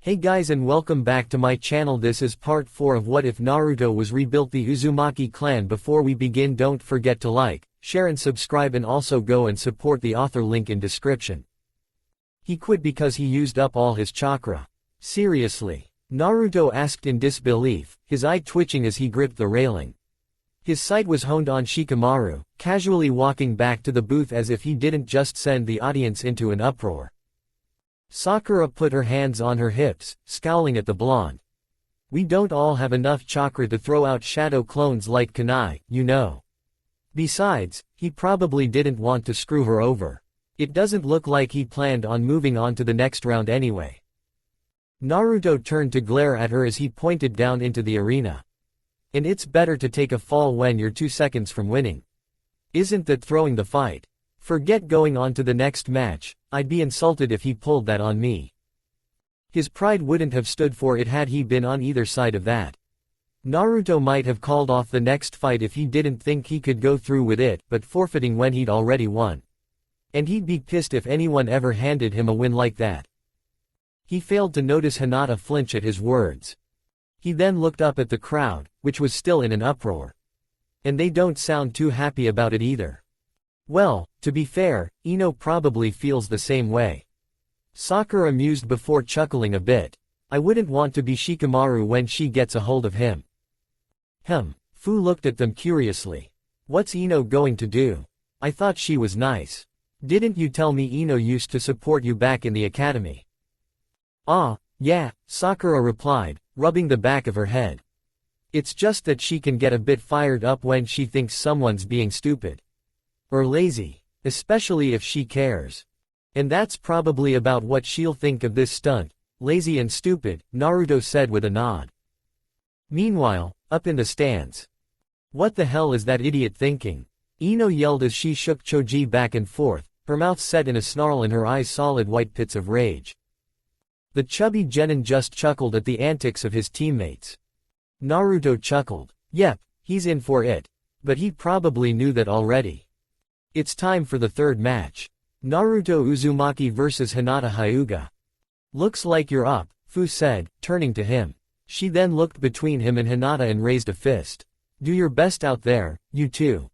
Hey guys and welcome back to my channel. This is part 4 of What If Naruto Was Rebuilt, the Uzumaki clan. Before we begin, don't forget to like, share and subscribe, and also go and support the author, link in description. He quit because he used up all his chakra. Seriously? Naruto asked in disbelief, his eye twitching as he gripped the railing. His sight was honed on Shikamaru, casually walking back to the booth as if he didn't just send the audience into an uproar. Sakura put her hands on her hips, scowling at the blonde. We don't all have enough chakra to throw out shadow clones like Kunai, you know. Besides, he probably didn't want to screw her over. It doesn't look like he planned on moving on to the next round anyway. Naruto turned to glare at her as he pointed down into the arena. And it's better to take a fall when you're 2 seconds from winning. Isn't that throwing the fight? Forget going on to the next match, I'd be insulted if he pulled that on me. His pride wouldn't have stood for it had he been on either side of that. Naruto might have called off the next fight if he didn't think he could go through with it, but forfeiting when he'd already won. And he'd be pissed if anyone ever handed him a win like that. He failed to notice Hinata flinch at his words. He then looked up at the crowd, which was still in an uproar. And they don't sound too happy about it either. Well, to be fair, Ino probably feels the same way. Sakura mused before chuckling a bit. I wouldn't want to be Shikamaru when she gets a hold of him. Fu looked at them curiously. What's Ino going to do? I thought she was nice. Didn't you tell me Ino used to support you back in the academy? Ah, yeah, Sakura replied, rubbing the back of her head. It's just that she can get a bit fired up when she thinks someone's being stupid. Or lazy, especially if she cares. And that's probably about what she'll think of this stunt, lazy and stupid, Naruto said with a nod. Meanwhile, up in the stands. What the hell is that idiot thinking? Ino yelled as she shook Choji back and forth, her mouth set in a snarl and her eyes solid white pits of rage. The chubby genin just chuckled at the antics of his teammates. Naruto chuckled. Yep, he's in for it. But he probably knew that already. It's time for the third match. Naruto Uzumaki vs Hinata Hyuga. Looks like you're up, Fu said, turning to him. She then looked between him and Hinata and raised a fist. Do your best out there, you two.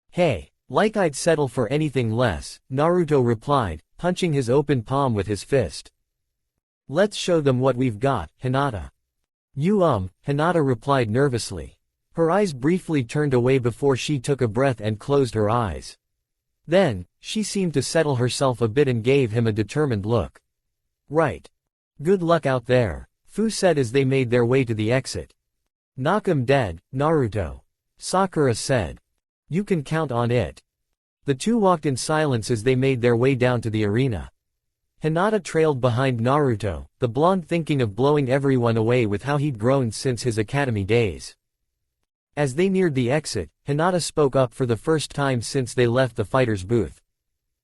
Hey, like I'd settle for anything less, Naruto replied, punching his open palm with his fist. Let's show them what we've got, Hinata. Hinata replied nervously. Her eyes briefly turned away before she took a breath and closed her eyes. Then, she seemed to settle herself a bit and gave him a determined look. Right. Good luck out there, Fu said as they made their way to the exit. Knock 'em dead, Naruto. Sakura said. You can count on it. The two walked in silence as they made their way down to the arena. Hinata trailed behind Naruto, the blonde thinking of blowing everyone away with how he'd grown since his academy days. As they neared the exit, Hinata spoke up for the first time since they left the fighter's booth.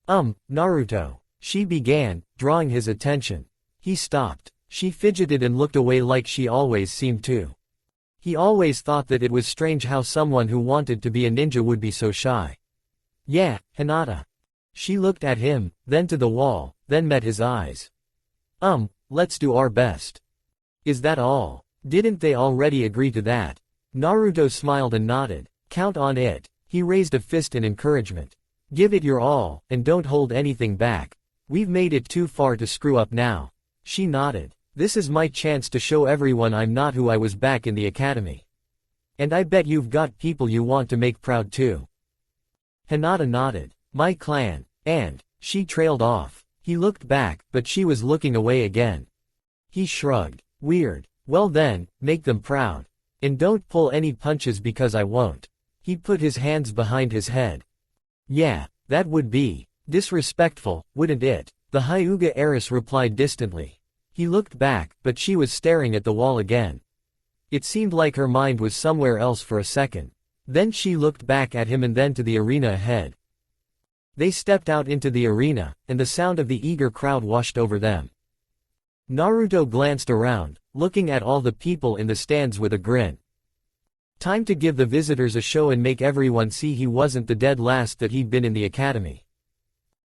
Naruto. She began, drawing his attention. He stopped. She fidgeted and looked away like she always seemed to. He always thought that it was strange how someone who wanted to be a ninja would be so shy. Yeah, Hinata. She looked at him, then to the wall, then met his eyes. Let's do our best. Is that all? Didn't they already agree to that? Naruto smiled and nodded. Count on it. He raised a fist in encouragement. Give it your all, and don't hold anything back. We've made it too far to screw up now. She nodded. This is my chance to show everyone I'm not who I was back in the academy. And I bet you've got people you want to make proud too. Hinata nodded. My clan. And, she trailed off. He looked back, but she was looking away again. He shrugged. Weird. Well then, make them proud. And don't pull any punches because I won't. He put his hands behind his head. Yeah, that would be disrespectful, wouldn't it? The Hyuga heiress replied distantly. He looked back, but she was staring at the wall again. It seemed like her mind was somewhere else for a second. Then she looked back at him and then to the arena ahead. They stepped out into the arena, and the sound of the eager crowd washed over them. Naruto glanced around, looking at all the people in the stands with a grin. Time to give the visitors a show and make everyone see he wasn't the dead last that he'd been in the academy.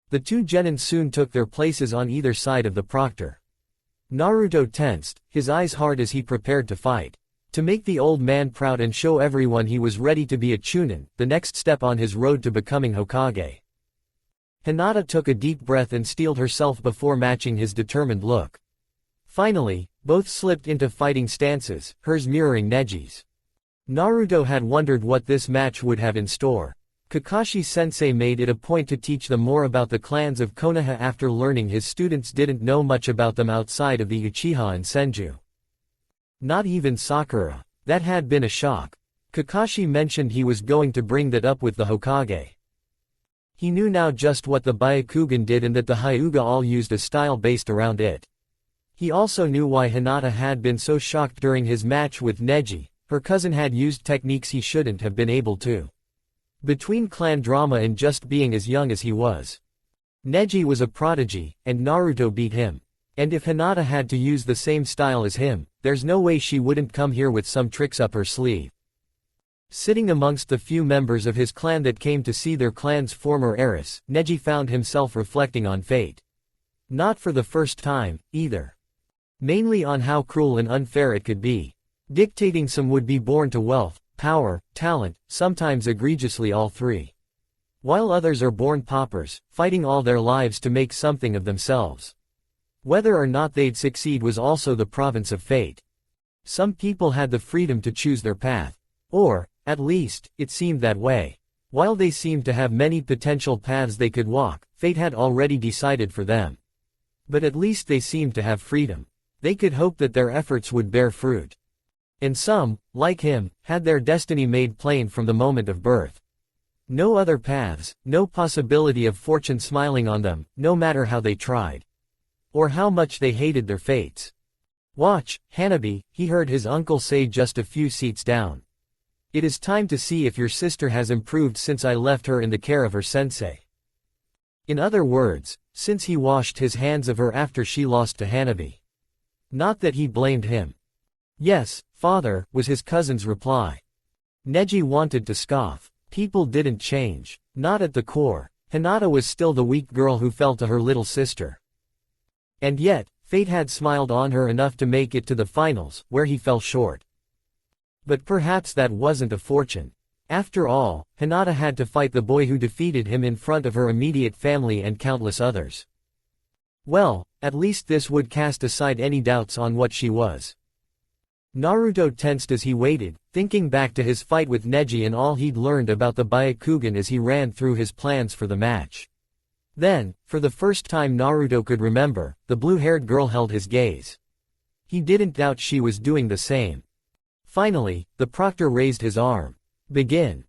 The two genin soon took their places on either side of the proctor. Naruto tensed, his eyes hard as he prepared to fight. To make the old man proud and show everyone he was ready to be a Chunin, the next step on his road to becoming Hokage. Hinata took a deep breath and steeled herself before matching his determined look. Finally, both slipped into fighting stances, hers mirroring Neji's. Naruto had wondered what this match would have in store. Kakashi-sensei made it a point to teach them more about the clans of Konoha after learning his students didn't know much about them outside of the Uchiha and Senju. Not even Sakura. That had been a shock. Kakashi mentioned he was going to bring that up with the Hokage. He knew now just what the Byakugan did and that the Hyuga all used a style based around it. He also knew why Hinata had been so shocked during his match with Neji. Her cousin had used techniques he shouldn't have been able to. Between clan drama and just being as young as he was. Neji was a prodigy, and Naruto beat him. And if Hinata had to use the same style as him, there's no way she wouldn't come here with some tricks up her sleeve. Sitting amongst the few members of his clan that came to see their clan's former heiress, Neji found himself reflecting on fate. Not for the first time, either. Mainly on how cruel and unfair it could be. Dictating some would be born to wealth, power, talent, sometimes egregiously all three. While others are born paupers, fighting all their lives to make something of themselves. Whether or not they'd succeed was also the province of fate. Some people had the freedom to choose their path. Or, at least, it seemed that way. While they seemed to have many potential paths they could walk, fate had already decided for them. But at least they seemed to have freedom. They could hope that their efforts would bear fruit. And some, like him, had their destiny made plain from the moment of birth. No other paths, no possibility of fortune smiling on them, no matter how they tried. Or how much they hated their fates. "Watch, Hanabi," he heard his uncle say just a few seats down. "It is time to see if your sister has improved since I left her in the care of her sensei." In other words, since he washed his hands of her after she lost to Hanabi. Not that he blamed him. "Yes, father," was his cousin's reply. Neji wanted to scoff. People didn't change. Not at the core. Hinata was still the weak girl who fell to her little sister. And yet, fate had smiled on her enough to make it to the finals, where he fell short. But perhaps that wasn't a fortune. After all, Hinata had to fight the boy who defeated him in front of her immediate family and countless others. Well, at least this would cast aside any doubts on what she was. Naruto tensed as he waited, thinking back to his fight with Neji and all he'd learned about the Byakugan as he ran through his plans for the match. Then, for the first time Naruto could remember, the blue-haired girl held his gaze. He didn't doubt she was doing the same. Finally, the proctor raised his arm. "Begin."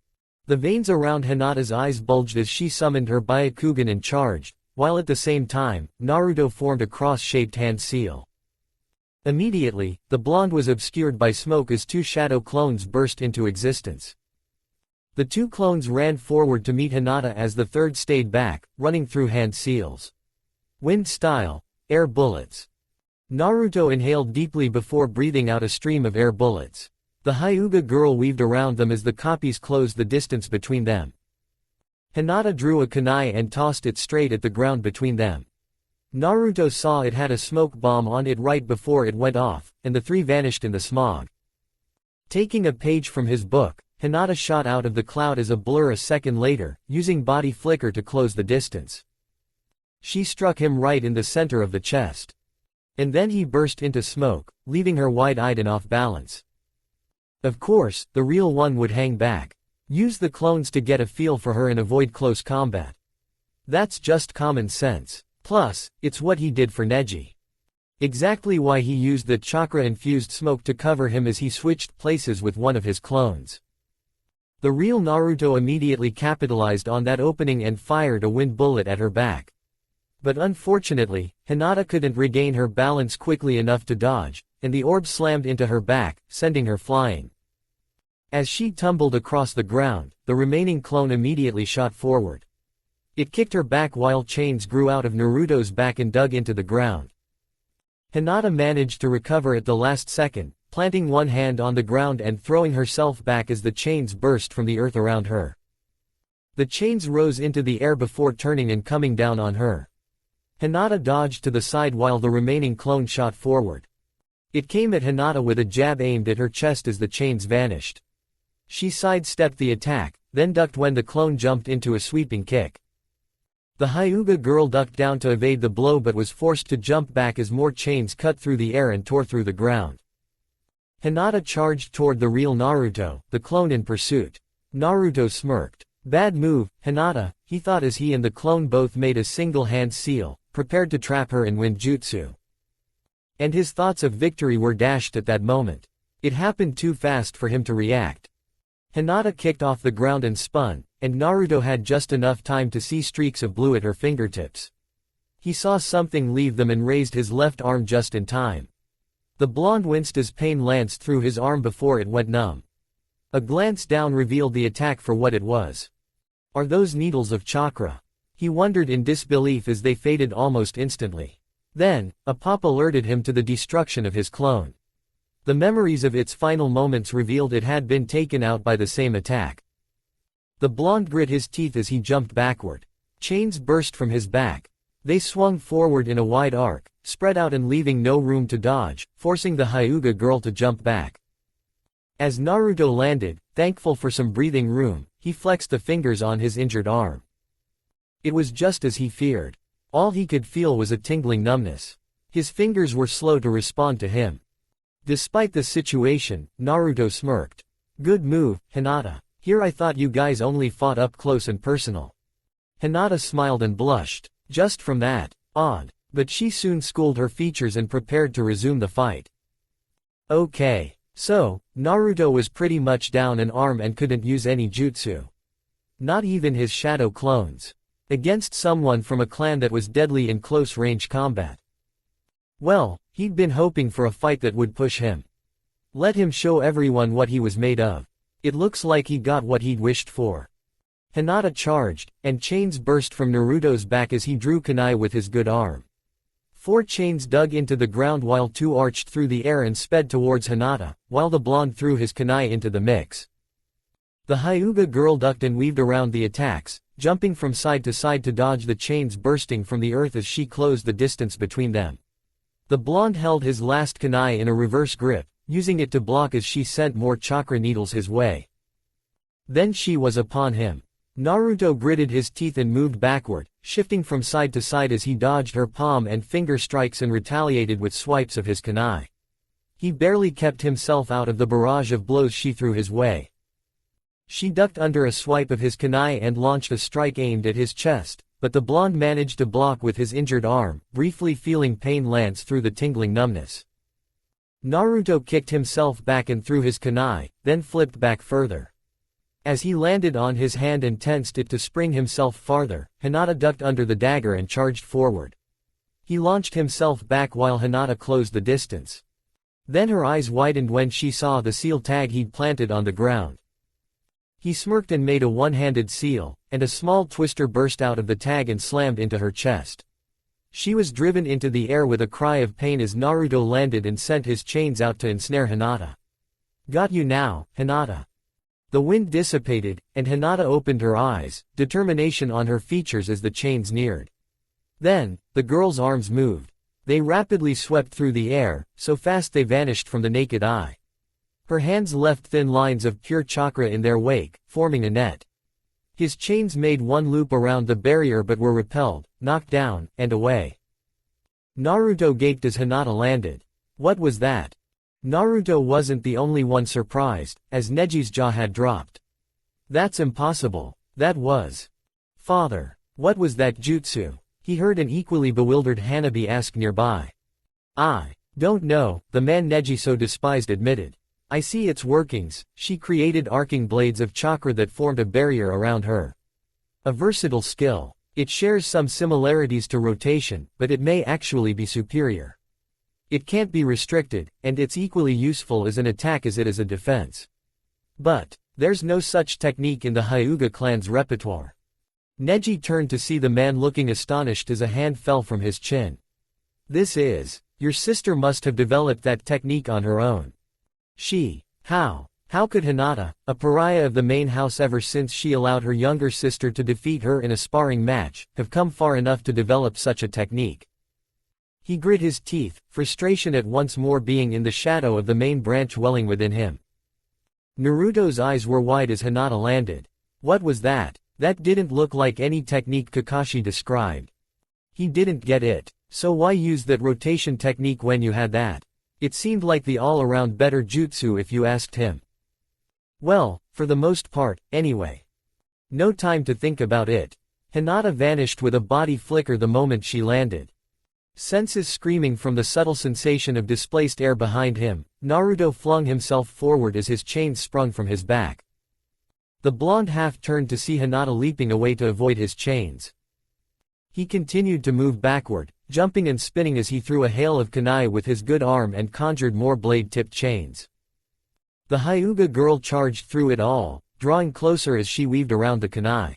The veins around Hinata's eyes bulged as she summoned her Byakugan and charged, while at the same time, Naruto formed a cross-shaped hand seal. Immediately, the blonde was obscured by smoke as two shadow clones burst into existence. The two clones ran forward to meet Hinata as the third stayed back, running through hand seals. Wind style, air bullets. Naruto inhaled deeply before breathing out a stream of air bullets. The Hyuga girl weaved around them as the copies closed the distance between them. Hinata drew a kunai and tossed it straight at the ground between them. Naruto saw it had a smoke bomb on it right before it went off, and the three vanished in the smog. Taking a page from his book, Hinata shot out of the cloud as a blur a second later, using body flicker to close the distance. She struck him right in the center of the chest. And then he burst into smoke, leaving her wide-eyed and off balance. Of course, the real one would hang back. Use the clones to get a feel for her and avoid close combat. That's just common sense. Plus, it's what he did for Neji. Exactly why he used the chakra-infused smoke to cover him as he switched places with one of his clones. The real Naruto immediately capitalized on that opening and fired a wind bullet at her back. But unfortunately, Hinata couldn't regain her balance quickly enough to dodge, and the orb slammed into her back, sending her flying. As she tumbled across the ground, the remaining clone immediately shot forward. It kicked her back while chains grew out of Naruto's back and dug into the ground. Hinata managed to recover at the last second, planting one hand on the ground and throwing herself back as the chains burst from the earth around her. The chains rose into the air before turning and coming down on her. Hinata dodged to the side while the remaining clone shot forward. It came at Hinata with a jab aimed at her chest as the chains vanished. She sidestepped the attack, then ducked when the clone jumped into a sweeping kick. The Hyuga girl ducked down to evade the blow but was forced to jump back as more chains cut through the air and tore through the ground. Hinata charged toward the real Naruto, the clone in pursuit. Naruto smirked. Bad move, Hinata, he thought as he and the clone both made a single-hand seal, prepared to trap her in wind jutsu. And his thoughts of victory were dashed at that moment. It happened too fast for him to react. Hinata kicked off the ground and spun, and Naruto had just enough time to see streaks of blue at her fingertips. He saw something leave them and raised his left arm just in time. The blonde winced as pain lanced through his arm before it went numb. A glance down revealed the attack for what it was. Are those needles of chakra? He wondered in disbelief as they faded almost instantly. Then, a pop alerted him to the destruction of his clone. The memories of its final moments revealed it had been taken out by the same attack. The blonde grit his teeth as he jumped backward. Chains burst from his back. They swung forward in a wide arc, spread out and leaving no room to dodge, forcing the Hyuga girl to jump back. As Naruto landed, thankful for some breathing room, he flexed the fingers on his injured arm. It was just as he feared. All he could feel was a tingling numbness. His fingers were slow to respond to him. Despite the situation, Naruto smirked. Good move, Hinata. Here I thought you guys only fought up close and personal. Hinata smiled and blushed. Just from that. Odd. But she soon schooled her features and prepared to resume the fight. Okay. So, Naruto was pretty much down an arm and couldn't use any jutsu. Not even his shadow clones. Against someone from a clan that was deadly in close-range combat. Well, he'd been hoping for a fight that would push him. Let him show everyone what he was made of. It looks like he got what he'd wished for. Hinata charged, and chains burst from Naruto's back as he drew kunai with his good arm. 4 chains dug into the ground while 2 arched through the air and sped towards Hinata, while the blonde threw his kunai into the mix. The Hyuga girl ducked and weaved around the attacks, jumping from side to dodge the chains bursting from the earth as she closed the distance between them. The blonde held his last kunai in a reverse grip, using it to block as she sent more chakra needles his way. Then she was upon him. Naruto gritted his teeth and moved backward, shifting from side to side as he dodged her palm and finger strikes and retaliated with swipes of his kunai. He barely kept himself out of the barrage of blows she threw his way. She ducked under a swipe of his kunai and launched a strike aimed at his chest, but the blonde managed to block with his injured arm, briefly feeling pain lance through the tingling numbness. Naruto kicked himself back and threw his kunai, then flipped back further. As he landed on his hand and tensed it to spring himself farther, Hinata ducked under the dagger and charged forward. He launched himself back while Hinata closed the distance. Then her eyes widened when she saw the seal tag he'd planted on the ground. He smirked and made a one-handed seal, and a small twister burst out of the tag and slammed into her chest. She was driven into the air with a cry of pain as Naruto landed and sent his chains out to ensnare Hinata. Got you now, Hinata. The wind dissipated, and Hinata opened her eyes, determination on her features as the chains neared. Then, the girl's arms moved. They rapidly swept through the air, so fast they vanished from the naked eye. Her hands left thin lines of pure chakra in their wake, forming a net. His chains made one loop around the barrier but were repelled, knocked down, and away. Naruto gaped as Hinata landed. What was that? Naruto wasn't the only one surprised, as Neji's jaw had dropped. That's impossible. That was. Father. What was that jutsu? He heard an equally bewildered Hanabi ask nearby. I don't know, the man Neji so despised admitted. I see its workings. She created arcing blades of chakra that formed a barrier around her. A versatile skill. It shares some similarities to rotation, but it may actually be superior. It can't be restricted, and it's equally useful as an attack as it is a defense. But there's no such technique in the Hyuga clan's repertoire. Neji turned to see the man looking astonished as a hand fell from his chin. Your sister must have developed that technique on her own. How? How could Hinata, a pariah of the main house ever since she allowed her younger sister to defeat her in a sparring match, have come far enough to develop such a technique? He grit his teeth, frustration at once more being in the shadow of the main branch welling within him. Naruto's eyes were wide as Hinata landed. What was that? That didn't look like any technique Kakashi described. He didn't get it. So why use that rotation technique when you had that? It seemed like the all-around better jutsu if you asked him. Well, for the most part, anyway. No time to think about it. Hinata vanished with a body flicker the moment she landed. Senses screaming from the subtle sensation of displaced air behind him, Naruto flung himself forward as his chains sprung from his back. The blonde half turned to see Hinata leaping away to avoid his chains. He continued to move backward, jumping and spinning as he threw a hail of kunai with his good arm and conjured more blade-tipped chains. The Hyuga girl charged through it all, drawing closer as she weaved around the kunai.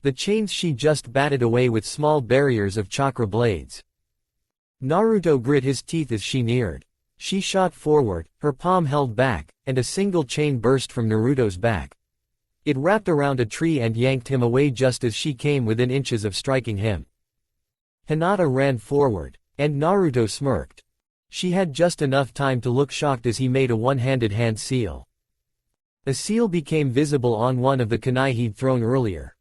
The chains she just batted away with small barriers of chakra blades. Naruto grit his teeth as she neared. She shot forward, her palm held back, and a single chain burst from Naruto's back. It wrapped around a tree and yanked him away just as she came within inches of striking him. Hinata ran forward, and Naruto smirked. She had just enough time to look shocked as he made a one-handed hand seal. A seal became visible on one of the kunai he'd thrown earlier.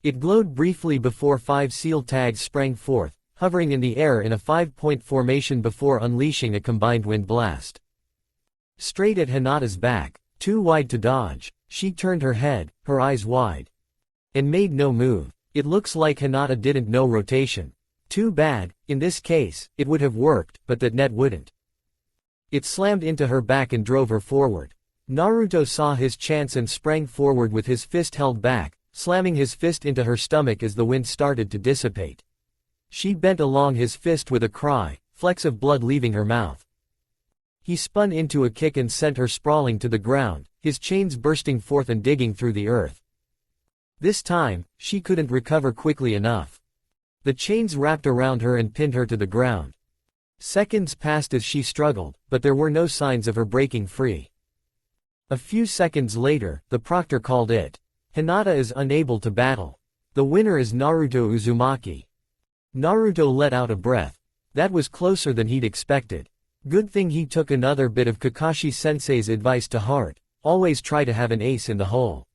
It glowed briefly before 5 seal tags sprang forth, hovering in the air in a 5-point formation before unleashing a combined wind blast. Straight at Hinata's back, too wide to dodge, she turned her head, her eyes wide. And made no move. It looks like Hinata didn't know rotation. Too bad, in this case, it would have worked, but that net wouldn't. It slammed into her back and drove her forward. Naruto saw his chance and sprang forward with his fist held back, slamming his fist into her stomach as the wind started to dissipate. She bent along his fist with a cry, flecks of blood leaving her mouth. He spun into a kick and sent her sprawling to the ground, his chains bursting forth and digging through the earth. This time, she couldn't recover quickly enough. The chains wrapped around her and pinned her to the ground. Seconds passed as she struggled, but there were no signs of her breaking free. A few seconds later, the proctor called it. Hinata is unable to battle. The winner is Naruto Uzumaki. Naruto let out a breath. That was closer than he'd expected. Good thing he took another bit of Kakashi-sensei's advice to heart. Always try to have an ace in the hole.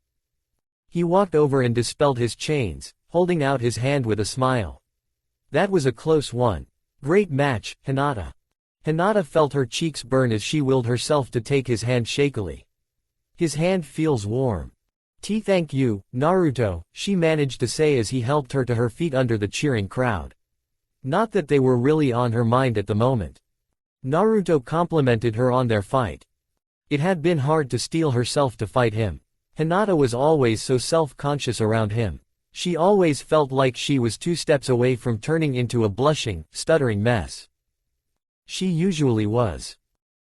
He walked over and dispelled his chains, holding out his hand with a smile. That was a close one. Great match, Hinata. Hinata felt her cheeks burn as she willed herself to take his hand shakily. His hand feels warm. Thank you, Naruto, she managed to say as he helped her to her feet under the cheering crowd. Not that they were really on her mind at the moment. Naruto complimented her on their fight. It had been hard to steel herself to fight him. Hinata was always so self-conscious around him. She always felt like she was 2 steps away from turning into a blushing, stuttering mess. She usually was.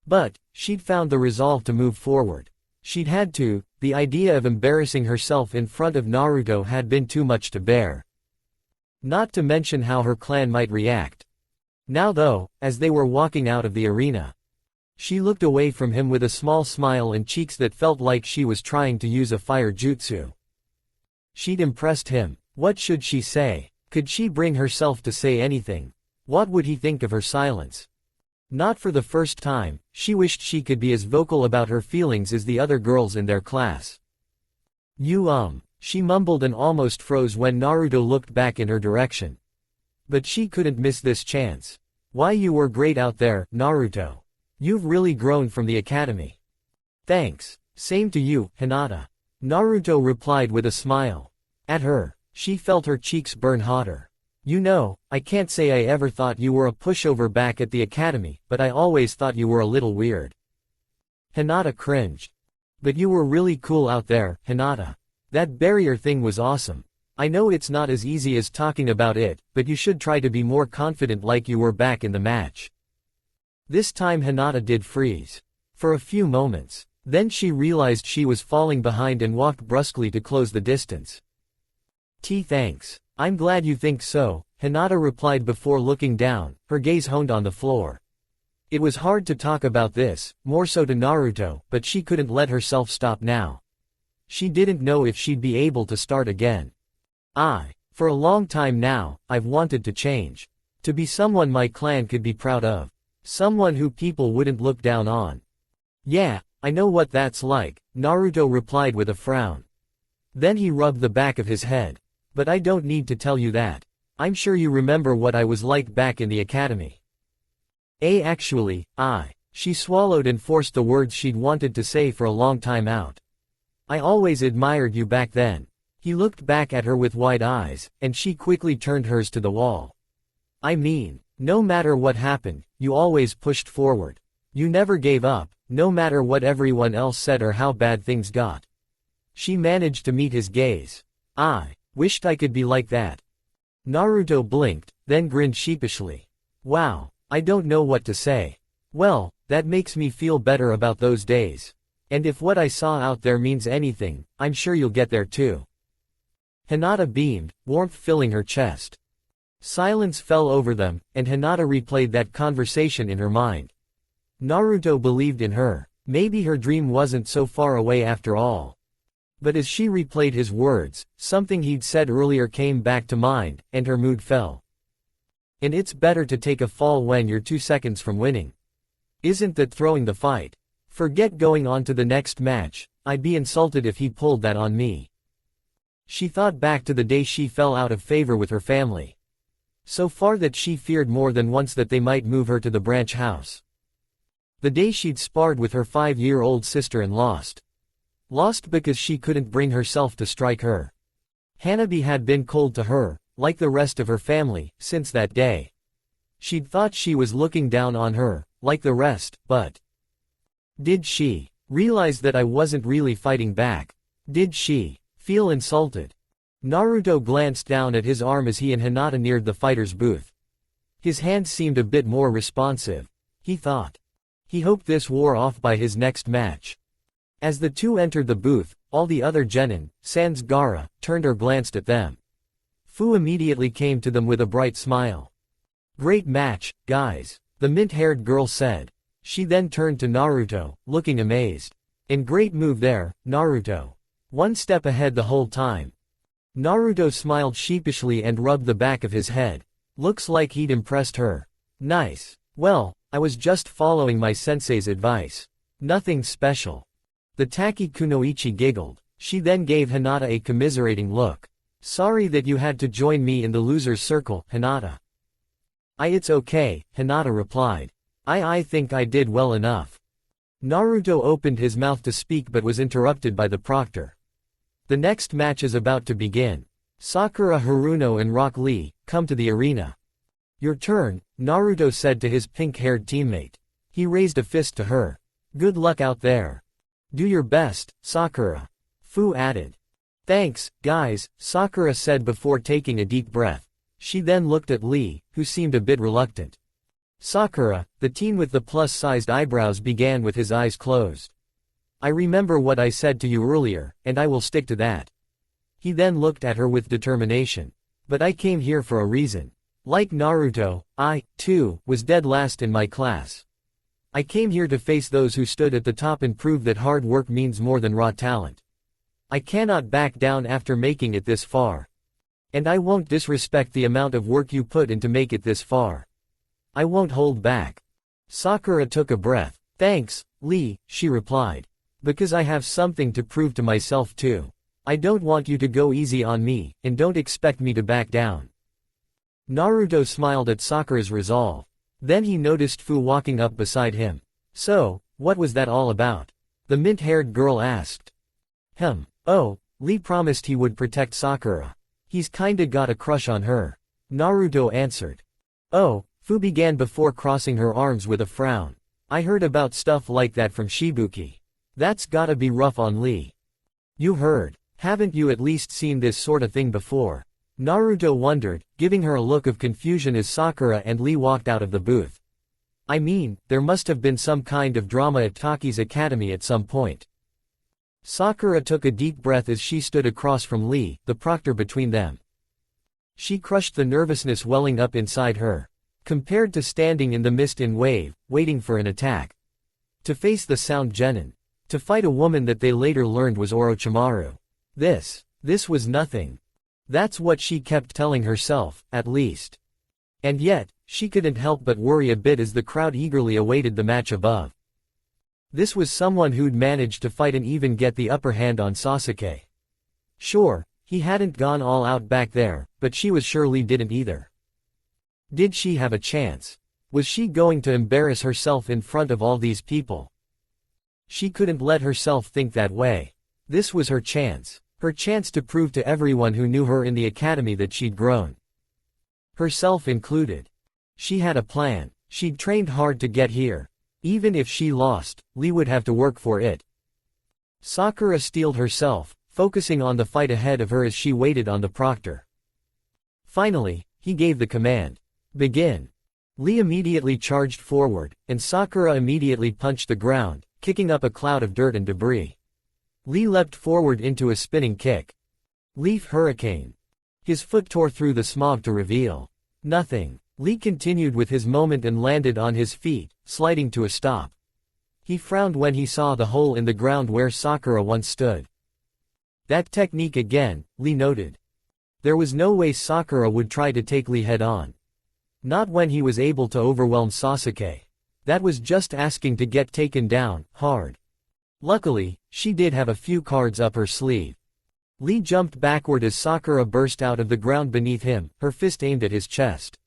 But, she'd found the resolve to move forward. She'd had to. The idea of embarrassing herself in front of Naruto had been too much to bear. Not to mention how her clan might react. Now though, as they were walking out of the arena, she looked away from him with a small smile and cheeks that felt like she was trying to use a fire jutsu. She'd impressed him. What should she say? Could she bring herself to say anything? What would he think of her silence? Not for the first time, she wished she could be as vocal about her feelings as the other girls in their class. She mumbled and almost froze when Naruto looked back in her direction. But she couldn't miss this chance. Why, you were great out there, Naruto. You've really grown from the academy. Thanks. Same to you, Hinata. Naruto replied with a smile. At her, she felt her cheeks burn hotter. You know, I can't say I ever thought you were a pushover back at the academy, but I always thought you were a little weird. Hinata cringed. But you were really cool out there, Hinata. That barrier thing was awesome. I know it's not as easy as talking about it, but you should try to be more confident like you were back in the match. This time Hinata did freeze. For a few moments. Then she realized she was falling behind and walked brusquely to close the distance. Thanks. I'm glad you think so, Hinata replied before looking down, her gaze honed on the floor. It was hard to talk about this, more so to Naruto, but she couldn't let herself stop now. She didn't know if she'd be able to start again. For a long time now, I've wanted to change. To be someone my clan could be proud of. Someone who people wouldn't look down on. Yeah, I know what that's like, Naruto replied with a frown. Then he rubbed the back of his head. But I don't need to tell you that. I'm sure you remember what I was like back in the academy. Actually, She swallowed and forced the words she'd wanted to say for a long time out. I always admired you back then. He looked back at her with wide eyes, and she quickly turned hers to the wall. I mean, no matter what happened, you always pushed forward. You never gave up, no matter what everyone else said or how bad things got. She managed to meet his gaze. I wished I could be like that. Naruto blinked, then grinned sheepishly. Wow, I don't know what to say. Well, that makes me feel better about those days. And if what I saw out there means anything, I'm sure you'll get there too. Hinata beamed, warmth filling her chest. Silence fell over them, and Hinata replayed that conversation in her mind. Naruto believed in her. Maybe her dream wasn't so far away after all. But as she replayed his words, something he'd said earlier came back to mind, and her mood fell. And it's better to take a fall when you're 2 seconds from winning. Isn't that throwing the fight? Forget going on to the next match, I'd be insulted if he pulled that on me. She thought back to the day she fell out of favor with her family. So far that she feared more than once that they might move her to the branch house. The day she'd sparred with her 5-year-old sister and lost. Lost because she couldn't bring herself to strike her. Hanabi had been cold to her, like the rest of her family, since that day. She'd thought she was looking down on her, like the rest, but did she realize that I wasn't really fighting back? Did she feel insulted? Naruto glanced down at his arm as he and Hinata neared the fighter's booth. His hands seemed a bit more responsive, he thought. He hoped this wore off by his next match. As the two entered the booth, all the other genin, sans Gaara, turned or glanced at them. Fu immediately came to them with a bright smile. Great match, guys, the mint-haired girl said. She then turned to Naruto, looking amazed. And great move there, Naruto. One step ahead the whole time. Naruto smiled sheepishly and rubbed the back of his head. Looks like he'd impressed her. Nice. Well, I was just following my sensei's advice. Nothing special. The Taki Kunoichi giggled. She then gave Hinata a commiserating look. Sorry that you had to join me in the loser's circle, Hinata. It's okay, Hinata replied. I think I did well enough. Naruto opened his mouth to speak but was interrupted by the proctor. The next match is about to begin. Sakura Haruno and Rock Lee, come to the arena. Your turn, Naruto said to his pink-haired teammate. He raised a fist to her. Good luck out there. Do your best, Sakura. Fu added. Thanks, guys, Sakura said before taking a deep breath. She then looked at Lee, who seemed a bit reluctant. Sakura, the teen with the plus-sized eyebrows, began with his eyes closed. I remember what I said to you earlier, and I will stick to that. He then looked at her with determination. But I came here for a reason. Like Naruto, I, too, was dead last in my class. I came here to face those who stood at the top and prove that hard work means more than raw talent. I cannot back down after making it this far. And I won't disrespect the amount of work you put in to make it this far. I won't hold back. Sakura took a breath. Thanks, Lee, she replied. Because I have something to prove to myself too. I don't want you to go easy on me, and don't expect me to back down. Naruto smiled at Sakura's resolve. Then he noticed Fu walking up beside him. So, what was that all about? The mint-haired girl asked. Oh, Lee promised he would protect Sakura. He's kinda got a crush on her. Naruto answered. Oh, Fu began before crossing her arms with a frown. I heard about stuff like that from Shibuki. That's gotta be rough on Lee. You heard. Haven't you at least seen this sorta thing before? Naruto wondered, giving her a look of confusion as Sakura and Lee walked out of the booth. I mean, there must have been some kind of drama at Taki's academy at some point. Sakura took a deep breath as she stood across from Lee, the proctor between them. She crushed the nervousness welling up inside her. compared to standing in the mist in wave, waiting for an attack. To face the sound genin. To fight a woman that they later learned was Orochimaru. This was nothing. That's what she kept telling herself, at least. And yet, she couldn't help but worry a bit as the crowd eagerly awaited the match above. This was someone who'd managed to fight and even get the upper hand on Sasuke. Sure, he hadn't gone all out back there, but she was sure Lee didn't either. Did she have a chance? Was she going to embarrass herself in front of all these people? She couldn't let herself think that way. This was her chance. Her chance to prove to everyone who knew her in the academy that she'd grown. Herself included. She had a plan. She'd trained hard to get here. Even if she lost, Lee would have to work for it. Sakura steeled herself, focusing on the fight ahead of her as she waited on the proctor. Finally, he gave the command. Begin. Lee immediately charged forward, and Sakura immediately punched the ground, kicking up a cloud of dirt and debris. Lee leapt forward into a spinning kick. Leaf Hurricane. His foot tore through the smog to reveal nothing. Lee continued with his moment and landed on his feet, sliding to a stop. He frowned when he saw the hole in the ground where Sakura once stood. That technique again, Lee noted. There was no way Sakura would try to take Lee head-on. Not when he was able to overwhelm Sasuke. That was just asking to get taken down, hard. Luckily, she did have a few cards up her sleeve. Lee jumped backward as Sakura burst out of the ground beneath him, her fist aimed at his chest.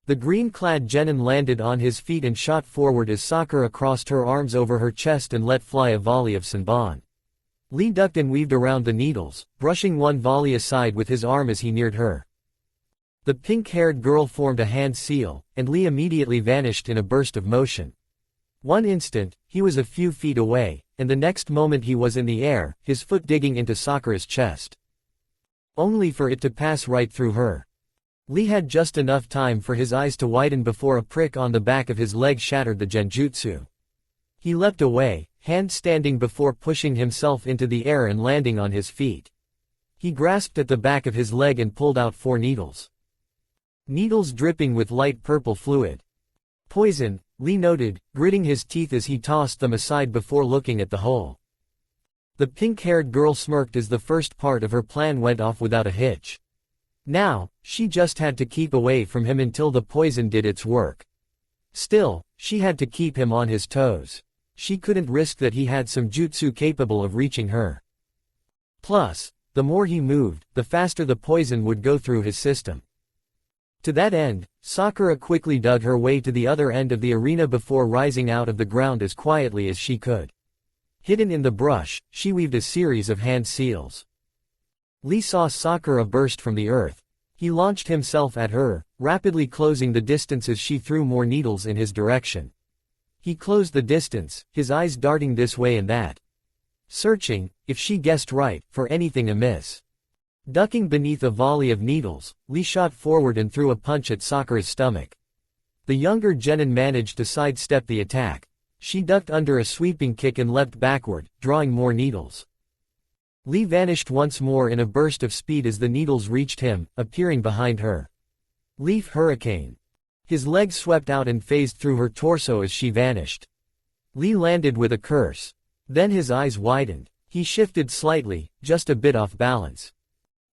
The green-clad genin landed on his feet and shot forward as Sakura crossed her arms over her chest and let fly a volley of Senbon. Lee ducked and weaved around the needles, brushing one volley aside with his arm as he neared her. The pink-haired girl formed a hand seal, and Lee immediately vanished in a burst of motion. One instant, he was a few feet away, and the next moment he was in the air, his foot digging into Sakura's chest. Only for it to pass right through her. Lee had just enough time for his eyes to widen before a prick on the back of his leg shattered the genjutsu. He leapt away, hand standing before pushing himself into the air and landing on his feet. He grasped at the back of his leg and pulled out 4 needles. Needles dripping with light purple fluid. Poison, Lee noted, gritting his teeth as he tossed them aside before looking at the hole. The pink-haired girl smirked as the first part of her plan went off without a hitch. Now, she just had to keep away from him until the poison did its work. Still, she had to keep him on his toes. She couldn't risk that he had some jutsu capable of reaching her. Plus, the more he moved, the faster the poison would go through his system. To that end, Sakura quickly dug her way to the other end of the arena before rising out of the ground as quietly as she could. Hidden in the brush, she weaved a series of hand seals. Lee saw Sakura burst from the earth. He launched himself at her, rapidly closing the distance as she threw more needles in his direction. He closed the distance, his eyes darting this way and that. Searching, if she guessed right, for anything amiss. Ducking beneath a volley of needles, Lee shot forward and threw a punch at Sakura's stomach. The younger genin managed to sidestep the attack. She ducked under a sweeping kick and leapt backward, drawing more needles. Lee vanished once more in a burst of speed as the needles reached him, appearing behind her. Leaf Hurricane. His legs swept out and phased through her torso as she vanished. Lee landed with a curse. Then his eyes widened. He shifted slightly, just a bit off balance.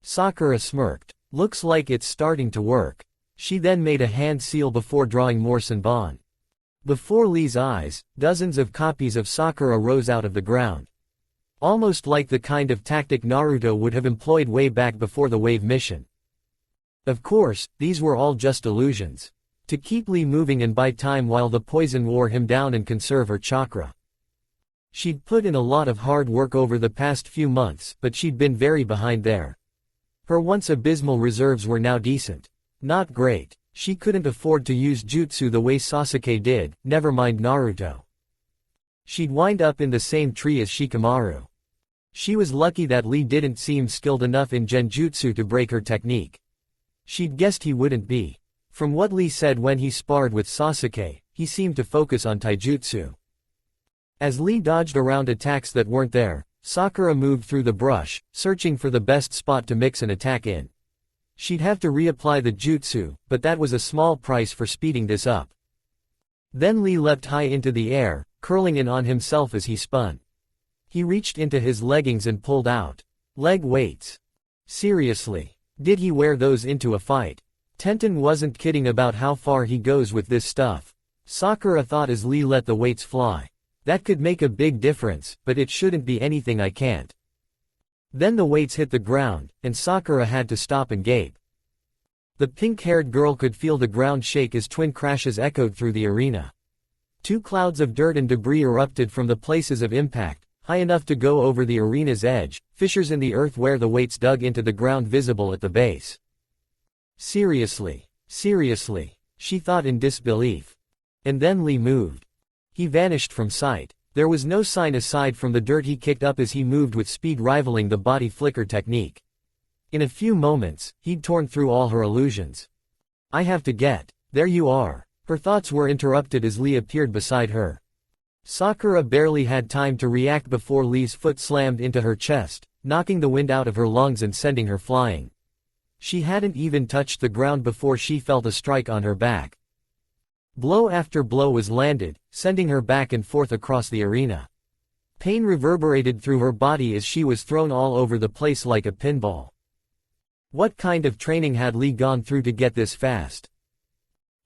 Sakura smirked. Looks like it's starting to work. She then made a hand seal before drawing more Senbon. Before Lee's eyes, dozens of copies of Sakura rose out of the ground. Almost like the kind of tactic Naruto would have employed way back before the wave mission. Of course, these were all just illusions. To keep Lee moving and buy time while the poison wore him down and conserve her chakra. She'd put in a lot of hard work over the past few months, but she'd been very behind there. Her once abysmal reserves were now decent. Not great. She couldn't afford to use jutsu the way Sasuke did, never mind Naruto. She'd wind up in the same tree as Shikamaru. She was lucky that Lee didn't seem skilled enough in genjutsu to break her technique. She'd guessed he wouldn't be. From what Lee said when he sparred with Sasuke, he seemed to focus on taijutsu. As Lee dodged around attacks that weren't there, Sakura moved through the brush, searching for the best spot to mix an attack in. She'd have to reapply the jutsu, but that was a small price for speeding this up. Then Lee leapt high into the air, curling in on himself as he spun. He reached into his leggings and pulled out leg weights. Seriously. Did he wear those into a fight? Tenten wasn't kidding about how far he goes with this stuff. Sakura thought as Lee let the weights fly. That could make a big difference, but it shouldn't be anything I can't. Then the weights hit the ground, and Sakura had to stop and gape. The pink-haired girl could feel the ground shake as twin crashes echoed through the arena. Two clouds of dirt and debris erupted from the places of impact, high enough to go over the arena's edge, fissures in the earth where the weights dug into the ground visible at the base. Seriously, she thought in disbelief. And then Lee moved. He vanished from sight. There was no sign aside from the dirt he kicked up as he moved with speed rivaling the body flicker technique. In a few moments, he'd torn through all her illusions. I have to get. There you are. Her thoughts were interrupted as Lee appeared beside her. Sakura barely had time to react before Lee's foot slammed into her chest, knocking the wind out of her lungs and sending her flying. She hadn't even touched the ground before she felt a strike on her back. Blow after blow was landed, sending her back and forth across the arena. Pain reverberated through her body as she was thrown all over the place like a pinball. What kind of training had Lee gone through to get this fast?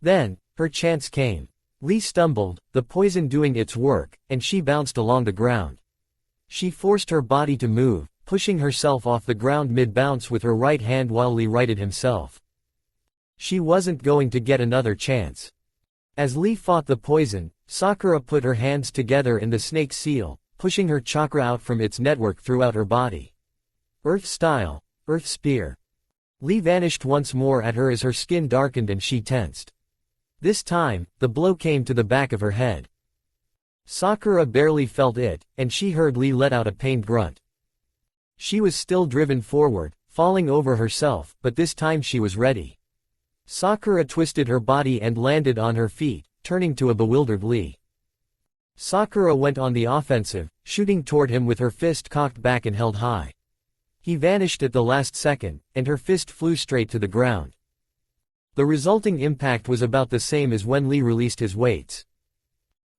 Then, her chance came. Lee stumbled, the poison doing its work, and she bounced along the ground. She forced her body to move, pushing herself off the ground mid-bounce with her right hand while Lee righted himself. She wasn't going to get another chance. As Lee fought the poison, Sakura put her hands together in the snake seal, pushing her chakra out from its network throughout her body. Earth style, earth spear. Lee vanished once more at her as her skin darkened and she tensed. This time, the blow came to the back of her head. Sakura barely felt it, and she heard Lee let out a pained grunt. She was still driven forward, falling over herself, but this time she was ready. Sakura twisted her body and landed on her feet, turning to a bewildered Lee. Sakura went on the offensive, shooting toward him with her fist cocked back and held high. He vanished at the last second, and her fist flew straight to the ground. The resulting impact was about the same as when Lee released his weights.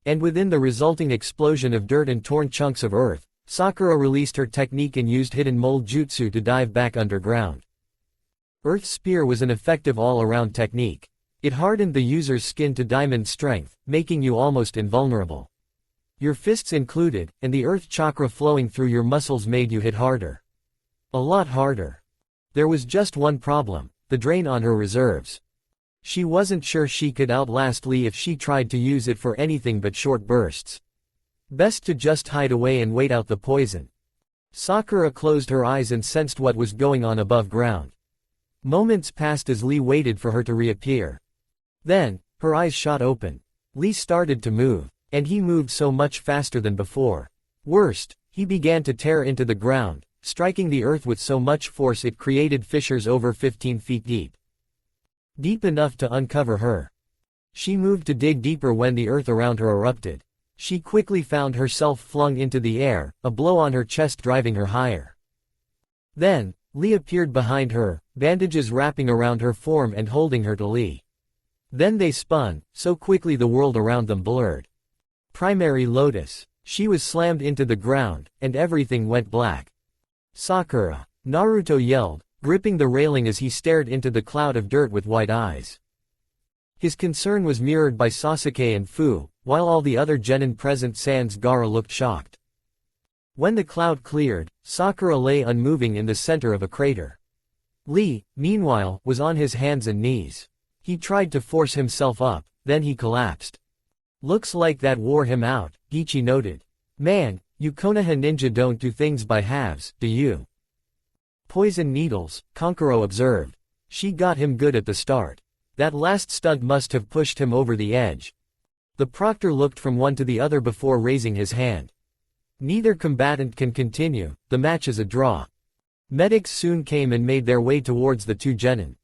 And within the resulting explosion of dirt and torn chunks of earth, Sakura released her technique and used hidden mold jutsu to dive back underground. Earth Spear was an effective all-around technique. It hardened the user's skin to diamond strength, making you almost invulnerable. Your fists included, and the earth chakra flowing through your muscles made you hit harder. A lot harder. There was just one problem, the drain on her reserves. She wasn't sure she could outlast Lee if she tried to use it for anything but short bursts. Best to just hide away and wait out the poison. Sakura closed her eyes and sensed what was going on above ground. Moments passed as Lee waited for her to reappear. Then, her eyes shot open. Lee started to move, and he moved so much faster than before. Worst, he began to tear into the ground, striking the earth with so much force it created fissures over 15 feet deep. Deep enough to uncover her. She moved to dig deeper when the earth around her erupted. She quickly found herself flung into the air, a blow on her chest driving her higher. Then, Lee appeared behind her, bandages wrapping around her form and holding her to Lee. Then they spun, so quickly the world around them blurred. Primary Lotus. She was slammed into the ground, and everything went black. Sakura. Naruto yelled, gripping the railing as he stared into the cloud of dirt with wide eyes. His concern was mirrored by Sasuke and Fu, while all the other genin present sans Gaara looked shocked. When the cloud cleared, Sakura lay unmoving in the center of a crater. Lee, meanwhile, was on his hands and knees. He tried to force himself up, then he collapsed. Looks like that wore him out, Gichi noted. Man, you Konoha ninja don't do things by halves, do you? Poison needles, Kankuro observed. She got him good at the start. That last stunt must have pushed him over the edge. The proctor looked from one to the other before raising his hand. Neither combatant can continue, the match is a draw. Medics soon came and made their way towards the two genin.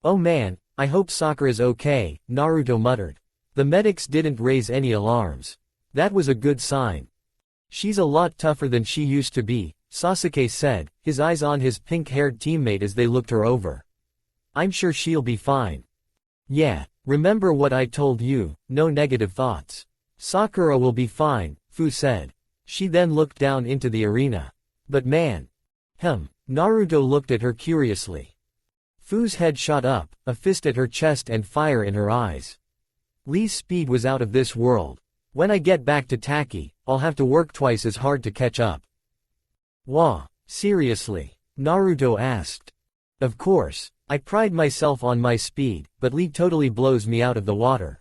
Oh man, I hope Sakura's okay, Naruto muttered. The medics didn't raise any alarms. That was a good sign. She's a lot tougher than she used to be, Sasuke said, his eyes on his pink-haired teammate as they looked her over. I'm sure she'll be fine. Yeah, remember what I told you, no negative thoughts. Sakura will be fine, Fu said. She then looked down into the arena. But man. Naruto looked at her curiously. Fu's head shot up, a fist at her chest and fire in her eyes. Lee's speed was out of this world. When I get back to Taki, I'll have to work twice as hard to catch up. Wah, seriously? Naruto asked. Of course. I pride myself on my speed, but Lee totally blows me out of the water.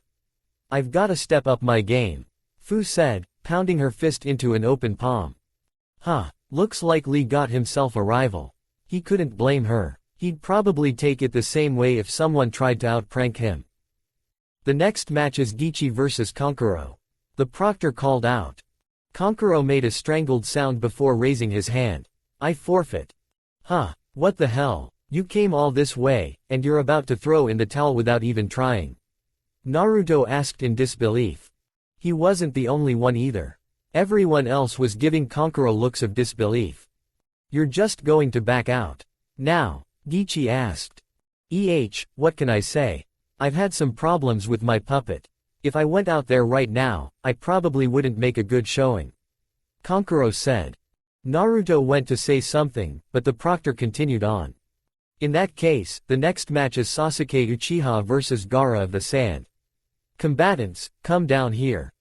I've gotta step up my game, Fu said, pounding her fist into an open palm. Looks like Lee got himself a rival. He couldn't blame her. He'd probably take it the same way if someone tried to outprank him. The next match is Gichi vs Kankuro. The proctor called out. Kankuro made a strangled sound before raising his hand. I forfeit. What the hell? You came all this way, and you're about to throw in the towel without even trying. Naruto asked in disbelief. He wasn't the only one either. Everyone else was giving Kankuro looks of disbelief. You're just going to back out now? Gichi asked. What can I say? I've had some problems with my puppet. If I went out there right now, I probably wouldn't make a good showing. Kankuro said. Naruto went to say something, but the proctor continued on. In that case, the next match is Sasuke Uchiha vs Gaara of the Sand. Combatants, come down here.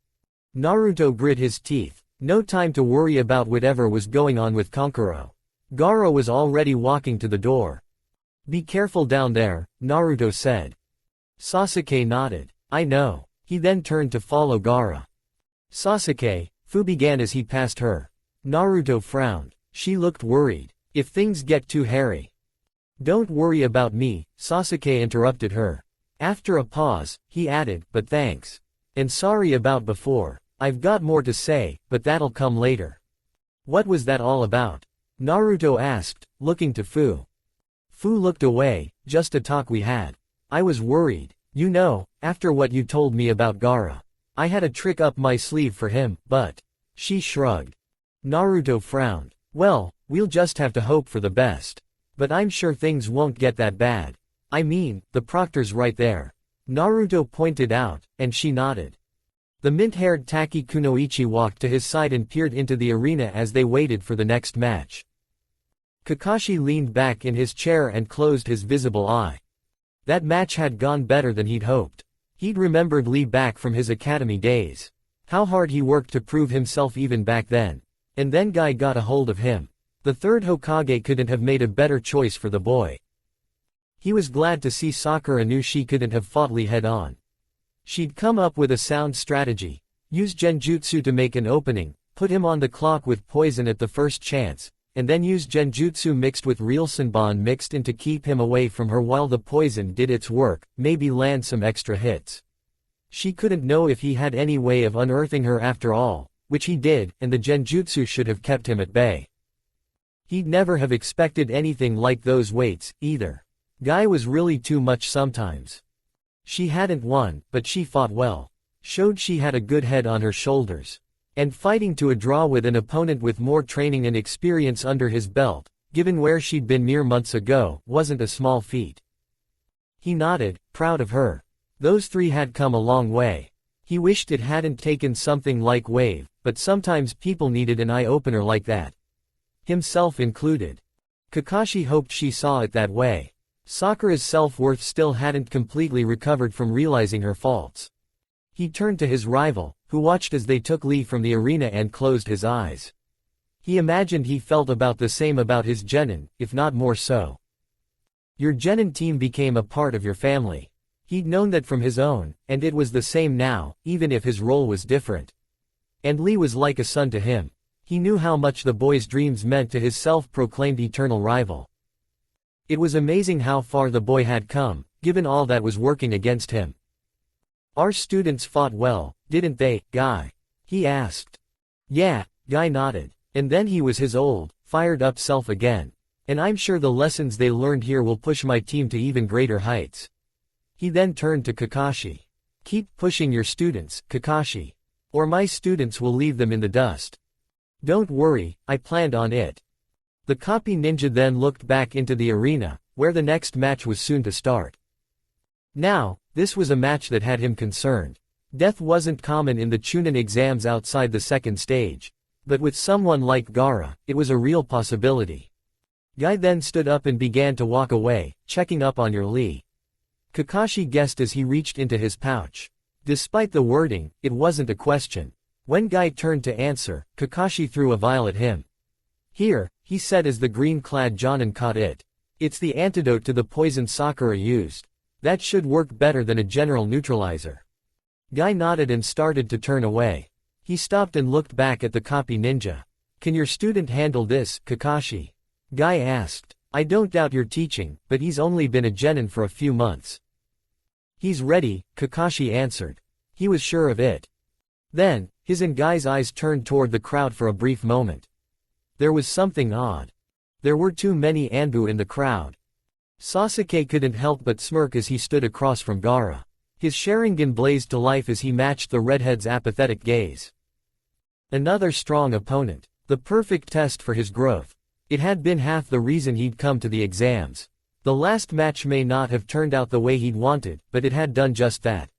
Naruto grit his teeth. No time to worry about whatever was going on with Kankuro. Gaara was already walking to the door. Be careful down there, Naruto said. Sasuke nodded. I know. He then turned to follow Gaara. Sasuke, Fu began as he passed her. Naruto frowned. She looked worried. If things get too hairy. Don't worry about me, Sasuke interrupted her. After a pause, he added, but thanks. And sorry about before. I've got more to say, but that'll come later. What was that all about? Naruto asked, looking to Fu. Fu looked away. Just a talk we had. I was worried. You know, after what you told me about Gaara. I had a trick up my sleeve for him, but... She shrugged. Naruto frowned. Well, we'll just have to hope for the best. But I'm sure things won't get that bad. I mean, the proctor's right there. Naruto pointed out, and she nodded. The mint-haired Taki Kunoichi walked to his side and peered into the arena as they waited for the next match. Kakashi leaned back in his chair and closed his visible eye. That match had gone better than he'd hoped. He'd remembered Lee back from his academy days. How hard he worked to prove himself even back then. And then Guy got a hold of him. The third Hokage couldn't have made a better choice for the boy. He was glad to see Sakura knew she couldn't have fought Lee head-on. She'd come up with a sound strategy. Use genjutsu to make an opening, put him on the clock with poison at the first chance, and then use genjutsu mixed with real Senbon mixed in to keep him away from her while the poison did its work, maybe land some extra hits. She couldn't know if he had any way of unearthing her after all, which he did, and the genjutsu should have kept him at bay. He'd never have expected anything like those weights, either. Guy was really too much sometimes. She hadn't won, but she fought well. Showed she had a good head on her shoulders. And fighting to a draw with an opponent with more training and experience under his belt, given where she'd been mere months ago, wasn't a small feat. He nodded, proud of her. Those three had come a long way. He wished it hadn't taken something like Wave, but sometimes people needed an eye-opener like that. Himself included. Kakashi hoped she saw it that way. Sakura's self-worth still hadn't completely recovered from realizing her faults. He turned to his rival, who watched as they took Lee from the arena and closed his eyes. He imagined he felt about the same about his genin, if not more so. Your genin team became a part of your family. He'd known that from his own, and it was the same now, even if his role was different. And Lee was like a son to him. He knew how much the boy's dreams meant to his self-proclaimed eternal rival. It was amazing how far the boy had come, given all that was working against him. Our students fought well, didn't they, Guy? He asked. Yeah, Guy nodded. And then he was his old, fired-up self again. And I'm sure the lessons they learned here will push my team to even greater heights. He then turned to Kakashi. Keep pushing your students, Kakashi. Or my students will leave them in the dust. Don't worry, I planned on it. The copy ninja then looked back into the arena, where the next match was soon to start. Now, this was a match that had him concerned. Death wasn't common in the Chunin exams outside the second stage. But with someone like Gaara, it was a real possibility. Guy then stood up and began to walk away, checking up on your Lee. Kakashi guessed as he reached into his pouch. Despite the wording, it wasn't a question. When Guy turned to answer, Kakashi threw a vial at him. Here, he said as the green-clad Jonin caught it. It's the antidote to the poison Sakura used. That should work better than a general neutralizer. Guy nodded and started to turn away. He stopped and looked back at the copy ninja. Can your student handle this, Kakashi? Guy asked. I don't doubt your teaching, but he's only been a genin for a few months. He's ready, Kakashi answered. He was sure of it. Then, his and Guy's eyes turned toward the crowd for a brief moment. There was something odd. There were too many Anbu in the crowd. Sasuke couldn't help but smirk as he stood across from Gaara. His Sharingan blazed to life as he matched the redhead's apathetic gaze. Another strong opponent. The perfect test for his growth. It had been half the reason he'd come to the exams. The last match may not have turned out the way he'd wanted, but it had done just that.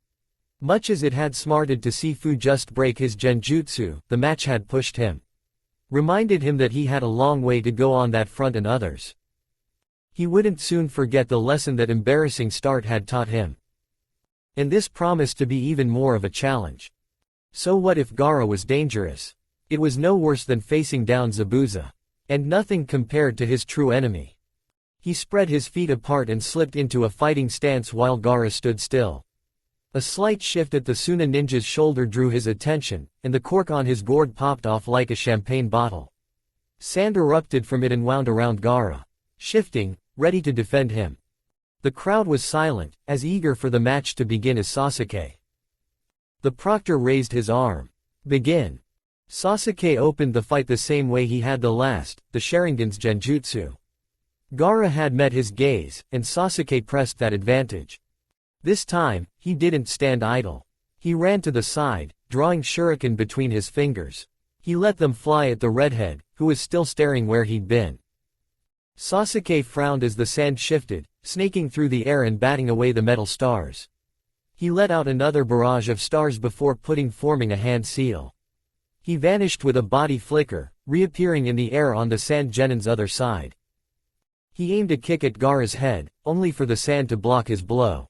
Much as it had smarted to see Fu just break his genjutsu, the match had pushed him. Reminded him that he had a long way to go on that front and others. He wouldn't soon forget the lesson that embarrassing start had taught him. And this promised to be even more of a challenge. So what if Gaara was dangerous? It was no worse than facing down Zabuza. And nothing compared to his true enemy. He spread his feet apart and slipped into a fighting stance while Gaara stood still. A slight shift at the Suna ninja's shoulder drew his attention, and the cork on his gourd popped off like a champagne bottle. Sand erupted from it and wound around Gaara, shifting, ready to defend him. The crowd was silent, as eager for the match to begin as Sasuke. The proctor raised his arm. Begin. Sasuke opened the fight the same way he had the last, the Sharingan's genjutsu. Gaara had met his gaze, and Sasuke pressed that advantage. This time, he didn't stand idle. He ran to the side, drawing shuriken between his fingers. He let them fly at the redhead, who was still staring where he'd been. Sasuke frowned as the sand shifted, snaking through the air and batting away the metal stars. He let out another barrage of stars before forming a hand seal. He vanished with a body flicker, reappearing in the air on the sand genin's other side. He aimed a kick at Gaara's head, only for the sand to block his blow.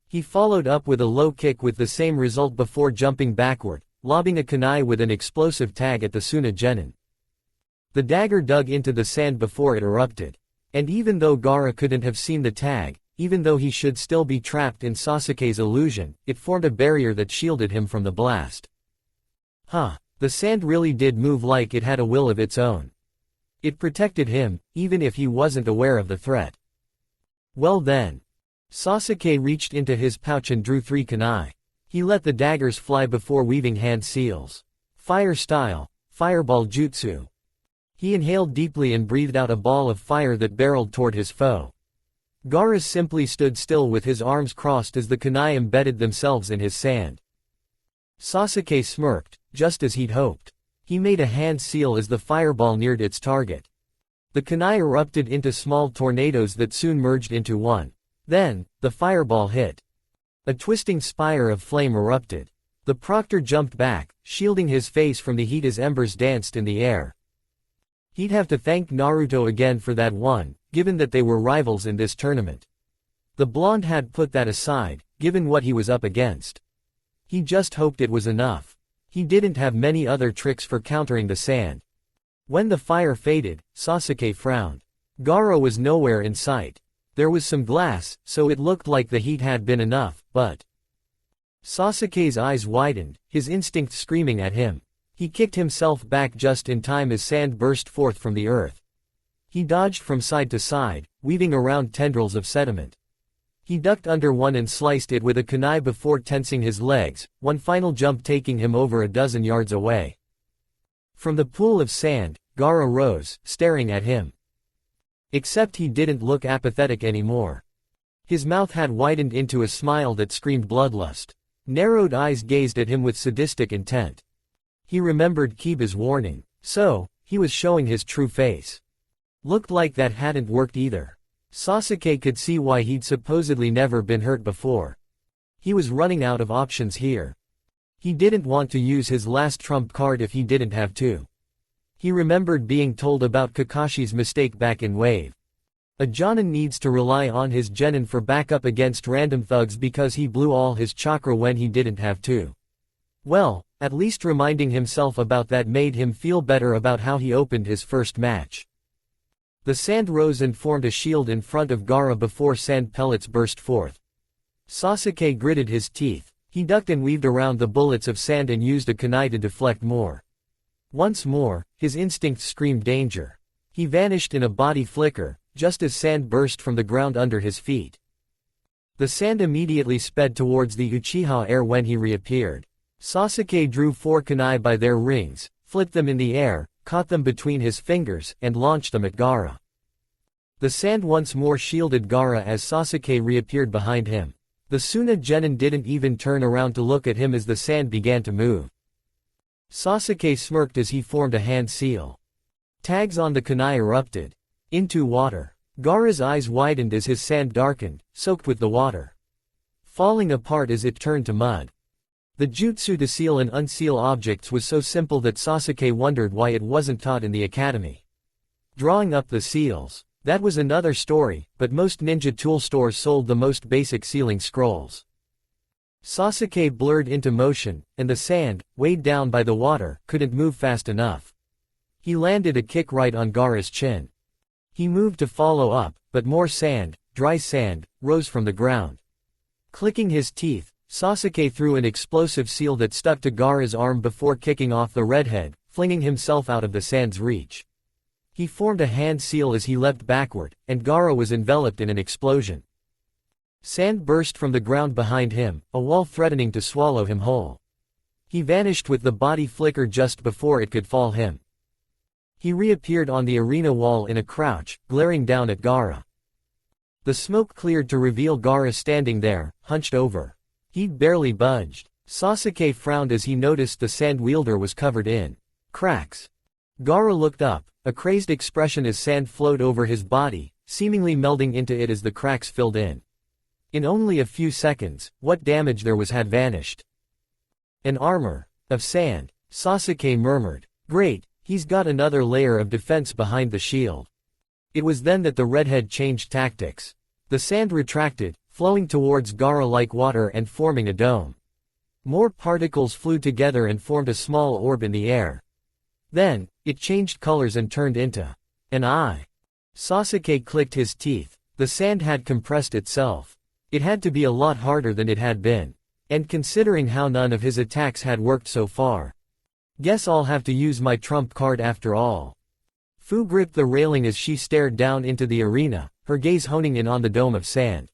He followed up with a low kick with the same result before jumping backward, lobbing a kunai with an explosive tag at the Suna genin. The dagger dug into the sand before it erupted. And even though Gaara couldn't have seen the tag, even though he should still be trapped in Sasuke's illusion, it formed a barrier that shielded him from the blast. The sand really did move like it had a will of its own. It protected him, even if he wasn't aware of the threat. Well then. Sasuke reached into his pouch and drew 3 kunai. He let the daggers fly before weaving hand seals. Fire style, fireball jutsu. He inhaled deeply and breathed out a ball of fire that barreled toward his foe. Gaara simply stood still with his arms crossed as the kunai embedded themselves in his sand. Sasuke smirked, just as he'd hoped. He made a hand seal as the fireball neared its target. The kunai erupted into small tornadoes that soon merged into one. Then, the fireball hit. A twisting spire of flame erupted. The proctor jumped back, shielding his face from the heat as embers danced in the air. He'd have to thank Naruto again for that one, given that they were rivals in this tournament. The blonde had put that aside, given what he was up against. He just hoped it was enough. He didn't have many other tricks for countering the sand. When the fire faded, Sasuke frowned. Gaara was nowhere in sight. There was some glass, so it looked like the heat had been enough, but... Sasuke's eyes widened, his instinct screaming at him. He kicked himself back just in time as sand burst forth from the earth. He dodged from side to side, weaving around tendrils of sediment. He ducked under one and sliced it with a kunai before tensing his legs, one final jump taking him over a dozen yards away. From the pool of sand, Gaara rose, staring at him. Except he didn't look apathetic anymore. His mouth had widened into a smile that screamed bloodlust. Narrowed eyes gazed at him with sadistic intent. He remembered Kiba's warning, so, he was showing his true face. Looked like that hadn't worked either. Sasuke could see why he'd supposedly never been hurt before. He was running out of options here. He didn't want to use his last trump card if he didn't have to. He remembered being told about Kakashi's mistake back in Wave. A Jonin needs to rely on his genin for backup against random thugs because he blew all his chakra when he didn't have to. Well, at least reminding himself about that made him feel better about how he opened his first match. The sand rose and formed a shield in front of Gaara before sand pellets burst forth. Sasuke gritted his teeth. He ducked and weaved around the bullets of sand and used a kunai to deflect more. Once more, his instincts screamed danger. He vanished in a body flicker, just as sand burst from the ground under his feet. The sand immediately sped towards the Uchiha heir when he reappeared. Sasuke drew 4 kunai by their rings, flipped them in the air, caught them between his fingers, and launched them at Gaara. The sand once more shielded Gaara as Sasuke reappeared behind him. The Suna genin didn't even turn around to look at him as the sand began to move. Sasuke smirked as he formed a hand seal. Tags on the kunai erupted. Into water. Gaara's eyes widened as his sand darkened, soaked with the water. Falling apart as it turned to mud. The jutsu to seal and unseal objects was so simple that Sasuke wondered why it wasn't taught in the academy. Drawing up the seals. That was another story, but most ninja tool stores sold the most basic sealing scrolls. Sasuke blurred into motion, and the sand, weighed down by the water, couldn't move fast enough. He landed a kick right on Gaara's chin. He moved to follow up, but more sand, dry sand, rose from the ground. Clicking his teeth, Sasuke threw an explosive seal that stuck to Gaara's arm before kicking off the redhead, flinging himself out of the sand's reach. He formed a hand seal as he leapt backward, and Gaara was enveloped in an explosion. Sand burst from the ground behind him, a wall threatening to swallow him whole. He vanished with the body flicker just before it could fall him. He reappeared on the arena wall in a crouch, glaring down at Gaara. The smoke cleared to reveal Gaara standing there, hunched over. He'd barely budged. Sasuke frowned as he noticed the sand wielder was covered in cracks. Gaara looked up, a crazed expression as sand flowed over his body, seemingly melding into it as the cracks filled in. In only a few seconds, what damage there was had vanished. An armor of sand, Sasuke murmured. Great, he's got another layer of defense behind the shield. It was then that the redhead changed tactics. The sand retracted, flowing towards Gaara like water and forming a dome. More particles flew together and formed a small orb in the air. Then, it changed colors and turned into an eye. Sasuke clicked his teeth. The sand had compressed itself. It had to be a lot harder than it had been. And considering how none of his attacks had worked so far. Guess I'll have to use my trump card after all. Fu gripped the railing as she stared down into the arena, her gaze honing in on the dome of sand.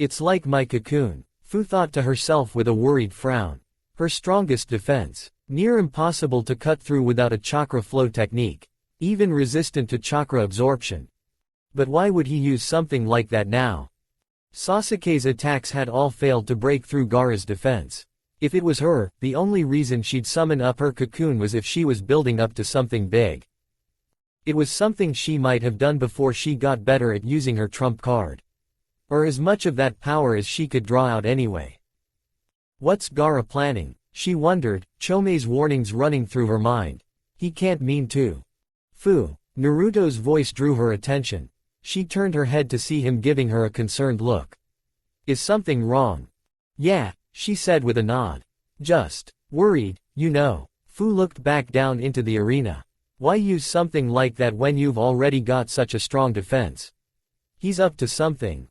It's like my cocoon, Fu thought to herself with a worried frown. Her strongest defense. Near impossible to cut through without a chakra flow technique. Even resistant to chakra absorption. But why would he use something like that now? Sasuke's attacks had all failed to break through Gaara's defense. If it was her, the only reason she'd summon up her cocoon was if she was building up to something big. It was something she might have done before she got better at using her trump card. Or as much of that power as she could draw out anyway. What's Gaara planning? She wondered, Chomei's warnings running through her mind. He can't mean to. Fu. Naruto's voice drew her attention. She turned her head to see him giving her a concerned look. Is something wrong? Yeah, she said with a nod. Just worried, you know. Fu looked back down into the arena. Why use something like that when you've already got such a strong defense? He's up to something.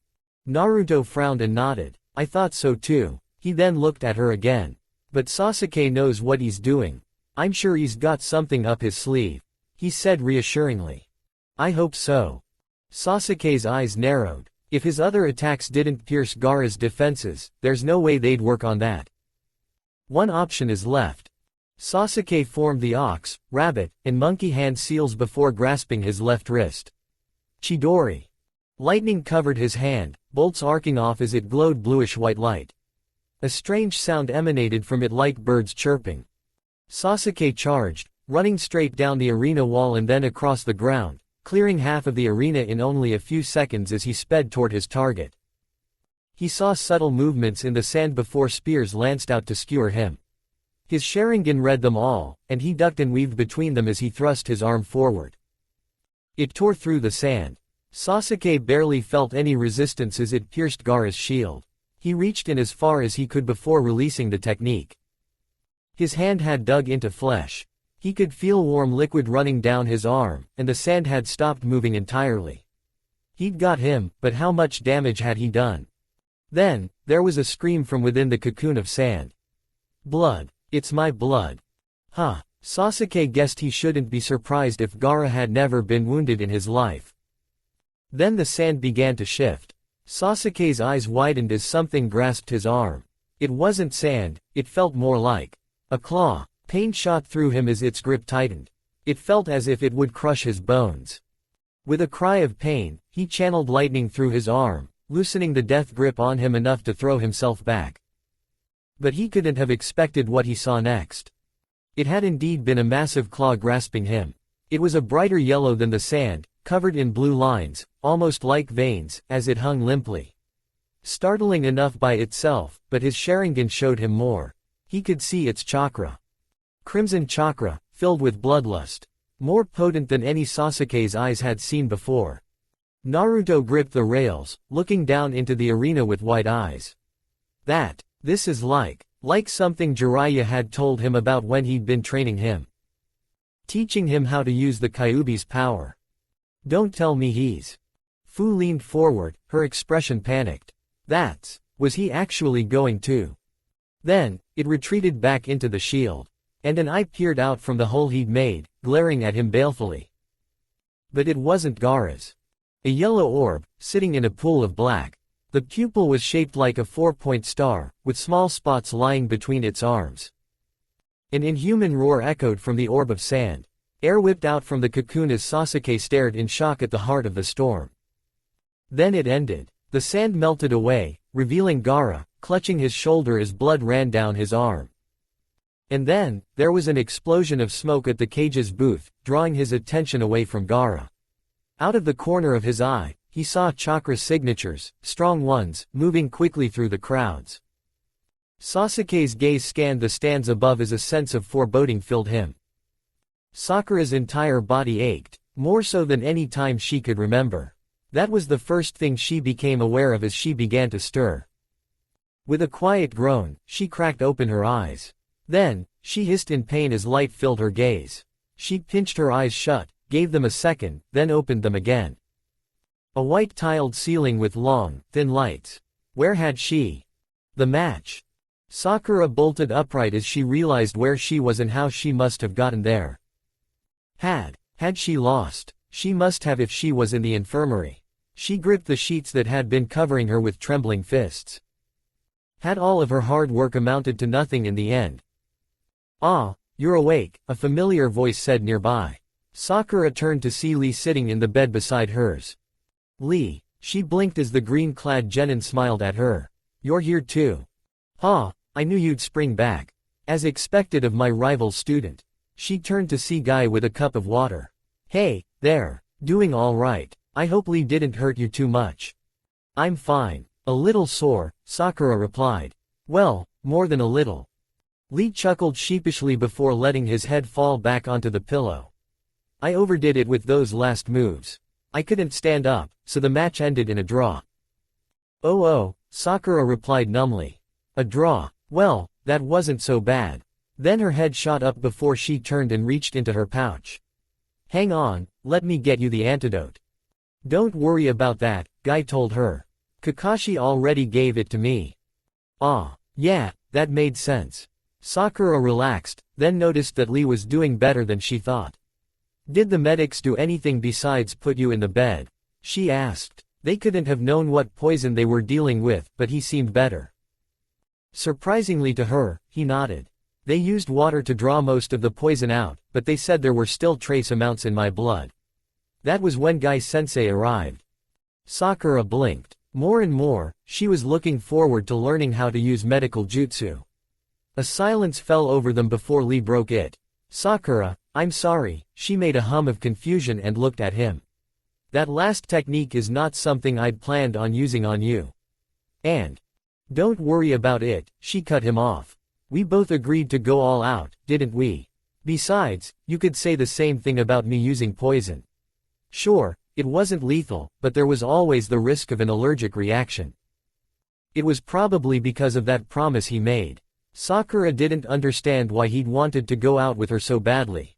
Naruto frowned and nodded. I thought so too. He then looked at her again. But Sasuke knows what he's doing. I'm sure he's got something up his sleeve. He said reassuringly. I hope so. Sasuke's eyes narrowed. If his other attacks didn't pierce Gaara's defenses, there's no way they'd work on that. One option is left. Sasuke formed the ox, rabbit, and monkey hand seals before grasping his left wrist. Chidori. Lightning covered his hand, bolts arcing off as it glowed bluish-white light. A strange sound emanated from it like birds chirping. Sasuke charged, running straight down the arena wall and then across the ground, clearing half of the arena in only a few seconds as he sped toward his target. He saw subtle movements in the sand before spears lanced out to skewer him. His Sharingan read them all, and he ducked and weaved between them as he thrust his arm forward. It tore through the sand. Sasuke barely felt any resistance as it pierced Gaara's shield. He reached in as far as he could before releasing the technique. His hand had dug into flesh. He could feel warm liquid running down his arm, and the sand had stopped moving entirely. He'd got him, but how much damage had he done? Then, there was a scream from within the cocoon of sand. Blood. It's my blood. Huh. Sasuke guessed he shouldn't be surprised if Gaara had never been wounded in his life. Then the sand began to shift. Sasuke's eyes widened as something grasped his arm. It wasn't sand, it felt more like a claw. Pain shot through him as its grip tightened. It felt as if it would crush his bones. With a cry of pain, he channeled lightning through his arm, loosening the death grip on him enough to throw himself back. But he couldn't have expected what he saw next. It had indeed been a massive claw grasping him. It was a brighter yellow than the sand, covered in blue lines, almost like veins, as it hung limply. Startling enough by itself, but his Sharingan showed him more. He could see its chakra. Crimson chakra, filled with bloodlust. More potent than any Sasuke's eyes had seen before. Naruto gripped the rails, looking down into the arena with wide eyes. This is like something Jiraiya had told him about when he'd been training him. Teaching him how to use the Kyuubi's power. Don't tell me he's... Fu leaned forward, her expression panicked. Was he actually going to? Then, it retreated back into the shield. And an eye peered out from the hole he'd made, glaring at him balefully. But it wasn't Gaara's. A yellow orb, sitting in a pool of black. The pupil was shaped like a 4-point star, with small spots lying between its arms. An inhuman roar echoed from the orb of sand. Air whipped out from the cocoon as Sasuke stared in shock at the heart of the storm. Then it ended. The sand melted away, revealing Gaara, clutching his shoulder as blood ran down his arm. And then, there was an explosion of smoke at the cage's booth, drawing his attention away from Gaara. Out of the corner of his eye, he saw chakra signatures, strong ones, moving quickly through the crowds. Sasuke's gaze scanned the stands above as a sense of foreboding filled him. Sakura's entire body ached, more so than any time she could remember. That was the first thing she became aware of as she began to stir. With a quiet groan, she cracked open her eyes. Then, she hissed in pain as light filled her gaze. She pinched her eyes shut, gave them a second, then opened them again. A white-tiled ceiling with long, thin lights. Where had she? The match. Sakura bolted upright as she realized where she was and how she must have gotten there. Had she lost? She must have if she was in the infirmary. She gripped the sheets that had been covering her with trembling fists. Had all of her hard work amounted to nothing in the end? "Ah, you're awake," a familiar voice said nearby. Sakura turned to see Lee sitting in the bed beside hers. "Lee," she blinked as the green-clad genin smiled at her. "You're here too." "Ah, I knew you'd spring back. As expected of my rival student." She turned to see Guy with a cup of water. "Hey, there. Doing all right. I hope Lee didn't hurt you too much." "I'm fine. A little sore," Sakura replied. "Well, more than a little." Lee chuckled sheepishly before letting his head fall back onto the pillow. "I overdid it with those last moves. I couldn't stand up, so the match ended in a draw." Oh, Sakura replied numbly. "A draw. Well, that wasn't so bad." Then her head shot up before she turned and reached into her pouch. "Hang on, let me get you the antidote." "Don't worry about that," Guy told her. "Kakashi already gave it to me." "Ah, yeah, that made sense." Sakura relaxed, then noticed that Lee was doing better than she thought. "Did the medics do anything besides put you in the bed?" she asked. They couldn't have known what poison they were dealing with, but he seemed better. Surprisingly to her, he nodded. "They used water to draw most of the poison out, but they said there were still trace amounts in my blood." That was when Guy-sensei arrived. Sakura blinked. More and more, she was looking forward to learning how to use medical jutsu. A silence fell over them before Lee broke it. "Sakura, I'm sorry," she made a hum of confusion and looked at him. That last technique is not something I'd planned on using on you. And don't worry about it, she cut him off. We both agreed to go all out, didn't we? Besides, you could say the same thing about me using poison. Sure, it wasn't lethal, but there was always the risk of an allergic reaction. It was probably because of that promise he made. Sakura didn't understand why he'd wanted to go out with her so badly.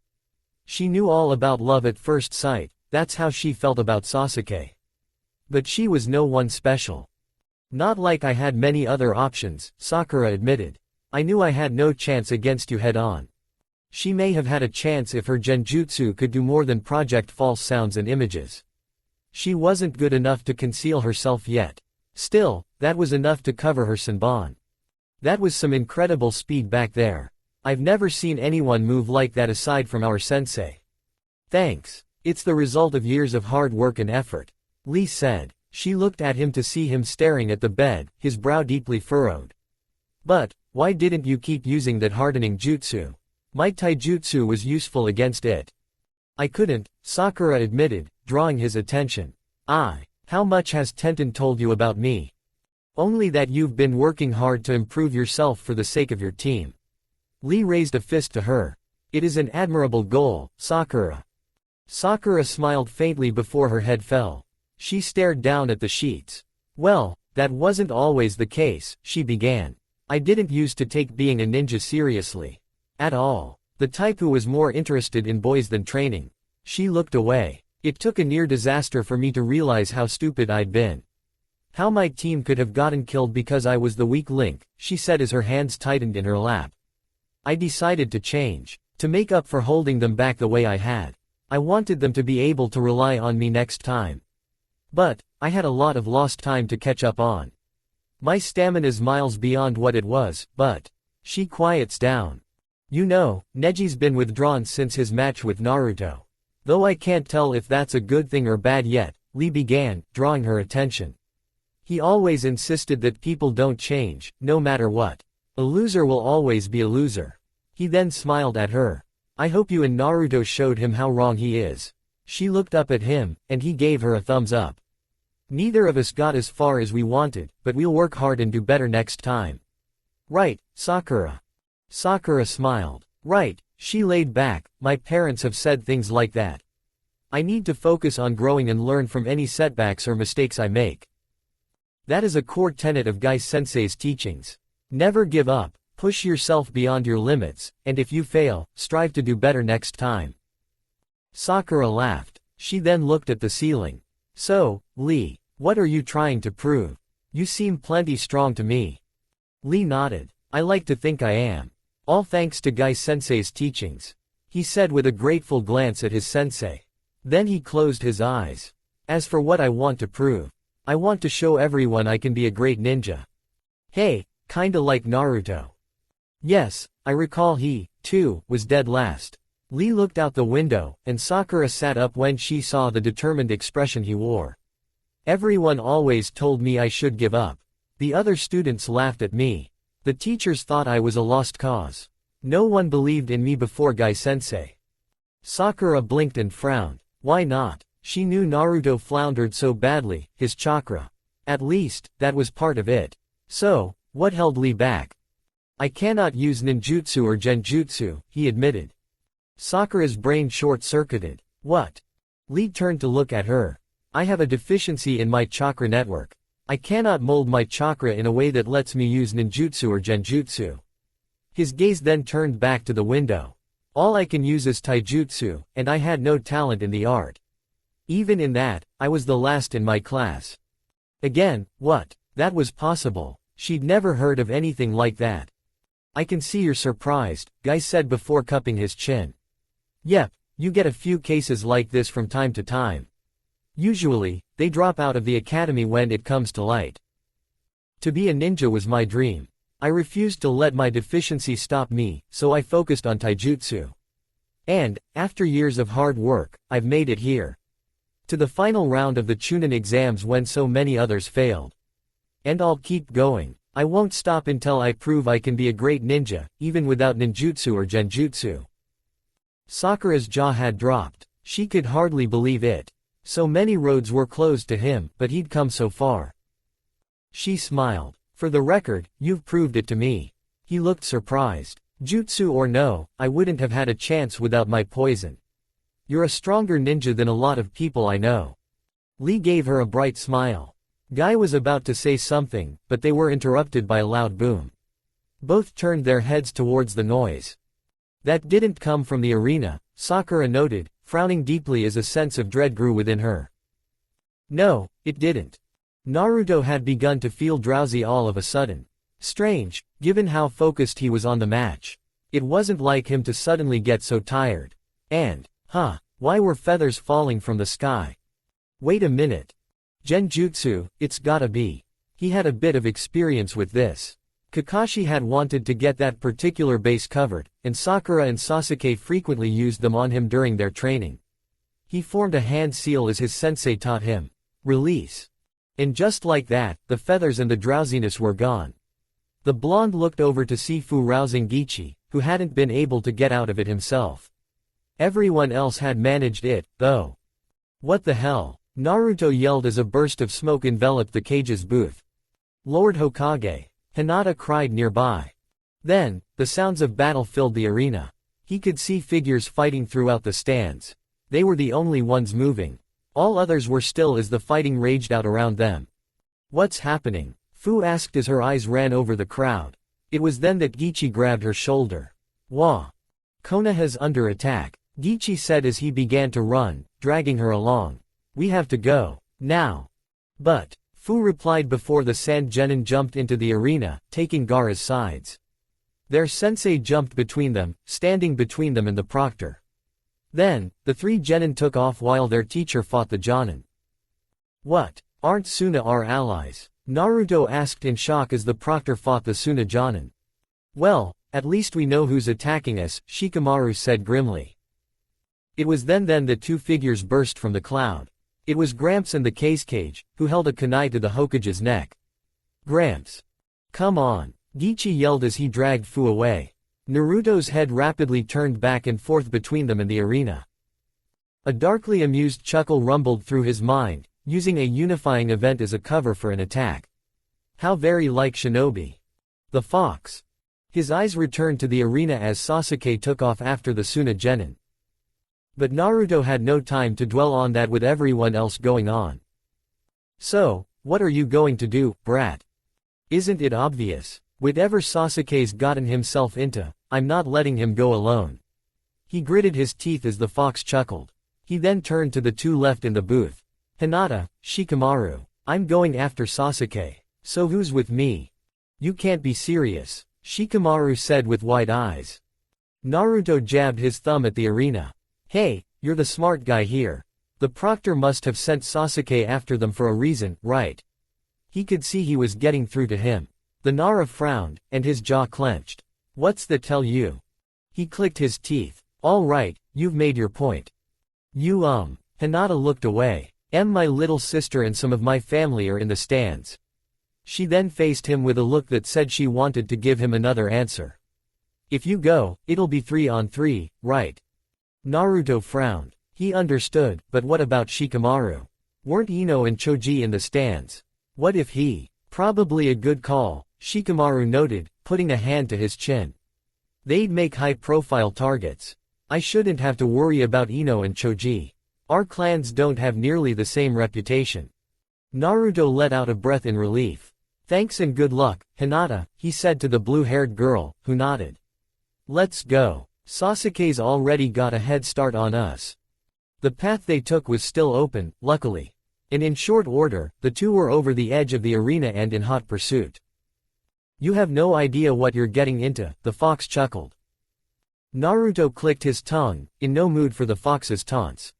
She knew all about love at first sight, that's how she felt about Sasuke. But she was no one special. Not like I had many other options, Sakura admitted. I knew I had no chance against you head-on. She may have had a chance if her genjutsu could do more than project false sounds and images. She wasn't good enough to conceal herself yet. Still, that was enough to cover her Senbon. That was some incredible speed back there. I've never seen anyone move like that aside from our sensei. Thanks. It's the result of years of hard work and effort, Lee said. She looked at him to see him staring at the bed, his brow deeply furrowed. But, why didn't you keep using that hardening jutsu? My taijutsu was useful against it. I couldn't, Sakura admitted, drawing his attention. How much has Tenten told you about me? Only that you've been working hard to improve yourself for the sake of your team. Lee raised a fist to her. It is an admirable goal, Sakura. Sakura smiled faintly before her head fell. She stared down at the sheets. Well, that wasn't always the case, she began. I didn't used to take being a ninja seriously. At all. The type who was more interested in boys than training. She looked away. It took a near disaster for me to realize how stupid I'd been. How my team could have gotten killed because I was the weak link, she said as her hands tightened in her lap. I decided to change. To make up for holding them back the way I had. I wanted them to be able to rely on me next time. But, I had a lot of lost time to catch up on. My stamina's miles beyond what it was, but she quiets down. You know, Neji's been withdrawn since his match with Naruto. Though I can't tell if that's a good thing or bad yet, Lee began, drawing her attention. He always insisted that people don't change, no matter what. A loser will always be a loser. He then smiled at her. I hope you and Naruto showed him how wrong he is. She looked up at him, and he gave her a thumbs up. Neither of us got as far as we wanted, but we'll work hard and do better next time. Right, Sakura. Sakura smiled. Right, she laid back, my parents have said things like that. I need to focus on growing and learn from any setbacks or mistakes I make. That is a core tenet of Gai-sensei's teachings. Never give up, push yourself beyond your limits, and if you fail, strive to do better next time. Sakura laughed. She then looked at the ceiling. So, Lee, what are you trying to prove? You seem plenty strong to me. Lee nodded. I like to think I am. All thanks to Gai-sensei's teachings. He said with a grateful glance at his sensei. Then he closed his eyes. As for what I want to prove, I want to show everyone I can be a great ninja. Hey, kinda like Naruto. Yes, I recall he, too, was dead last. Lee looked out the window, and Sakura sat up when she saw the determined expression he wore. Everyone always told me I should give up. The other students laughed at me. The teachers thought I was a lost cause. No one believed in me before Gai-sensei. Sakura blinked and frowned. Why not? She knew Naruto floundered so badly, his chakra. At least, that was part of it. So, what held Lee back? I cannot use ninjutsu or genjutsu, he admitted. Sakura's brain short-circuited. What? Lee turned to look at her. I have a deficiency in my chakra network. I cannot mold my chakra in a way that lets me use ninjutsu or genjutsu. His gaze then turned back to the window. All I can use is taijutsu, and I had no talent in the art. Even in that, I was the last in my class. Again, what? That was possible. She'd never heard of anything like that. I can see you're surprised, Guy said before cupping his chin. Yep, you get a few cases like this from time to time. Usually, they drop out of the academy when it comes to light. To be a ninja was my dream. I refused to let my deficiency stop me, so I focused on taijutsu. And, after years of hard work, I've made it here. To the final round of the Chunin exams when so many others failed. And I'll keep going. I won't stop until I prove I can be a great ninja, even without ninjutsu or genjutsu. Sakura's jaw had dropped. She could hardly believe it. So many roads were closed to him, but he'd come so far. She smiled. For the record, you've proved it to me. He looked surprised. Jutsu or no, I wouldn't have had a chance without my poison. You're a stronger ninja than a lot of people I know. Lee gave her a bright smile. Guy was about to say something, but they were interrupted by a loud boom. Both turned their heads towards the noise. That didn't come from the arena, Sakura noted, frowning deeply as a sense of dread grew within her. No, it didn't. Naruto had begun to feel drowsy all of a sudden. Strange, given how focused he was on the match. It wasn't like him to suddenly get so tired. And, why were feathers falling from the sky? Wait a minute. Genjutsu, it's gotta be. He had a bit of experience with this. Kakashi had wanted to get that particular base covered, and Sakura and Sasuke frequently used them on him during their training. He formed a hand seal as his sensei taught him. Release. And just like that, the feathers and the drowsiness were gone. The blonde looked over to see Fu rousing Gichi, who hadn't been able to get out of it himself. Everyone else had managed it, though. What the hell? Naruto yelled as a burst of smoke enveloped the cage's booth. Lord Hokage. Hinata cried nearby. Then, the sounds of battle filled the arena. He could see figures fighting throughout the stands. They were the only ones moving. All others were still as the fighting raged out around them. What's happening? Fu asked as her eyes ran over the crowd. It was then that Gichi grabbed her shoulder. Wah! Konoha's under attack, Gichi said as he began to run, dragging her along. We have to go. Now. But, Fu replied before the Sand Genin jumped into the arena, taking Gaara's sides. Their sensei jumped between them, standing between them and the proctor. Then, the three genin took off while their teacher fought the Jonin. What? Aren't Suna our allies? Naruto asked in shock as the proctor fought the Suna Jonin. Well, at least we know who's attacking us, Shikamaru said grimly. It was then that two figures burst from the cloud. It was Gramps and the Cage, who held a kunai to the Hokage's neck. Gramps! Come on! Gichi yelled as he dragged Fu away. Naruto's head rapidly turned back and forth between them and the arena. A darkly amused chuckle rumbled through his mind, using a unifying event as a cover for an attack. How very like Shinobi. The fox. His eyes returned to the arena as Sasuke took off after the Suna Genin. But Naruto had no time to dwell on that with everyone else going on. So, what are you going to do, brat? Isn't it obvious? Whatever Sasuke's gotten himself into, I'm not letting him go alone. He gritted his teeth as the fox chuckled. He then turned to the two left in the booth. Hinata, Shikamaru. I'm going after Sasuke. So who's with me? You can't be serious, Shikamaru said with wide eyes. Naruto jabbed his thumb at the arena. Hey, you're the smart guy here. The proctor must have sent Sasuke after them for a reason, right? He could see he was getting through to him. The Nara frowned, and his jaw clenched. What's the tell you? He clicked his teeth. All right, you've made your point. Hinata looked away. My little sister and some of my family are in the stands. She then faced him with a look that said she wanted to give him another answer. If you go, it'll be 3-on-3, right? Naruto frowned. He understood, but what about Shikamaru? Weren't Ino and Choji in the stands? What if he? Probably a good call, Shikamaru noted, putting a hand to his chin. They'd make high-profile targets. I shouldn't have to worry about Ino and Choji. Our clans don't have nearly the same reputation. Naruto let out a breath in relief. Thanks and good luck, Hinata, he said to the blue-haired girl, who nodded. Let's go. Sasuke's already got a head start on us. The path they took was still open, luckily. And in short order, the two were over the edge of the arena and in hot pursuit. You have no idea what you're getting into, the fox chuckled. Naruto clicked his tongue, in no mood for the fox's taunts.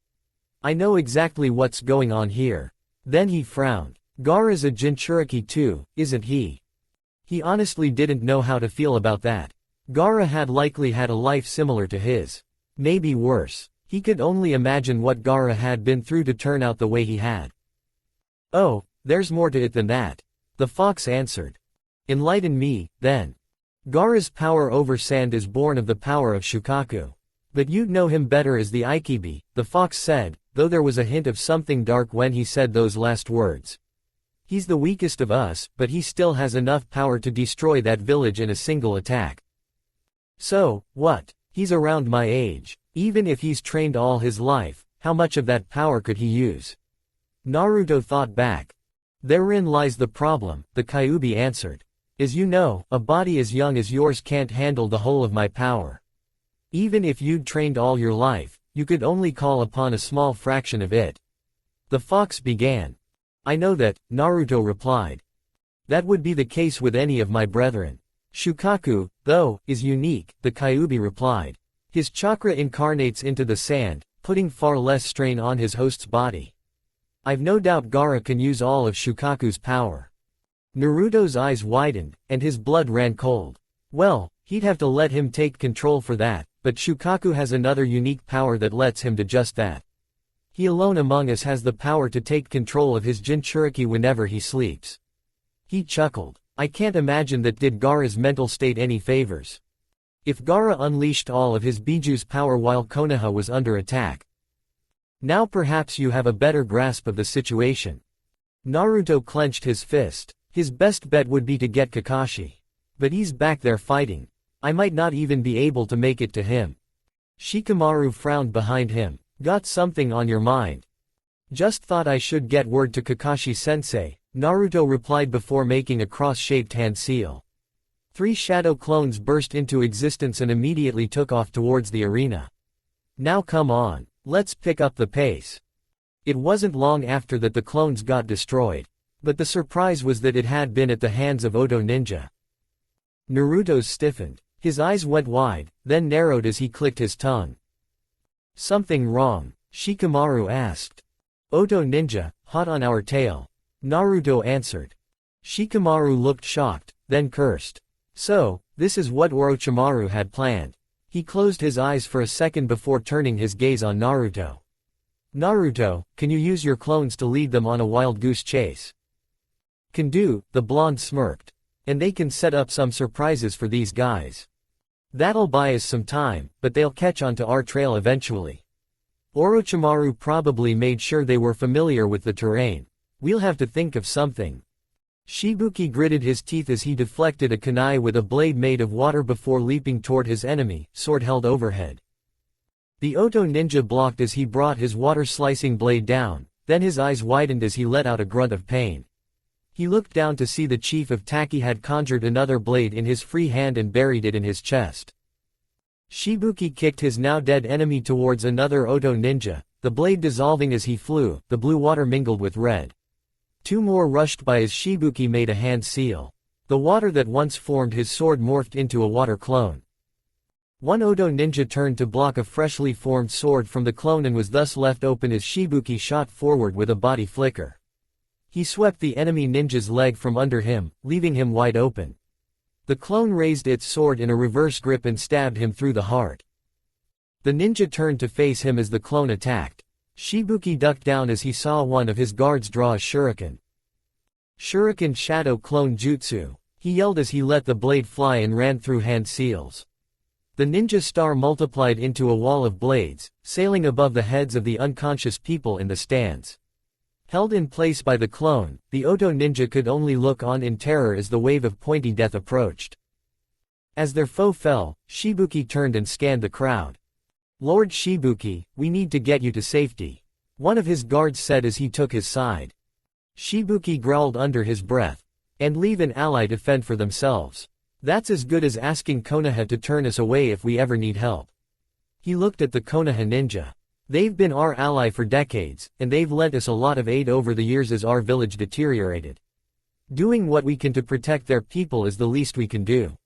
I know exactly what's going on here. Then he frowned. Gaara's a Jinchuriki too, isn't he? He honestly didn't know how to feel about that. Gaara had likely had a life similar to his. Maybe worse. He could only imagine what Gaara had been through to turn out the way he had. Oh, there's more to it than that. The fox answered. Enlighten me, then. Gaara's power over sand is born of the power of Shukaku. But you'd know him better as the Ikibi, the fox said, though there was a hint of something dark when he said those last words. He's the weakest of us, but he still has enough power to destroy that village in a single attack. So, what? He's around my age. Even if he's trained all his life, how much of that power could he use? Naruto thought back. Therein lies the problem, the Kyuubi answered. As you know, a body as young as yours can't handle the whole of my power. Even if you'd trained all your life, you could only call upon a small fraction of it. The fox began. I know that, Naruto replied. That would be the case with any of my brethren. Shukaku, though, is unique, the Kyuubi replied. His chakra incarnates into the sand, putting far less strain on his host's body. I've no doubt Gaara can use all of Shukaku's power. Naruto's eyes widened, and his blood ran cold. Well, he'd have to let him take control for that, but Shukaku has another unique power that lets him do just that. He alone among us has the power to take control of his Jinchuriki whenever he sleeps. He chuckled. I can't imagine that did Gaara's mental state any favors. If Gaara unleashed all of his Biju's power while Konoha was under attack. Now perhaps you have a better grasp of the situation. Naruto clenched his fist. His best bet would be to get Kakashi. But he's back there fighting. I might not even be able to make it to him. Shikamaru frowned behind him. Got something on your mind? Just thought I should get word to Kakashi-sensei, Naruto replied before making a cross-shaped hand seal. 3 shadow clones burst into existence and immediately took off towards the arena. Now come on, let's pick up the pace. It wasn't long after that the clones got destroyed. But the surprise was that it had been at the hands of Oto Ninja. Naruto's stiffened. His eyes went wide, then narrowed as he clicked his tongue. Something wrong? Shikamaru asked. Oto Ninja, hot on our tail. Naruto answered. Shikamaru looked shocked, then cursed. So, this is what Orochimaru had planned. He closed his eyes for a second before turning his gaze on Naruto. Naruto, can you use your clones to lead them on a wild goose chase? Can do, the blonde smirked. And they can set up some surprises for these guys. That'll buy us some time, but they'll catch on to our trail eventually. Orochimaru probably made sure they were familiar with the terrain. We'll have to think of something. Shibuki gritted his teeth as he deflected a kunai with a blade made of water before leaping toward his enemy, sword held overhead. The Oto ninja blocked as he brought his water-slicing blade down, then his eyes widened as he let out a grunt of pain. He looked down to see the chief of Taki had conjured another blade in his free hand and buried it in his chest. Shibuki kicked his now dead enemy towards another Oto ninja, the blade dissolving as he flew, the blue water mingled with red. 2 more rushed by as Shibuki made a hand seal. The water that once formed his sword morphed into a water clone. One Oto ninja turned to block a freshly formed sword from the clone and was thus left open as Shibuki shot forward with a body flicker. He swept the enemy ninja's leg from under him, leaving him wide open. The clone raised its sword in a reverse grip and stabbed him through the heart. The ninja turned to face him as the clone attacked. Shibuki ducked down as he saw one of his guards draw a shuriken. Shuriken Shadow Clone Jutsu, he yelled as he let the blade fly and ran through hand seals. The ninja star multiplied into a wall of blades, sailing above the heads of the unconscious people in the stands. Held in place by the clone, the Oto ninja could only look on in terror as the wave of pointy death approached. As their foe fell, Shibuki turned and scanned the crowd. Lord Shibuki, we need to get you to safety, one of his guards said as he took his side. Shibuki growled under his breath. And leave an ally to fend for themselves. That's as good as asking Konoha to turn us away if we ever need help. He looked at the Konoha ninja. They've been our ally for decades, and they've lent us a lot of aid over the years as our village deteriorated. Doing what we can to protect their people is the least we can do.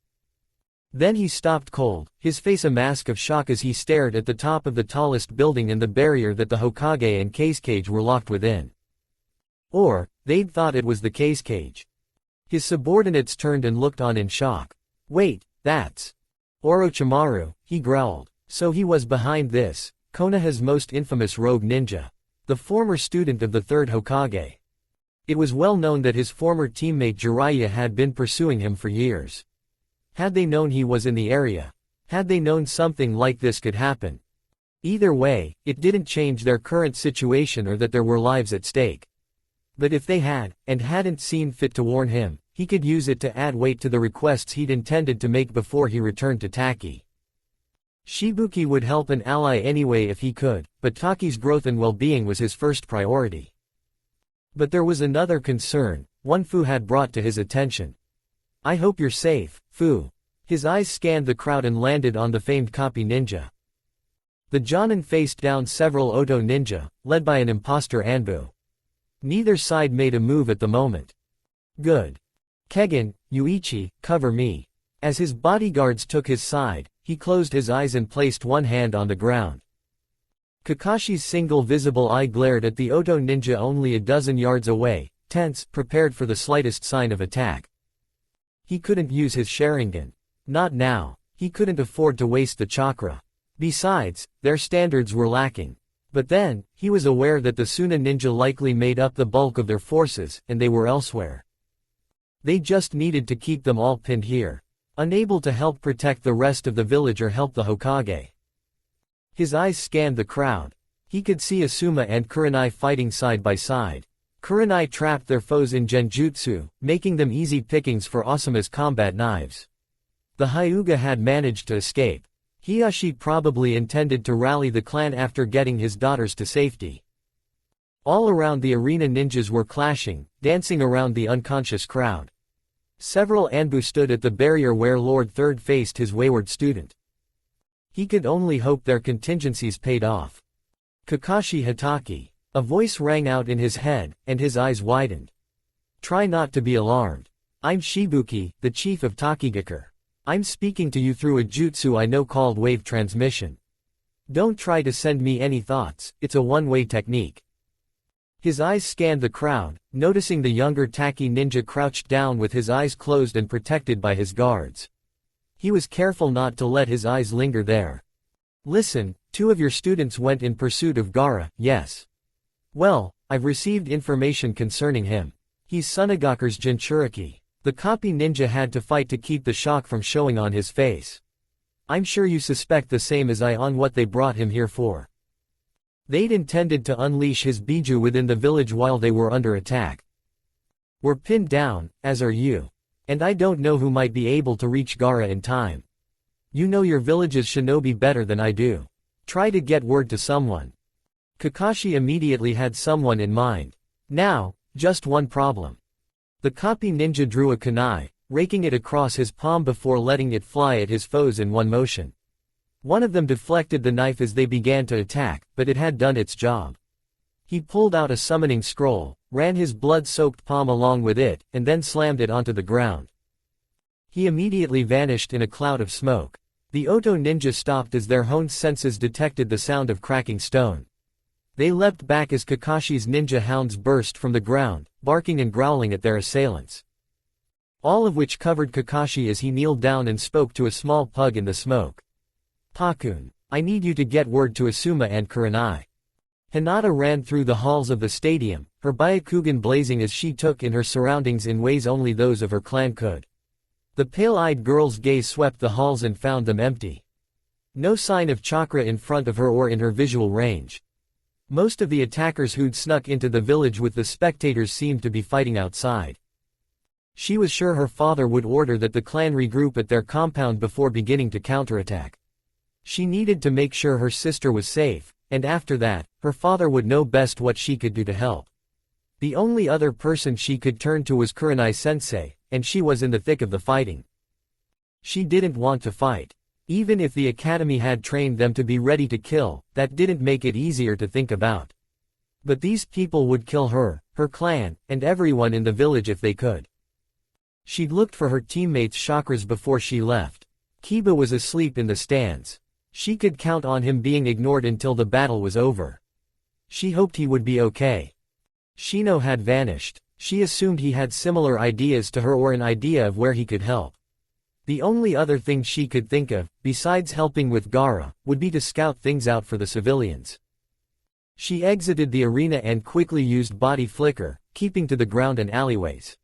Then he stopped cold, his face a mask of shock as he stared at the top of the tallest building and the barrier that the Hokage and Case Cage were locked within. Or, they'd thought it was the Case Cage. His subordinates turned and looked on in shock. Wait, that's Orochimaru, he growled. So he was behind this. Konoha's most infamous rogue ninja. The former student of the 3rd Hokage. It was well known that his former teammate Jiraiya had been pursuing him for years. Had they known he was in the area? Had they known something like this could happen? Either way, it didn't change their current situation or that there were lives at stake. But if they had, and hadn't seen fit to warn him, he could use it to add weight to the requests he'd intended to make before he returned to Taki. Shibuki would help an ally anyway if he could, but Taki's growth and well-being was his first priority. But there was another concern, one Fu had brought to his attention. "I hope you're safe, Fu." His eyes scanned the crowd and landed on the famed copy ninja. The Jonin faced down several Oto ninja, led by an imposter Anbu. Neither side made a move at the moment. "Good. Kegan, Yuichi, cover me." As his bodyguards took his side, he closed his eyes and placed one hand on the ground. Kakashi's single visible eye glared at the Oto ninja only a dozen yards away, tense, prepared for the slightest sign of attack. He couldn't use his Sharingan. Not now. He couldn't afford to waste the chakra. Besides, their standards were lacking. But then, he was aware that the Suna ninja likely made up the bulk of their forces, and they were elsewhere. They just needed to keep them all pinned here. Unable to help protect the rest of the village or help the Hokage. His eyes scanned the crowd. He could see Asuma and Kurenai fighting side by side. Kurenai trapped their foes in genjutsu, making them easy pickings for Asuma's combat knives. The Hyuga had managed to escape. Hiyashi probably intended to rally the clan after getting his daughters to safety. All around the arena ninjas were clashing, dancing around the unconscious crowd. Several Anbu stood at the barrier where Lord Third faced his wayward student. He could only hope their contingencies paid off. "Kakashi Hitaki." A voice rang out in his head, and his eyes widened. "Try not to be alarmed. I'm Shibuki, the chief of Takigakure. I'm speaking to you through a jutsu I know called wave transmission. Don't try to send me any thoughts, it's a one-way technique." His eyes scanned the crowd, noticing the younger Taki ninja crouched down with his eyes closed and protected by his guards. He was careful not to let his eyes linger there. "Listen, 2 of your students went in pursuit of Gaara, yes? Well, I've received information concerning him. He's Sunagakure's Jinchuriki." The copy ninja had to fight to keep the shock from showing on his face. "I'm sure you suspect the same as I on what they brought him here for. They'd intended to unleash his Biju within the village while they were under attack. We're pinned down, as are you. And I don't know who might be able to reach Gaara in time. You know your village's shinobi better than I do. Try to get word to someone." Kakashi immediately had someone in mind. Now, just one problem. The copy ninja drew a kunai, raking it across his palm before letting it fly at his foes in one motion. One of them deflected the knife as they began to attack, but it had done its job. He pulled out a summoning scroll, ran his blood-soaked palm along with it, and then slammed it onto the ground. He immediately vanished in a cloud of smoke. The Oto ninja stopped as their honed senses detected the sound of cracking stone. They leapt back as Kakashi's ninja hounds burst from the ground, barking and growling at their assailants. All of which covered Kakashi as he kneeled down and spoke to a small pug in the smoke. "Pakun, I need you to get word to Asuma and Kurenai." Hinata ran through the halls of the stadium, her Byakugan blazing as she took in her surroundings in ways only those of her clan could. The pale-eyed girl's gaze swept the halls and found them empty. No sign of chakra in front of her or in her visual range. Most of the attackers who'd snuck into the village with the spectators seemed to be fighting outside. She was sure her father would order that the clan regroup at their compound before beginning to counterattack. She needed to make sure her sister was safe, and after that, her father would know best what she could do to help. The only other person she could turn to was Kurenai-sensei, and she was in the thick of the fighting. She didn't want to fight. Even if the academy had trained them to be ready to kill, that didn't make it easier to think about. But these people would kill her, her clan, and everyone in the village if they could. She'd looked for her teammates' chakras before she left. Kiba was asleep in the stands. She could count on him being ignored until the battle was over. She hoped he would be okay. Shino had vanished. She assumed he had similar ideas to her or an idea of where he could help. The only other thing she could think of, besides helping with Gaara, would be to scout things out for the civilians. She exited the arena and quickly used body flicker, keeping to the ground and alleyways.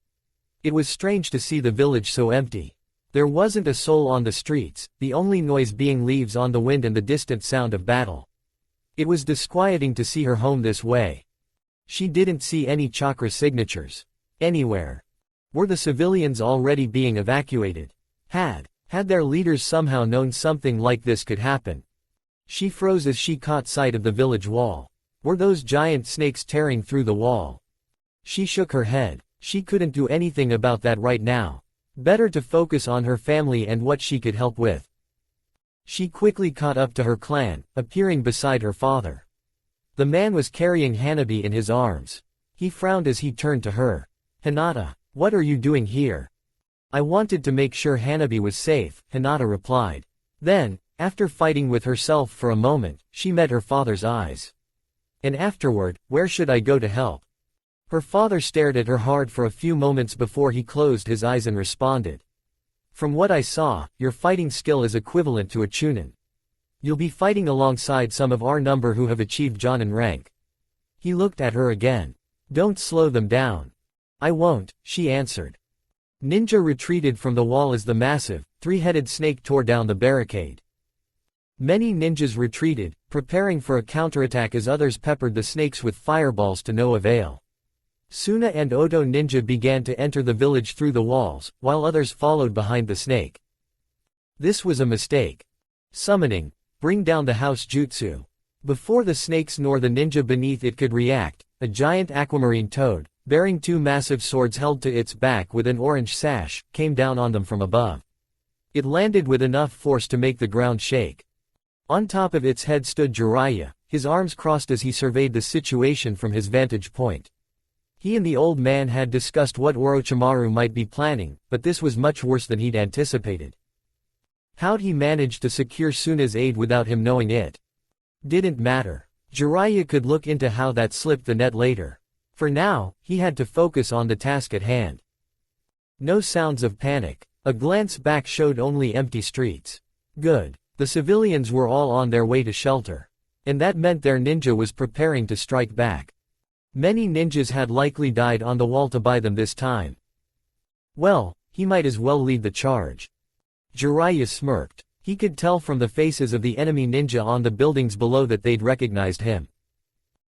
It was strange to see the village so empty. There wasn't a soul on the streets, the only noise being leaves on the wind and the distant sound of battle. It was disquieting to see her home this way. She didn't see any chakra signatures anywhere. Were the civilians already being evacuated? Had their leaders somehow known something like this could happen? She froze as she caught sight of the village wall. Were those giant snakes tearing through the wall? She shook her head. She couldn't do anything about that right now. Better to focus on her family and what she could help with. She quickly caught up to her clan, appearing beside her father. The man was carrying Hanabi in his arms. He frowned as he turned to her. "Hinata, what are you doing here?" "I wanted to make sure Hanabi was safe," Hinata replied. Then, after fighting with herself for a moment, she met her father's eyes. "And afterward, where should I go to help?" Her father stared at her hard for a few moments before he closed his eyes and responded. "From what I saw, your fighting skill is equivalent to a Chunin. You'll be fighting alongside some of our number who have achieved Jonin rank." He looked at her again. "Don't slow them down." "I won't," she answered. Ninja retreated from the wall as the massive, three-headed snake tore down the barricade. Many ninjas retreated, preparing for a counterattack as others peppered the snakes with fireballs to no avail. Suna and Oto ninja began to enter the village through the walls, while others followed behind the snake. This was a mistake. Summoning, bring down the house jutsu. Before the snakes nor the ninja beneath it could react, a giant aquamarine toad, bearing two massive swords held to its back with an orange sash, came down on them from above. It landed with enough force to make the ground shake. On top of its head stood Jiraiya, his arms crossed as he surveyed the situation from his vantage point. He and the old man had discussed what Orochimaru might be planning, but this was much worse than he'd anticipated. How'd he manage to secure Suna's aid without him knowing it? Didn't matter. Jiraiya could look into how that slipped the net later. For now, he had to focus on the task at hand. No sounds of panic. A glance back showed only empty streets. Good. The civilians were all on their way to shelter. And that meant their ninja was preparing to strike back. Many ninjas had likely died on the wall to buy them this time. Well, he might as well lead the charge. Jiraiya smirked. He could tell from the faces of the enemy ninja on the buildings below that they'd recognized him.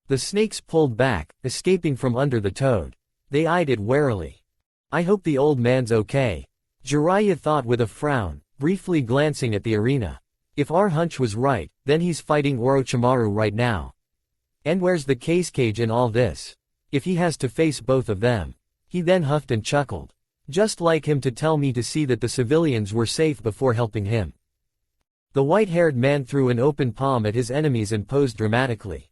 The snakes pulled back, escaping from under the toad. They eyed it warily. "I hope the old man's okay," Jiraiya thought with a frown, briefly glancing at the arena. If our hunch was right, then he's fighting Orochimaru right now. And where's the case cage in all this? If he has to face both of them. He then huffed and chuckled. Just like him to tell me to see that the civilians were safe before helping him. The white-haired man threw an open palm at his enemies and posed dramatically.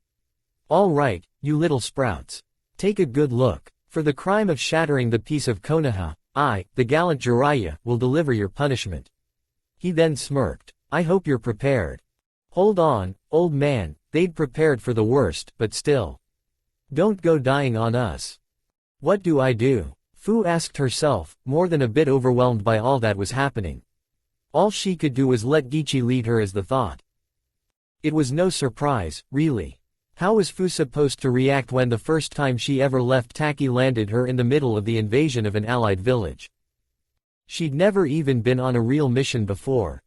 "All right, you little sprouts. Take a good look. For the crime of shattering the piece of Konoha, I, the gallant Jiraiya, will deliver your punishment." He then smirked. "I hope you're prepared." "Hold on, old man, they'd prepared for the worst, but still. Don't go dying on us." "What do I do?" Fu asked herself, more than a bit overwhelmed by all that was happening. All she could do was let Gichi lead her as the thought. It was no surprise, really. How was Fu supposed to react when the first time she ever left Taki landed her in the middle of the invasion of an allied village? She'd never even been on a real mission before.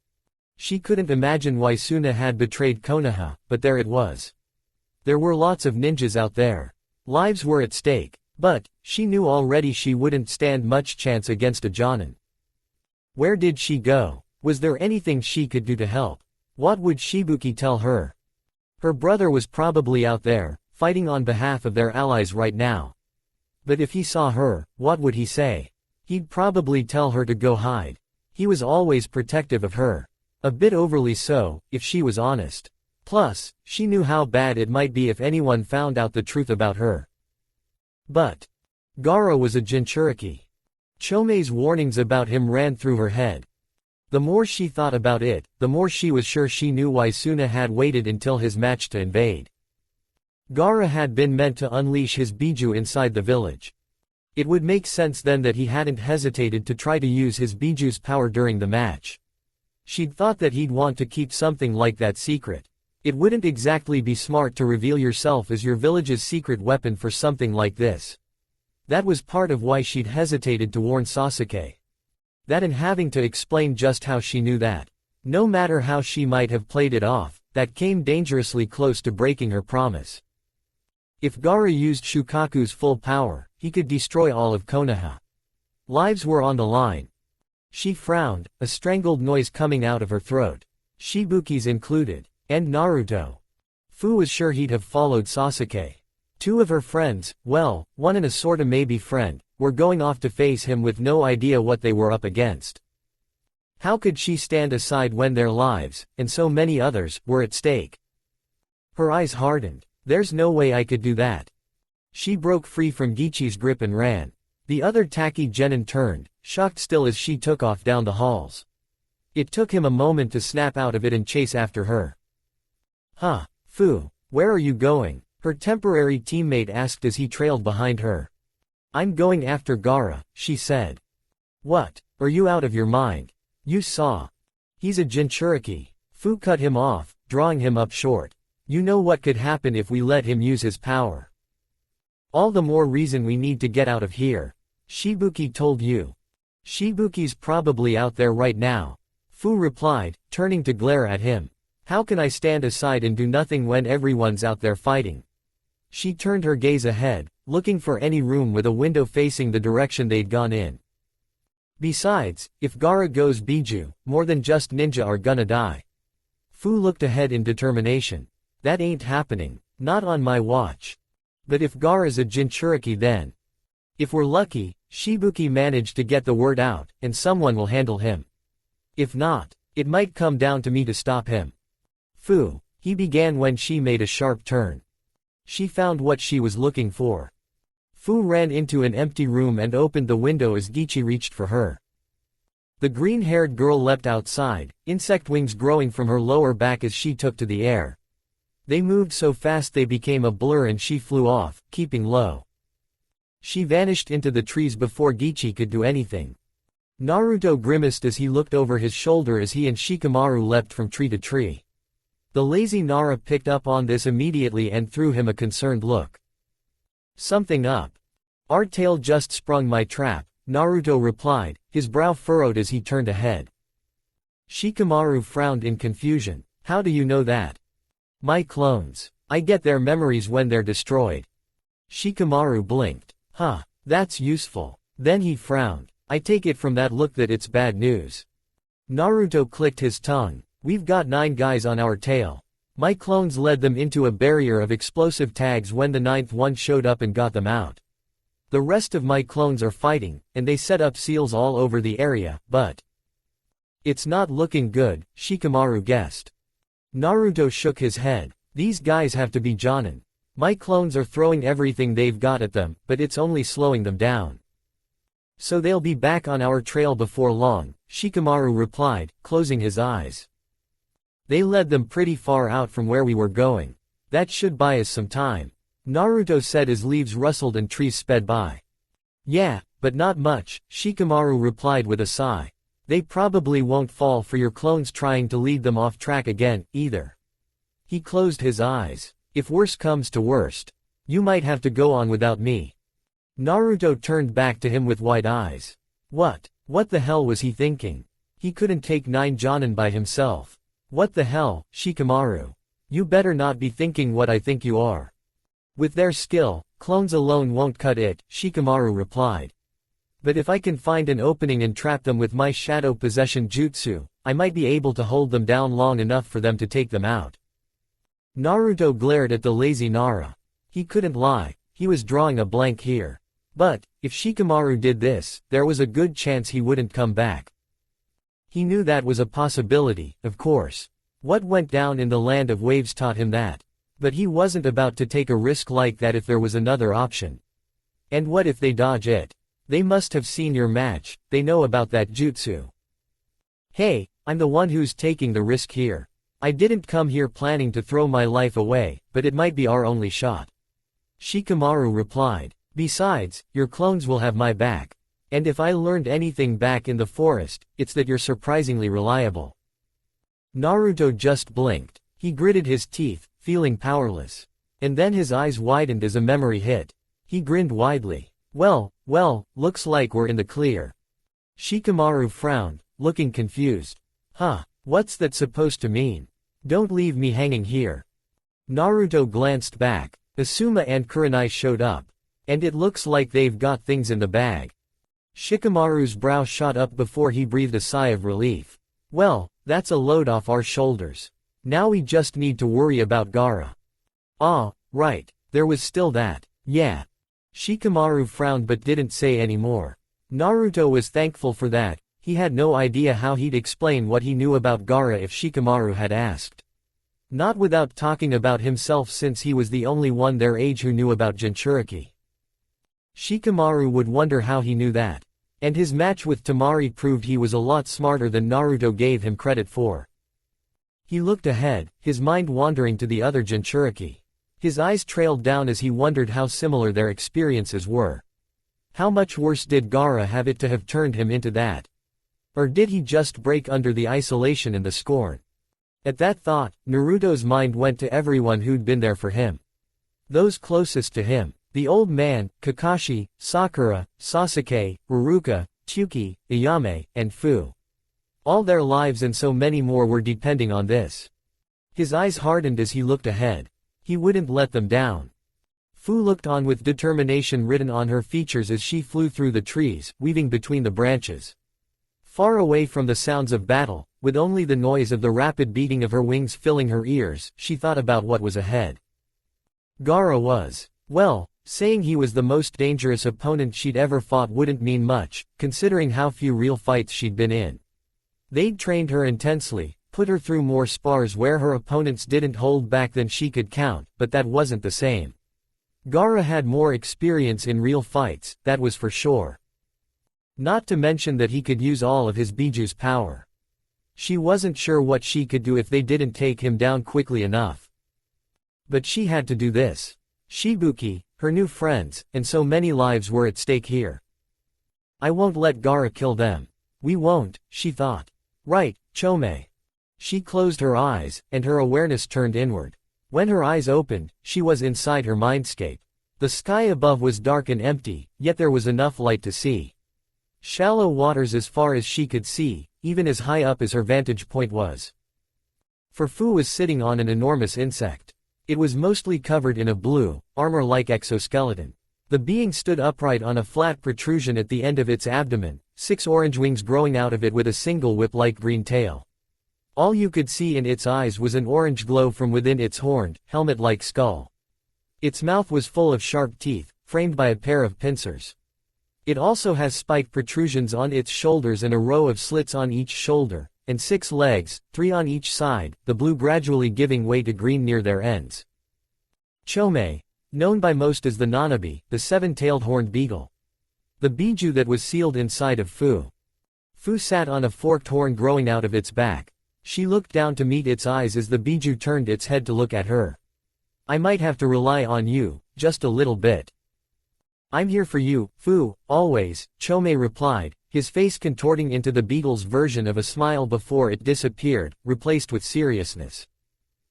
She couldn't imagine why Suna had betrayed Konoha, but there it was. There were lots of ninjas out there. Lives were at stake, but she knew already she wouldn't stand much chance against a Jonin. Where did she go? Was there anything she could do to help? What would Shibuki tell her? Her brother was probably out there, fighting on behalf of their allies right now. But if he saw her, what would he say? He'd probably tell her to go hide. He was always protective of her. A bit overly so, if she was honest. Plus, she knew how bad it might be if anyone found out the truth about her. But Gaara was a Jinchuriki. Chomei's warnings about him ran through her head. The more she thought about it, the more she was sure she knew why Suna had waited until his match to invade. Gaara had been meant to unleash his Biju inside the village. It would make sense then that he hadn't hesitated to try to use his Biju's power during the match. She'd thought that he'd want to keep something like that secret. It wouldn't exactly be smart to reveal yourself as your village's secret weapon for something like this. That was part of why she'd hesitated to warn Sasuke. That and having to explain just how she knew that. No matter how she might have played it off, that came dangerously close to breaking her promise. If Gaara used Shukaku's full power, he could destroy all of Konoha. Lives were on the line. She frowned, a strangled noise coming out of her throat. Shibuki's included. And Naruto. Fu was sure he'd have followed Sasuke. Two of her friends, well, one and a sorta maybe friend, were going off to face him with no idea what they were up against. How could she stand aside when their lives, and so many others, were at stake? Her eyes hardened. There's no way I could do that. She broke free from Gichi's grip and ran. The other Taki genin turned, shocked still as she took off down the halls. It took him a moment to snap out of it and chase after her. Huh, Fu, where are you going? Her temporary teammate asked as he trailed behind her. I'm going after Gaara, she said. What? Are you out of your mind? You saw. He's a Jinchuriki. Fu cut him off, drawing him up short. You know what could happen if we let him use his power. All the more reason we need to get out of here. Shibuki told you. Shibuki's probably out there right now. Fu replied, turning to glare at him. How can I stand aside and do nothing when everyone's out there fighting? She turned her gaze ahead, looking for any room with a window facing the direction they'd gone in. Besides, if Gaara goes Biju, more than just ninja are gonna die. Fu looked ahead in determination. That ain't happening, not on my watch. But if Gaara's a Jinchuriki then. If we're lucky, Shibuki managed to get the word out, and someone will handle him. If not, it might come down to me to stop him. Fu, he began when she made a sharp turn. She found what she was looking for. Fu ran into an empty room and opened the window as Gichi reached for her. The green-haired girl leapt outside, insect wings growing from her lower back as she took to the air. They moved so fast they became a blur and she flew off, keeping low. She vanished into the trees before Gichi could do anything. Naruto grimaced as he looked over his shoulder as he and Shikamaru leapt from tree to tree. The lazy Nara picked up on this immediately and threw him a concerned look. Something up. Our tail just sprung my trap, Naruto replied, his brow furrowed as he turned ahead. Shikamaru frowned in confusion. How do you know that? My clones. I get their memories when they're destroyed. Shikamaru blinked. Huh, that's useful. Then he frowned. I take it from that look that it's bad news. Naruto clicked his tongue. We've got 9 guys on our tail. My clones led them into a barrier of explosive tags when the 9th one showed up and got them out. The rest of my clones are fighting, and they set up seals all over the area, but it's not looking good, Shikamaru guessed. Naruto shook his head. These guys have to be Jonin. My clones are throwing everything they've got at them, but it's only slowing them down. So they'll be back on our trail before long, Shikamaru replied, closing his eyes. They led them pretty far out from where we were going. That should buy us some time. Naruto said as leaves rustled and trees sped by. Yeah, but not much, Shikamaru replied with a sigh. They probably won't fall for your clones trying to lead them off track again, either. He closed his eyes. If worse comes to worst, you might have to go on without me. Naruto turned back to him with wide eyes. What the hell was he thinking? He couldn't take 9 Jonin by himself. What the hell, Shikamaru? You better not be thinking what I think you are. With their skill, clones alone won't cut it, Shikamaru replied. But if I can find an opening and trap them with my shadow possession jutsu, I might be able to hold them down long enough for them to take them out. Naruto glared at the lazy Nara. He couldn't lie, he was drawing a blank here. But, if Shikamaru did this, there was a good chance he wouldn't come back. He knew that was a possibility, of course. What went down in the land of waves taught him that. But he wasn't about to take a risk like that if there was another option. And what if they dodge it? They must have seen your match, they know about that jutsu. Hey, I'm the one who's taking the risk here. I didn't come here planning to throw my life away, but it might be our only shot. Shikamaru replied. Besides, your clones will have my back. And if I learned anything back in the forest, it's that you're surprisingly reliable. Naruto just blinked. He gritted his teeth, feeling powerless. And then his eyes widened as a memory hit. He grinned widely. Well, looks like we're in the clear. Shikamaru frowned, looking confused. Huh, what's that supposed to mean? Don't leave me hanging here. Naruto glanced back. Asuma and Kurenai showed up. And it looks like they've got things in the bag. Shikamaru's brow shot up before he breathed a sigh of relief. Well, that's a load off our shoulders. Now we just need to worry about Gaara. Ah, right, there was still that. Yeah. Shikamaru frowned but didn't say any more. Naruto was thankful for that. He had no idea how he'd explain what he knew about Gaara if Shikamaru had asked. Not without talking about himself, since he was the only one their age who knew about Jinchuriki. Shikamaru would wonder how he knew that. And his match with Temari proved he was a lot smarter than Naruto gave him credit for. He looked ahead, his mind wandering to the other Jinchuriki. His eyes trailed down as he wondered how similar their experiences were. How much worse did Gaara have it to have turned him into that? Or did he just break under the isolation and the scorn? At that thought, Naruto's mind went to everyone who'd been there for him. Those closest to him. The old man, Kakashi, Sakura, Sasuke, Iruka, Tsuki, Iyame, and Fu. All their lives and so many more were depending on this. His eyes hardened as he looked ahead. He wouldn't let them down. Fu looked on with determination written on her features as she flew through the trees, weaving between the branches. Far away from the sounds of battle, with only the noise of the rapid beating of her wings filling her ears, she thought about what was ahead. Gaara was, well, saying he was the most dangerous opponent she'd ever fought wouldn't mean much, considering how few real fights she'd been in. They'd trained her intensely, put her through more spars where her opponents didn't hold back than she could count, but that wasn't the same. Gaara had more experience in real fights, that was for sure. Not to mention that he could use all of his Bijuu's power. She wasn't sure what she could do if they didn't take him down quickly enough. But she had to do this. Shibuki, her new friends, and so many lives were at stake here. I won't let Gaara kill them. We won't, she thought. Right, Chome. She closed her eyes, and her awareness turned inward. When her eyes opened, she was inside her mindscape. The sky above was dark and empty, yet there was enough light to see. Shallow waters as far as she could see, even as high up as her vantage point was. For Fu was sitting on an enormous insect. It was mostly covered in a blue, armor-like exoskeleton. The being stood upright on a flat protrusion at the end of its abdomen, 6 orange wings growing out of it with a single whip-like green tail. All you could see in its eyes was an orange glow from within its horned, helmet-like skull. Its mouth was full of sharp teeth, framed by a pair of pincers. It also has spiked protrusions on its shoulders and a row of slits on each shoulder, and 6 legs, 3 on each side, the blue gradually giving way to green near their ends. Chome, known by most as the Nanabi, the 7-tailed horned beagle. The Bijuu that was sealed inside of Fu. Fu sat on a forked horn growing out of its back. She looked down to meet its eyes as the Bijuu turned its head to look at her. I might have to rely on you, just a little bit. I'm here for you, Fu, always, Chome replied, his face contorting into the beetle's version of a smile before it disappeared, replaced with seriousness.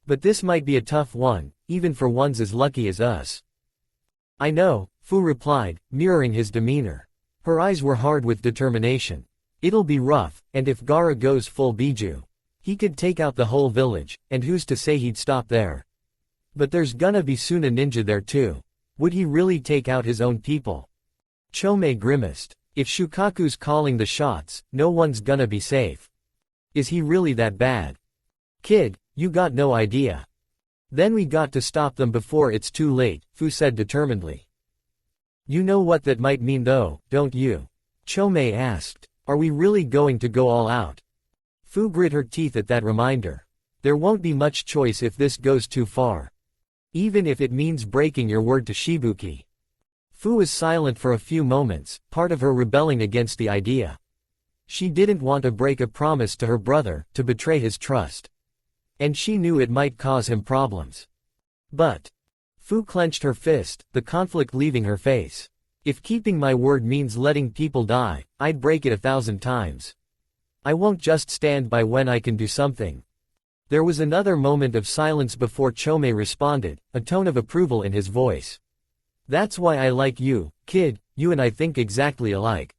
But this might be a tough one, even for ones as lucky as us. I know, Fu replied, mirroring his demeanor. Her eyes were hard with determination. It'll be rough, and if Gaara goes full Bijuu, he could take out the whole village, and who's to say he'd stop there? But there's gonna be soon a ninja there too. Would he really take out his own people? Chome grimaced. If Shukaku's calling the shots, no one's gonna be safe. Is he really that bad? Kid, you got no idea. Then we got to stop them before it's too late, Fu said determinedly. You know what that might mean though, don't you? Chome asked. Are we really going to go all out? Fu grit her teeth at that reminder. There won't be much choice if this goes too far. Even if it means breaking your word to Shibuki. Fu was silent for a few moments, part of her rebelling against the idea. She didn't want to break a promise to her brother, to betray his trust. And she knew it might cause him problems. But Fu clenched her fist, the conflict leaving her face. If keeping my word means letting people die, I'd break it 1,000 times. I won't just stand by when I can do something. There was another moment of silence before Chome responded, a tone of approval in his voice. That's why I like you, kid, you and I think exactly alike.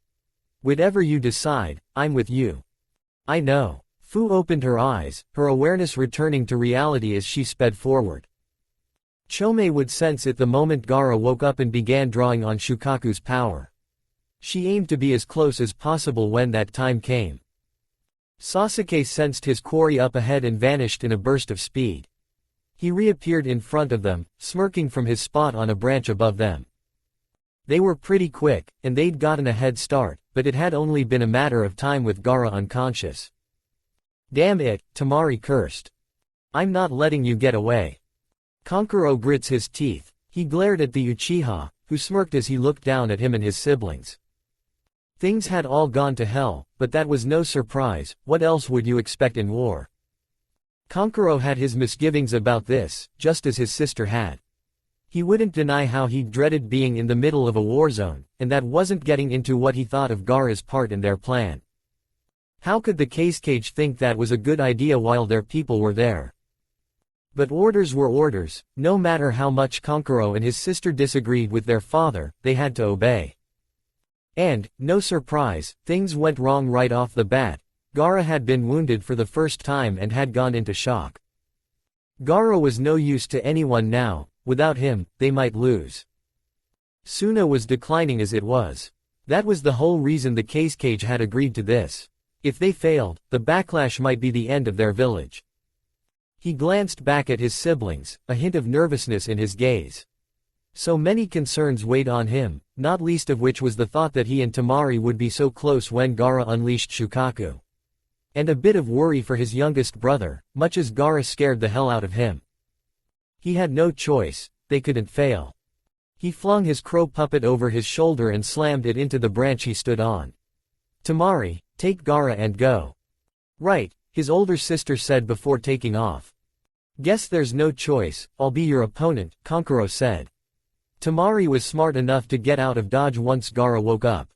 Whatever you decide, I'm with you. I know. Fu opened her eyes, her awareness returning to reality as she sped forward. Chome would sense it the moment Gaara woke up and began drawing on Shukaku's power. She aimed to be as close as possible when that time came. Sasuke sensed his quarry up ahead and vanished in a burst of speed. He reappeared in front of them, smirking from his spot on a branch above them. They were pretty quick, and they'd gotten a head start, but it had only been a matter of time with Gaara unconscious. "Damn it," Temari cursed. "I'm not letting you get away." Kankuro grits his teeth. He glared at the Uchiha, who smirked as he looked down at him and his siblings. Things had all gone to hell, but that was no surprise. What else would you expect in war? Kankuro had his misgivings about this, just as his sister had. He wouldn't deny how he dreaded being in the middle of a war zone, and that wasn't getting into what he thought of Gaara's part in their plan. How could the Cage think that was a good idea while their people were there? But orders were orders. No matter how much Kankuro and his sister disagreed with their father, they had to obey. And, no surprise, things went wrong right off the bat. Gaara had been wounded for the first time and had gone into shock. Gaara was no use to anyone now. Without him, they might lose. Suna was declining as it was. That was the whole reason the Cage had agreed to this. If they failed, the backlash might be the end of their village. He glanced back at his siblings, a hint of nervousness in his gaze. So many concerns weighed on him, not least of which was the thought that he and Temari would be so close when Gaara unleashed Shukaku. And a bit of worry for his youngest brother, much as Gaara scared the hell out of him. He had no choice, they couldn't fail. He flung his crow puppet over his shoulder and slammed it into the branch he stood on. "Temari, take Gaara and go." "Right," his older sister said before taking off. "Guess there's no choice, I'll be your opponent," Kankuro said. Temari was smart enough to get out of dodge once Gaara woke up.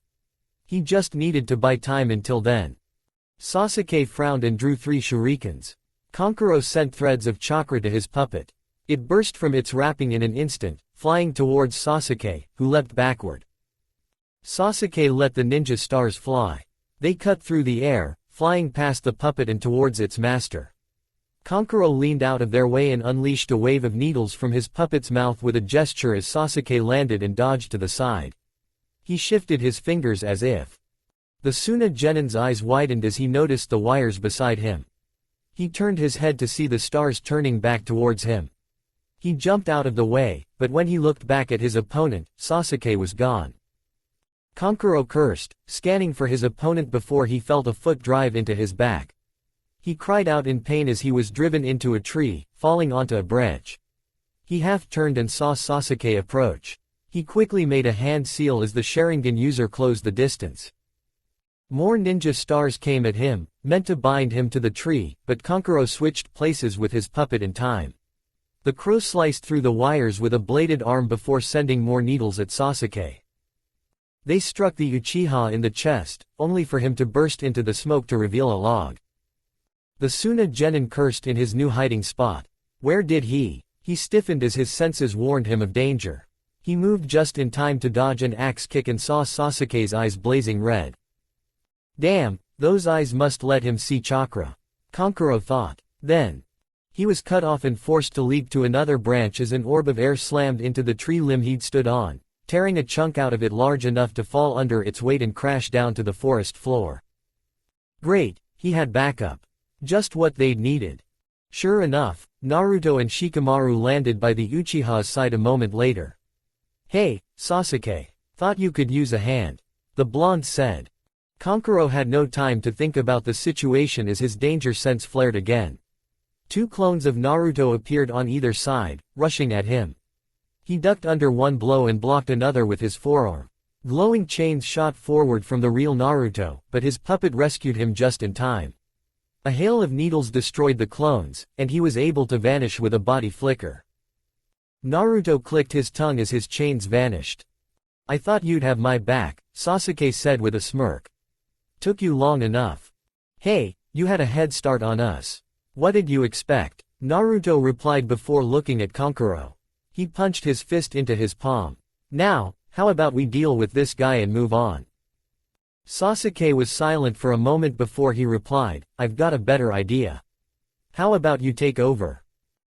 He just needed to buy time until then. Sasuke frowned and drew 3 shurikens. Kankuro sent threads of chakra to his puppet. It burst from its wrapping in an instant, flying towards Sasuke, who leapt backward. Sasuke let the ninja stars fly. They cut through the air, flying past the puppet and towards its master. Kankuro leaned out of their way and unleashed a wave of needles from his puppet's mouth with a gesture as Sasuke landed and dodged to the side. He shifted his fingers as if. The Suna Genin's eyes widened as he noticed the wires beside him. He turned his head to see the stars turning back towards him. He jumped out of the way, but when he looked back at his opponent, Sasuke was gone. Kankuro cursed, scanning for his opponent before he felt a foot drive into his back. He cried out in pain as he was driven into a tree, falling onto a branch. He half-turned and saw Sasuke approach. He quickly made a hand seal as the Sharingan user closed the distance. More ninja stars came at him, meant to bind him to the tree, but Kankuro switched places with his puppet in time. The crow sliced through the wires with a bladed arm before sending more needles at Sasuke. They struck the Uchiha in the chest, only for him to burst into the smoke to reveal a log. The Suna Genin cursed in his new hiding spot. Where did he? He stiffened as his senses warned him of danger. He moved just in time to dodge an axe kick and saw Sasuke's eyes blazing red. Damn, those eyes must let him see chakra. Kankuro thought. Then. He was cut off and forced to leap to another branch as an orb of air slammed into the tree limb he'd stood on, tearing a chunk out of it large enough to fall under its weight and crash down to the forest floor. Great, he had backup. Just what they'd needed. Sure enough, Naruto and Shikamaru landed by the Uchiha's side a moment later. "Hey, Sasuke. Thought you could use a hand," the blonde said. Kankuro had no time to think about the situation as his danger sense flared again. 2 clones of Naruto appeared on either side, rushing at him. He ducked under one blow and blocked another with his forearm. Glowing chains shot forward from the real Naruto, but his puppet rescued him just in time. A hail of needles destroyed the clones, and he was able to vanish with a body flicker. Naruto clicked his tongue as his chains vanished. "I thought you'd have my back," Sasuke said with a smirk. "Took you long enough. Hey, you had a head start on us. What did you expect?" Naruto replied before looking at Kankuro. He punched his fist into his palm. "Now, how about we deal with this guy and move on?" Sasuke was silent for a moment before he replied, I've got a better idea. How about you take over?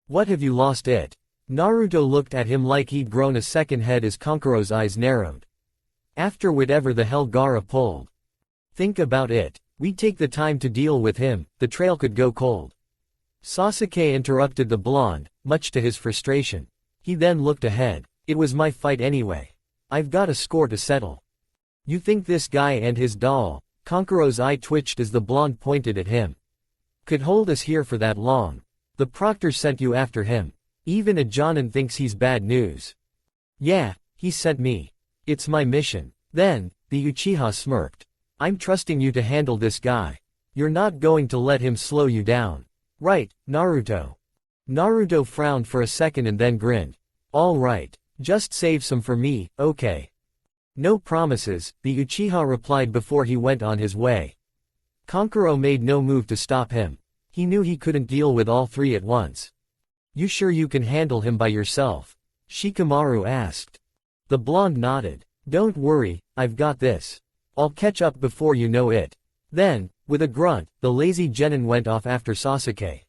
What have you lost it? Naruto looked at him like he'd grown a second head as Kankuro's eyes narrowed. After whatever the hell Gaara pulled. Think about it. We take the time to deal with him, the trail could go cold. Sasuke interrupted the blonde, much to his frustration. He then looked ahead. It was my fight anyway. I've got a score to settle. You think this guy and his doll, Kankuro's eye twitched as the blonde pointed at him, could hold us here for that long? The proctor sent you after him. Even a Jonin thinks he's bad news. Yeah, he sent me. It's my mission. Then, the Uchiha smirked. I'm trusting you to handle this guy. You're not going to let him slow you down. Right, Naruto. Naruto frowned for a second and then grinned. All right. Just save some for me, okay. No promises, the Uchiha replied before he went on his way. Kankuro made no move to stop him. He knew he couldn't deal with all three at once. You sure you can handle him by yourself? Shikamaru asked. The blonde nodded. Don't worry, I've got this. I'll catch up before you know it. Then, with a grunt, the lazy genin went off after Sasuke.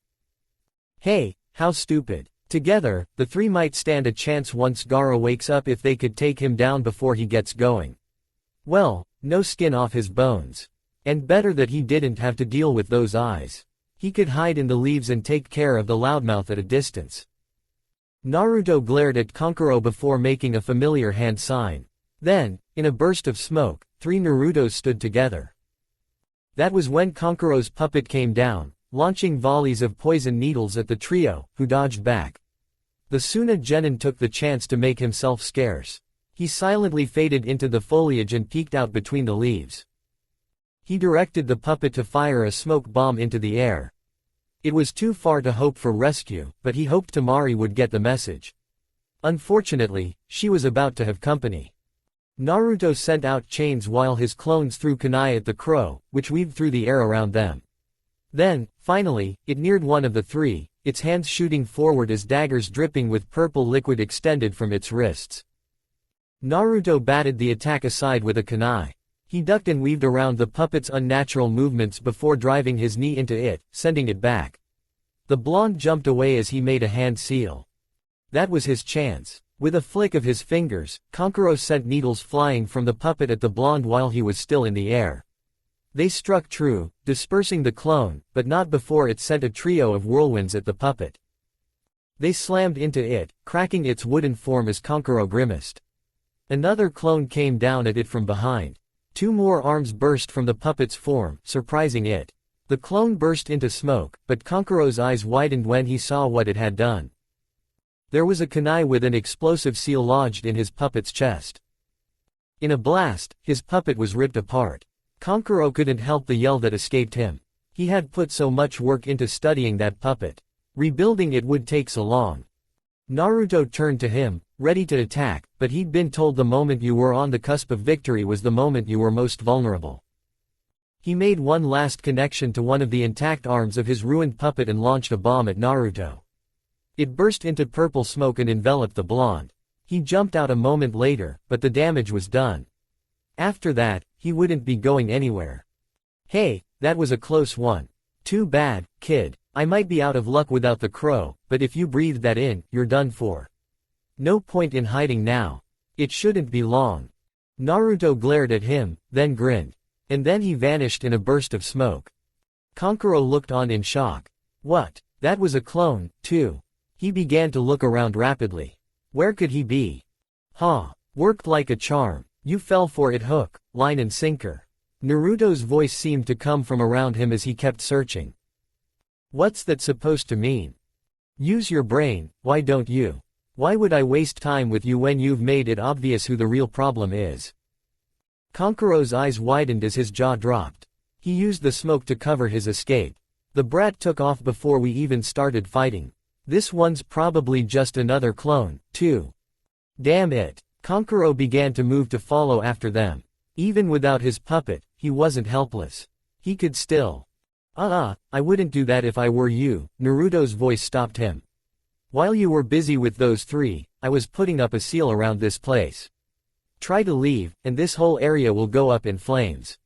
Hey, how stupid. Together, the three might stand a chance once Gaara wakes up if they could take him down before he gets going. Well, no skin off his bones. And better that he didn't have to deal with those eyes. He could hide in the leaves and take care of the loudmouth at a distance. Naruto glared at Kankuro before making a familiar hand sign. Then, in a burst of smoke, three Narutos stood together. That was when Kankuro's puppet came down, launching volleys of poison needles at the trio, who dodged back. The Suna genin took the chance to make himself scarce. He silently faded into the foliage and peeked out between the leaves. He directed the puppet to fire a smoke bomb into the air. It was too far to hope for rescue, but he hoped Temari would get the message. Unfortunately, she was about to have company. Naruto sent out chains while his clones threw kunai at the crow, which weaved through the air around them. Then, finally, it neared one of the three, its hands shooting forward as daggers dripping with purple liquid extended from its wrists. Naruto batted the attack aside with a kunai. He ducked and weaved around the puppet's unnatural movements before driving his knee into it, sending it back. The blonde jumped away as he made a hand seal. That was his chance. With a flick of his fingers, Kankuro sent needles flying from the puppet at the blonde while he was still in the air. They struck true, dispersing the clone, but not before it sent a trio of whirlwinds at the puppet. They slammed into it, cracking its wooden form as Kankuro grimaced. Another clone came down at it from behind. Two more arms burst from the puppet's form, surprising it. The clone burst into smoke, but Kankuro's eyes widened when he saw what it had done. There was a kunai with an explosive seal lodged in his puppet's chest. In a blast, his puppet was ripped apart. Kankuro couldn't help the yell that escaped him. He had put so much work into studying that puppet. Rebuilding it would take so long. Naruto turned to him, ready to attack, but he'd been told the moment you were on the cusp of victory was the moment you were most vulnerable. He made one last connection to one of the intact arms of his ruined puppet and launched a bomb at Naruto. It burst into purple smoke and enveloped the blonde. He jumped out a moment later, but the damage was done. After that, he wouldn't be going anywhere. Hey, that was a close one. Too bad, kid. I might be out of luck without the crow, but if you breathe that in, you're done for. No point in hiding now. It shouldn't be long. Naruto glared at him, then grinned. And then he vanished in a burst of smoke. Kankuro looked on in shock. What? That was a clone, too. He began to look around rapidly. Where could he be? Huh. Worked like a charm. You fell for it hook, line and sinker. Naruto's voice seemed to come from around him as he kept searching. What's that supposed to mean? Use your brain, why don't you? Why would I waste time with you when you've made it obvious who the real problem is? Kankuro's eyes widened as his jaw dropped. He used the smoke to cover his escape. The brat took off before we even started fighting. This one's probably just another clone, too. Damn it. Kankuro began to move to follow after them. Even without his puppet, he wasn't helpless. He could still. I wouldn't do that if I were you, Naruto's voice stopped him. While you were busy with those three, I was putting up a seal around this place. Try to leave, and this whole area will go up in flames.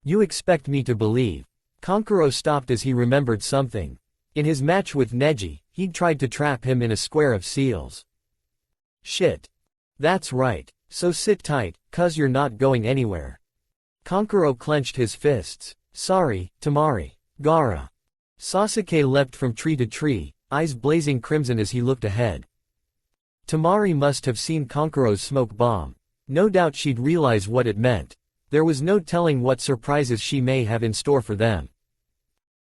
You expect me to believe. Kankuro stopped as he remembered something. In his match with Neji, he'd tried to trap him in a square of seals. Shit. That's right. So sit tight, cuz you're not going anywhere. Kankuro clenched his fists. Sorry, Temari. Gaara. Sasuke leapt from tree to tree, eyes blazing crimson as he looked ahead. Temari must have seen Kankuro's smoke bomb. No doubt she'd realize what it meant. There was no telling what surprises she may have in store for them.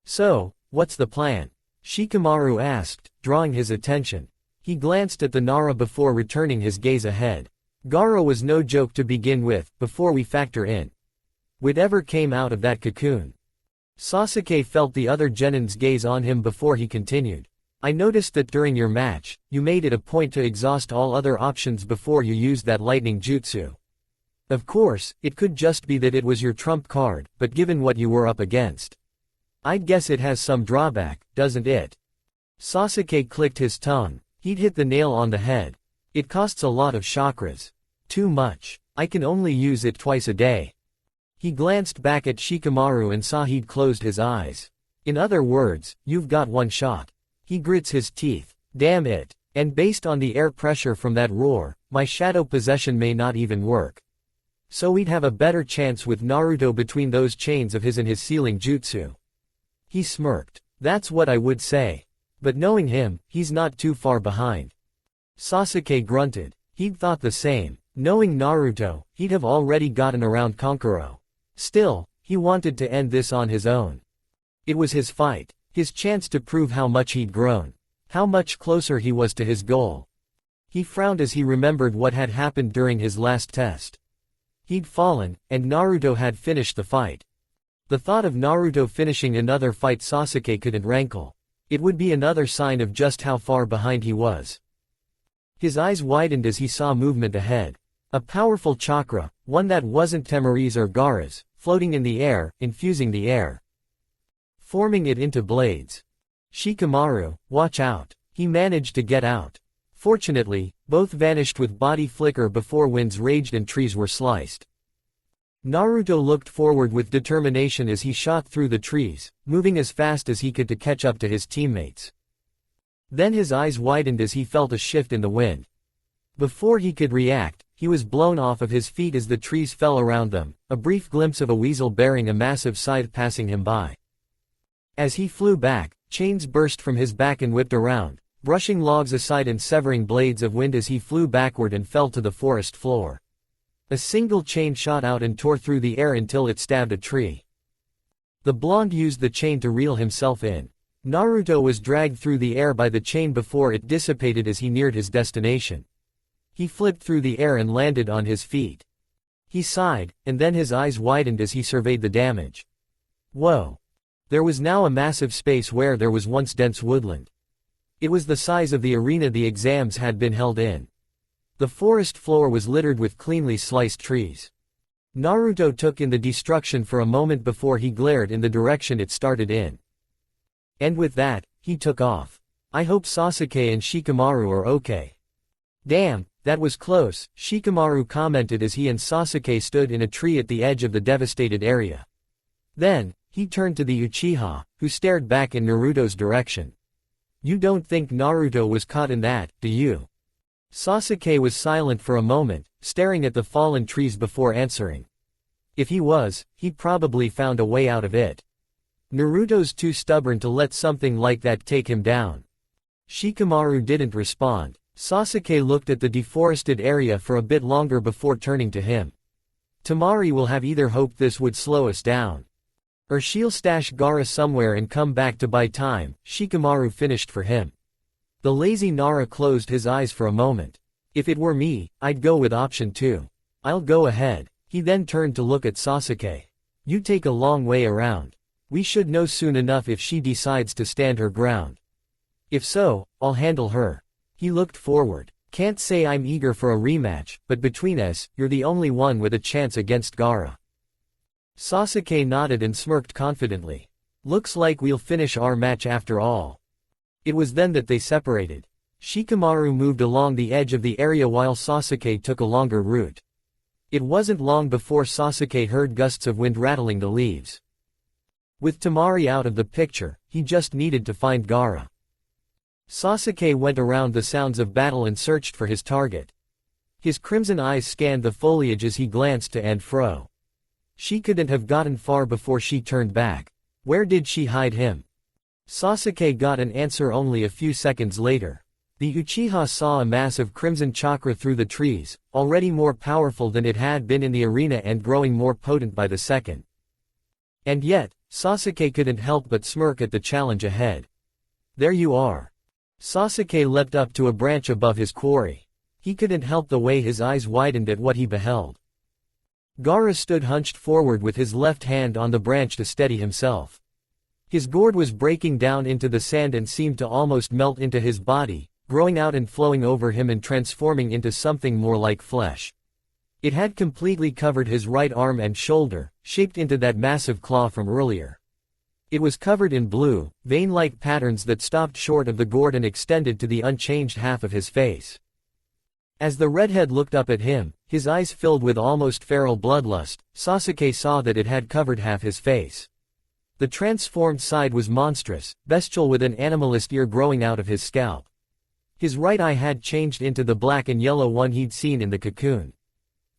So, what's the plan? Shikamaru asked, drawing his attention. He glanced at the Nara before returning his gaze ahead. Gaara was no joke to begin with, before we factor in whatever came out of that cocoon. Sasuke felt the other genin's gaze on him before he continued. I noticed that during your match, you made it a point to exhaust all other options before you used that lightning jutsu. Of course, it could just be that it was your trump card, but given what you were up against, I'd guess it has some drawback, doesn't it? Sasuke clicked his tongue. He'd hit the nail on the head. It costs a lot of chakras. Too much. I can only use it twice a day. He glanced back at Shikamaru and saw he'd closed his eyes. In other words, you've got one shot. He grits his teeth. Damn it. And based on the air pressure from that roar, my shadow possession may not even work. So we'd have a better chance with Naruto between those chains of his and his sealing jutsu. He smirked. That's what I would say. But knowing him, he's not too far behind. Sasuke grunted. He'd thought the same. Knowing Naruto, he'd have already gotten around Kankuro. Still, he wanted to end this on his own. It was his fight, his chance to prove how much he'd grown, how much closer he was to his goal. He frowned as he remembered what had happened during his last test. He'd fallen, and Naruto had finished the fight. The thought of Naruto finishing another fight Sasuke couldn't rankle. It would be another sign of just how far behind he was. His eyes widened as he saw movement ahead. A powerful chakra, one that wasn't Temari's or Gaara's, floating in the air, infusing the air, forming it into blades. Shikamaru, watch out. He managed to get out. Fortunately, both vanished with body flicker before winds raged and trees were sliced. Naruto looked forward with determination as he shot through the trees, moving as fast as he could to catch up to his teammates. Then his eyes widened as he felt a shift in the wind. Before he could react, he was blown off of his feet as the trees fell around them, a brief glimpse of a weasel bearing a massive scythe passing him by. As he flew back, chains burst from his back and whipped around, brushing logs aside and severing blades of wind as he flew backward and fell to the forest floor. A single chain shot out and tore through the air until it stabbed a tree. The blonde used the chain to reel himself in. Naruto was dragged through the air by the chain before it dissipated as he neared his destination. He flipped through the air and landed on his feet. He sighed, and then his eyes widened as he surveyed the damage. Whoa! There was now a massive space where there was once dense woodland. It was the size of the arena the exams had been held in. The forest floor was littered with cleanly sliced trees. Naruto took in the destruction for a moment before he glared in the direction it started in. And with that, he took off. I hope Sasuke and Shikamaru are okay. Damn, that was close, Shikamaru commented as he and Sasuke stood in a tree at the edge of the devastated area. Then, he turned to the Uchiha, who stared back in Naruto's direction. You don't think Naruto was caught in that, do you? Sasuke was silent for a moment, staring at the fallen trees before answering. If he was, he'd probably found a way out of it. Naruto's too stubborn to let something like that take him down. Shikamaru didn't respond. Sasuke looked at the deforested area for a bit longer before turning to him. Temari will have either hoped this would slow us down, or she'll stash Gaara somewhere and come back to buy time. Shikamaru finished for him. The lazy Nara closed his eyes for a moment. If it were me, I'd go with option 2. I'll go ahead. He then turned to look at Sasuke. You take a long way around. We should know soon enough if she decides to stand her ground. If so, I'll handle her. He looked forward. Can't say I'm eager for a rematch, but between us, you're the only one with a chance against Gaara. Sasuke nodded and smirked confidently. Looks like we'll finish our match after all. It was then that they separated. Shikamaru moved along the edge of the area while Sasuke took a longer route. It wasn't long before Sasuke heard gusts of wind rattling the leaves. With Temari out of the picture, he just needed to find Gaara. Sasuke went around the sounds of battle and searched for his target. His crimson eyes scanned the foliage as he glanced to and fro. She couldn't have gotten far before she turned back. Where did she hide him? Sasuke got an answer only a few seconds later. The Uchiha saw a mass of crimson chakra through the trees, already more powerful than it had been in the arena and growing more potent by the second. And yet, Sasuke couldn't help but smirk at the challenge ahead. There you are. Sasuke leapt up to a branch above his quarry. He couldn't help the way his eyes widened at what he beheld. Gaara stood hunched forward with his left hand on the branch to steady himself. His gourd was breaking down into the sand and seemed to almost melt into his body, growing out and flowing over him and transforming into something more like flesh. It had completely covered his right arm and shoulder, shaped into that massive claw from earlier. It was covered in blue, vein-like patterns that stopped short of the gourd and extended to the unchanged half of his face. As the redhead looked up at him, his eyes filled with almost feral bloodlust, Sasuke saw that it had covered half his face. The transformed side was monstrous, bestial with an animalist ear growing out of his scalp. His right eye had changed into the black and yellow one he'd seen in the cocoon.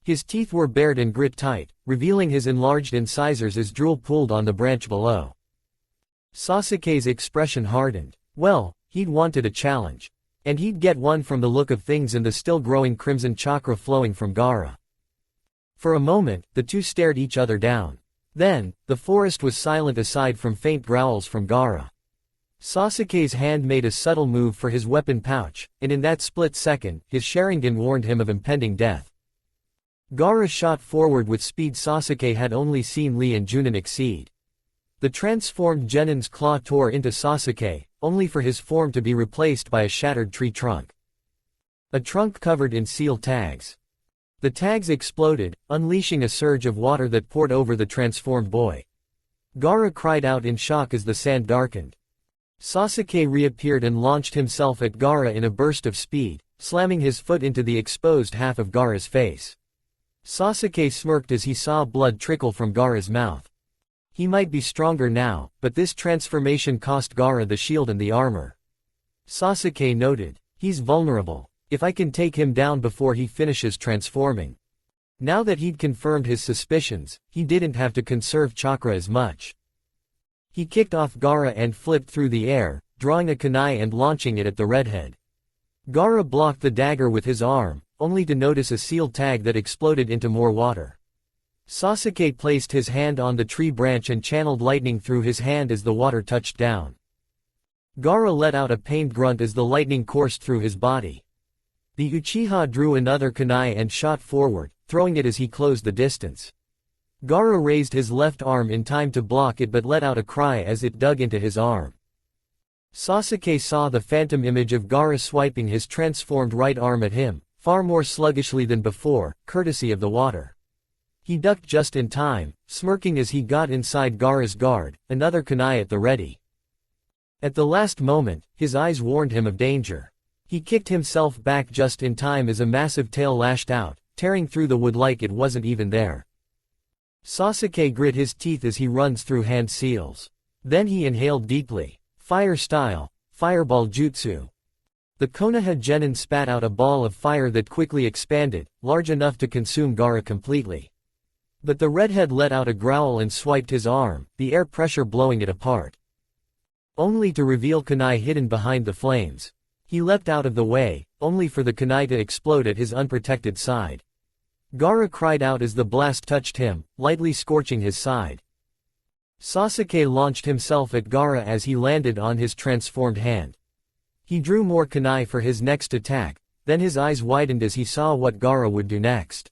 His teeth were bared and grit tight, revealing his enlarged incisors as drool pooled on the branch below. Sasuke's expression hardened. Well, he'd wanted a challenge. And he'd get one from the look of things and the still-growing crimson chakra flowing from Gaara. For a moment, the two stared each other down. Then, the forest was silent aside from faint growls from Gaara. Sasuke's hand made a subtle move for his weapon pouch, and in that split second, his Sharingan warned him of impending death. Gaara shot forward with speed Sasuke had only seen Lee and Junin exceed. The transformed Genin's claw tore into Sasuke, only for his form to be replaced by a shattered tree trunk. A trunk covered in seal tags. The tags exploded, unleashing a surge of water that poured over the transformed boy. Gaara cried out in shock as the sand darkened. Sasuke reappeared and launched himself at Gaara in a burst of speed, slamming his foot into the exposed half of Gaara's face. Sasuke smirked as he saw blood trickle from Gaara's mouth. He might be stronger now, but this transformation cost Gaara the shield and the armor. Sasuke noted, he's vulnerable. If I can take him down before he finishes transforming. Now that he'd confirmed his suspicions, he didn't have to conserve chakra as much. He kicked off Gaara and flipped through the air, drawing a kunai and launching it at the redhead. Gaara blocked the dagger with his arm, only to notice a sealed tag that exploded into more water. Sasuke placed his hand on the tree branch and channeled lightning through his hand as the water touched down. Gaara let out a pained grunt as the lightning coursed through his body. The Uchiha drew another kunai and shot forward, throwing it as he closed the distance. Gaara raised his left arm in time to block it but let out a cry as it dug into his arm. Sasuke saw the phantom image of Gaara swiping his transformed right arm at him, far more sluggishly than before, courtesy of the water. He ducked just in time, smirking as he got inside Gaara's guard, another kunai at the ready. At the last moment, his eyes warned him of danger. He kicked himself back just in time as a massive tail lashed out, tearing through the wood like it wasn't even there. Sasuke grit his teeth as he runs through hand seals. Then he inhaled deeply. Fire style, fireball jutsu. The Konoha Genin spat out a ball of fire that quickly expanded, large enough to consume Gaara completely. But the redhead let out a growl and swiped his arm, the air pressure blowing it apart. Only to reveal kunai hidden behind the flames. He leapt out of the way, only for the kunai to explode at his unprotected side. Gaara cried out as the blast touched him, lightly scorching his side. Sasuke launched himself at Gaara as he landed on his transformed hand. He drew more kunai for his next attack, then his eyes widened as he saw what Gaara would do next.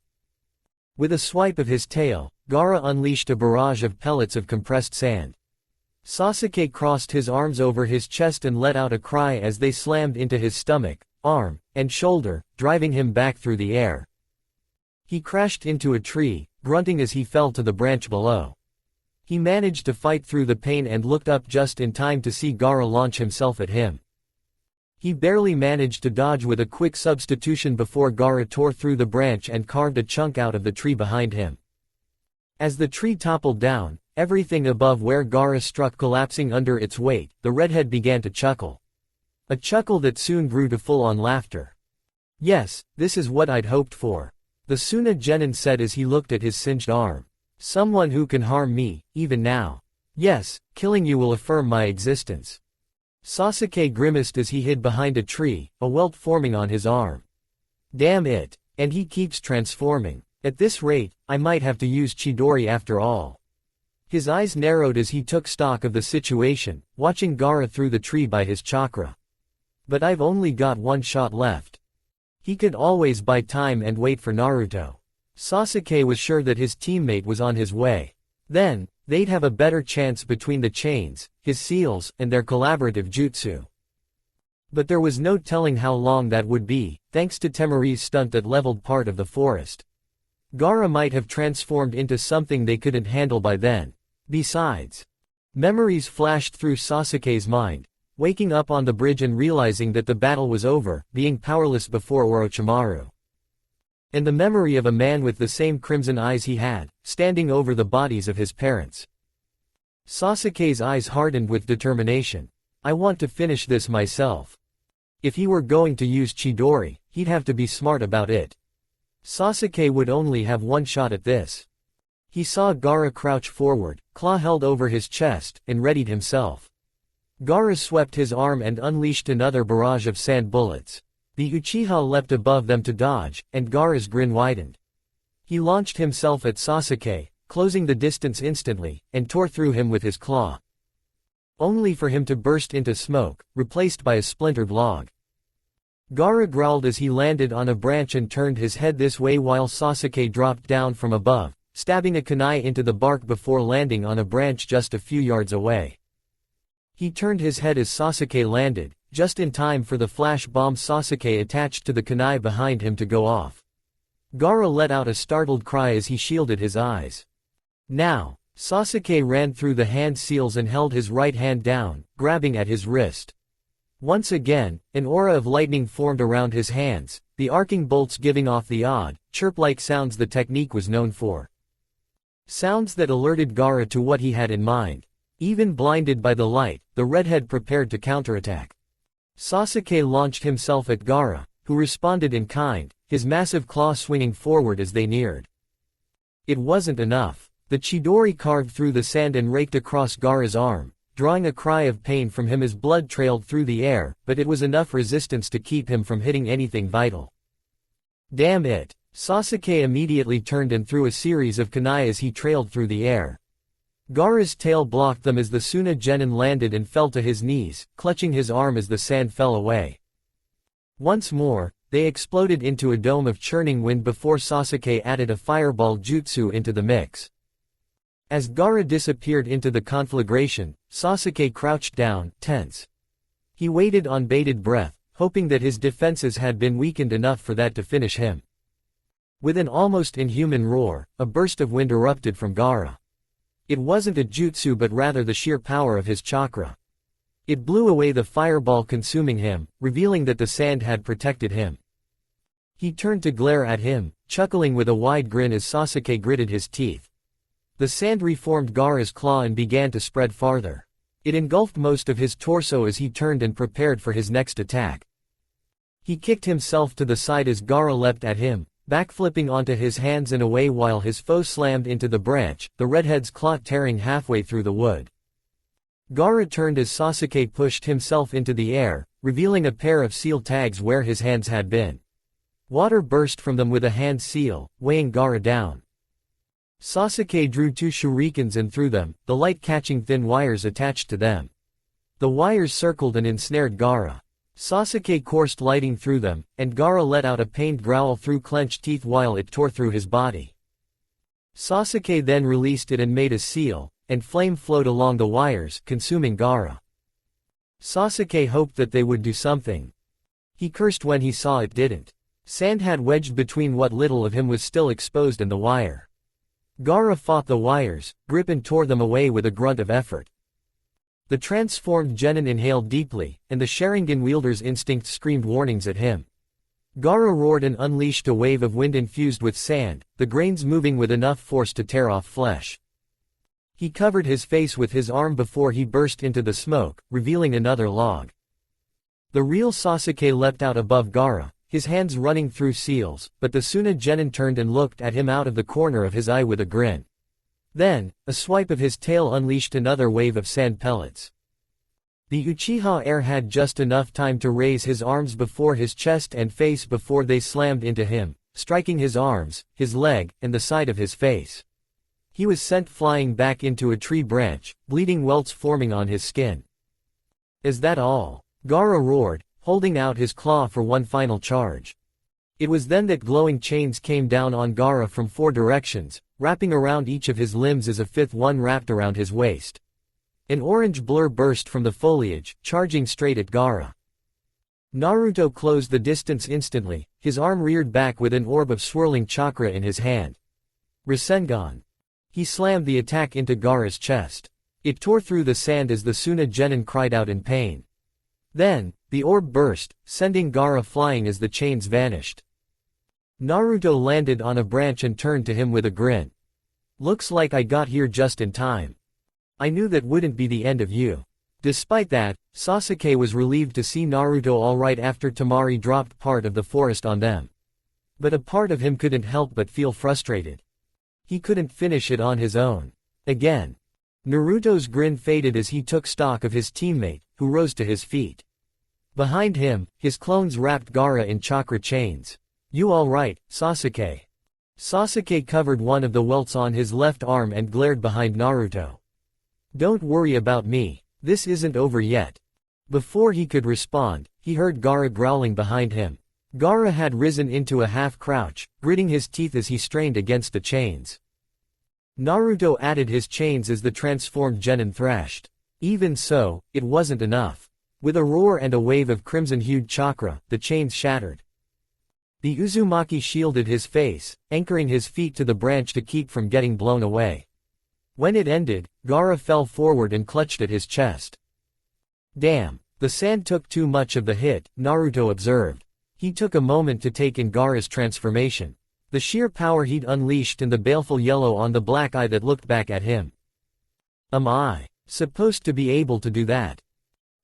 With a swipe of his tail, Gaara unleashed a barrage of pellets of compressed sand. Sasuke crossed his arms over his chest and let out a cry as they slammed into his stomach, arm, and shoulder, driving him back through the air. He crashed into a tree, grunting as he fell to the branch below. He managed to fight through the pain and looked up just in time to see Gaara launch himself at him. He barely managed to dodge with a quick substitution before Gaara tore through the branch and carved a chunk out of the tree behind him. As the tree toppled down, everything above where Gaara struck collapsing under its weight, the redhead began to chuckle. A chuckle that soon grew to full-on laughter. "Yes, this is what I'd hoped for," the Suna Genin said as he looked at his singed arm. "Someone who can harm me, even now. Yes, killing you will affirm my existence." Sasuke grimaced as he hid behind a tree, a welt forming on his arm. "Damn it. And he keeps transforming. At this rate, I might have to use Chidori after all." His eyes narrowed as he took stock of the situation, watching Gaara through the tree by his chakra. "But I've only got one shot left." He could always buy time and wait for Naruto. Sasuke was sure that his teammate was on his way. Then, they'd have a better chance between the chains, his seals, and their collaborative jutsu. But there was no telling how long that would be, thanks to Temari's stunt that leveled part of the forest. Gaara might have transformed into something they couldn't handle by then. Besides, memories flashed through Sasuke's mind, waking up on the bridge and realizing that the battle was over, being powerless before Orochimaru. And the memory of a man with the same crimson eyes he had, standing over the bodies of his parents. Sasuke's eyes hardened with determination. "I want to finish this myself." If he were going to use Chidori, he'd have to be smart about it. Sasuke would only have one shot at this. He saw Gaara crouch forward, claw held over his chest, and readied himself. Gaara swept his arm and unleashed another barrage of sand bullets. The Uchiha leapt above them to dodge, and Gaara's grin widened. He launched himself at Sasuke, closing the distance instantly, and tore through him with his claw. Only for him to burst into smoke, replaced by a splintered log. Gaara growled as he landed on a branch and turned his head this way while Sasuke dropped down from above, stabbing a kunai into the bark before landing on a branch just a few yards away. He turned his head as Sasuke landed, just in time for the flash bomb Sasuke attached to the kunai behind him to go off. Gaara let out a startled cry as he shielded his eyes. Now, Sasuke ran through the hand seals and held his right hand down, grabbing at his wrist. Once again, an aura of lightning formed around his hands, the arcing bolts giving off the odd, chirp-like sounds the technique was known for. Sounds that alerted Gaara to what he had in mind. Even blinded by the light, the redhead prepared to counterattack. Sasuke launched himself at Gaara, who responded in kind, his massive claw swinging forward as they neared. It wasn't enough. The Chidori carved through the sand and raked across Gaara's arm, drawing a cry of pain from him as blood trailed through the air, but it was enough resistance to keep him from hitting anything vital. Damn it! Sasuke immediately turned and threw a series of kunai as he trailed through the air. Gaara's tail blocked them as the Suna Genin landed and fell to his knees, clutching his arm as the sand fell away. Once more, they exploded into a dome of churning wind before Sasuke added a fireball jutsu into the mix. As Gaara disappeared into the conflagration, Sasuke crouched down, tense. He waited on bated breath, hoping that his defenses had been weakened enough for that to finish him. With an almost inhuman roar, a burst of wind erupted from Gaara. It wasn't a jutsu but rather the sheer power of his chakra. It blew away the fireball consuming him, revealing that the sand had protected him. He turned to glare at him, chuckling with a wide grin as Sasuke gritted his teeth. The sand reformed Gaara's claw and began to spread farther. It engulfed most of his torso as he turned and prepared for his next attack. He kicked himself to the side as Gaara leapt at him, backflipping onto his hands and away while his foe slammed into the branch, the redhead's claw tearing halfway through the wood. Gaara turned as Sasuke pushed himself into the air, revealing a pair of seal tags where his hands had been. Water burst from them with a hand seal, weighing Gaara down. Sasuke drew two shurikens and threw them, the light catching thin wires attached to them. The wires circled and ensnared Gaara. Sasuke coursed lighting through them, and Gaara let out a pained growl through clenched teeth while it tore through his body. Sasuke then released it and made a seal, and flame flowed along the wires, consuming Gaara. Sasuke hoped that they would do something. He cursed when he saw it didn't. Sand had wedged between what little of him was still exposed and the wire. Gaara fought the wires, grip and tore them away with a grunt of effort. The transformed genin inhaled deeply, and the Sharingan wielder's instinct screamed warnings at him. Gaara roared and unleashed a wave of wind infused with sand, the grains moving with enough force to tear off flesh. He covered his face with his arm before he burst into the smoke, revealing another log. The real Sasuke leapt out above Gaara, his hands running through seals, but the Suna genin turned and looked at him out of the corner of his eye with a grin. Then, a swipe of his tail unleashed another wave of sand pellets. The Uchiha heir had just enough time to raise his arms before his chest and face before they slammed into him, striking his arms, his leg, and the side of his face. He was sent flying back into a tree branch, bleeding welts forming on his skin. Is that all? Gaara roared, holding out his claw for one final charge. It was then that glowing chains came down on Gaara from 4 directions, wrapping around each of his limbs as a fifth one wrapped around his waist. An orange blur burst from the foliage, charging straight at Gaara. Naruto closed the distance instantly, his arm reared back with an orb of swirling chakra in his hand. Rasengan. He slammed the attack into Gaara's chest. It tore through the sand as the Suna genin cried out in pain. Then, the orb burst, sending Gaara flying as the chains vanished. Naruto landed on a branch and turned to him with a grin. Looks like I got here just in time. I knew that wouldn't be the end of you. Despite that, Sasuke was relieved to see Naruto alright after Temari dropped part of the forest on them. But a part of him couldn't help but feel frustrated. He couldn't finish it on his own. Again. Naruto's grin faded as he took stock of his teammate, who rose to his feet. Behind him, his clones wrapped Gaara in chakra chains. You alright, Sasuke? Sasuke covered one of the welts on his left arm and glared behind Naruto. Don't worry about me, this isn't over yet. Before he could respond, he heard Gaara growling behind him. Gaara had risen into a half-crouch, gritting his teeth as he strained against the chains. Naruto added his chains as the transformed genin thrashed. Even so, it wasn't enough. With a roar and a wave of crimson-hued chakra, the chains shattered. The Uzumaki shielded his face, anchoring his feet to the branch to keep from getting blown away. When it ended, Gaara fell forward and clutched at his chest. Damn, the sand took too much of the hit, Naruto observed. He took a moment to take in Gaara's transformation. The sheer power he'd unleashed and the baleful yellow on the black eye that looked back at him. Am I supposed to be able to do that?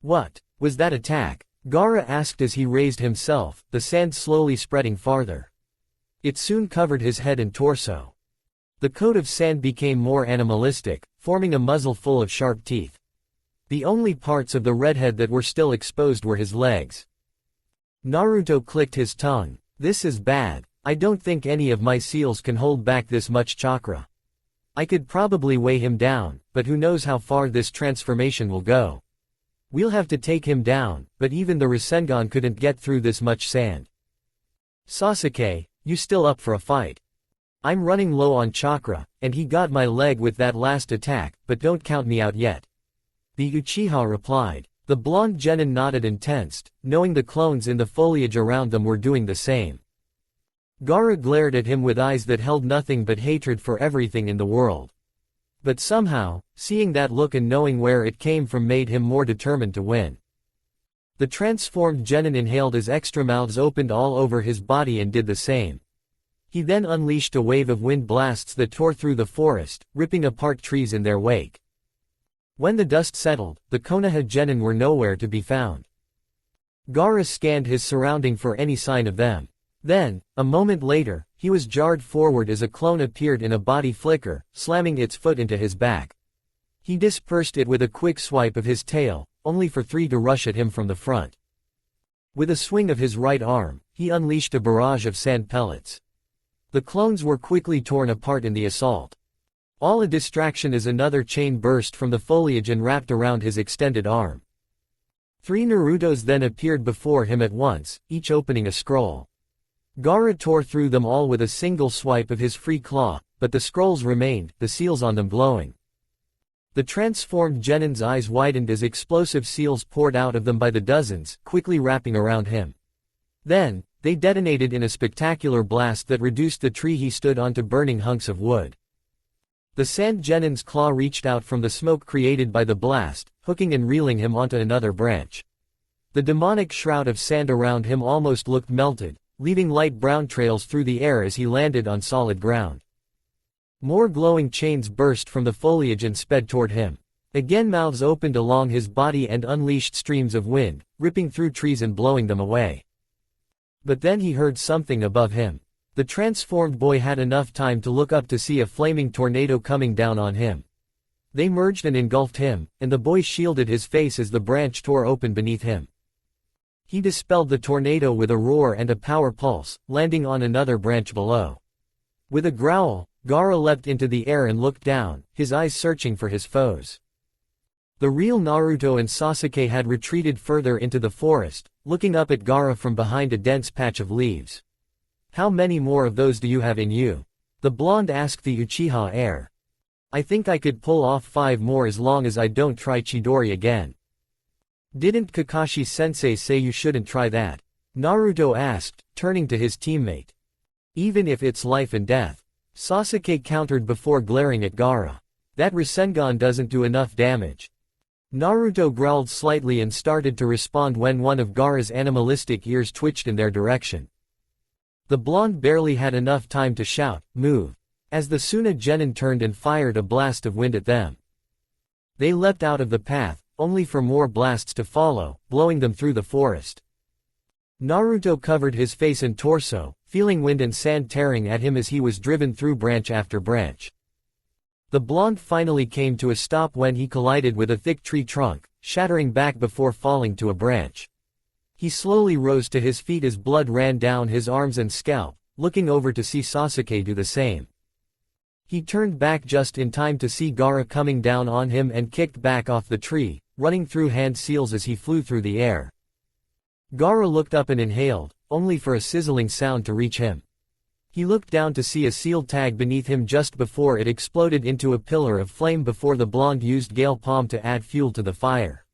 What was that attack? Gaara asked as he raised himself, the sand slowly spreading farther. It soon covered his head and torso. The coat of sand became more animalistic, forming a muzzle full of sharp teeth. The only parts of the redhead that were still exposed were his legs. Naruto clicked his tongue. This is bad. I don't think any of my seals can hold back this much chakra. I could probably weigh him down, but who knows how far this transformation will go. We'll have to take him down, but even the Rasengan couldn't get through this much sand. Sasuke, you still up for a fight? I'm running low on chakra, and he got my leg with that last attack, but don't count me out yet. The Uchiha replied. The blonde genin nodded and tensed, knowing the clones in the foliage around them were doing the same. Gaara glared at him with eyes that held nothing but hatred for everything in the world. But somehow, seeing that look and knowing where it came from made him more determined to win. The transformed genin inhaled as extra mouths opened all over his body and did the same. He then unleashed a wave of wind blasts that tore through the forest, ripping apart trees in their wake. When the dust settled, the Konoha genin were nowhere to be found. Gaara scanned his surrounding for any sign of them. Then, a moment later, he was jarred forward as a clone appeared in a body flicker, slamming its foot into his back. He dispersed it with a quick swipe of his tail, only for 3 to rush at him from the front. With a swing of his right arm, he unleashed a barrage of sand pellets. The clones were quickly torn apart in the assault. All a distraction as another chain burst from the foliage and wrapped around his extended arm. 3 Narutos then appeared before him at once, each opening a scroll. Gaara tore through them all with a single swipe of his free claw, but the scrolls remained, the seals on them glowing. The transformed genin's eyes widened as explosive seals poured out of them by the dozens, quickly wrapping around him. Then, they detonated in a spectacular blast that reduced the tree he stood on to burning hunks of wood. The sand genin's claw reached out from the smoke created by the blast, hooking and reeling him onto another branch. The demonic shroud of sand around him almost looked melted, leaving light brown trails through the air as he landed on solid ground. More glowing chains burst from the foliage and sped toward him. Again mouths opened along his body and unleashed streams of wind, ripping through trees and blowing them away. But then he heard something above him. The transformed boy had enough time to look up to see a flaming tornado coming down on him. They merged and engulfed him, and the boy shielded his face as the branch tore open beneath him. He dispelled the tornado with a roar and a power pulse, landing on another branch below. With a growl, Gaara leapt into the air and looked down, his eyes searching for his foes. The real Naruto and Sasuke had retreated further into the forest, looking up at Gaara from behind a dense patch of leaves. "How many more of those do you have in you?" the blonde asked the Uchiha heir. "I think I could pull off 5 more as long as I don't try Chidori again." "Didn't Kakashi-sensei say you shouldn't try that?" Naruto asked, turning to his teammate. "Even if it's life and death," Sasuke countered before glaring at Gaara. "That Rasengan doesn't do enough damage." Naruto growled slightly and started to respond when one of Gaara's animalistic ears twitched in their direction. The blonde barely had enough time to shout, "Move," as the Suna Genin turned and fired a blast of wind at them. They leapt out of the path, only for more blasts to follow, blowing them through the forest. Naruto covered his face and torso, feeling wind and sand tearing at him as he was driven through branch after branch. The blonde finally came to a stop when he collided with a thick tree trunk, shattering back before falling to a branch. He slowly rose to his feet as blood ran down his arms and scalp, looking over to see Sasuke do the same. He turned back just in time to see Gaara coming down on him and kicked back off the tree, running through hand seals as he flew through the air. Gaara looked up and inhaled, only for a sizzling sound to reach him. He looked down to see a sealed tag beneath him just before it exploded into a pillar of flame before the blonde used Gale Palm to add fuel to the fire.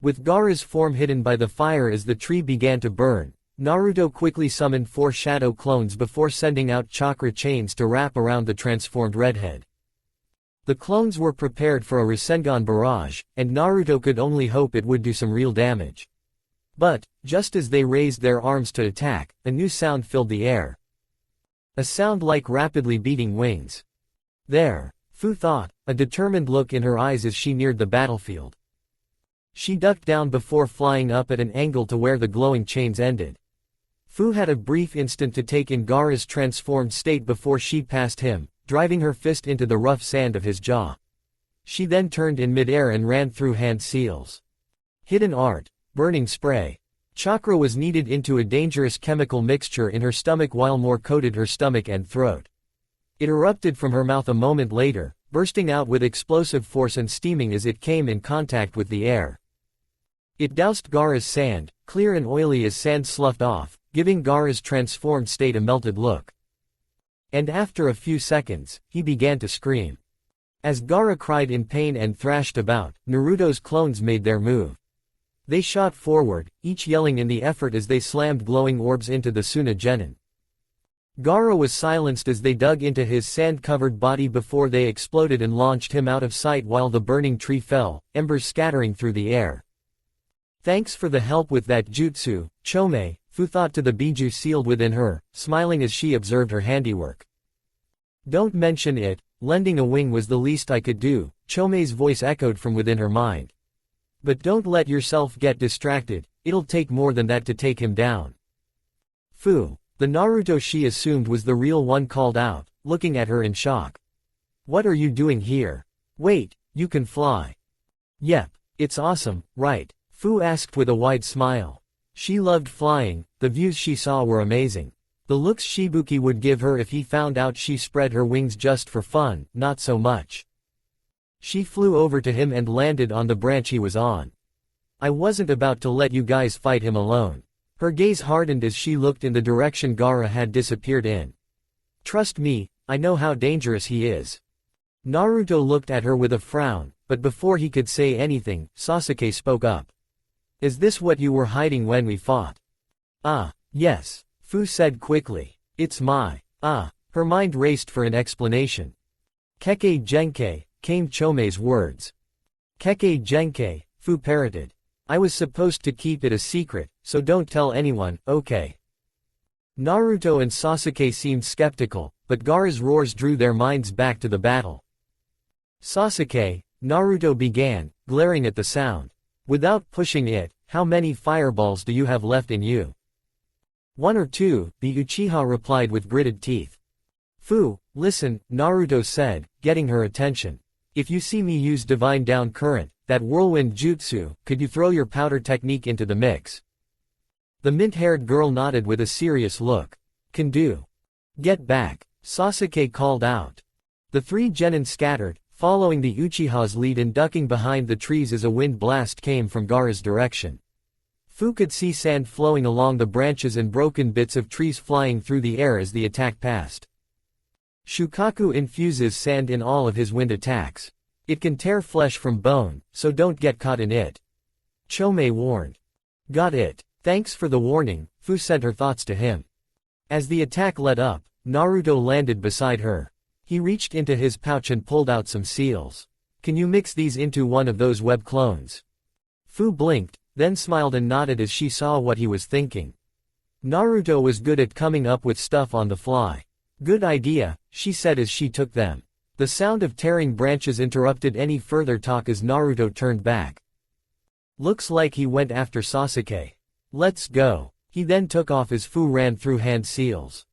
With Gaara's form hidden by the fire as the tree began to burn, Naruto quickly summoned 4 shadow clones before sending out chakra chains to wrap around the transformed redhead. The clones were prepared for a Rasengan barrage, and Naruto could only hope it would do some real damage. But, just as they raised their arms to attack, a new sound filled the air. A sound like rapidly beating wings. "There," Fu thought, a determined look in her eyes as she neared the battlefield. She ducked down before flying up at an angle to where the glowing chains ended. Fu had a brief instant to take in Gaara's transformed state before she passed him, driving her fist into the rough sand of his jaw. She then turned in midair and ran through hand seals. Hidden art. Burning spray. Chakra was kneaded into a dangerous chemical mixture in her stomach while more coated her stomach and throat. It erupted from her mouth a moment later, bursting out with explosive force and steaming as it came in contact with the air. It doused Gaara's sand, clear and oily as sand sloughed off, giving Gaara's transformed state a melted look. And after a few seconds, he began to scream. As Gaara cried in pain and thrashed about, Naruto's clones made their move. They shot forward, each yelling in the effort as they slammed glowing orbs into the Suna Genin. Gaara was silenced as they dug into his sand-covered body before they exploded and launched him out of sight while the burning tree fell, embers scattering through the air. "Thanks for the help with that jutsu, Chome," Fu thought to the Biju sealed within her, smiling as she observed her handiwork. "Don't mention it, lending a wing was the least I could do," Chome's voice echoed from within her mind. "But don't let yourself get distracted, it'll take more than that to take him down." Fu, the Naruto she assumed was the real one, called out, looking at her in shock. "What are you doing here? Wait, you can fly." "Yep, it's awesome, right?" Fu asked with a wide smile. She loved flying, the views she saw were amazing. The looks Shibuki would give her if he found out she spread her wings just for fun, not so much. She flew over to him and landed on the branch he was on. "I wasn't about to let you guys fight him alone." Her gaze hardened as she looked in the direction Gaara had disappeared in. "Trust me, I know how dangerous he is." Naruto looked at her with a frown, but before he could say anything, Sasuke spoke up. "Is this what you were hiding when we fought?" "Ah, yes," Fu said quickly. "It's my." Her mind raced for an explanation. "Kekkei Genkai," came Chome's words. Kekkei Genkei, Fu parroted. I was supposed to keep it a secret, so don't tell anyone, okay? Naruto and Sasuke seemed skeptical, but Gaara's roars drew their minds back to the battle. Sasuke, Naruto began, glaring at the sound. Without pushing it, how many fireballs do you have left in you? 1 or 2, the Uchiha replied with gritted teeth. Fu, listen, Naruto said, getting her attention. If you see me use divine down current, that whirlwind jutsu, could you throw your powder technique into the mix? The mint-haired girl nodded with a serious look. Can do. Get back, Sasuke called out. The 3 genin scattered, following the Uchiha's lead and ducking behind the trees as a wind blast came from Gaara's direction. Fu could see sand flowing along the branches and broken bits of trees flying through the air as the attack passed. Shukaku infuses sand in all of his wind attacks. It can tear flesh from bone, so don't get caught in it. Chome warned. Got it. Thanks for the warning, Fu sent her thoughts to him. As the attack let up, Naruto landed beside her. He reached into his pouch and pulled out some seals. Can you mix these into one of those web clones? Fu blinked, then smiled and nodded as she saw what he was thinking. Naruto was good at coming up with stuff on the fly. Good idea, she said as she took them. The sound of tearing branches interrupted any further talk as Naruto turned back. Looks like he went after Sasuke. Let's go. He then took off as Fu ran through hand seals.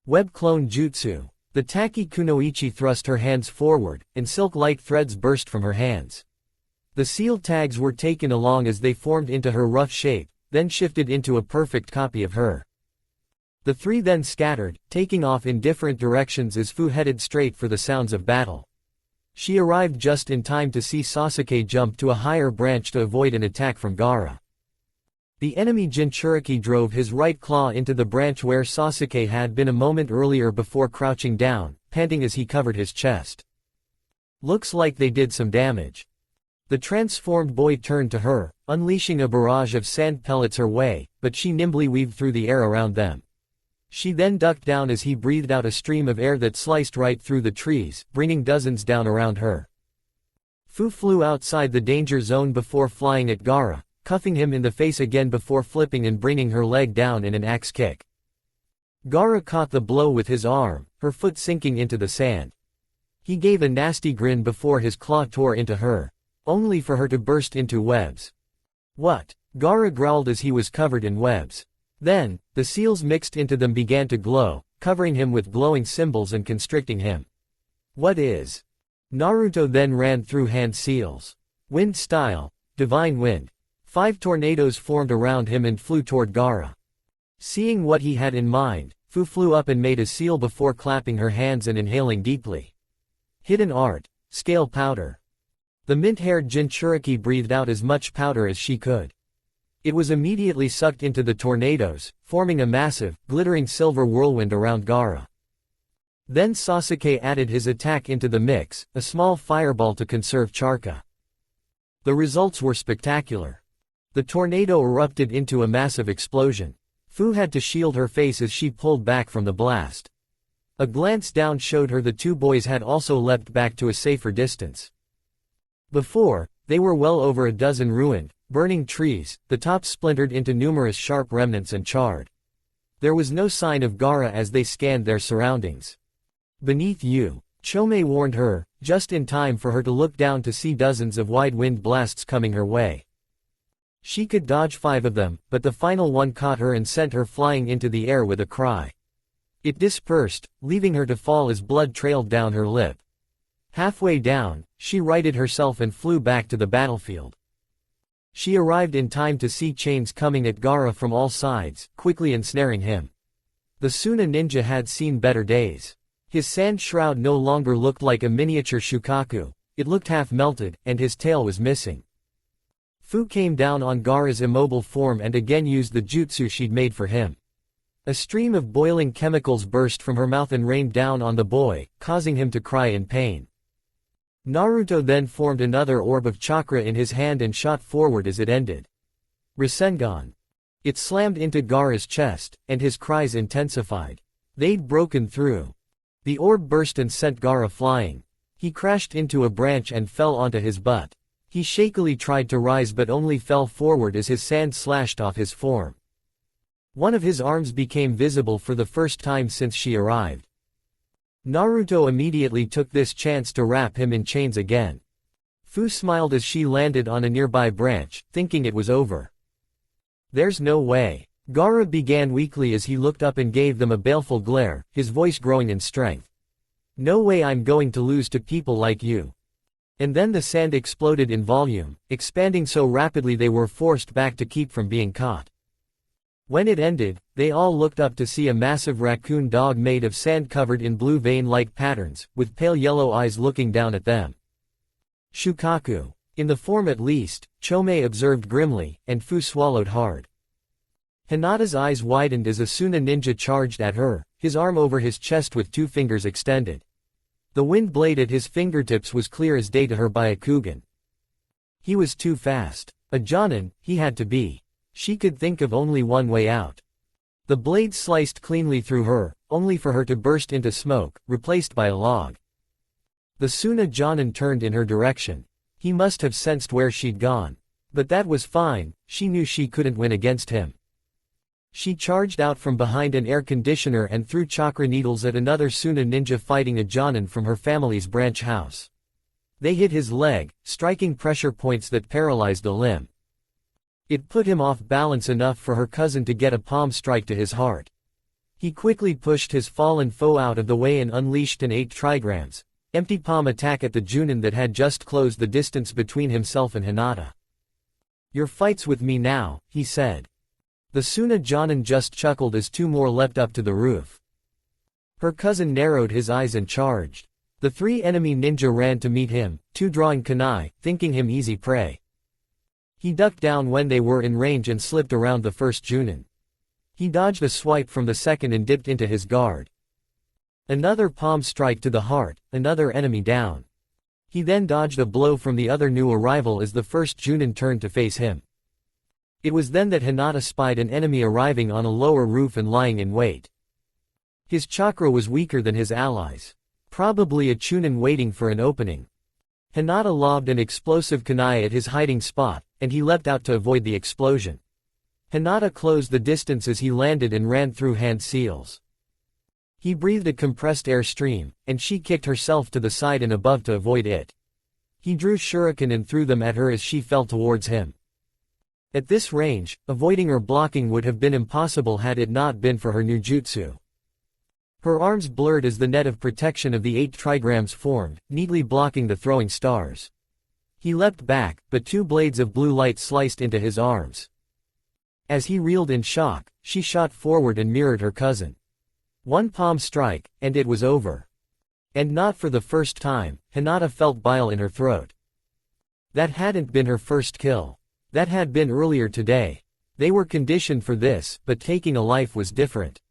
Web clone jutsu. The Taki Kunoichi thrust her hands forward, and silk-like threads burst from her hands. The seal tags were taken along as they formed into her rough shape, then shifted into a perfect copy of her. The 3 then scattered, taking off in different directions as Fu headed straight for the sounds of battle. She arrived just in time to see Sasuke jump to a higher branch to avoid an attack from Gaara. The enemy Jinchuriki drove his right claw into the branch where Sasuke had been a moment earlier before crouching down, panting as he covered his chest. Looks like they did some damage. The transformed boy turned to her, unleashing a barrage of sand pellets her way, but she nimbly weaved through the air around them. She then ducked down as he breathed out a stream of air that sliced right through the trees, bringing dozens down around her. Fu flew outside the danger zone before flying at Gaara, cuffing him in the face again before flipping and bringing her leg down in an axe kick. Gaara caught the blow with his arm, her foot sinking into the sand. He gave a nasty grin before his claw tore into her, only for her to burst into webs. What? Gaara growled as he was covered in webs. Then, the seals mixed into them began to glow, covering him with glowing symbols and constricting him. What is? Naruto then ran through hand seals. Wind style, divine wind. 5 tornadoes formed around him and flew toward Gaara. Seeing what he had in mind, Fu flew up and made a seal before clapping her hands and inhaling deeply. Hidden art, scale powder. The mint-haired Jinchuriki breathed out as much powder as she could. It was immediately sucked into the tornadoes, forming a massive, glittering silver whirlwind around Gaara. Then Sasuke added his attack into the mix, a small fireball to conserve charka. The results were spectacular. The tornado erupted into a massive explosion. Fu had to shield her face as she pulled back from the blast. A glance down showed her the 2 boys had also leapt back to a safer distance. Before, they were well over a dozen ruined, burning trees, the tops splintered into numerous sharp remnants and charred. There was no sign of Gaara as they scanned their surroundings. Beneath you, Chome warned her, just in time for her to look down to see dozens of wide wind blasts coming her way. She could dodge 5 of them, but the final one caught her and sent her flying into the air with a cry. It dispersed, leaving her to fall as blood trailed down her lip. Halfway down, she righted herself and flew back to the battlefield. She arrived in time to see chains coming at Gaara from all sides, quickly ensnaring him. The Suna ninja had seen better days. His sand shroud no longer looked like a miniature Shukaku, it looked half melted, and his tail was missing. Fu came down on Gaara's immobile form and again used the jutsu she'd made for him. A stream of boiling chemicals burst from her mouth and rained down on the boy, causing him to cry in pain. Naruto then formed another orb of chakra in his hand and shot forward as it ended. Rasengan. It slammed into Gaara's chest, and his cries intensified. They'd broken through. The orb burst and sent Gaara flying. He crashed into a branch and fell onto his butt. He shakily tried to rise but only fell forward as his sand slashed off his form. One of his arms became visible for the first time since she arrived. Naruto immediately took this chance to wrap him in chains again. Fu smiled as she landed on a nearby branch, thinking it was over. There's no way. Gaara began weakly as he looked up and gave them a baleful glare, his voice growing in strength. No way I'm going to lose to people like you. And then the sand exploded in volume, expanding so rapidly they were forced back to keep from being caught. When it ended, they all looked up to see a massive raccoon dog made of sand covered in blue vein-like patterns, with pale yellow eyes looking down at them. Shukaku. In the form at least, Chome observed grimly, and Fu swallowed hard. Hinata's eyes widened as Asuna ninja charged at her, his arm over his chest with 2 fingers extended. The wind blade at his fingertips was clear as day to her Byakugan. He was too fast. A Jonin, he had to be. She could think of only one way out. The blade sliced cleanly through her, only for her to burst into smoke, replaced by a log. The Suna Jonin turned in her direction. He must have sensed where she'd gone. But that was fine, she knew she couldn't win against him. She charged out from behind an air conditioner and threw chakra needles at another Suna ninja fighting a Jonin from her family's branch house. They hit his leg, striking pressure points that paralyzed the limb. It put him off balance enough for her cousin to get a palm strike to his heart. He quickly pushed his fallen foe out of the way and unleashed an 8 trigrams, empty palm attack at the Junin that had just closed the distance between himself and Hinata. Your fight's with me now, he said. The Suna Jonin just chuckled as 2 more leapt up to the roof. Her cousin narrowed his eyes and charged. The 3 enemy ninja ran to meet him, 2 drawing kunai, thinking him easy prey. He ducked down when they were in range and slipped around the first Junin. He dodged a swipe from the second and dipped into his guard. Another palm strike to the heart, another enemy down. He then dodged a blow from the other new arrival as the first Junin turned to face him. It was then that Hinata spied an enemy arriving on a lower roof and lying in wait. His chakra was weaker than his allies. Probably a Chunin waiting for an opening. Hinata lobbed an explosive kunai at his hiding spot, and he leapt out to avoid the explosion. Hinata closed the distance as he landed and ran through hand seals. He breathed a compressed air stream, and she kicked herself to the side and above to avoid it. He drew shuriken and threw them at her as she fell towards him. At this range, avoiding or blocking would have been impossible had it not been for her new jutsu. Her arms blurred as the net of protection of the 8 trigrams formed, neatly blocking the throwing stars. He leapt back, but 2 blades of blue light sliced into his arms. As he reeled in shock, she shot forward and mirrored her cousin. 1 palm strike, and it was over. And not for the first time, Hinata felt bile in her throat. That hadn't been her first kill. That had been earlier today. They were conditioned for this, but taking a life was different.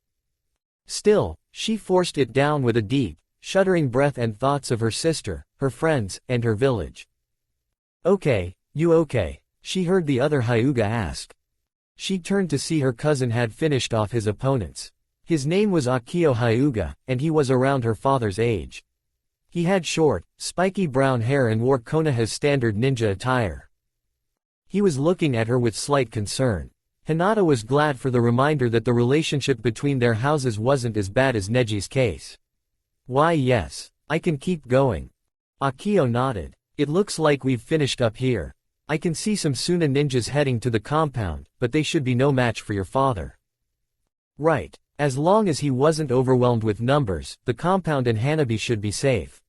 Still, she forced it down with a deep, shuddering breath and thoughts of her sister, her friends, and her village. Okay, you okay? She heard the other Hyuga ask. She turned to see her cousin had finished off his opponents. His name was Akio Hyuga, and he was around her father's age. He had short, spiky brown hair and wore Konoha's standard ninja attire. He was looking at her with slight concern. Hinata was glad for the reminder that the relationship between their houses wasn't as bad as Neji's case. Why yes, I can keep going. Akio nodded. It looks like we've finished up here. I can see some Suna ninjas heading to the compound, but they should be no match for your father. Right. As long as he wasn't overwhelmed with numbers, the compound and Hanabi should be safe.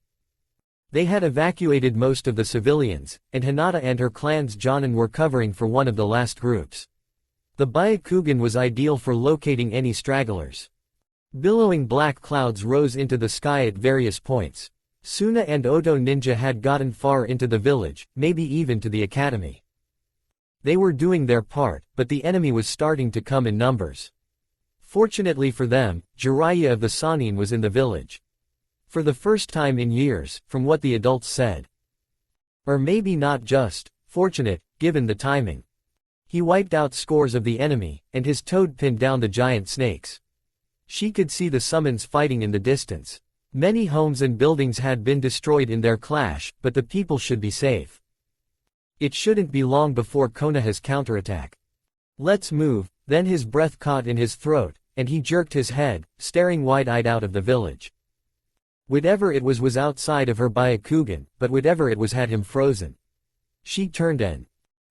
They had evacuated most of the civilians, and Hinata and her clan's Jonin were covering for one of the last groups. The Byakugan was ideal for locating any stragglers. Billowing black clouds rose into the sky at various points. Suna and Oto ninja had gotten far into the village, maybe even to the academy. They were doing their part, but the enemy was starting to come in numbers. Fortunately for them, Jiraiya of the Sannin was in the village. For the first time in years, from what the adults said. Or maybe not just fortunate, given the timing. He wiped out scores of the enemy, and his toad pinned down the giant snakes. She could see the summons fighting in the distance. Many homes and buildings had been destroyed in their clash, but the people should be safe. It shouldn't be long before Konoha's counterattack. Let's move. Then his breath caught in his throat, and he jerked his head, staring wide-eyed out of the village. Whatever it was outside of her Byakugan, but whatever it was had him frozen. She turned and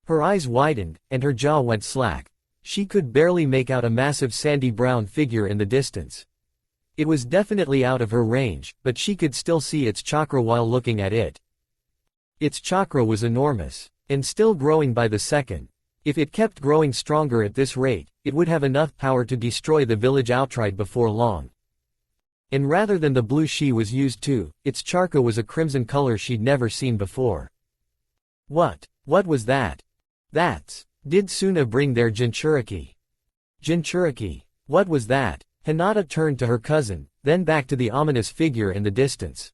her eyes widened, and her jaw went slack. She could barely make out a massive sandy brown figure in the distance. It was definitely out of her range, but she could still see its chakra while looking at it. Its chakra was enormous, and still growing by the second. If it kept growing stronger at this rate, it would have enough power to destroy the village outright before long. And rather than the blue she was used to, its chakra was a crimson color she'd never seen before. What was that? Did Suna bring their Jinchuriki? Jinchuriki. What was that? Hinata turned to her cousin, then back to the ominous figure in the distance.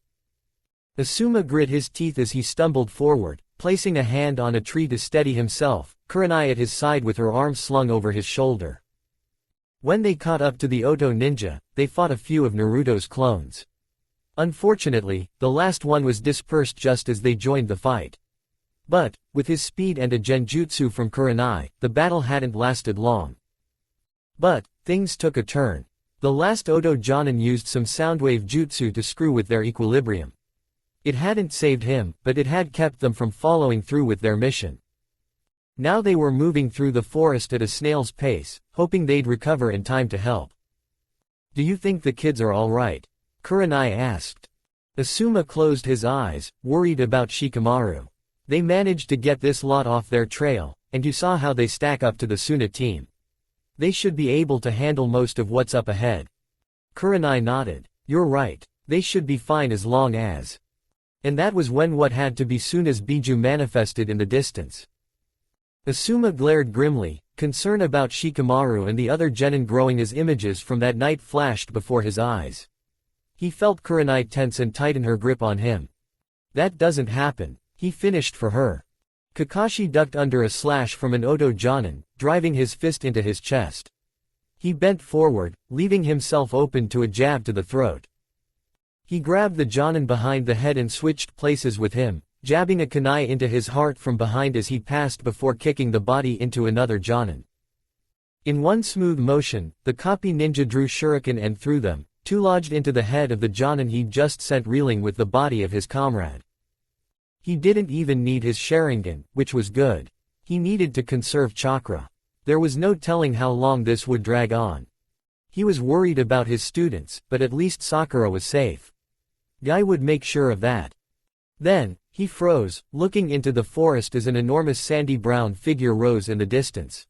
Asuma grit his teeth as he stumbled forward, placing a hand on a tree to steady himself, Kurenai at his side with her arms slung over his shoulder. When they caught up to the Oto ninja, they fought a few of Naruto's clones. Unfortunately, the last one was dispersed just as they joined the fight. But, with his speed and a genjutsu from Kurenai, the battle hadn't lasted long. But, things took a turn. The last Oto Jonin used some soundwave jutsu to screw with their equilibrium. It hadn't saved him, but it had kept them from following through with their mission. Now they were moving through the forest at a snail's pace, hoping they'd recover in time to help. Do you think the kids are all right? Kurenai asked. Asuma closed his eyes, worried about Shikamaru. They managed to get this lot off their trail, and you saw how they stack up to the Suna team. They should be able to handle most of what's up ahead. Kurenai nodded. You're right, they should be fine as long as. And that was when what had to be Suna's Biju manifested in the distance. Asuma glared grimly, concern about Shikamaru and the other genin growing as images from that night flashed before his eyes. He felt Kurenai tense and tighten her grip on him. That doesn't happen, he finished for her. Kakashi ducked under a slash from an Oto Jonin, driving his fist into his chest. He bent forward, leaving himself open to a jab to the throat. He grabbed the Jonin behind the head and switched places with him, jabbing a kunai into his heart from behind as he passed before kicking the body into another Jonin. In one smooth motion, the copy ninja drew shuriken and threw them, two lodged into the head of the Jonin he'd just sent reeling with the body of his comrade. He didn't even need his Sharingan, which was good. He needed to conserve chakra. There was no telling how long this would drag on. He was worried about his students, but at least Sakura was safe. Guy would make sure of that. Then, he froze, looking into the forest as an enormous sandy brown figure rose in the distance.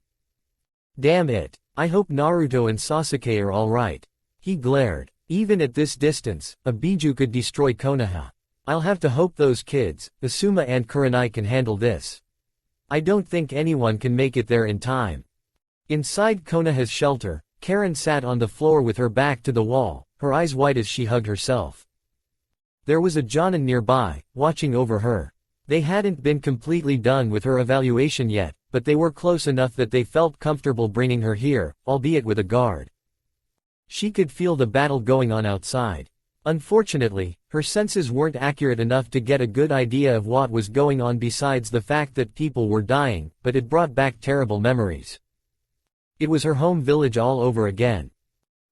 Damn it, I hope Naruto and Sasuke are alright. He glared. Even at this distance, a Biju could destroy Konoha. I'll have to hope those kids, Asuma and Kurenai, can handle this. I don't think anyone can make it there in time. Inside Konoha's shelter, Karen sat on the floor with her back to the wall, her eyes wide as she hugged herself. There was a Jonin nearby, watching over her. They hadn't been completely done with her evaluation yet, but they were close enough that they felt comfortable bringing her here, albeit with a guard. She could feel the battle going on outside. Unfortunately, her senses weren't accurate enough to get a good idea of what was going on besides the fact that people were dying, but it brought back terrible memories. It was her home village all over again.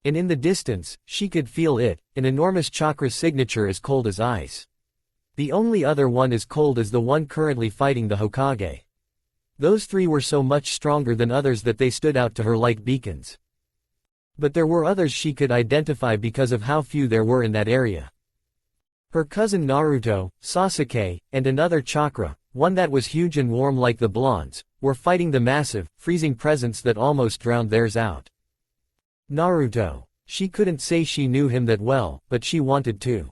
And in the distance, she could feel it, an enormous chakra signature as cold as ice. The only other one as cold as the one currently fighting the Hokage. Those three were so much stronger than others that they stood out to her like beacons. But there were others she could identify because of how few there were in that area. Her cousin Naruto, Sasuke, and another chakra, one that was huge and warm like the blondes, were fighting the massive, freezing presence that almost drowned theirs out. Naruto. She couldn't say she knew him that well, but she wanted to.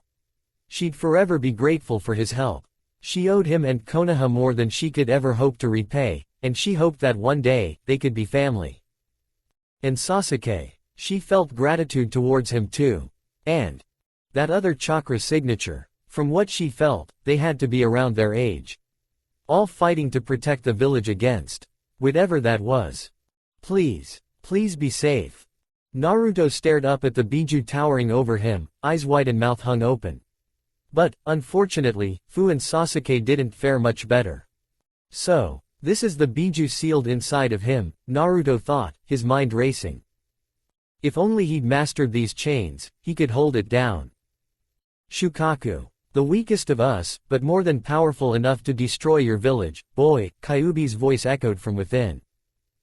She'd forever be grateful for his help. She owed him and Konoha more than she could ever hope to repay, and she hoped that one day, they could be family. And Sasuke. She felt gratitude towards him too. And that other chakra signature, from what she felt, they had to be around their age. All fighting to protect the village against whatever that was. Please be safe. Naruto stared up at the Biju towering over him, eyes wide and mouth hung open. But, unfortunately, Fu and Sasuke didn't fare much better. So, this is the Biju sealed inside of him, Naruto thought, his mind racing. If only he'd mastered these chains, he could hold it down. Shukaku. The weakest of us, but more than powerful enough to destroy your village, boy, Kyuubi's voice echoed from within.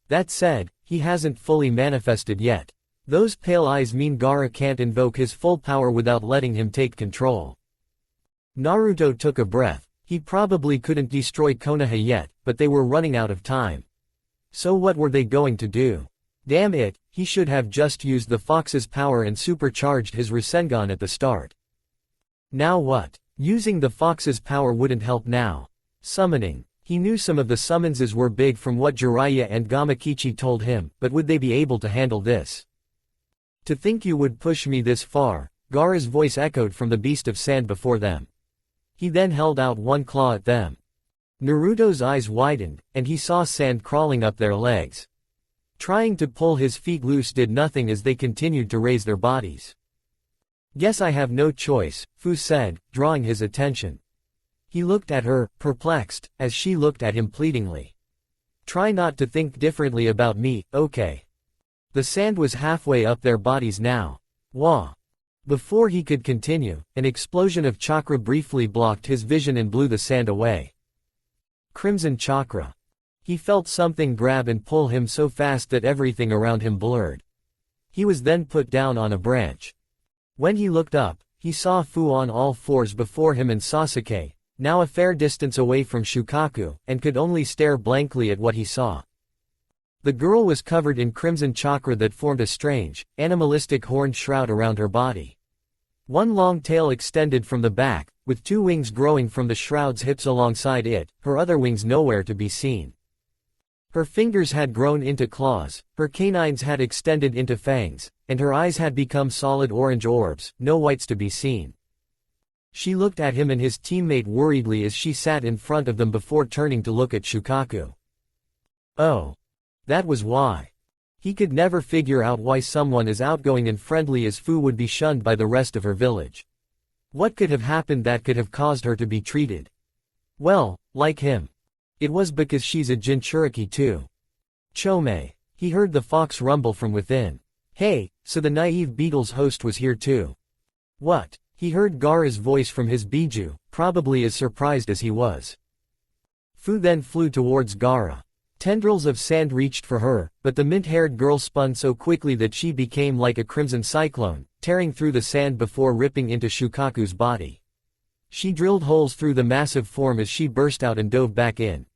That said, he hasn't fully manifested yet. Those pale eyes mean Gaara can't invoke his full power without letting him take control. Naruto took a breath. He probably couldn't destroy Konoha yet, but they were running out of time. So what were they going to do? Damn it, he should have just used the fox's power and supercharged his Rasengan at the start. Now what? Using the fox's power wouldn't help now. Summoning. He knew some of the summonses were big from what Jiraiya and Gamakichi told him, but would they be able to handle this? To think you would push me this far, Gaara's voice echoed from the beast of sand before them. He then held out one claw at them. Naruto's eyes widened, and he saw sand crawling up their legs. Trying to pull his feet loose did nothing as they continued to raise their bodies. Guess I have no choice, Fu said, drawing his attention. He looked at her, perplexed, as she looked at him pleadingly. Try not to think differently about me, okay? The sand was halfway up their bodies now. Wah! Before he could continue, an explosion of chakra briefly blocked his vision and blew the sand away. Crimson chakra. He felt something grab and pull him so fast that everything around him blurred. He was then put down on a branch. When he looked up, he saw Fu on all fours before him and Sasuke, now a fair distance away from Shukaku, and could only stare blankly at what he saw. The girl was covered in crimson chakra that formed a strange, animalistic horned shroud around her body. One long tail extended from the back, with two wings growing from the shroud's hips alongside it, her other wings nowhere to be seen. Her fingers had grown into claws, her canines had extended into fangs, and her eyes had become solid orange orbs, no whites to be seen. She looked at him and his teammate worriedly as she sat in front of them before turning to look at Shukaku. Oh. That was why. He could never figure out why someone as outgoing and friendly as Fu would be shunned by the rest of her village. What could have happened that could have caused her to be treated? Well, like him. It was because she's a Jinchuriki too. Chome. He heard the fox rumble from within. Hey, so the naive Beetle's host was here too. What? He heard Gaara's voice from his Biju, probably as surprised as he was. Fu then flew towards Gaara. Tendrils of sand reached for her, but the mint-haired girl spun so quickly that she became like a crimson cyclone, tearing through the sand before ripping into Shukaku's body. She drilled holes through the massive form as she burst out and dove back in.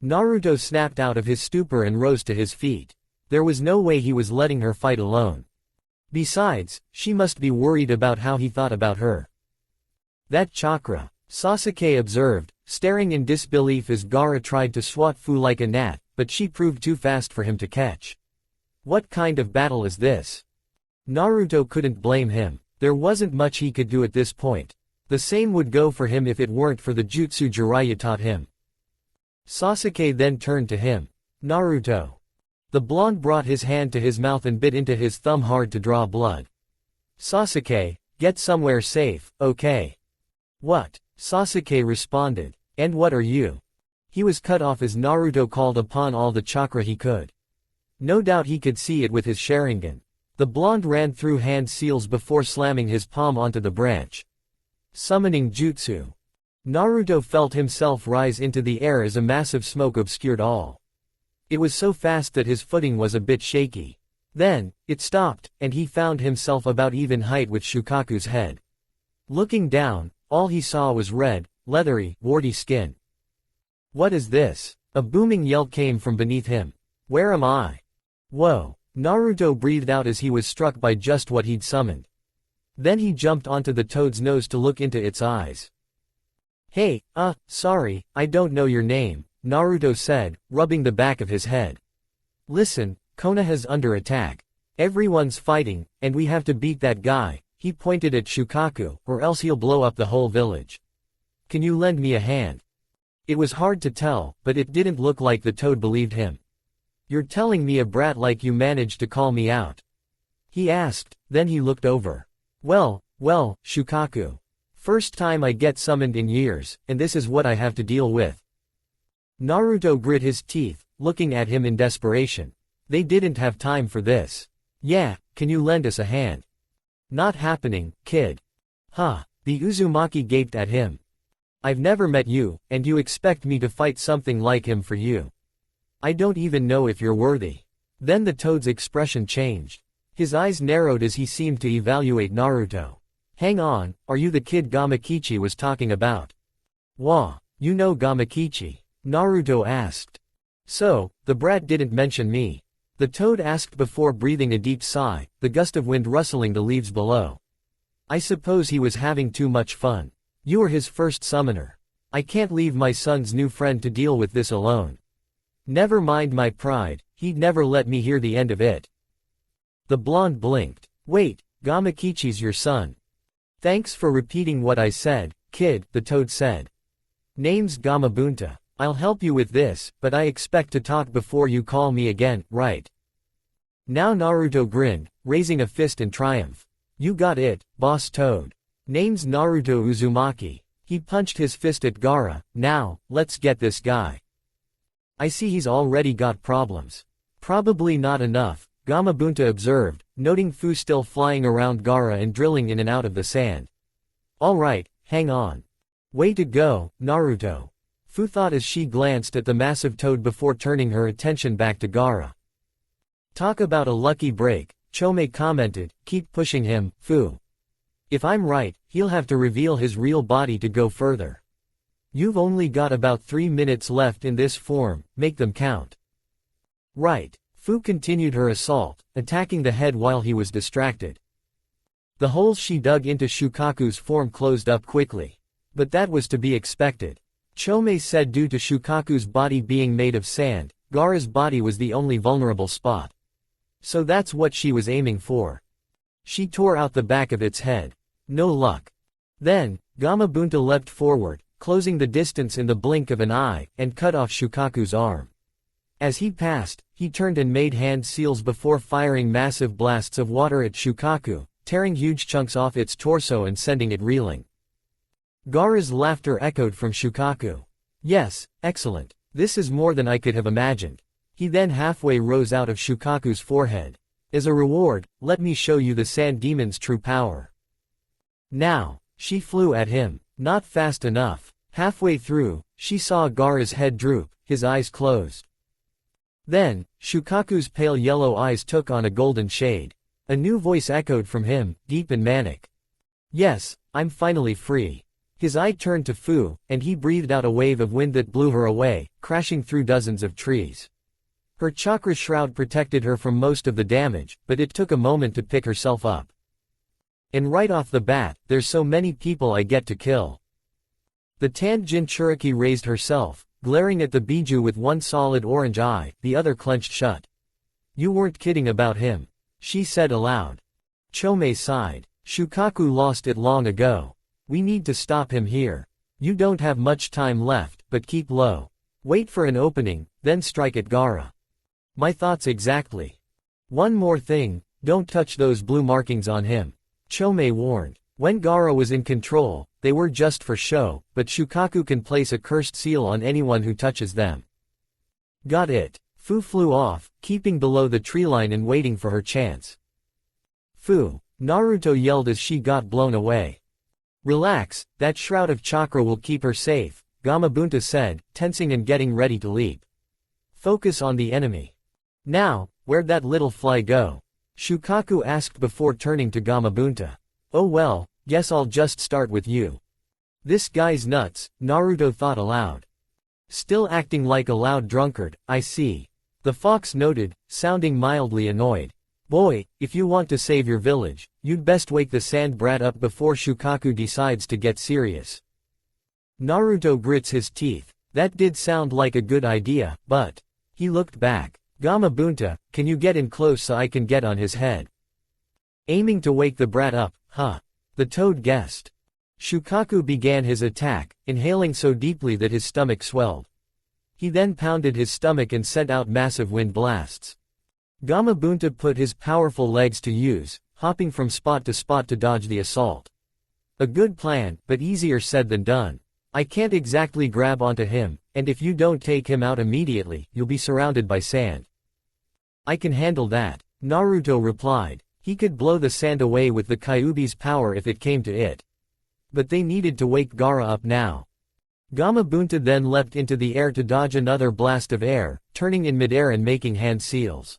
Naruto snapped out of his stupor and rose to his feet. There was no way he was letting her fight alone. Besides, she must be worried about how he thought about her. That chakra, Sasuke observed, staring in disbelief as Gaara tried to swat Fu like a gnat, but she proved too fast for him to catch. What kind of battle is this? Naruto couldn't blame him. There wasn't much he could do at this point. The same would go for him if it weren't for the jutsu Jiraiya taught him. Sasuke then turned to him. Naruto. The blonde brought his hand to his mouth and bit into his thumb hard to draw blood. Sasuke, get somewhere safe, okay? What? Sasuke responded. And what are you? He was cut off as Naruto called upon all the chakra he could. No doubt he could see it with his Sharingan. The blonde ran through hand seals before slamming his palm onto the branch. Summoning jutsu. Naruto felt himself rise into the air as a massive smoke obscured all. It was so fast that his footing was a bit shaky. Then, it stopped, and he found himself about even height with Shukaku's head. Looking down, all he saw was red, leathery, warty skin. What is this? A booming yell came from beneath him. Where am I? Whoa! Naruto breathed out as he was struck by just what he'd summoned. Then he jumped onto the toad's nose to look into its eyes. Hey, sorry, I don't know your name, Naruto said, rubbing the back of his head. Listen, Konoha's under attack. Everyone's fighting, and we have to beat that guy, he pointed at Shukaku, or else he'll blow up the whole village. Can you lend me a hand? It was hard to tell, but it didn't look like the toad believed him. You're telling me a brat like you managed to call me out? He asked, then he looked over. Well, Shukaku. First time I get summoned in years, and this is what I have to deal with. Naruto grit his teeth, looking at him in desperation. They didn't have time for this. Yeah, can you lend us a hand? Not happening, kid. Huh, the Uzumaki gaped at him. I've never met you, and you expect me to fight something like him for you. I don't even know if you're worthy. Then the toad's expression changed. His eyes narrowed as he seemed to evaluate Naruto. Hang on, are you the kid Gamakichi was talking about? Wah, you know Gamakichi? Naruto asked. So, the brat didn't mention me. The toad asked before breathing a deep sigh, the gust of wind rustling the leaves below. I suppose he was having too much fun. You are his first summoner. I can't leave my son's new friend to deal with this alone. Never mind my pride, he'd never let me hear the end of it. The blonde blinked. Wait, Gamakichi's your son. Thanks for repeating what I said, kid, the toad said. Name's Gamabunta. I'll help you with this, but I expect to talk before you call me again, right? Now Naruto grinned, raising a fist in triumph. You got it, boss toad. Name's Naruto Uzumaki. He punched his fist at Gaara. Now, let's get this guy. I see he's already got problems. Probably not enough, Gamabunta observed, noting Fu still flying around Gaara and drilling in and out of the sand. Alright, hang on. Way to go, Naruto. Fu thought as she glanced at the massive toad before turning her attention back to Gaara. Talk about a lucky break, Chome commented, keep pushing him, Fu. If I'm right, he'll have to reveal his real body to go further. You've only got about 3 minutes left in this form, make them count. Right. Fu continued her assault, attacking the head while he was distracted. The holes she dug into Shukaku's form closed up quickly. But that was to be expected. Chome said due to Shukaku's body being made of sand, Gaara's body was the only vulnerable spot. So that's what she was aiming for. She tore out the back of its head. No luck. Then, Gamabunta leapt forward, closing the distance in the blink of an eye, and cut off Shukaku's arm. As he passed, he turned and made hand seals before firing massive blasts of water at Shukaku, tearing huge chunks off its torso and sending it reeling. Gaara's laughter echoed from Shukaku. Yes, excellent. This is more than I could have imagined. He then halfway rose out of Shukaku's forehead. As a reward, let me show you the sand demon's true power. Now, she flew at him, not fast enough. Halfway through, she saw Gaara's head droop, his eyes closed. Then, Shukaku's pale yellow eyes took on a golden shade. A new voice echoed from him, deep and manic. Yes, I'm finally free. His eye turned to Fu, and he breathed out a wave of wind that blew her away, crashing through dozens of trees. Her chakra shroud protected her from most of the damage, but it took a moment to pick herself up. And right off the bat, there's so many people I get to kill. The tanned Jinchuriki raised herself, glaring at the Biju with one solid orange eye, the other clenched shut. You weren't kidding about him, she said aloud. Chome sighed. Shukaku lost it long ago. We need to stop him here. You don't have much time left, but keep low. Wait for an opening, then strike at Gaara. My thoughts exactly. One more thing, don't touch those blue markings on him. Chome warned. When Gaara was in control, they were just for show, but Shukaku can place a cursed seal on anyone who touches them. Got it. Fu flew off, keeping below the treeline and waiting for her chance. Fu, Naruto yelled as she got blown away. Relax, that shroud of chakra will keep her safe, Gamabunta said, tensing and getting ready to leap. Focus on the enemy. Now, where'd that little fly go? Shukaku asked before turning to Gamabunta. Oh well, guess I'll just start with you. This guy's nuts, Naruto thought aloud. Still acting like a loud drunkard, I see. The fox noted, sounding mildly annoyed. Boy, if you want to save your village, you'd best wake the sand brat up before Shukaku decides to get serious. Naruto grits his teeth. That did sound like a good idea, but... He looked back. Gamabunta, can you get in close so I can get on his head? Aiming to wake the brat up, huh? The toad guessed. Shukaku began his attack, inhaling so deeply that his stomach swelled. He then pounded his stomach and sent out massive wind blasts. Gamabunta put his powerful legs to use, hopping from spot to dodge the assault. A good plan, but easier said than done. I can't exactly grab onto him, and if you don't take him out immediately, you'll be surrounded by sand. I can handle that, Naruto replied. He could blow the sand away with the Kyuubi's power if it came to it. But they needed to wake Gaara up now. Gamabunta then leapt into the air to dodge another blast of air, turning in midair and making hand seals.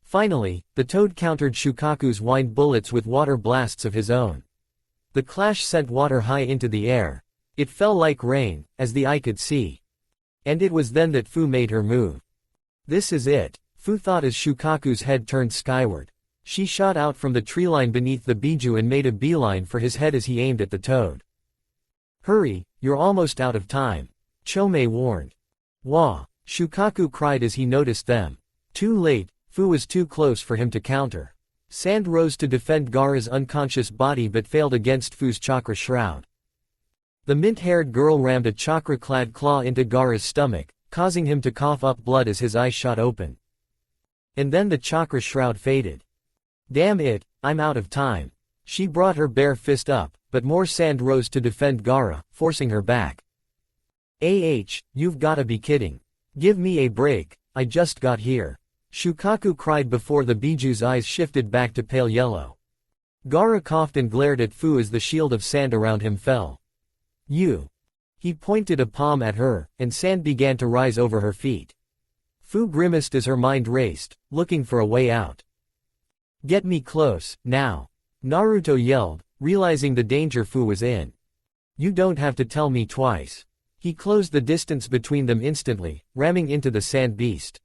Finally, the toad countered Shukaku's wind bullets with water blasts of his own. The clash sent water high into the air. It fell like rain, as the eye could see. And it was then that Fu made her move. This is it, Fu thought as Shukaku's head turned skyward. She shot out from the treeline beneath the Biju and made a beeline for his head as he aimed at the toad. Hurry, you're almost out of time, Chomei warned. Wah! Shukaku cried as he noticed them. Too late, Fu was too close for him to counter. Sand rose to defend Gaara's unconscious body but failed against Fu's chakra shroud. The mint-haired girl rammed a chakra-clad claw into Gaara's stomach, causing him to cough up blood as his eyes shot open. And then the chakra shroud faded. Damn it, I'm out of time. She brought her bare fist up, but more sand rose to defend Gaara, forcing her back. You've gotta be kidding. Give me a break, I just got here. Shukaku cried before the Biju's eyes shifted back to pale yellow. Gaara coughed and glared at Fu as the shield of sand around him fell. You. He pointed a palm at her, and sand began to rise over her feet. Fu grimaced as her mind raced, looking for a way out. Get me close, now. Naruto yelled, realizing the danger Fu was in. You don't have to tell me twice. He closed the distance between them instantly, ramming into the sand beast.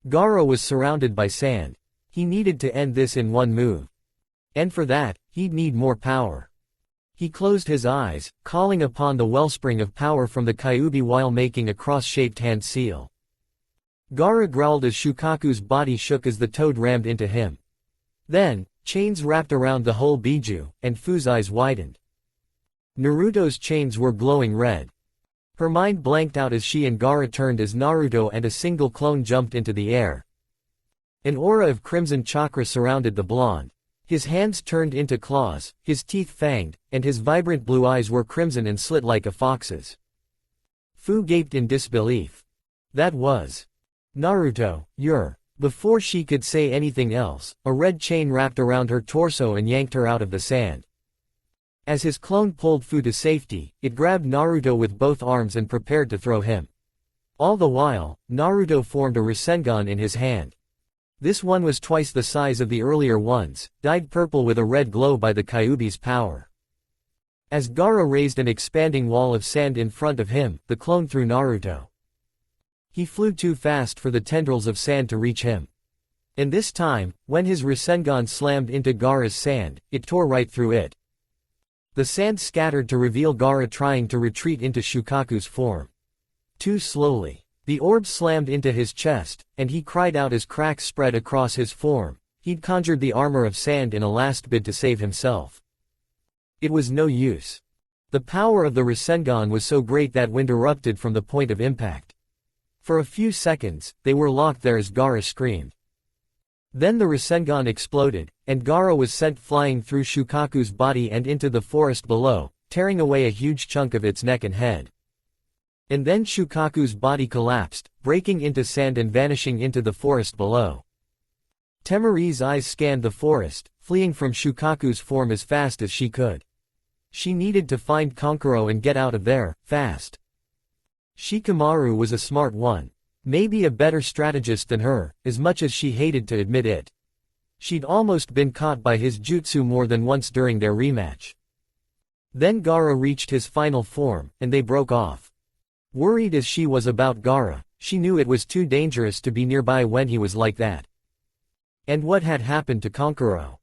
Gaara was surrounded by sand. He needed to end this in one move. And for that, he'd need more power. He closed his eyes, calling upon the wellspring of power from the Kyuubi while making a cross-shaped hand seal. Gaara growled as Shukaku's body shook as the toad rammed into him. Then, chains wrapped around the whole Biju, and Fu's eyes widened. Naruto's chains were glowing red. Her mind blanked out as she and Gaara turned as Naruto and a single clone jumped into the air. An aura of crimson chakra surrounded the blonde. His hands turned into claws, his teeth fanged, and his vibrant blue eyes were crimson and slit like a fox's. Fu gaped in disbelief. That was Naruto, you're. Before she could say anything else, a red chain wrapped around her torso and yanked her out of the sand. As his clone pulled Fu to safety, it grabbed Naruto with both arms and prepared to throw him. All the while, Naruto formed a Rasengan in his hand. This one was twice the size of the earlier ones, dyed purple with a red glow by the Kyuubi's power. As Gaara raised an expanding wall of sand in front of him, the clone threw Naruto. He flew too fast for the tendrils of sand to reach him. And this time, when his Rasengan slammed into Gaara's sand, it tore right through it. The sand scattered to reveal Gaara trying to retreat into Shukaku's form. Too slowly. The orb slammed into his chest, and he cried out as cracks spread across his form. He'd conjured the armor of sand in a last bid to save himself. It was no use. The power of the Rasengan was so great that wind erupted from the point of impact. For a few seconds, they were locked there as Gaara screamed. Then the Rasengan exploded, and Gaara was sent flying through Shukaku's body and into the forest below, tearing away a huge chunk of its neck and head. And then Shukaku's body collapsed, breaking into sand and vanishing into the forest below. Temari's eyes scanned the forest, fleeing from Shukaku's form as fast as she could. She needed to find Kankuro and get out of there, fast. Shikamaru was a smart one. Maybe a better strategist than her, as much as she hated to admit it. She'd almost been caught by his jutsu more than once during their rematch. Then Gaara reached his final form, and they broke off. Worried as she was about Gaara, she knew it was too dangerous to be nearby when he was like that. And what had happened to Kankuro?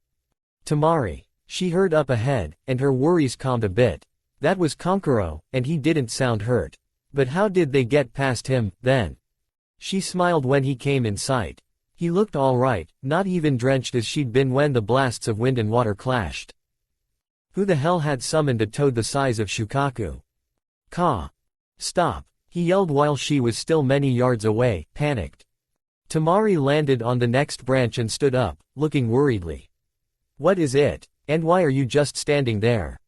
Temari. She heard up ahead, and her worries calmed a bit. That was Kankuro, and he didn't sound hurt. But how did they get past him, then? She smiled when he came in sight. He looked all right, not even drenched as she'd been when the blasts of wind and water clashed. Who the hell had summoned a toad the size of Shukaku? Ka. Stop, he yelled while she was still many yards away, panicked. Temari landed on the next branch and stood up, looking worriedly. What is it, and why are you just standing there?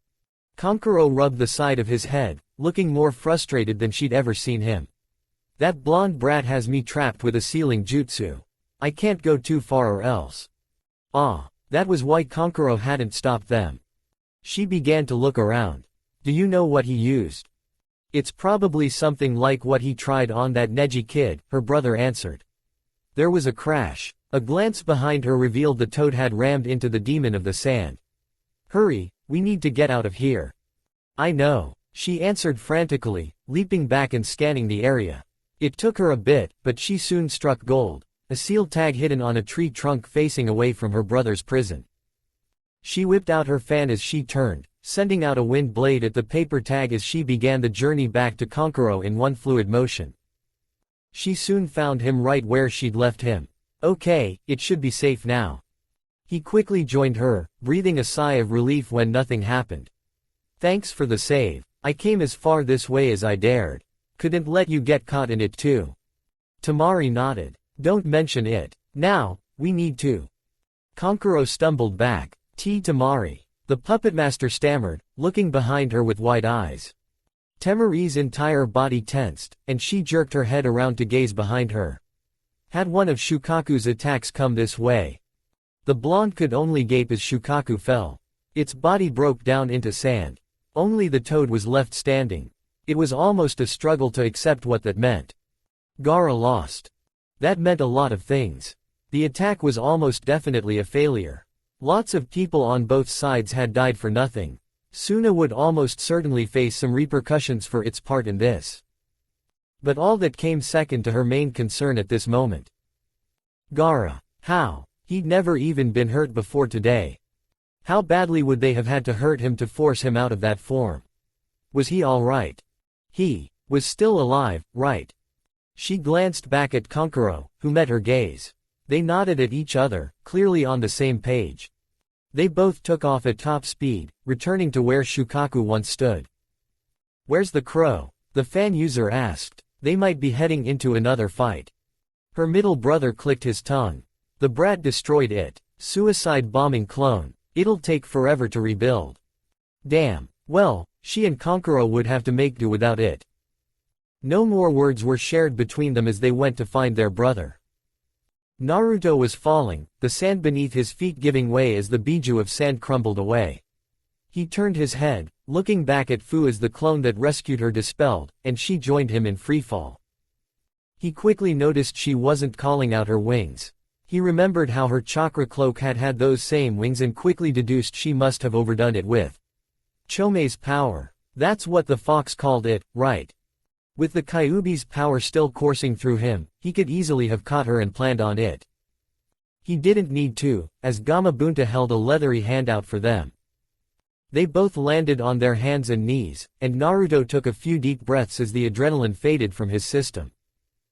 Kankuro rubbed the side of his head, looking more frustrated than she'd ever seen him. That blonde brat has me trapped with a sealing jutsu. I can't go too far or else. Ah, that was why Kankuro hadn't stopped them. She began to look around. Do you know what he used? It's probably something like what he tried on that Neji kid, her brother answered. There was a crash. A glance behind her revealed the toad had rammed into the demon of the sand. Hurry, we need to get out of here. I know, she answered frantically, leaping back and scanning the area. It took her a bit, but she soon struck gold, a seal tag hidden on a tree trunk facing away from her brother's prison. She whipped out her fan as she turned, sending out a wind blade at the paper tag as she began the journey back to Kankuro in one fluid motion. She soon found him right where she'd left him. Okay, it should be safe now. He quickly joined her, breathing a sigh of relief when nothing happened. Thanks for the save. I came as far this way as I dared. Couldn't let you get caught in it too. Tamari nodded. Don't mention it. Now, we need to. Kankuro stumbled back. Tamari. The puppet master stammered, looking behind her with wide eyes. Tamari's entire body tensed, and she jerked her head around to gaze behind her. Had one of Shukaku's attacks come this way? The blonde could only gape as Shukaku fell. Its body broke down into sand. Only the toad was left standing. It was almost a struggle to accept what that meant. Gaara lost. That meant a lot of things. The attack was almost definitely a failure. Lots of people on both sides had died for nothing. Suna would almost certainly face some repercussions for its part in this. But all that came second to her main concern at this moment. Gaara. How? He'd never even been hurt before today. How badly would they have had to hurt him to force him out of that form? Was he all right? He was still alive, right? She glanced back at Kankuro, who met her gaze. They nodded at each other, clearly on the same page. They both took off at top speed, returning to where Shukaku once stood. Where's the crow? The fan user asked. They might be heading into another fight. Her middle brother clicked his tongue. The brat destroyed it. Suicide bombing clone. It'll take forever to rebuild. Damn. Well, she and Kankuro would have to make do without it. No more words were shared between them as they went to find their brother. Naruto was falling, the sand beneath his feet giving way as the biju of sand crumbled away. He turned his head, looking back at Fu as the clone that rescued her dispelled, and she joined him in freefall. He quickly noticed she wasn't calling out her wings. He remembered how her chakra cloak had had those same wings and quickly deduced she must have overdone it with Chome's power. That's what the fox called it, right? With the Kyuubi's power still coursing through him, he could easily have caught her and planned on it. He didn't need to, as Gamabunta held a leathery hand out for them. They both landed on their hands and knees, and Naruto took a few deep breaths as the adrenaline faded from his system.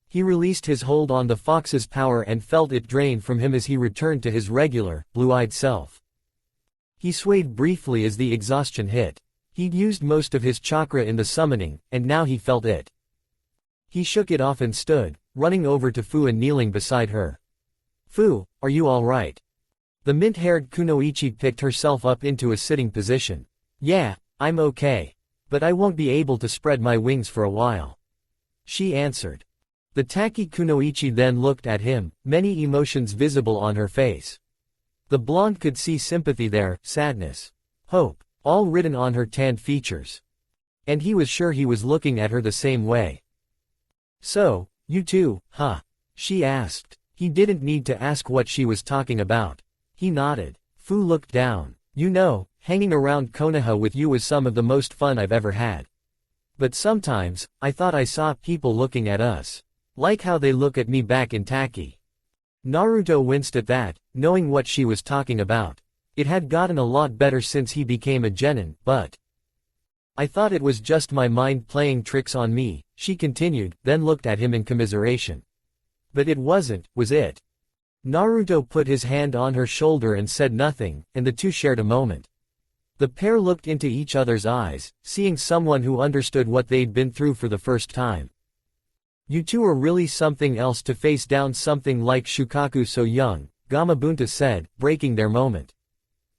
He released his hold on the fox's power and felt it drain from him as he returned to his regular, blue-eyed self. He swayed briefly as the exhaustion hit. He'd used most of his chakra in the summoning, and now he felt it. He shook it off and stood, running over to Fu and kneeling beside her. Fu, are you alright? The mint-haired Kunoichi picked herself up into a sitting position. Yeah, I'm okay. But I won't be able to spread my wings for a while. She answered. The Taki Kunoichi then looked at him, many emotions visible on her face. The blonde could see sympathy there, sadness, hope, all written on her tanned features. And he was sure he was looking at her the same way. So, you too, huh? She asked. He didn't need to ask what she was talking about. He nodded. Fu looked down. You know, hanging around Konoha with you was some of the most fun I've ever had. But sometimes, I thought I saw people looking at us. Like how they look at me back in Taki. Naruto winced at that, knowing what she was talking about. It had gotten a lot better since he became a genin, but I thought it was just my mind playing tricks on me, she continued, then looked at him in commiseration. But it wasn't, was it? Naruto put his hand on her shoulder and said nothing, and the two shared a moment. The pair looked into each other's eyes, seeing someone who understood what they'd been through for the first time. You two are really something else to face down something like Shukaku so young, Gamabunta said, breaking their moment.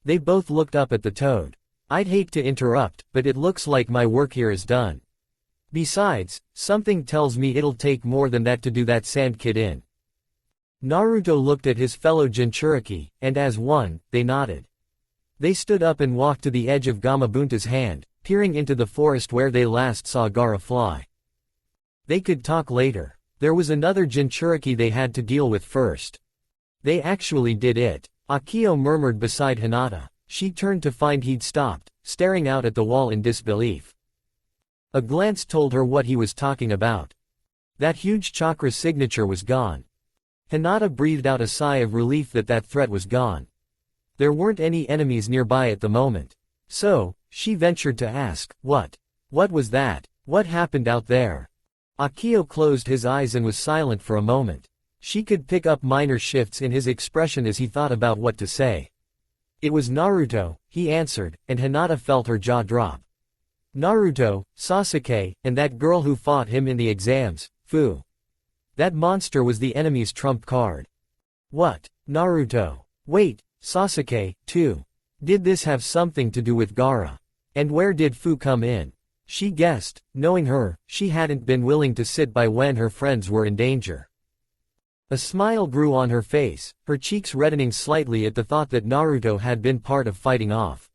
They both looked up at the toad. I'd hate to interrupt, but it looks like my work here is done. Besides, something tells me it'll take more than that to do that sand kid in. Naruto looked at his fellow Jinchuriki, and as one, they nodded. They stood up and walked to the edge of Gamabunta's hand, peering into the forest where they last saw Gaara fly. They could talk later. There was another Jinchuriki they had to deal with first. They actually did it. Akio murmured beside Hinata. She turned to find he'd stopped, staring out at the wall in disbelief. A glance told her what he was talking about. That huge chakra signature was gone. Hinata breathed out a sigh of relief that that threat was gone. There weren't any enemies nearby at the moment. So, she ventured to ask, what? What was that? What happened out there? Akio closed his eyes and was silent for a moment. She could pick up minor shifts in his expression as he thought about what to say. It was Naruto, he answered, and Hinata felt her jaw drop. Naruto, Sasuke, and that girl who fought him in the exams, Fu. That monster was the enemy's trump card. What? Naruto. Wait, Sasuke, too. Did this have something to do with Gaara? And where did Fu come in? She guessed, knowing her, she hadn't been willing to sit by when her friends were in danger. A smile grew on her face, her cheeks reddening slightly at the thought that Naruto had been part of fighting off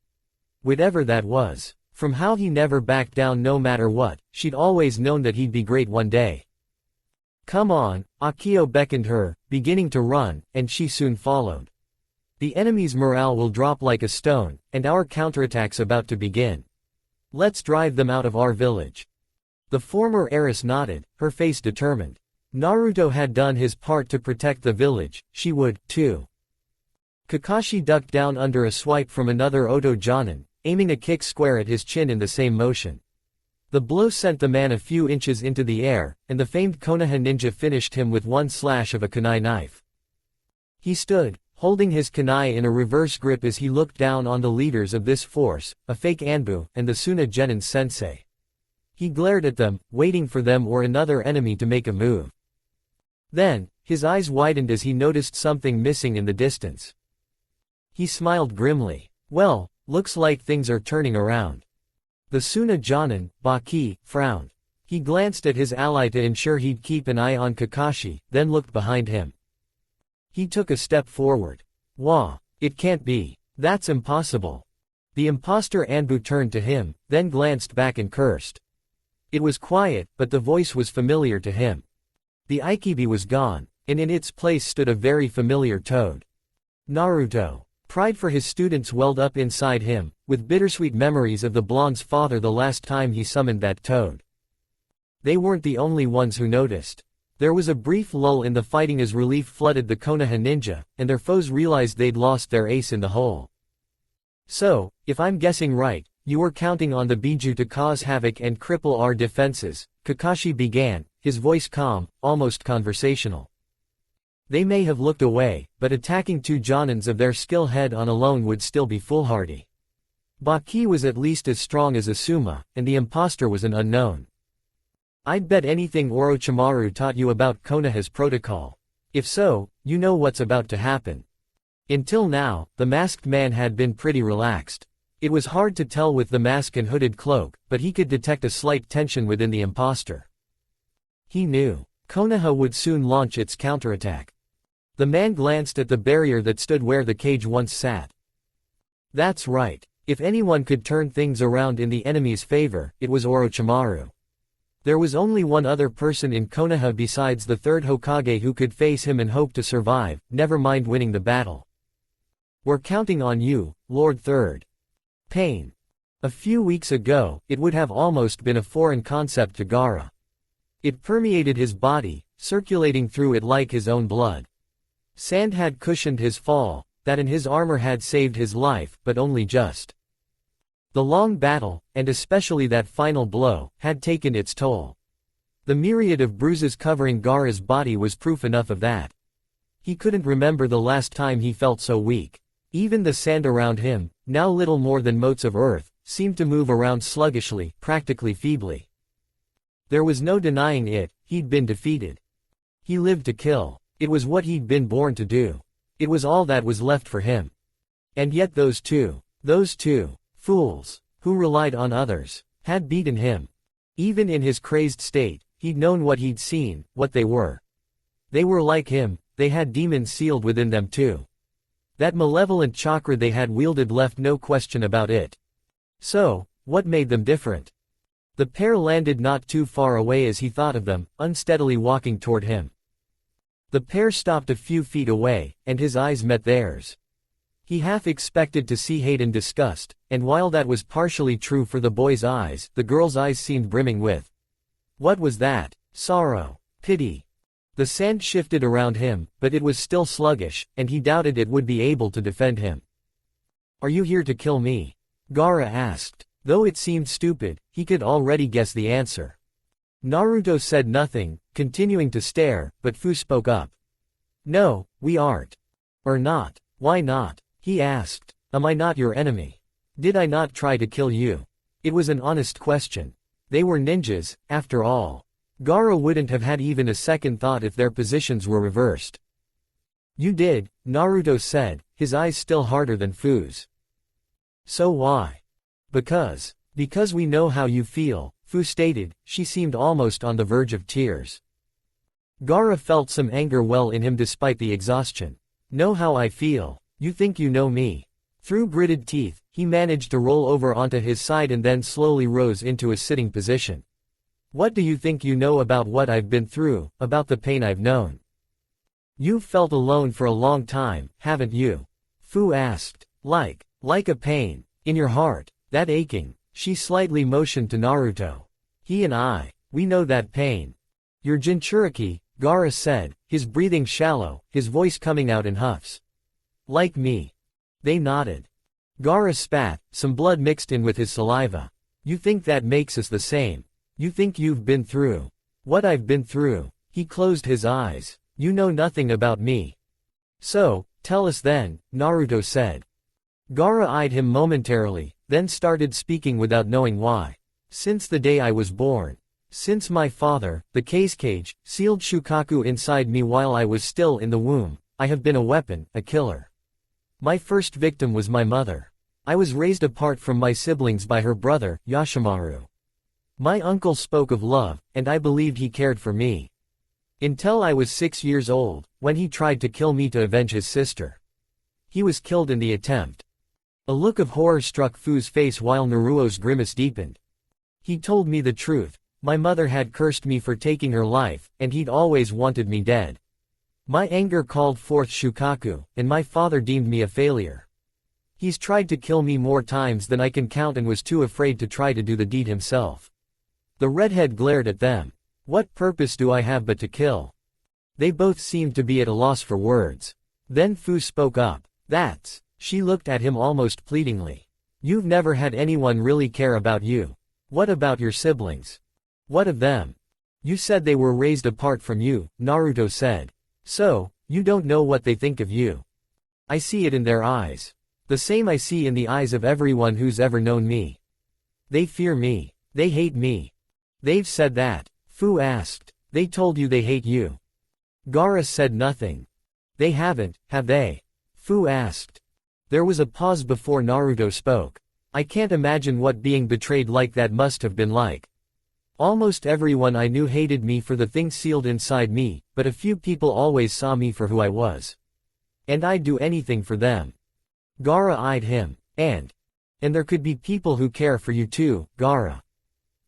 whatever that was. From how he never backed down no matter what, she'd always known that he'd be great one day. Come on, Akio beckoned her, beginning to run, and she soon followed. The enemy's morale will drop like a stone, and our counterattack's about to begin. Let's drive them out of our village. The former heiress nodded, her face determined. Naruto had done his part to protect the village, she would, too. Kakashi ducked down under a swipe from another Oto Jonin, aiming a kick square at his chin in the same motion. The blow sent the man a few inches into the air, and the famed Konoha ninja finished him with one slash of a kunai knife. He stood, holding his kunai in a reverse grip as he looked down on the leaders of this force, a fake Anbu, and the Suna Genin sensei. He glared at them, waiting for them or another enemy to make a move. Then, his eyes widened as he noticed something missing in the distance. He smiled grimly. Well, looks like things are turning around. The Suna Jonin, Baki, frowned. He glanced at his ally to ensure he'd keep an eye on Kakashi, then looked behind him. He took a step forward. Wah! It can't be. That's impossible. The imposter Anbu turned to him, then glanced back and cursed. It was quiet, but the voice was familiar to him. The Ikibi was gone, and in its place stood a very familiar toad. Naruto. Pride for his students welled up inside him, with bittersweet memories of the blonde's father the last time he summoned that toad. They weren't the only ones who noticed. There was a brief lull in the fighting as relief flooded the Konoha ninja, and their foes realized they'd lost their ace in the hole. So, if I'm guessing right, you were counting on the Biju to cause havoc and cripple our defenses, Kakashi began, his voice calm, almost conversational. They may have looked away, but attacking two Jonins of their skill head-on alone would still be foolhardy. Baki was at least as strong as Asuma, and the imposter was an unknown. I'd bet anything Orochimaru taught you about Konoha's protocol. If so, you know what's about to happen. Until now, the masked man had been pretty relaxed. It was hard to tell with the mask and hooded cloak, but he could detect a slight tension within the imposter. He knew. Konoha would soon launch its counterattack. The man glanced at the barrier that stood where the cage once sat. That's right. If anyone could turn things around in the enemy's favor, it was Orochimaru. There was only one other person in Konoha besides the third Hokage who could face him and hope to survive, never mind winning the battle. We're counting on you, Lord Third. Pain. A few weeks ago, it would have almost been a foreign concept to Gaara. It permeated his body, circulating through it like his own blood. Sand had cushioned his fall, that and his armor had saved his life, but only just. The long battle, and especially that final blow, had taken its toll. The myriad of bruises covering Gaara's body was proof enough of that. He couldn't remember the last time he felt so weak. Even the sand around him, now little more than motes of earth, seemed to move around sluggishly, practically feebly. There was no denying it, he'd been defeated. He lived to kill. It was what he'd been born to do. It was all that was left for him. And yet those two fools, who relied on others, had beaten him. Even in his crazed state, he'd known what he'd seen, what they were. They were like him, they had demons sealed within them too. That malevolent chakra they had wielded left no question about it. So, what made them different? The pair landed not too far away as he thought of them, unsteadily walking toward him. The pair stopped a few feet away, and his eyes met theirs. He half expected to see hate and disgust, and while that was partially true for the boy's eyes, the girl's eyes seemed brimming with. What was that? Sorrow. Pity. The sand shifted around him, but it was still sluggish, and he doubted it would be able to defend him. Are you here to kill me? Gaara asked. Though it seemed stupid, he could already guess the answer. Naruto said nothing, continuing to stare, but Fu spoke up. No, we aren't. Or not. Why not? He asked. Am I not your enemy? Did I not try to kill you? It was an honest question. They were ninjas, after all. Gaara wouldn't have had even a second thought if their positions were reversed. You did, Naruto said, his eyes still harder than Fu's. So why? Because we know how you feel, Fu stated. She seemed almost on the verge of tears. Gaara felt some anger well in him despite the exhaustion. Know how I feel? You think you know me? Through gritted teeth, he managed to roll over onto his side and then slowly rose into a sitting position. What do you think you know about what I've been through, about the pain I've known? You've felt alone for a long time, haven't you? Fu asked. Like a pain. In your heart. That aching. She slightly motioned to Naruto. He and I, we know that pain. You're Jinchuriki, Gaara said, his breathing shallow, his voice coming out in huffs. Like me. They nodded. Gaara spat, some blood mixed in with his saliva. You think that makes us the same? You think you've been through what I've been through? He closed his eyes. You know nothing about me. So, tell us then, Naruto said. Gaara eyed him momentarily, then started speaking without knowing why. Since the day I was born. Since my father, the cage, sealed Shukaku inside me while I was still in the womb, I have been a weapon, a killer. My first victim was my mother. I was raised apart from my siblings by her brother, Yashimaru. My uncle spoke of love, and I believed he cared for me. Until I was 6 years old, when he tried to kill me to avenge his sister. He was killed in the attempt. A look of horror struck Fu's face while Naruto's grimace deepened. He told me the truth. My mother had cursed me for taking her life, and he'd always wanted me dead. My anger called forth Shukaku, and my father deemed me a failure. He's tried to kill me more times than I can count and was too afraid to try to do the deed himself. The redhead glared at them. What purpose do I have but to kill? They both seemed to be at a loss for words. Then Fu spoke up. That's... She looked at him almost pleadingly. You've never had anyone really care about you. What about your siblings? What of them? You said they were raised apart from you, Naruto said. So, you don't know what they think of you. I see it in their eyes. The same I see in the eyes of everyone who's ever known me. They fear me. They hate me. They've said that. Fu asked. They told you they hate you. Gaara said nothing. They haven't, have they? Fu asked. There was a pause before Naruto spoke. I can't imagine what being betrayed like that must have been like. Almost everyone I knew hated me for the thing sealed inside me, but a few people always saw me for who I was. And I'd do anything for them. Gaara eyed him. And there could be people who care for you too, Gaara.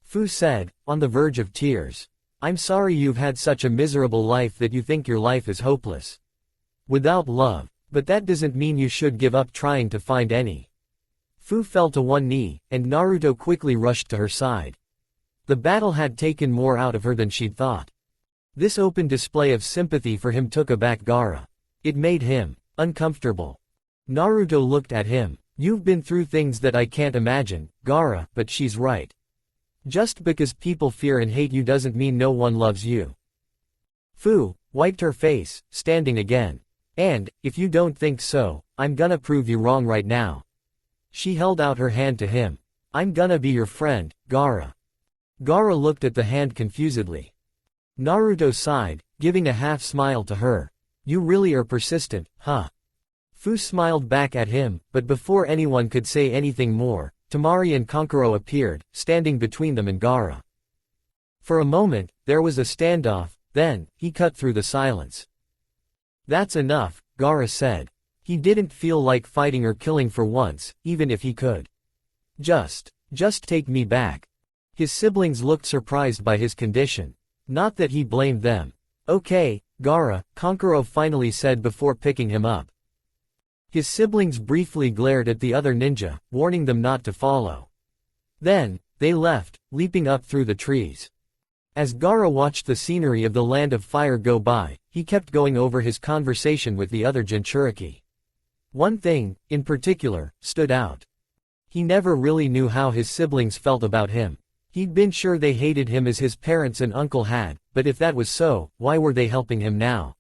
Fu said, on the verge of tears. I'm sorry you've had such a miserable life that you think your life is hopeless. Without love. But that doesn't mean you should give up trying to find any. Fu fell to one knee, and Naruto quickly rushed to her side. The battle had taken more out of her than she'd thought. This open display of sympathy for him took aback Gaara. It made him uncomfortable. Naruto looked at him. You've been through things that I can't imagine, Gaara, but she's right. Just because people fear and hate you doesn't mean no one loves you. Fu wiped her face, standing again. And, if you don't think so, I'm gonna prove you wrong right now. She held out her hand to him. I'm gonna be your friend, Gaara. Gaara looked at the hand confusedly. Naruto sighed, giving a half smile to her. You really are persistent, huh? Fu smiled back at him, but before anyone could say anything more, Temari and Kankuro appeared, standing between them and Gaara. For a moment, there was a standoff, then, he cut through the silence. "That's enough," Gaara said. He didn't feel like fighting or killing for once, even if he could. Just take me back." His siblings looked surprised by his condition. Not that he blamed them. "Okay, Gaara," Kankuro finally said before picking him up. His siblings briefly glared at the other ninja, warning them not to follow. Then, they left, leaping up through the trees. As Gaara watched the scenery of the Land of Fire go by, he kept going over his conversation with the other Jinchuriki. One thing, in particular, stood out. He never really knew how his siblings felt about him. He'd been sure they hated him as his parents and uncle had, but if that was so, why were they helping him now?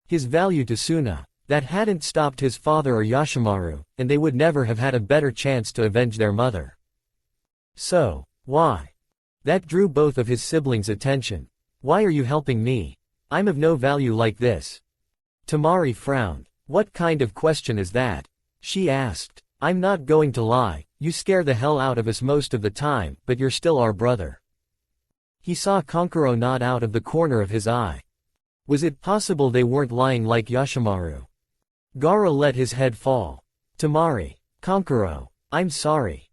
His value to Suna, that hadn't stopped his father or Yashimaru, and they would never have had a better chance to avenge their mother. So, why? That drew both of his siblings' attention. "Why are you helping me? I'm of no value like this." Tamari frowned. "What kind of question is that?" she asked. "I'm not going to lie, you scare the hell out of us most of the time, but you're still our brother." He saw Kankuro nod out of the corner of his eye. Was it possible they weren't lying like Yashimaru? Gaara let his head fall. "Tamari. Kankuro. I'm sorry."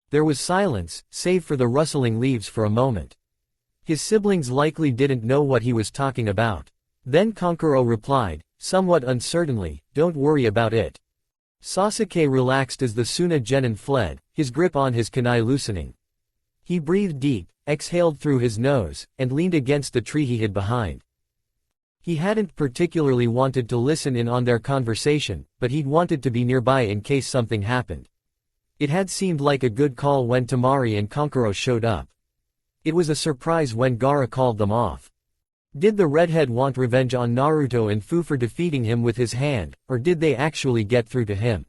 There was silence, save for the rustling leaves for a moment. His siblings likely didn't know what he was talking about. Then Kankuro replied, somewhat uncertainly, "Don't worry about it." Sasuke relaxed as the Suna genin fled, his grip on his kunai loosening. He breathed deep, exhaled through his nose, and leaned against the tree he hid behind. He hadn't particularly wanted to listen in on their conversation, but he'd wanted to be nearby in case something happened. It had seemed like a good call when Tamari and Kankuro showed up. It was a surprise when Gaara called them off. Did the redhead want revenge on Naruto and Fu for defeating him with his hand, or did they actually get through to him?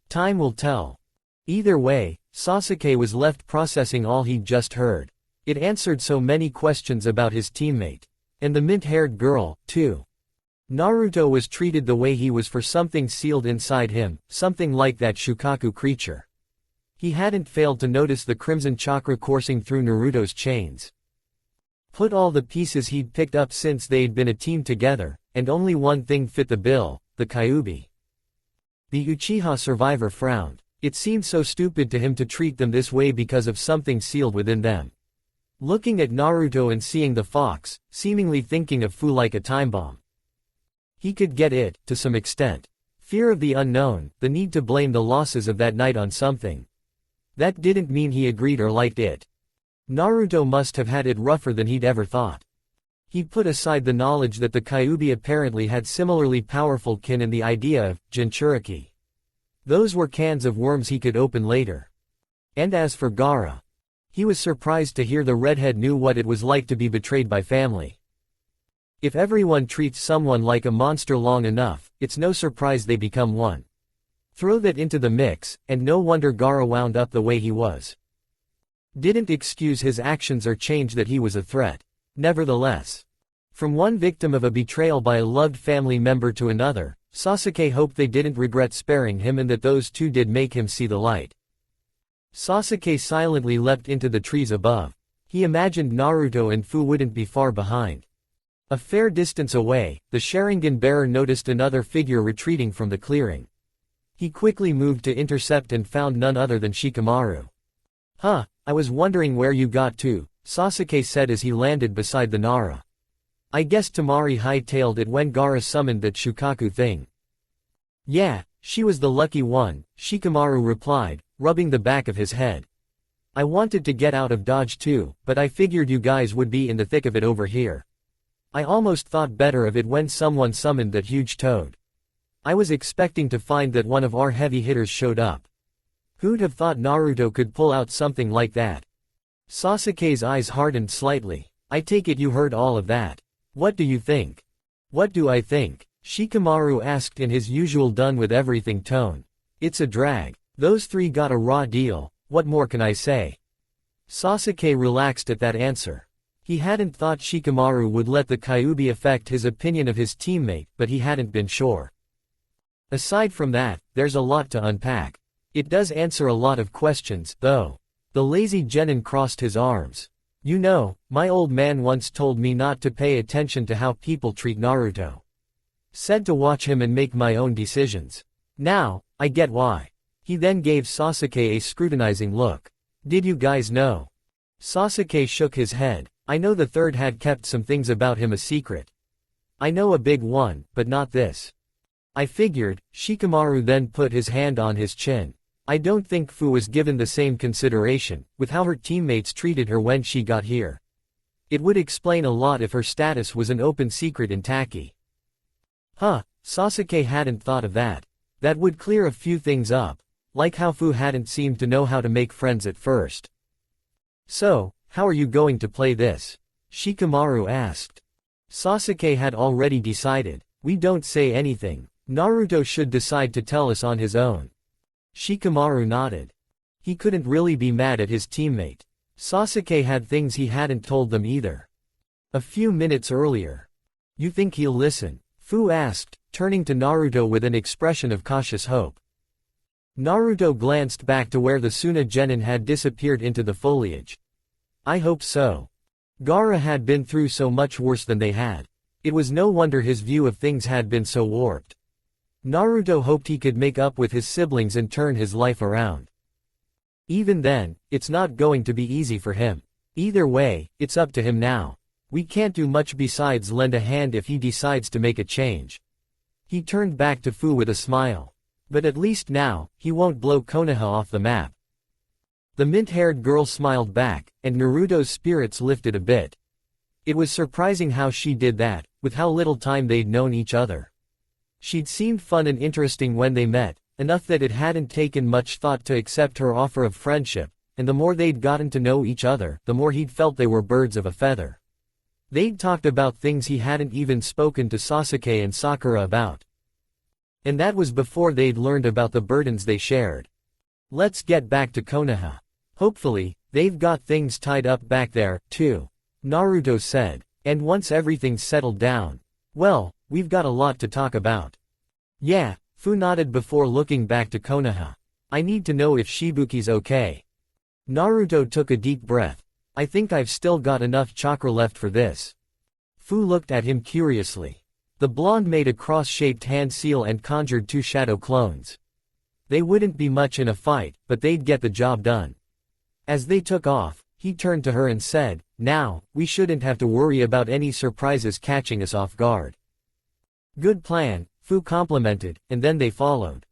Time will tell. Either way, Sasuke was left processing all he'd just heard. It answered so many questions about his teammate. And the mint-haired girl, too. Naruto was treated the way he was for something sealed inside him, something like that Shukaku creature. He hadn't failed to notice the crimson chakra coursing through Naruto's chains. Put all the pieces he'd picked up since they'd been a team together, and only one thing fit the bill, the Kyuubi. The Uchiha survivor frowned. It seemed so stupid to him to treat them this way because of something sealed within them. Looking at Naruto and seeing the fox, seemingly thinking of Fu like a time bomb. He could get it, to some extent. Fear of the unknown, the need to blame the losses of that night on something. That didn't mean he agreed or liked it. Naruto must have had it rougher than he'd ever thought. He put aside the knowledge that the Kyuubi apparently had similarly powerful kin and the idea of Jinchuriki. Those were cans of worms he could open later. And as for Gaara, he was surprised to hear the redhead knew what it was like to be betrayed by family. If everyone treats someone like a monster long enough, it's no surprise they become one. Throw that into the mix, and no wonder Gaara wound up the way he was. Didn't excuse his actions or change that he was a threat. Nevertheless, from one victim of a betrayal by a loved family member to another, Sasuke hoped they didn't regret sparing him and that those two did make him see the light. Sasuke silently leapt into the trees above. He imagined Naruto and Fu wouldn't be far behind. A fair distance away, the Sharingan bearer noticed another figure retreating from the clearing. He quickly moved to intercept and found none other than Shikamaru. "Huh, I was wondering where you got to," Sasuke said as he landed beside the Nara. "I guess Tamari hightailed it when Gaara summoned that Shukaku thing." "Yeah, she was the lucky one," Shikamaru replied, rubbing the back of his head. "I wanted to get out of Dodge too, but I figured you guys would be in the thick of it over here. I almost thought better of it when someone summoned that huge toad. I was expecting to find that one of our heavy hitters showed up. Who'd have thought Naruto could pull out something like that?" Sasuke's eyes hardened slightly. "I take it you heard all of that. What do you think?" "What do I think?" Shikamaru asked in his usual done-with-everything tone. "It's a drag. Those three got a raw deal, what more can I say?" Sasuke relaxed at that answer. He hadn't thought Shikamaru would let the Kyuubi affect his opinion of his teammate, but he hadn't been sure. Aside from that, there's a lot to unpack. It does answer a lot of questions, though. The lazy genin crossed his arms. You know, my old man once told me not to pay attention to how people treat Naruto. Said to watch him and make my own decisions. Now, I get why. He then gave Sasuke a scrutinizing look. Did you guys know? Sasuke shook his head. I know the third had kept some things about him a secret. I know a big one, but not this. I figured. Shikamaru then put his hand on his chin. I don't think Fu was given the same consideration, with how her teammates treated her when she got here. It would explain a lot if her status was an open secret in Taki. Huh, Sasuke hadn't thought of that. That would clear a few things up, like how Fu hadn't seemed to know how to make friends at first. So, how are you going to play this? Shikamaru asked. Sasuke had already decided. We don't say anything. Naruto should decide to tell us on his own. Shikamaru nodded. He couldn't really be mad at his teammate. Sasuke had things he hadn't told them either. A few minutes earlier. You think he'll listen? Fu asked, turning to Naruto with an expression of cautious hope. Naruto glanced back to where the Suna Genin had disappeared into the foliage. I hope so. Gaara had been through so much worse than they had. It was no wonder his view of things had been so warped. Naruto hoped he could make up with his siblings and turn his life around. Even then, it's not going to be easy for him. Either way, it's up to him now. We can't do much besides lend a hand if he decides to make a change. He turned back to Fu with a smile. But at least now, he won't blow Konoha off the map. The mint-haired girl smiled back, and Naruto's spirits lifted a bit. It was surprising how she did that, with how little time they'd known each other. She'd seemed fun and interesting when they met, enough that it hadn't taken much thought to accept her offer of friendship, and the more they'd gotten to know each other, the more he'd felt they were birds of a feather. They'd talked about things he hadn't even spoken to Sasuke and Sakura about. And that was before they'd learned about the burdens they shared. Let's get back to Konoha. Hopefully, they've got things tied up back there, too. Naruto said. And once everything's settled down, well, we've got a lot to talk about. Yeah, Fu nodded before looking back to Konoha. I need to know if Shibuki's okay. Naruto took a deep breath. I think I've still got enough chakra left for this. Fu looked at him curiously. The blonde made a cross-shaped hand seal and conjured 2 shadow clones. They wouldn't be much in a fight, but they'd get the job done. As they took off, he turned to her and said, now, we shouldn't have to worry about any surprises catching us off guard. Good plan, Fu complimented, and then they followed.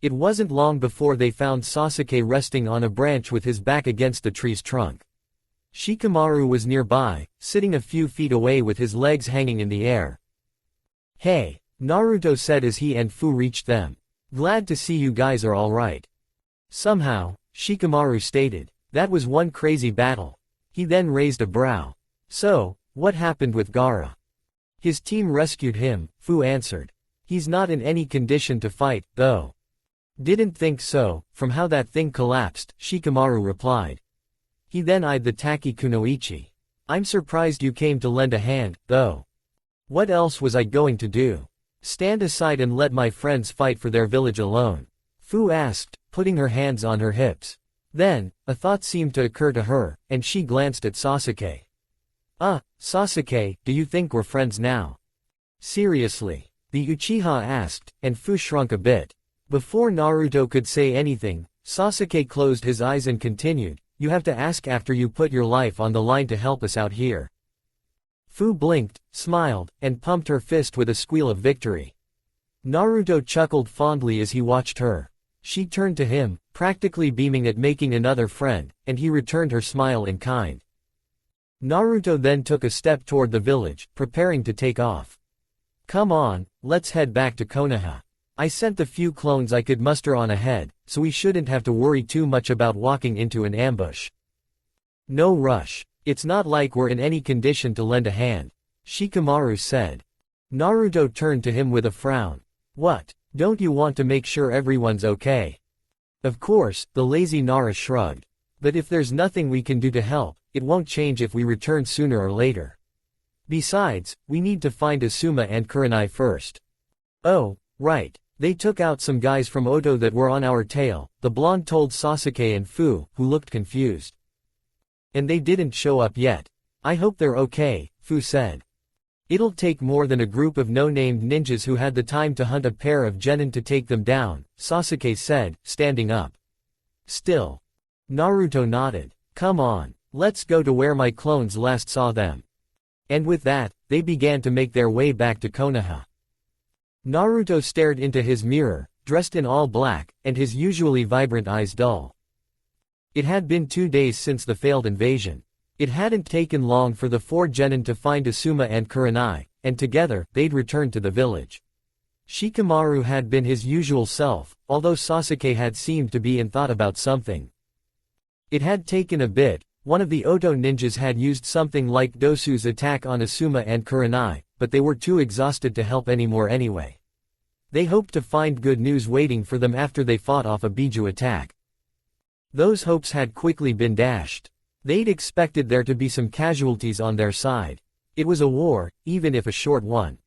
It wasn't long before they found Sasuke resting on a branch with his back against the tree's trunk. Shikamaru was nearby, sitting a few feet away with his legs hanging in the air. Hey, Naruto said as he and Fu reached them. Glad to see you guys are alright. Somehow, Shikamaru stated, that was one crazy battle. He then raised a brow. So, what happened with Gaara? His team rescued him, Fu answered. He's not in any condition to fight, though. Didn't think so, from how that thing collapsed, Shikamaru replied. He then eyed the Taki Kunoichi. I'm surprised you came to lend a hand, though. What else was I going to do? Stand aside and let my friends fight for their village alone? Fu asked, putting her hands on her hips. Then, a thought seemed to occur to her, and she glanced at Sasuke. Sasuke, do you think we're friends now? Seriously? The Uchiha asked, and Fu shrunk a bit. Before Naruto could say anything, Sasuke closed his eyes and continued, you have to ask after you put your life on the line to help us out here. Fu blinked, smiled, and pumped her fist with a squeal of victory. Naruto chuckled fondly as he watched her. She turned to him, practically beaming at making another friend, and he returned her smile in kind. Naruto then took a step toward the village, preparing to take off. Come on, let's head back to Konoha. I sent the few clones I could muster on ahead, so we shouldn't have to worry too much about walking into an ambush. No rush. It's not like we're in any condition to lend a hand, Shikamaru said. Naruto turned to him with a frown. What, don't you want to make sure everyone's okay? Of course, the lazy Nara shrugged. But if there's nothing we can do to help, it won't change if we return sooner or later. Besides, we need to find Asuma and Kurenai first. Oh, right. They took out some guys from Oto that were on our tail, the blonde told Sasuke and Fu, who looked confused. And they didn't show up yet. I hope they're okay, Fu said. It'll take more than a group of no-named ninjas who had the time to hunt a pair of genin to take them down, Sasuke said, standing up. Still. Naruto nodded. Come on, let's go to where my clones last saw them. And with that, they began to make their way back to Konoha. Naruto stared into his mirror, dressed in all black, and his usually vibrant eyes dull. It had been 2 days since the failed invasion. It hadn't taken long for the 4 genin to find Asuma and Kurenai, and together, they'd returned to the village. Shikamaru had been his usual self, although Sasuke had seemed to be in thought about something. It had taken a bit. One of the Oto ninjas had used something like Dosu's attack on Asuma and Kurenai, but they were too exhausted to help anymore anyway. They hoped to find good news waiting for them after they fought off a Biju attack. Those hopes had quickly been dashed. They'd expected there to be some casualties on their side. It was a war, even if a short one.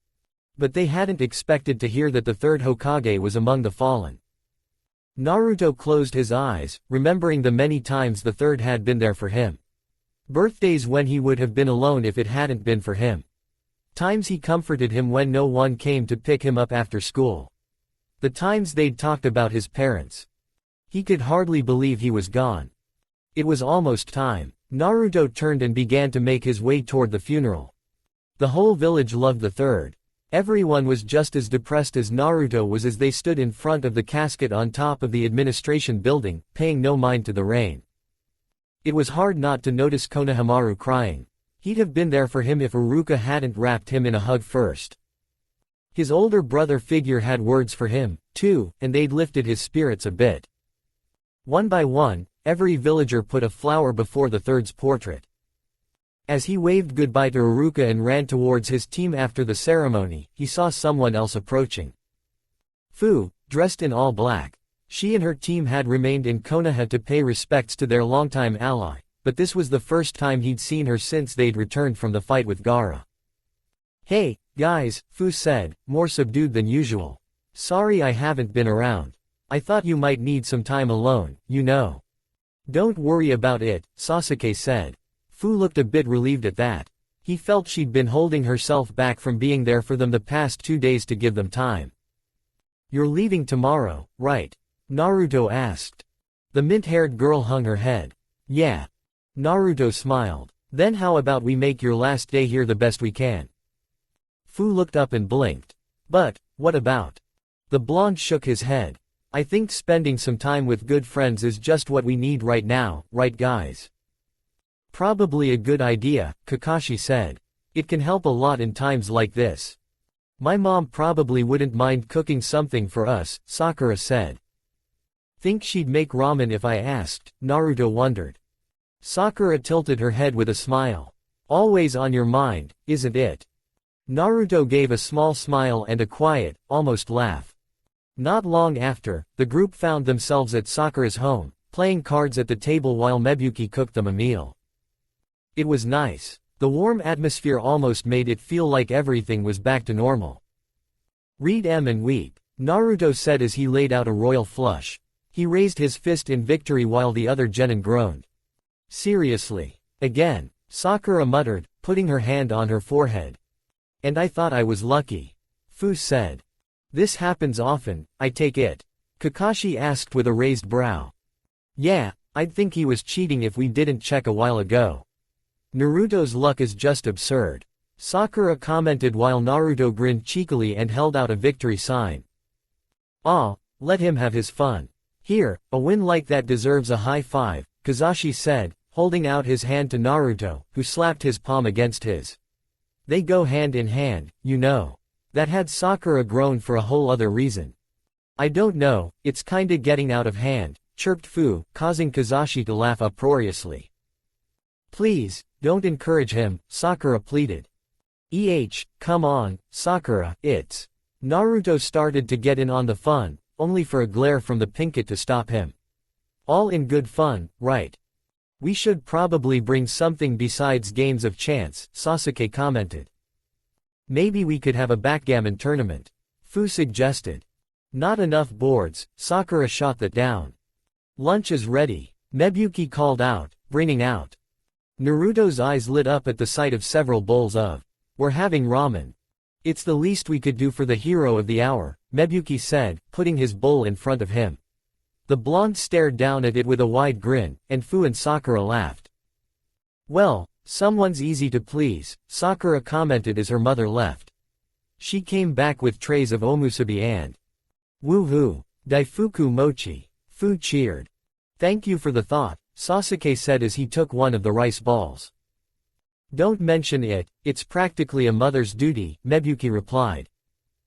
But they hadn't expected to hear that the third Hokage was among the fallen. Naruto closed his eyes, remembering the many times the third had been there for him. Birthdays when he would have been alone if it hadn't been for him. Times he comforted him when no one came to pick him up after school. The times they'd talked about his parents. He could hardly believe he was gone. It was almost time. Naruto turned and began to make his way toward the funeral. The whole village loved the third. Everyone was just as depressed as Naruto was as they stood in front of the casket on top of the administration building, paying no mind to the rain. It was hard not to notice Konohamaru crying. He'd have been there for him if Iruka hadn't wrapped him in a hug first. His older brother figure had words for him, too, and they'd lifted his spirits a bit. One by one, every villager put a flower before the third's portrait. As he waved goodbye to Iruka and ran towards his team after the ceremony, he saw someone else approaching. Fu, dressed in all black. She and her team had remained in Konoha to pay respects to their longtime ally, but this was the first time he'd seen her since they'd returned from the fight with Gaara. Hey, guys, Fu said, more subdued than usual. Sorry I haven't been around. I thought you might need some time alone, you know. Don't worry about it, Sasuke said. Fu looked a bit relieved at that. He felt she'd been holding herself back from being there for them the past 2 days to give them time. You're leaving tomorrow, right? Naruto asked. The mint-haired girl hung her head. Yeah. Naruto smiled. Then how about we make your last day here the best we can? Fu looked up and blinked. But, what about? The blonde shook his head. I think spending some time with good friends is just what we need right now, right guys? Probably a good idea, Kakashi said. It can help a lot in times like this. My mom probably wouldn't mind cooking something for us, Sakura said. Think she'd make ramen if I asked, Naruto wondered. Sakura tilted her head with a smile. Always on your mind, isn't it? Naruto gave a small smile and a quiet, almost laugh. Not long after, the group found themselves at Sakura's home, playing cards at the table while Mebuki cooked them a meal. It was nice. The warm atmosphere almost made it feel like everything was back to normal. Read M and weep, Naruto said as he laid out a royal flush. He raised his fist in victory while the other genin groaned. Seriously. Again, Sakura muttered, putting her hand on her forehead. And I thought I was lucky. Fu said. This happens often, I take it? Kakashi asked with a raised brow. Yeah, I'd think he was cheating if we didn't check a while ago. Naruto's luck is just absurd. Sakura commented while Naruto grinned cheekily and held out a victory sign. Aw, let him have his fun. Here, a win like that deserves a high five, Kazashi said, holding out his hand to Naruto, who slapped his palm against his. They go hand in hand, you know. That had Sakura groan for a whole other reason. I don't know, it's kinda getting out of hand, chirped Fu, causing Kazashi to laugh uproariously. Please, don't encourage him, Sakura pleaded. Come on, Sakura, it's. Naruto started to get in on the fun, only for a glare from the Pinkett to stop him. All in good fun, right? We should probably bring something besides games of chance, Sasuke commented. Maybe we could have a backgammon tournament. Fu suggested. Not enough boards, Sakura shot that down. Lunch is ready, Mebuki called out, bringing out. Naruto's eyes lit up at the sight of several bowls of. We're having ramen. It's the least we could do for the hero of the hour, Mebuki said, putting his bowl in front of him. The blonde stared down at it with a wide grin, and Fu and Sakura laughed. Well, someone's easy to please, Sakura commented as her mother left. She came back with trays of omusubi and woohoo, daifuku mochi. Fu cheered. Thank you for the thought, Sasuke said as he took one of the rice balls. Don't mention it, it's practically a mother's duty, Mebuki replied.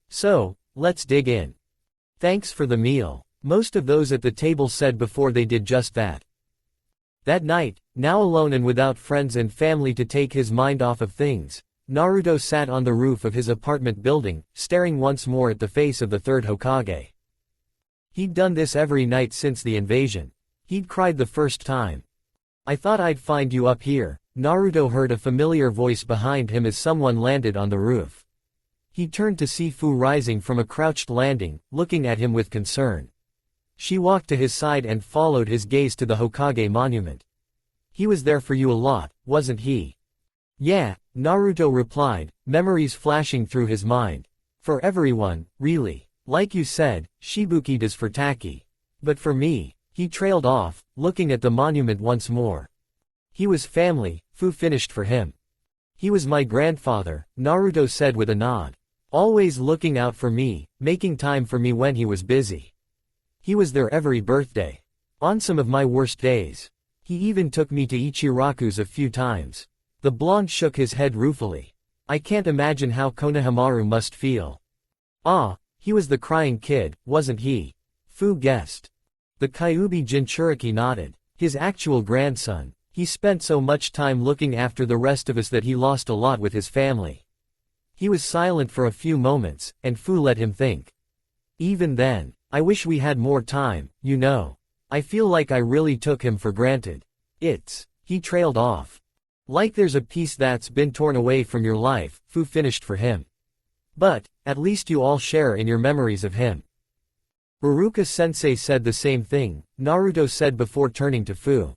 So, let's dig in. Thanks for the meal, most of those at the table said before they did just that. That night, now alone and without friends and family to take his mind off of things, Naruto sat on the roof of his apartment building, staring once more at the face of the third Hokage. He'd done this every night since the invasion. He'd cried the first time. I thought I'd find you up here, Naruto heard a familiar voice behind him as someone landed on the roof. He turned to see Fu rising from a crouched landing, looking at him with concern. She walked to his side and followed his gaze to the Hokage monument. He was there for you a lot, wasn't he? Yeah, Naruto replied, memories flashing through his mind. For everyone, really. Like you said, Shibuki does for Taki. But for me, he trailed off, looking at the monument once more. He was family, Fu finished for him. He was my grandfather, Naruto said with a nod. Always looking out for me, making time for me when he was busy. He was there every birthday. On some of my worst days. He even took me to Ichiraku's a few times. The blonde shook his head ruefully. I can't imagine how Konohamaru must feel. Ah, he was the crying kid, wasn't he? Fu guessed. The Kyuubi Jinchuriki nodded. His actual grandson. He spent so much time looking after the rest of us that he lost a lot with his family. He was silent for a few moments, and Fu let him think. Even then, I wish we had more time, you know. I feel like I really took him for granted. He trailed off. Like there's a piece that's been torn away from your life, Fu finished for him. But, at least you all share in your memories of him. Iruka-sensei said the same thing, Naruto said before turning to Fu.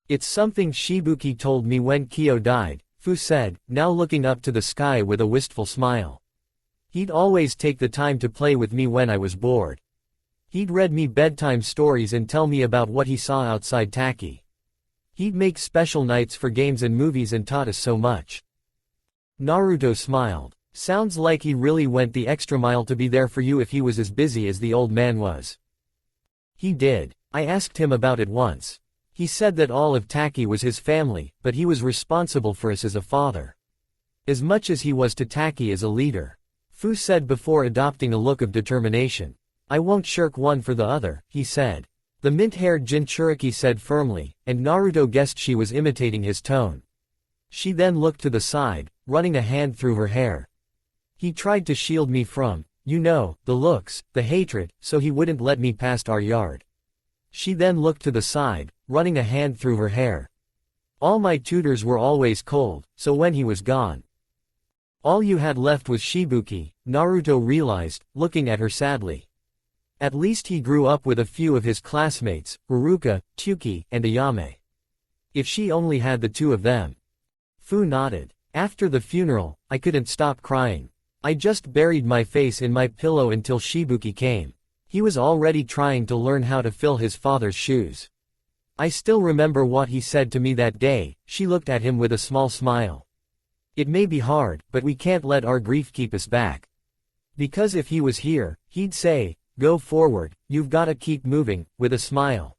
It's something Shibuki told me when Kyo died, Fu said, now looking up to the sky with a wistful smile. He'd always take the time to play with me when I was bored. He'd read me bedtime stories and tell me about what he saw outside Taki. He'd make special nights for games and movies and taught us so much. Naruto smiled. Sounds like he really went the extra mile to be there for you if he was as busy as the old man was. He did. I asked him about it once. He said that all of Taki was his family, but he was responsible for us as a father. As much as he was to Taki as a leader. Fu said before adopting a look of determination. I won't shirk one for the other, he said. The mint-haired Jinchuriki said firmly, and Naruto guessed she was imitating his tone. She then looked to the side, running a hand through her hair. He tried to shield me from, you know, the looks, the hatred, so he wouldn't let me past our yard. She then looked to the side, running a hand through her hair. All my tutors were always cold, so when he was gone. All you had left was Shibuki, Naruto realized, looking at her sadly. At least he grew up with a few of his classmates, Iruka, Tsuki, and Ayame. If she only had the two of them. Fu nodded. After the funeral, I couldn't stop crying. I just buried my face in my pillow until Shibuki came. He was already trying to learn how to fill his father's shoes. I still remember what he said to me that day, she looked at him with a small smile. It may be hard, but we can't let our grief keep us back. Because if he was here, he'd say, go forward, you've gotta keep moving, with a smile.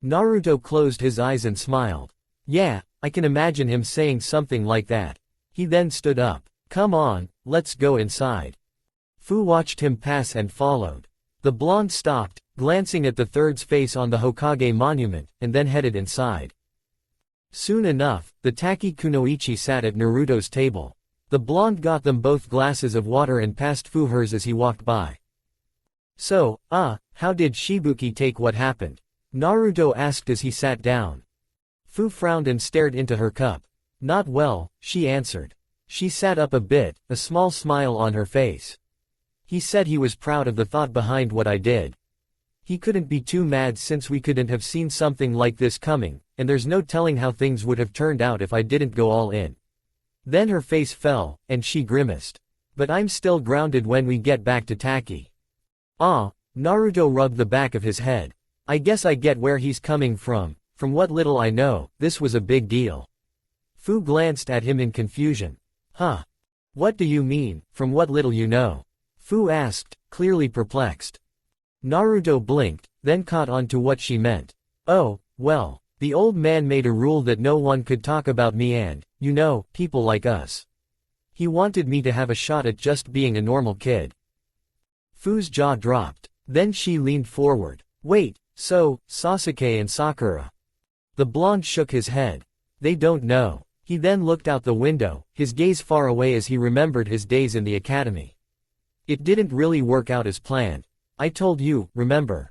Naruto closed his eyes and smiled. Yeah, I can imagine him saying something like that. He then stood up. Come on, let's go inside. Fu watched him pass and followed. The blonde stopped, glancing at the third's face on the Hokage monument, and then headed inside. Soon enough, the Taki Kunoichi sat at Naruto's table. The blonde got them both glasses of water and passed Fu hers as he walked by. So, how did Shibuki take what happened? Naruto asked as he sat down. Fu frowned and stared into her cup. Not well, she answered. She sat up a bit, a small smile on her face. He said he was proud of the thought behind what I did. He couldn't be too mad since we couldn't have seen something like this coming, and there's no telling how things would have turned out if I didn't go all in. Then her face fell, and she grimaced. But I'm still grounded when we get back to Taki. Ah, Naruto rubbed the back of his head. I guess I get where he's coming from. From what little I know, this was a big deal. Fu glanced at him in confusion. Huh? What do you mean, from what little you know? Fu asked, clearly perplexed. Naruto blinked, then caught on to what she meant. Oh, well, the old man made a rule that no one could talk about me and, you know, people like us. He wanted me to have a shot at just being a normal kid. Fu's jaw dropped. Then she leaned forward. Wait, so, Sasuke and Sakura. The blonde shook his head. They don't know. He then looked out the window, his gaze far away as he remembered his days in the academy. It didn't really work out as planned. I told you, remember?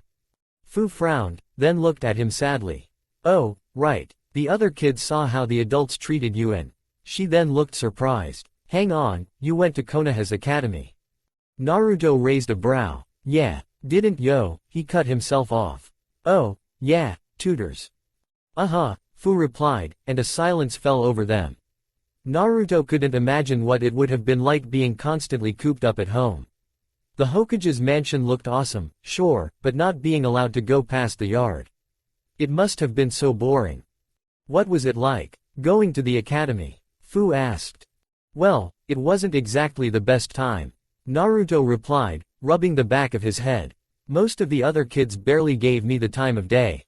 Fu frowned, then looked at him sadly. Oh, right. The other kids saw how the adults treated you and... She then looked surprised. Hang on, you went to Konoha's academy. Naruto raised a brow. Yeah, didn't yo, he cut himself off. Oh, yeah, tutors. Uh-huh, Fu replied, and a silence fell over them. Naruto couldn't imagine what it would have been like being constantly cooped up at home. The Hokage's mansion looked awesome, sure, but not being allowed to go past the yard. It must have been so boring. What was it like, going to the academy? Fu asked. Well, it wasn't exactly the best time. Naruto replied, rubbing the back of his head. Most of the other kids barely gave me the time of day.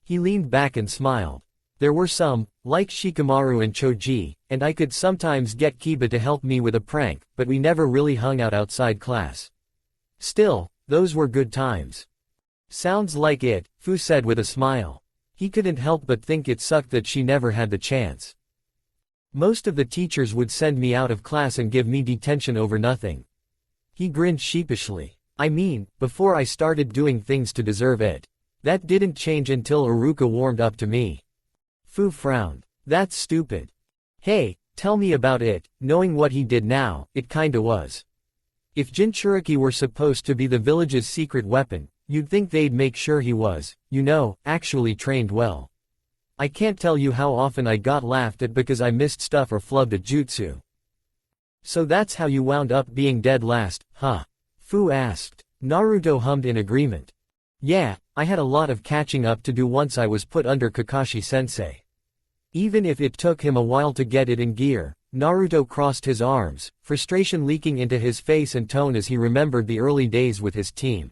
He leaned back and smiled. There were some, like Shikamaru and Choji, and I could sometimes get Kiba to help me with a prank, but we never really hung out outside class. Still, those were good times. Sounds like it, Fu said with a smile. He couldn't help but think it sucked that she never had the chance. Most of the teachers would send me out of class and give me detention over nothing. He grinned sheepishly. I mean, before I started doing things to deserve it. That didn't change until Iruka warmed up to me. Fu frowned. That's stupid. Hey, tell me about it. Knowing what he did now, it kinda was. If Jinchuriki were supposed to be the village's secret weapon, you'd think they'd make sure he was, you know, actually trained well. I can't tell you how often I got laughed at because I missed stuff or flubbed a jutsu. So that's how you wound up being dead last, huh? Fu asked. Naruto hummed in agreement. Yeah, I had a lot of catching up to do once I was put under Kakashi-sensei. Even if it took him a while to get it in gear, Naruto crossed his arms, frustration leaking into his face and tone as he remembered the early days with his team.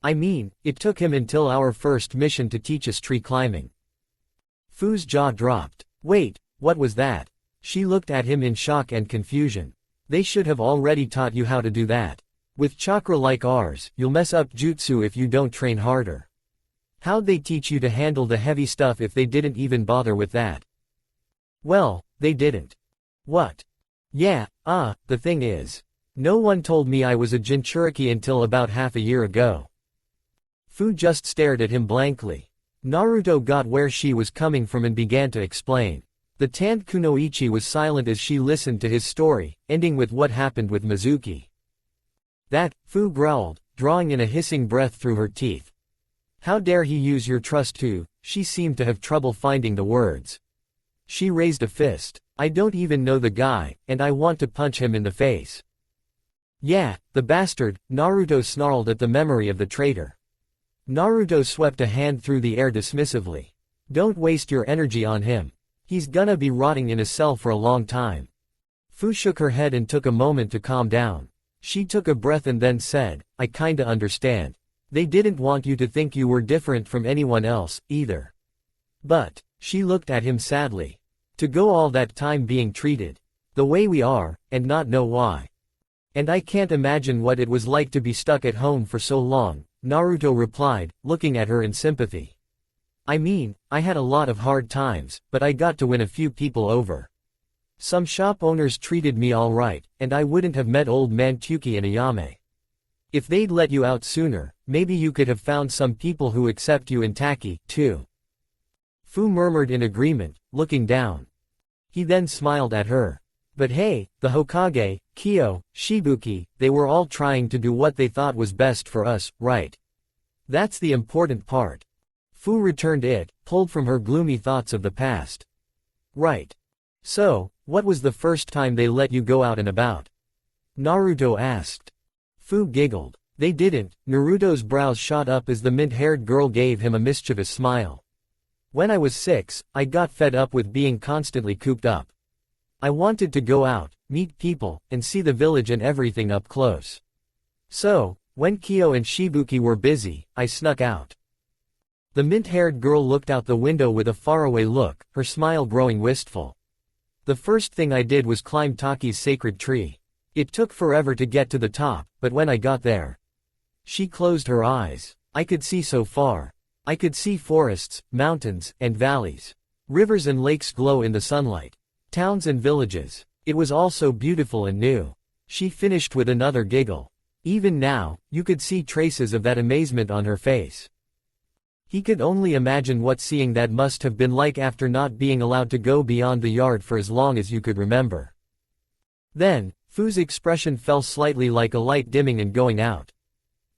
I mean, it took him until our first mission to teach us tree climbing. Fu's jaw dropped. Wait, what was that? She looked at him in shock and confusion. They should have already taught you how to do that. With chakra like ours, you'll mess up jutsu if you don't train harder. How'd they teach you to handle the heavy stuff if they didn't even bother with that? Well, they didn't. What? Yeah, the thing is. No one told me I was a Jinchuriki until about half a year ago. Fu just stared at him blankly. Naruto got where she was coming from and began to explain. The tanned kunoichi was silent as she listened to his story, ending with what happened with Mizuki. That, Fu growled, drawing in a hissing breath through her teeth. How dare he use your trust too? She seemed to have trouble finding the words. She raised a fist. I don't even know the guy, and I want to punch him in the face. Yeah, the bastard, Naruto snarled at the memory of the traitor. Naruto swept a hand through the air dismissively. Don't waste your energy on him. He's gonna be rotting in a cell for a long time. Fu shook her head and took a moment to calm down. She took a breath and then said, I kinda understand. They didn't want you to think you were different from anyone else, either. But, she looked at him sadly. To go all that time being treated the way we are, and not know why. And I can't imagine what it was like to be stuck at home for so long, Naruto replied, looking at her in sympathy. I mean, I had a lot of hard times, but I got to win a few people over. Some shop owners treated me alright, and I wouldn't have met old man Kyuki and Ayame. If they'd let you out sooner, maybe you could have found some people who accept you in Taki, too. Fu murmured in agreement, looking down. He then smiled at her. But hey, the Hokage, Kyo, Shibuki, they were all trying to do what they thought was best for us, right? That's the important part. Fu returned it, pulled from her gloomy thoughts of the past. Right. So, what was the first time they let you go out and about? Naruto asked. Fu giggled. They didn't. Naruto's brows shot up as the mint-haired girl gave him a mischievous smile. When I was 6, I got fed up with being constantly cooped up. I wanted to go out, meet people, and see the village and everything up close. So, when Kyo and Shibuki were busy, I snuck out. The mint-haired girl looked out the window with a faraway look, her smile growing wistful. The first thing I did was climb Taki's sacred tree. It took forever to get to the top, but when I got there. She closed her eyes. I could see so far. I could see forests, mountains, and valleys. Rivers and lakes glow in the sunlight. Towns and villages. It was all so beautiful and new. She finished with another giggle. Even now, you could see traces of that amazement on her face. He could only imagine what seeing that must have been like after not being allowed to go beyond the yard for as long as you could remember. Then, Fu's expression fell slightly like a light dimming and going out.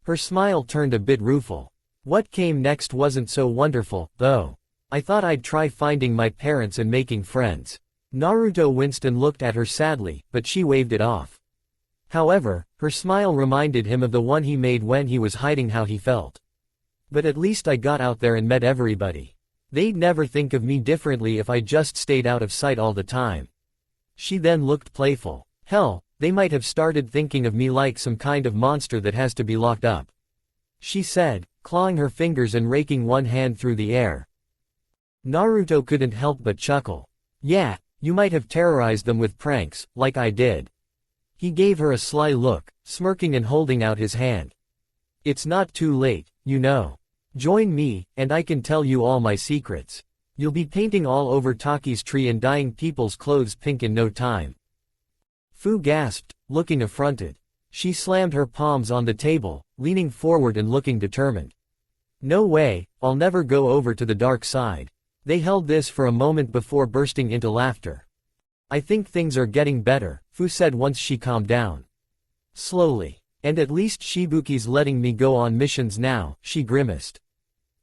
Her smile turned a bit rueful. What came next wasn't so wonderful, though. I thought I'd try finding my parents and making friends. Naruto winced and looked at her sadly, but she waved it off. However, her smile reminded him of the one he made when he was hiding how he felt. But at least I got out there and met everybody. They'd never think of me differently if I just stayed out of sight all the time. She then looked playful. Hell, they might have started thinking of me like some kind of monster that has to be locked up. She said, clawing her fingers and raking one hand through the air. Naruto couldn't help but chuckle. Yeah, you might have terrorized them with pranks, like I did. He gave her a sly look, smirking and holding out his hand. It's not too late, you know. Join me, and I can tell you all my secrets. You'll be painting all over Taki's tree and dyeing people's clothes pink in no time. Fu gasped, looking affronted. She slammed her palms on the table, leaning forward and looking determined. No way, I'll never go over to the dark side. They held this for a moment before bursting into laughter. I think things are getting better, Fu said once she calmed down. Slowly. And at least Shibuki's letting me go on missions now, she grimaced.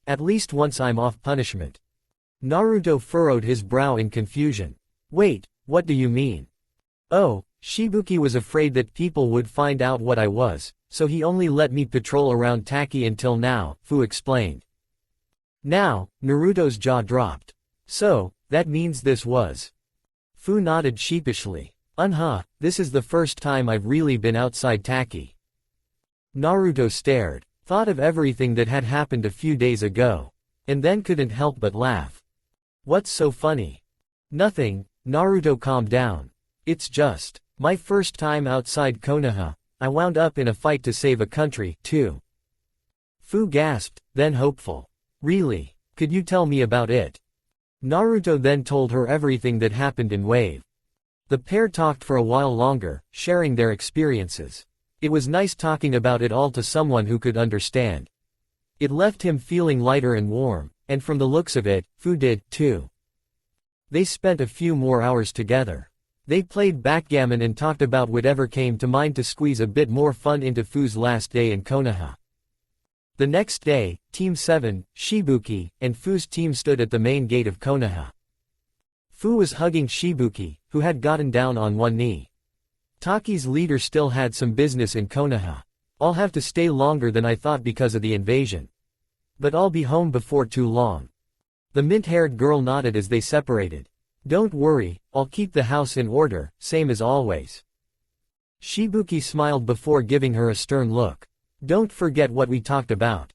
At least once I'm off punishment. Naruto furrowed his brow in confusion. Wait, what do you mean? Oh, Shibuki was afraid that people would find out what I was, so he only let me patrol around Taki until now, Fu explained. Now, Naruto's jaw dropped. So, that means this was. Fu nodded sheepishly. This is the first time I've really been outside Taki. Naruto stared, thought of everything that had happened a few days ago, and then couldn't help but laugh. What's so funny? Nothing, Naruto calmed down. It's just, my first time outside Konoha, I wound up in a fight to save a country, too. Fu gasped, then hopeful. Really? Could you tell me about it? Naruto then told her everything that happened in Wave. The pair talked for a while longer, sharing their experiences. It was nice talking about it all to someone who could understand. It left him feeling lighter and warm, and from the looks of it, Fu did, too. They spent a few more hours together. They played backgammon and talked about whatever came to mind to squeeze a bit more fun into Fu's last day in Konoha. The next day, Team 7, Shibuki, and Fu's team stood at the main gate of Konoha. Fu was hugging Shibuki, who had gotten down on one knee. Taki's leader still had some business in Konoha. I'll have to stay longer than I thought because of the invasion. But I'll be home before too long. The mint-haired girl nodded as they separated. Don't worry, I'll keep the house in order, same as always. Shibuki smiled before giving her a stern look. Don't forget what we talked about.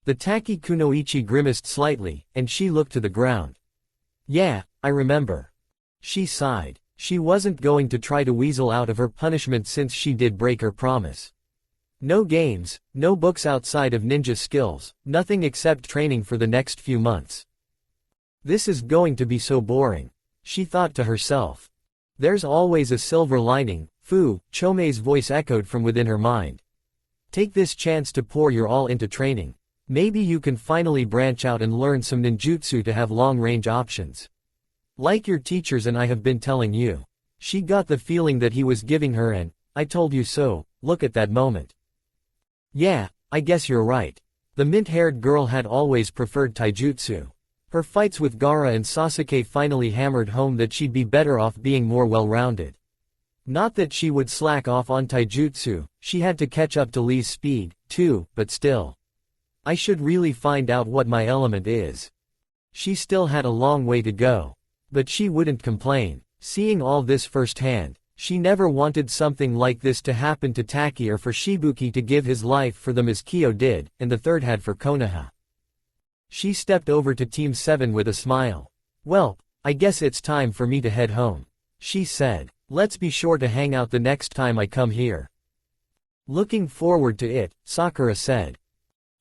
The Taki kunoichi grimaced slightly, and she looked to the ground. Yeah, I remember. She sighed. She wasn't going to try to weasel out of her punishment since she did break her promise. No games, no books outside of ninja skills, nothing except training for the next few months. This is going to be so boring, she thought to herself. There's always a silver lining, Fu, Chomei's voice echoed from within her mind. Take this chance to pour your all into training. Maybe you can finally branch out and learn some ninjutsu to have long-range options. Like your teachers and I have been telling you. She got the feeling that he was giving her an, I told you so, look at that moment. Yeah, I guess you're right. The mint-haired girl had always preferred taijutsu. Her fights with Gaara and Sasuke finally hammered home that she'd be better off being more well-rounded. Not that she would slack off on taijutsu, she had to catch up to Lee's speed, too, but still. I should really find out what my element is. She still had a long way to go. But she wouldn't complain. Seeing all this firsthand, she never wanted something like this to happen to Taki or for Shibuki to give his life for them as Kyo did, and the third had for Konoha. She stepped over to Team 7 with a smile. Well, I guess it's time for me to head home, she said. Let's be sure to hang out the next time I come here. Looking forward to it, Sakura said.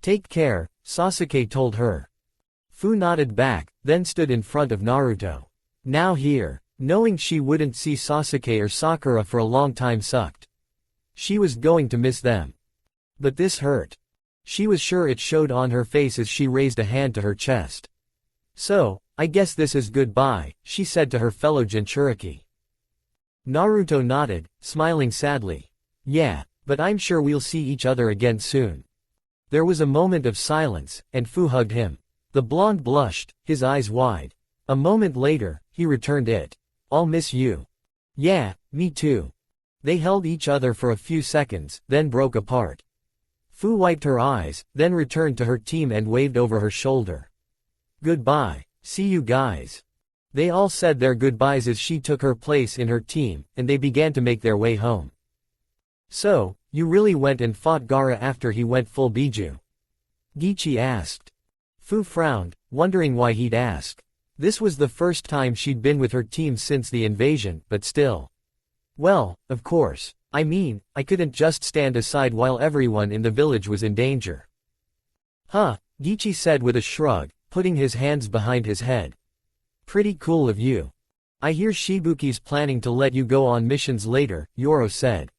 Take care, Sasuke told her. Fu nodded back, then stood in front of Naruto. Now here, knowing she wouldn't see Sasuke or Sakura for a long time sucked. She was going to miss them. But this hurt. She was sure it showed on her face as she raised a hand to her chest. So, I guess this is goodbye, she said to her fellow Jinchuriki. Naruto nodded, smiling sadly. Yeah, but I'm sure we'll see each other again soon. There was a moment of silence, and Fu hugged him. The blonde blushed, his eyes wide. A moment later, he returned it. I'll miss you. Yeah, me too. They held each other for a few seconds, then broke apart. Fu wiped her eyes, then returned to her team and waved over her shoulder. Goodbye, see you guys. They all said their goodbyes as she took her place in her team, and they began to make their way home. So, you really went and fought Gaara after he went full Biju? Gichi asked. Fu frowned, wondering why he'd ask. This was the first time she'd been with her team since the invasion, but still. Well, of course. I mean, I couldn't just stand aside while everyone in the village was in danger. Huh, Gichi said with a shrug, putting his hands behind his head. Pretty cool of you. I hear Shibuki's planning to let you go on missions later, Yoro said.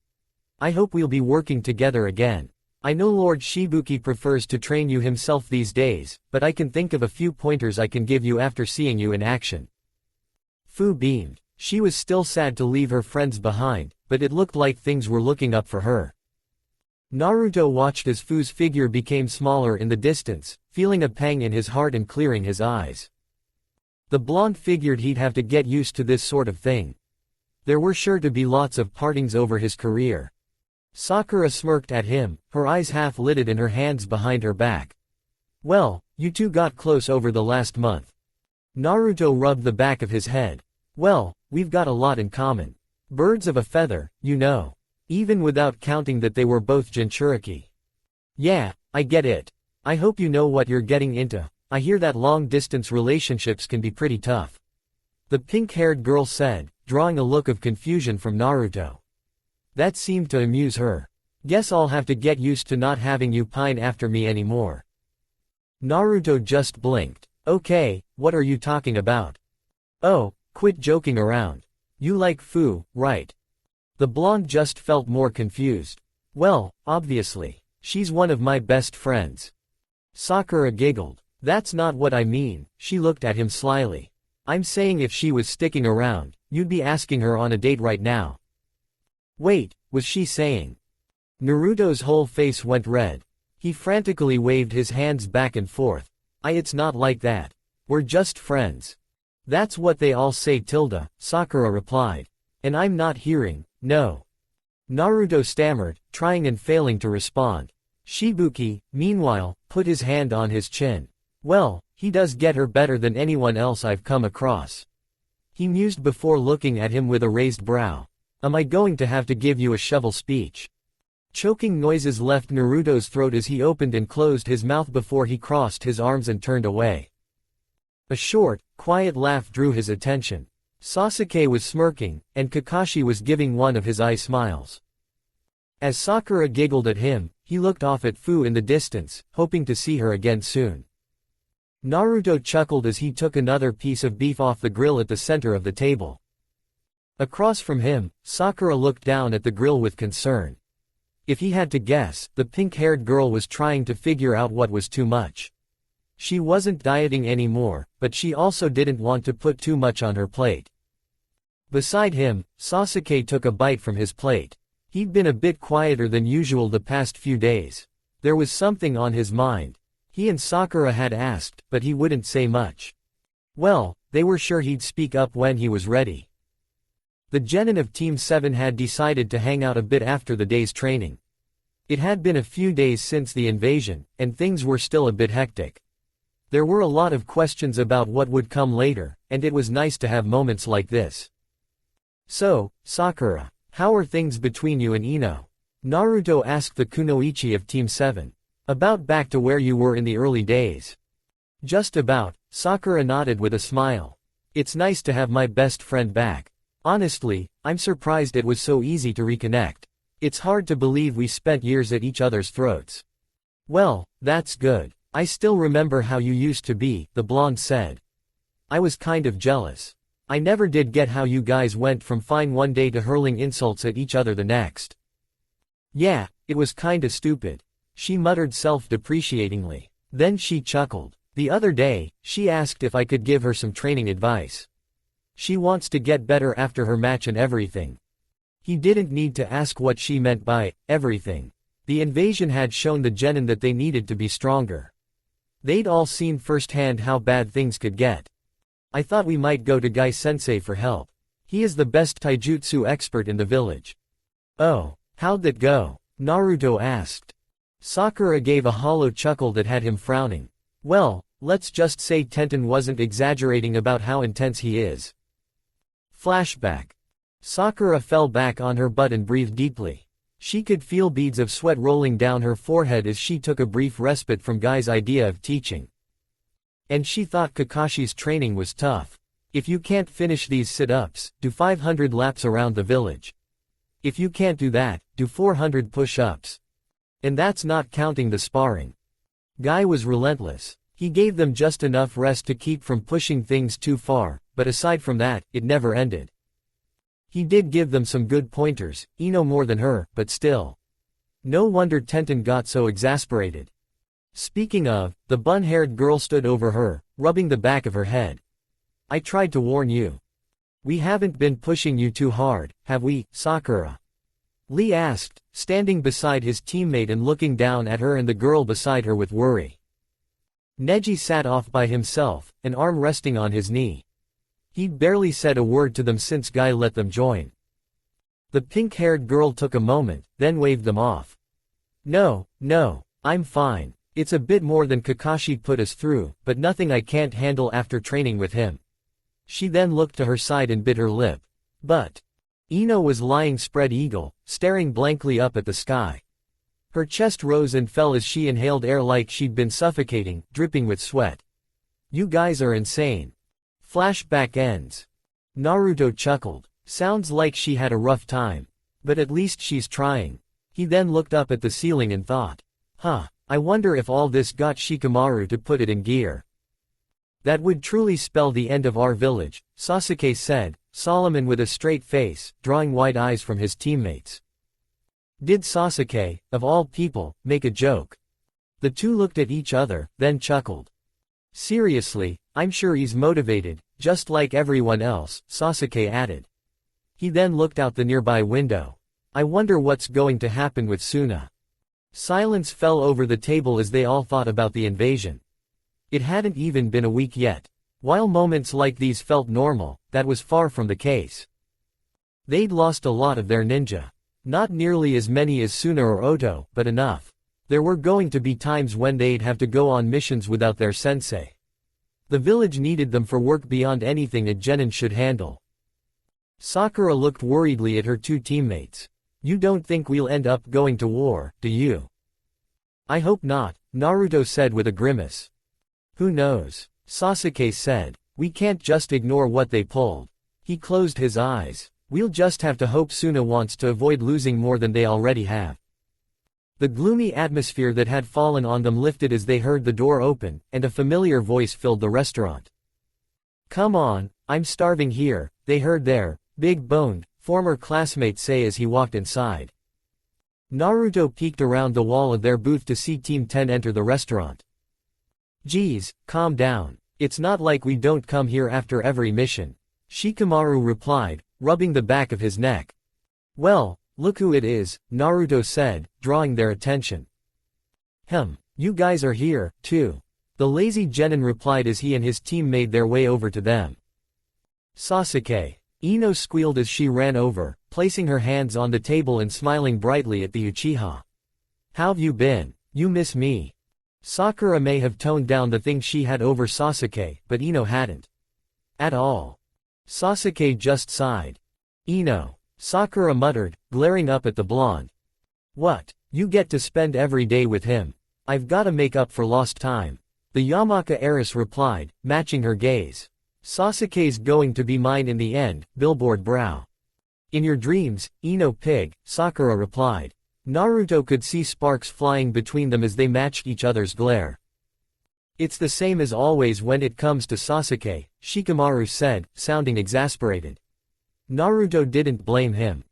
I hope we'll be working together again. I know Lord Shibuki prefers to train you himself these days, but I can think of a few pointers I can give you after seeing you in action. Fu beamed. She was still sad to leave her friends behind, but it looked like things were looking up for her. Naruto watched as Fu's figure became smaller in the distance, feeling a pang in his heart and clearing his eyes. The blonde figured he'd have to get used to this sort of thing. There were sure to be lots of partings over his career. Sakura smirked at him, her eyes half-lidded and her hands behind her back. Well, you two got close over the last month. Naruto rubbed the back of his head. Well, we've got a lot in common. Birds of a feather, you know. Even without counting that they were both Jinchuriki. Yeah, I get it. I hope you know what you're getting into. I hear that long-distance relationships can be pretty tough. The pink-haired girl said, drawing a look of confusion from Naruto. That seemed to amuse her. Guess I'll have to get used to not having you pine after me anymore. Naruto just blinked. Okay, what are you talking about? Oh, quit joking around. You like Fu, right? The blonde just felt more confused. Well, obviously. She's one of my best friends. Sakura giggled. That's not what I mean, she looked at him slyly. I'm saying if she was sticking around, you'd be asking her on a date right now. Wait, was she saying? Naruto's whole face went red. He frantically waved his hands back and forth. It's not like that. We're just friends. That's what they all say, Sakura replied. And I'm not hearing, no. Naruto stammered, trying and failing to respond. Shibuki, meanwhile, put his hand on his chin. Well, he does get her better than anyone else I've come across. He mused before looking at him with a raised brow. Am I going to have to give you a shovel speech? Choking noises left Naruto's throat as he opened and closed his mouth before he crossed his arms and turned away. A short, quiet laugh drew his attention. Sasuke was smirking, and Kakashi was giving one of his eye smiles. As Sakura giggled at him, he looked off at Fu in the distance, hoping to see her again soon. Naruto chuckled as he took another piece of beef off the grill at the center of the table. Across from him, Sakura looked down at the grill with concern. If he had to guess, the pink-haired girl was trying to figure out what was too much. She wasn't dieting anymore, but she also didn't want to put too much on her plate. Beside him, Sasuke took a bite from his plate. He'd been a bit quieter than usual the past few days. There was something on his mind. He and Sakura had asked, but he wouldn't say much. Well, they were sure he'd speak up when he was ready. The genin of Team 7 had decided to hang out a bit after the day's training. It had been a few days since the invasion, and things were still a bit hectic. There were a lot of questions about what would come later, and it was nice to have moments like this. So, Sakura, how are things between you and Ino? Naruto asked the kunoichi of Team 7. About back to where you were in the early days. Just about, Sakura nodded with a smile. It's nice to have my best friend back. Honestly, I'm surprised it was so easy to reconnect. It's hard to believe we spent years at each other's throats. Well, that's good. I still remember how you used to be, the blonde said. I was kind of jealous. I never did get how you guys went from fine one day to hurling insults at each other the next. Yeah, it was kinda stupid. She muttered self-depreciatingly. Then she chuckled. The other day, she asked if I could give her some training advice. She wants to get better after her match and everything. He didn't need to ask what she meant by everything. The invasion had shown the genin that they needed to be stronger. They'd all seen firsthand how bad things could get. I thought we might go to Gai-sensei for help. He is the best taijutsu expert in the village. Oh, how'd that go? Naruto asked. Sakura gave a hollow chuckle that had him frowning. Well, let's just say Tenten wasn't exaggerating about how intense he is. Flashback. Sakura fell back on her butt and breathed deeply. She could feel beads of sweat rolling down her forehead as she took a brief respite from Gai's idea of teaching. And she thought Kakashi's training was tough. If you can't finish these sit-ups, do 500 laps around the village. If you can't do that, do 400 push-ups. And that's not counting the sparring. Gai was relentless. He gave them just enough rest to keep from pushing things too far, but aside from that, it never ended. He did give them some good pointers, Ino more than her, but still. No wonder Tenten got so exasperated. Speaking of, the bun-haired girl stood over her, rubbing the back of her head. I tried to warn you. We haven't been pushing you too hard, have we, Sakura? Lee asked, standing beside his teammate and looking down at her and the girl beside her with worry. Neji sat off by himself, an arm resting on his knee. He'd barely said a word to them since Gai let them join. The pink-haired girl took a moment, then waved them off. No, I'm fine. It's a bit more than Kakashi put us through, but nothing I can't handle after training with him. She then looked to her side and bit her lip. But Ino was lying spread eagle, staring blankly up at the sky. Her chest rose and fell as she inhaled air like she'd been suffocating, dripping with sweat. You guys are insane. Flashback ends. Naruto chuckled. Sounds like she had a rough time. But at least she's trying. He then looked up at the ceiling and thought. I wonder if all this got Shikamaru to put it in gear. That would truly spell the end of our village, Sasuke said, Solomon with a straight face, drawing wide eyes from his teammates. Did Sasuke, of all people, make a joke? The two looked at each other, then chuckled. Seriously, I'm sure he's motivated, just like everyone else, Sasuke added. He then looked out the nearby window. I wonder what's going to happen with Suna. Silence fell over the table as they all thought about the invasion. It hadn't even been a week yet. While moments like these felt normal, that was far from the case. They'd lost a lot of their ninja. Not nearly as many as Suna or Oto, but enough. There were going to be times when they'd have to go on missions without their sensei. The village needed them for work beyond anything a genin should handle. Sakura looked worriedly at her two teammates. You don't think we'll end up going to war, do you? I hope not, Naruto said with a grimace. Who knows? Sasuke said. We can't just ignore what they pulled. He closed his eyes. We'll just have to hope Suna wants to avoid losing more than they already have. The gloomy atmosphere that had fallen on them lifted as they heard the door open, and a familiar voice filled the restaurant. Come on, I'm starving here, they heard their big-boned, former classmate say as he walked inside. Naruto peeked around the wall of their booth to see Team 10 enter the restaurant. Geez, calm down. It's not like we don't come here after every mission. Shikamaru replied, rubbing the back of his neck. Well, look who it is, Naruto said, drawing their attention. You guys are here, too. The lazy genin replied as he and his team made their way over to them. Sasuke. Ino squealed as she ran over, placing her hands on the table and smiling brightly at the Uchiha. How've you been? You miss me? Sakura may have toned down the thing she had over Sasuke, but Ino hadn't. At all. Sasuke just sighed. Ino. Sakura muttered, glaring up at the blonde. What? You get to spend every day with him. I've gotta make up for lost time. The Yamaka heiress replied, matching her gaze. Sasuke's going to be mine in the end, billboard brow. In your dreams, Ino pig, Sakura replied. Naruto could see sparks flying between them as they matched each other's glare. It's the same as always when it comes to Sasuke, Shikamaru said, sounding exasperated. Naruto didn't blame him.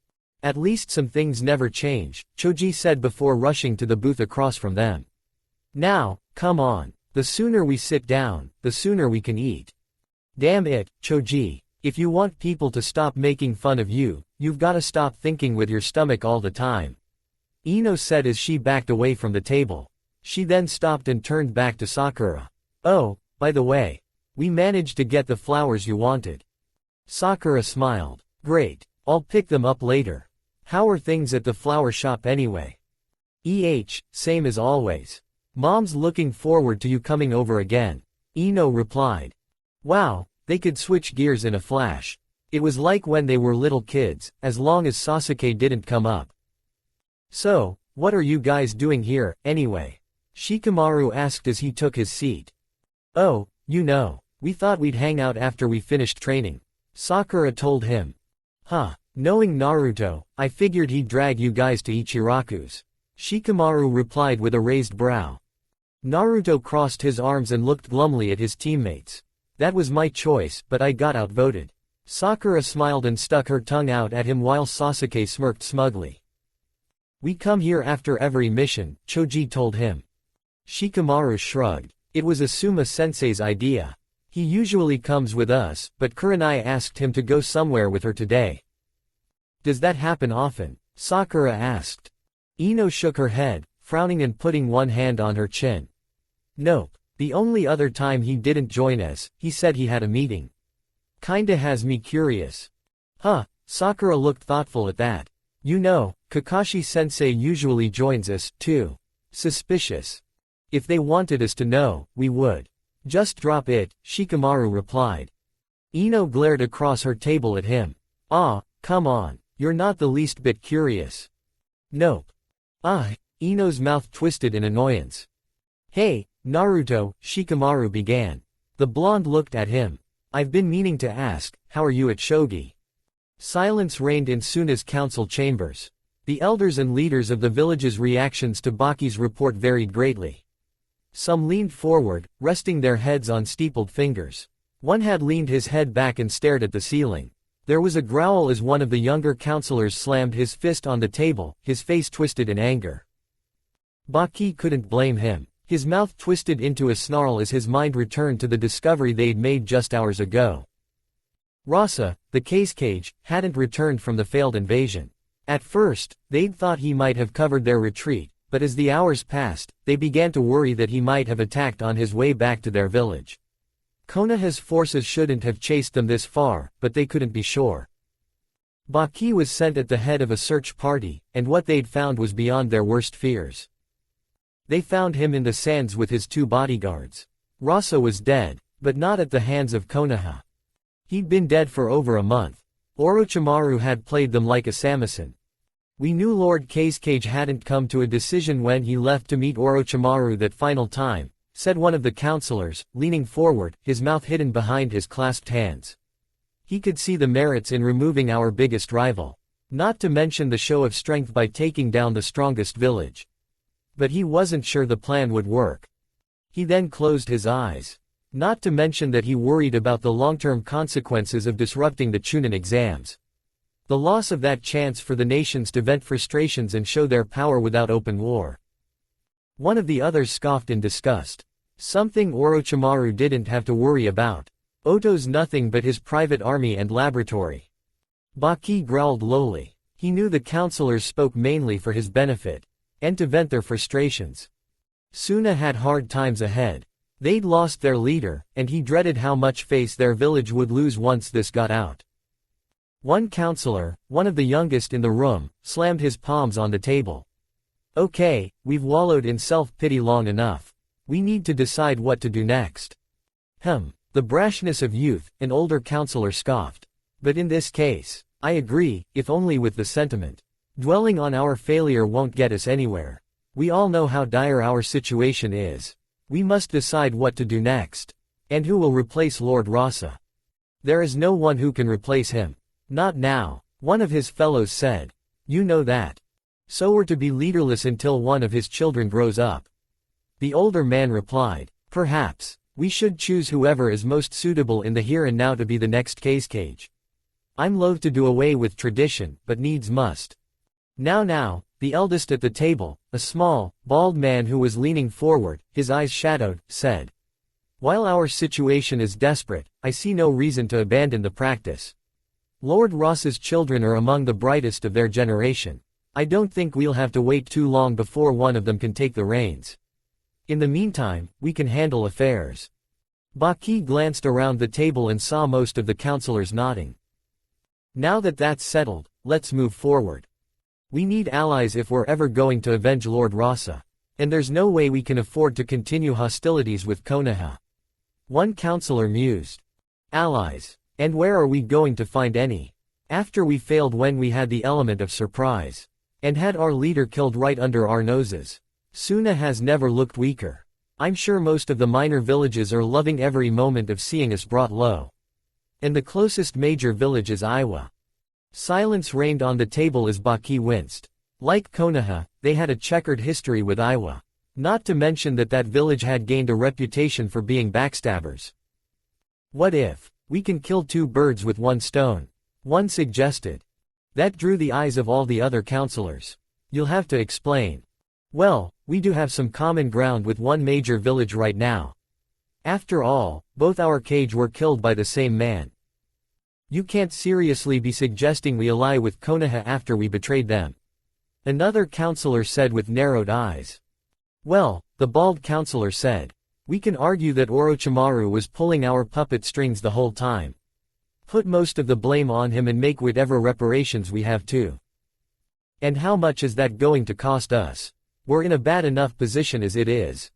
At least some things never change, Choji said before rushing to the booth across from them. Now, come on. The sooner we sit down, the sooner we can eat. Damn it, Choji. If you want people to stop making fun of you, you've gotta stop thinking with your stomach all the time. Ino said as she backed away from the table. She then stopped and turned back to Sakura. Oh, by the way. We managed to get the flowers you wanted. Sakura smiled. Great. I'll pick them up later. How are things at the flower shop anyway? Same as always. Mom's looking forward to you coming over again. Ino replied. Wow, they could switch gears in a flash. It was like when they were little kids, as long as Sasuke didn't come up. So, what are you guys doing here, anyway? Shikamaru asked as he took his seat. Oh, we thought we'd hang out after we finished training. Sakura told him. Huh, knowing Naruto, I figured he'd drag you guys to Ichiraku's. Shikamaru replied with a raised brow. Naruto crossed his arms and looked glumly at his teammates. That was my choice, but I got outvoted. Sakura smiled and stuck her tongue out at him while Sasuke smirked smugly. We come here after every mission, Choji told him. Shikamaru shrugged. It was Asuma-sensei's idea. He usually comes with us, but Kurenai asked him to go somewhere with her today. Does that happen often? Sakura asked. Ino shook her head, frowning and putting one hand on her chin. Nope. The only other time he didn't join us, he said he had a meeting. Kinda has me curious. Huh, Sakura looked thoughtful at that. Kakashi-sensei usually joins us, too. Suspicious. If they wanted us to know, we would. Just drop it, Shikamaru replied. Ino glared across her table at him. Come on, you're not the least bit curious. Nope. Ino's mouth twisted in annoyance. Hey, Naruto, Shikamaru began. The blonde looked at him. I've been meaning to ask, how are you at shogi? Silence reigned in Suna's council chambers. The elders and leaders of the village's reactions to Baki's report varied greatly. Some leaned forward, resting their heads on steepled fingers. One had leaned his head back and stared at the ceiling. There was a growl as one of the younger counselors slammed his fist on the table, his face twisted in anger. Baki couldn't blame him. His mouth twisted into a snarl as his mind returned to the discovery they'd made just hours ago. Rasa, the case cage, hadn't returned from the failed invasion. At first, they'd thought he might have covered their retreat, but as the hours passed, they began to worry that he might have attacked on his way back to their village. Konoha's forces shouldn't have chased them this far, but they couldn't be sure. Baki was sent at the head of a search party, and what they'd found was beyond their worst fears. They found him in the sands with his 2 bodyguards. Rasa was dead, but not at the hands of Konoha. He'd been dead for over a month. Orochimaru had played them like a Samson. We knew Lord Casecage hadn't come to a decision when he left to meet Orochimaru that final time, said one of the counselors, leaning forward, his mouth hidden behind his clasped hands. He could see the merits in removing our biggest rival. Not to mention the show of strength by taking down the strongest village. But he wasn't sure the plan would work. He then closed his eyes. Not to mention that he worried about the long-term consequences of disrupting the Chunin exams. The loss of that chance for the nations to vent frustrations and show their power without open war. One of the others scoffed in disgust. Something Orochimaru didn't have to worry about. Oto's nothing but his private army and laboratory. Baki growled lowly. He knew the counselors spoke mainly for his benefit, and to vent their frustrations. Suna had hard times ahead. They'd lost their leader, and he dreaded how much face their village would lose once this got out. One counselor, one of the youngest in the room, slammed his palms on the table. Okay, we've wallowed in self-pity long enough. We need to decide what to do next. The brashness of youth, an older counselor scoffed. But in this case, I agree, if only with the sentiment. Dwelling on our failure won't get us anywhere. We all know how dire our situation is. We must decide what to do next. And who will replace Lord Rasa? There is no one who can replace him. Not now, one of his fellows said. You know that. So we're to be leaderless until one of his children grows up. The older man replied, perhaps, we should choose whoever is most suitable in the here and now to be the next cage. I'm loath to do away with tradition, but needs must. Now, the eldest at the table, a small, bald man who was leaning forward, his eyes shadowed, said. While our situation is desperate, I see no reason to abandon the practice. Lord Rasa's children are among the brightest of their generation. I don't think we'll have to wait too long before one of them can take the reins. In the meantime, we can handle affairs. Baki glanced around the table and saw most of the counselors nodding. Now that that's settled, let's move forward. We need allies if we're ever going to avenge Lord Rasa. And there's no way we can afford to continue hostilities with Konoha. One counselor mused. Allies. And where are we going to find any? After we failed when we had the element of surprise. And had our leader killed right under our noses. Suna has never looked weaker. I'm sure most of the minor villages are loving every moment of seeing us brought low. And the closest major village is Iwa. Silence reigned on the table as Baki winced. Like Konoha, they had a checkered history with Iwa. Not to mention that village had gained a reputation for being backstabbers. What if we can kill two birds with one stone? One suggested. That drew the eyes of all the other counselors. You'll have to explain. Well, we do have some common ground with one major village right now. After all, both our cage were killed by the same man. You can't seriously be suggesting we ally with Konoha after we betrayed them. Another counselor said with narrowed eyes. Well, the bald counselor said. We can argue that Orochimaru was pulling our puppet strings the whole time. Put most of the blame on him and make whatever reparations we have to. And how much is that going to cost us? We're in a bad enough position as it is.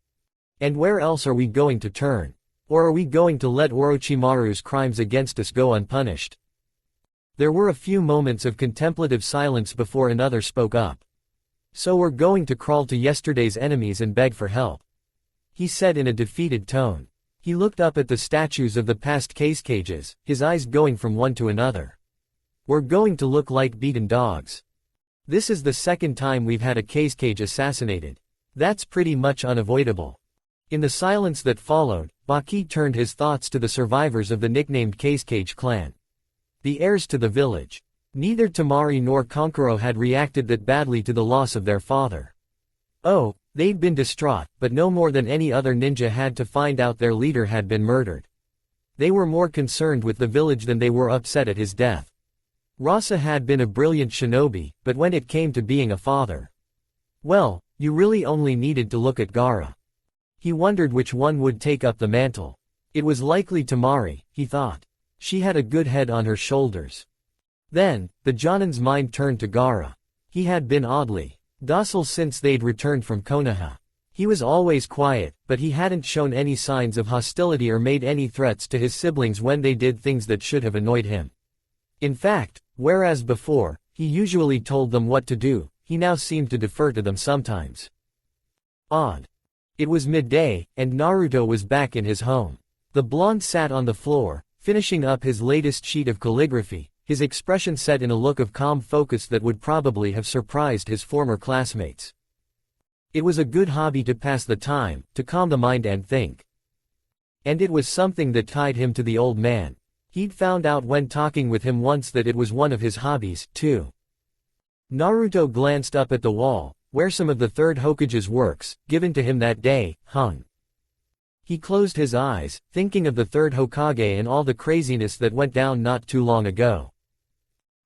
And where else are we going to turn? Or are we going to let Orochimaru's crimes against us go unpunished? There were a few moments of contemplative silence before another spoke up. So we're going to crawl to yesterday's enemies and beg for help. He said in a defeated tone. He looked up at the statues of the past cages, his eyes going from one to another. We're going to look like beaten dogs. This is the second time we've had a cage assassinated. That's pretty much unavoidable. In the silence that followed, Baki turned his thoughts to the survivors of the nicknamed Cage clan. The heirs to the village. Neither Tamari nor Konkuro had reacted that badly to the loss of their father. Oh, they'd been distraught, but no more than any other ninja had to find out their leader had been murdered. They were more concerned with the village than they were upset at his death. Rasa had been a brilliant shinobi, but when it came to being a father, well, you really only needed to look at Gaara. He wondered which one would take up the mantle. It was likely Tamari, he thought. She had a good head on her shoulders. Then, the Jonin's mind turned to Gaara. He had been oddly docile since they'd returned from Konoha. He was always quiet, but he hadn't shown any signs of hostility or made any threats to his siblings when they did things that should have annoyed him. In fact, whereas before, he usually told them what to do, he now seemed to defer to them sometimes. Odd. It was midday, and Naruto was back in his home. The blonde sat on the floor, finishing up his latest sheet of calligraphy, his expression set in a look of calm focus that would probably have surprised his former classmates. It was a good hobby to pass the time, to calm the mind and think. And it was something that tied him to the old man. He'd found out when talking with him once that it was one of his hobbies, too. Naruto glanced up at the wall, where some of the third Hokage's works, given to him that day, hung. He closed his eyes, thinking of the third Hokage and all the craziness that went down not too long ago.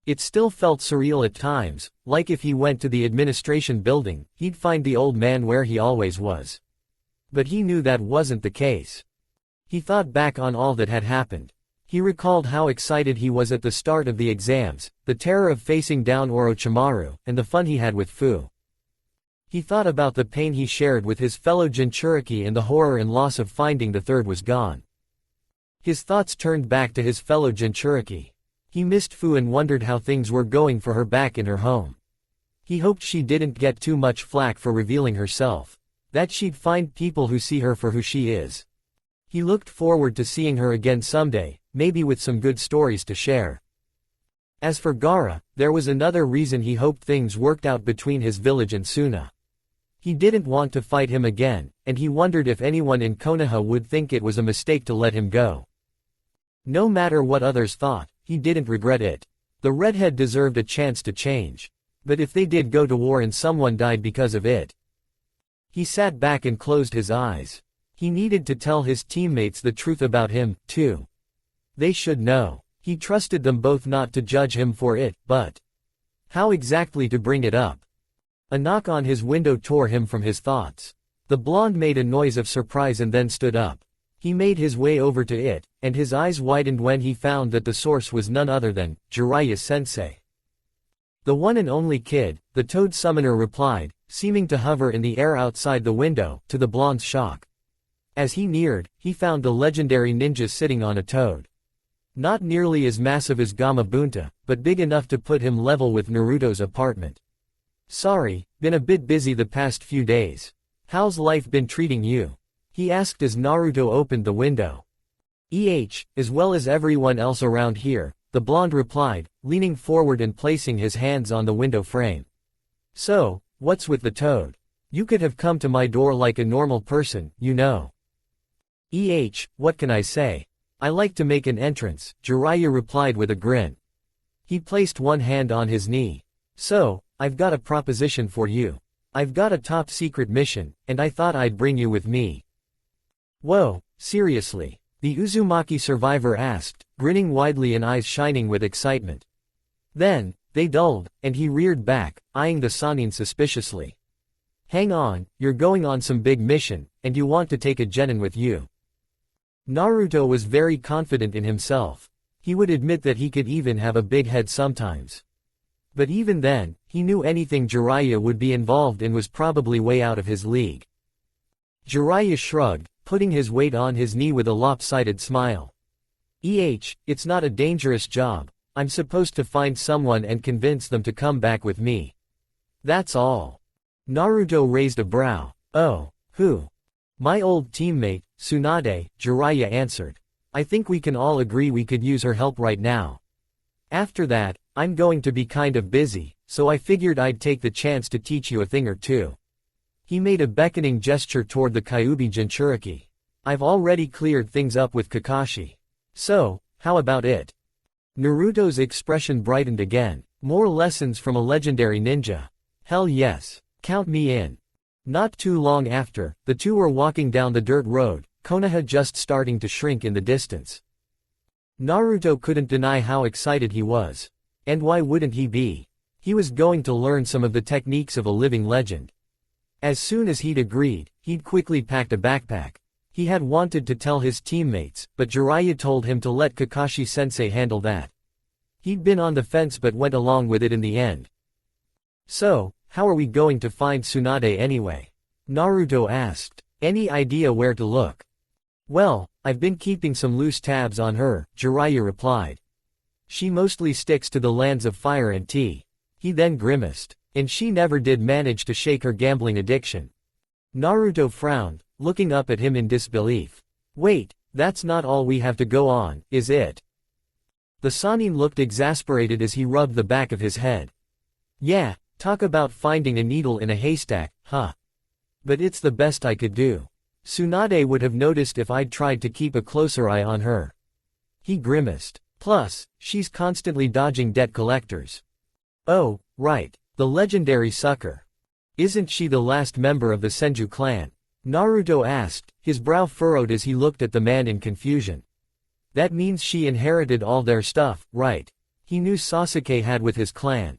It still felt surreal at times, like if he went to the administration building, he'd find the old man where he always was. But he knew that wasn't the case. He thought back on all that had happened. He recalled how excited he was at the start of the exams, the terror of facing down Orochimaru, and the fun he had with Fu. He thought about the pain he shared with his fellow Jinchuriki and the horror and loss of finding the third was gone. His thoughts turned back to his fellow Jinchuriki. He missed Fu and wondered how things were going for her back in her home. He hoped she didn't get too much flack for revealing herself. That she'd find people who see her for who she is. He looked forward to seeing her again someday, maybe with some good stories to share. As for Gaara, there was another reason he hoped things worked out between his village and Suna. He didn't want to fight him again, and he wondered if anyone in Konoha would think it was a mistake to let him go. No matter what others thought, he didn't regret it. The redhead deserved a chance to change. But if they did go to war and someone died because of it. He sat back and closed his eyes. He needed to tell his teammates the truth about him, too. They should know. He trusted them both not to judge him for it, but how exactly to bring it up? A knock on his window tore him from his thoughts. The blonde made a noise of surprise and then stood up. He made his way over to it, and his eyes widened when he found that the source was none other than Jiraiya-sensei. The one and only kid, the Toad Summoner replied, seeming to hover in the air outside the window, to the blonde's shock. As he neared, he found the legendary ninja sitting on a toad. Not nearly as massive as Gamabunta, but big enough to put him level with Naruto's apartment. Sorry, been a bit busy the past few days. How's life been treating you? He asked as Naruto opened the window. As well as everyone else around here, the blonde replied, leaning forward and placing his hands on the window frame. So, what's with the toad? You could have come to my door like a normal person, you know. What can I say? I like to make an entrance, Jiraiya replied with a grin. He placed one hand on his knee. So, I've got a proposition for you. I've got a top secret mission, and I thought I'd bring you with me. Whoa, seriously? The Uzumaki survivor asked, grinning widely and eyes shining with excitement. Then, they dulled, and he reared back, eyeing the Sannin suspiciously. Hang on, you're going on some big mission, and you want to take a genin with you. Naruto was very confident in himself. He would admit that he could even have a big head sometimes. But even then, he knew anything Jiraiya would be involved in was probably way out of his league. Jiraiya shrugged, putting his weight on his knee with a lopsided smile. It's not a dangerous job. I'm supposed to find someone and convince them to come back with me. That's all. Naruto raised a brow. Oh, who? My old teammate, Tsunade, Jiraiya answered. I think we can all agree we could use her help right now. After that, I'm going to be kind of busy, so I figured I'd take the chance to teach you a thing or two. He made a beckoning gesture toward the Kyuubi Jinchuriki. I've already cleared things up with Kakashi. So, how about it? Naruto's expression brightened again. More lessons from a legendary ninja. Hell yes. Count me in. Not too long after, the two were walking down the dirt road, Konoha just starting to shrink in the distance. Naruto couldn't deny how excited he was. And why wouldn't he be? He was going to learn some of the techniques of a living legend. As soon as he'd agreed, he'd quickly packed a backpack. He had wanted to tell his teammates, but Jiraiya told him to let Kakashi-sensei handle that. He'd been on the fence but went along with it in the end. So, how are we going to find Tsunade anyway? Naruto asked. Any idea where to look? Well, I've been keeping some loose tabs on her, Jiraiya replied. She mostly sticks to the lands of fire and tea. He then grimaced. And she never did manage to shake her gambling addiction. Naruto frowned, looking up at him in disbelief. Wait, that's not all we have to go on, is it? The Sannin looked exasperated as he rubbed the back of his head. Yeah, talk about finding a needle in a haystack, huh? But it's the best I could do. Tsunade would have noticed if I'd tried to keep a closer eye on her. He grimaced. Plus, she's constantly dodging debt collectors. Oh, right. The legendary sucker. Isn't she the last member of the Senju clan? Naruto asked, his brow furrowed as he looked at the man in confusion. That means she inherited all their stuff, right? He knew Sasuke had with his clan.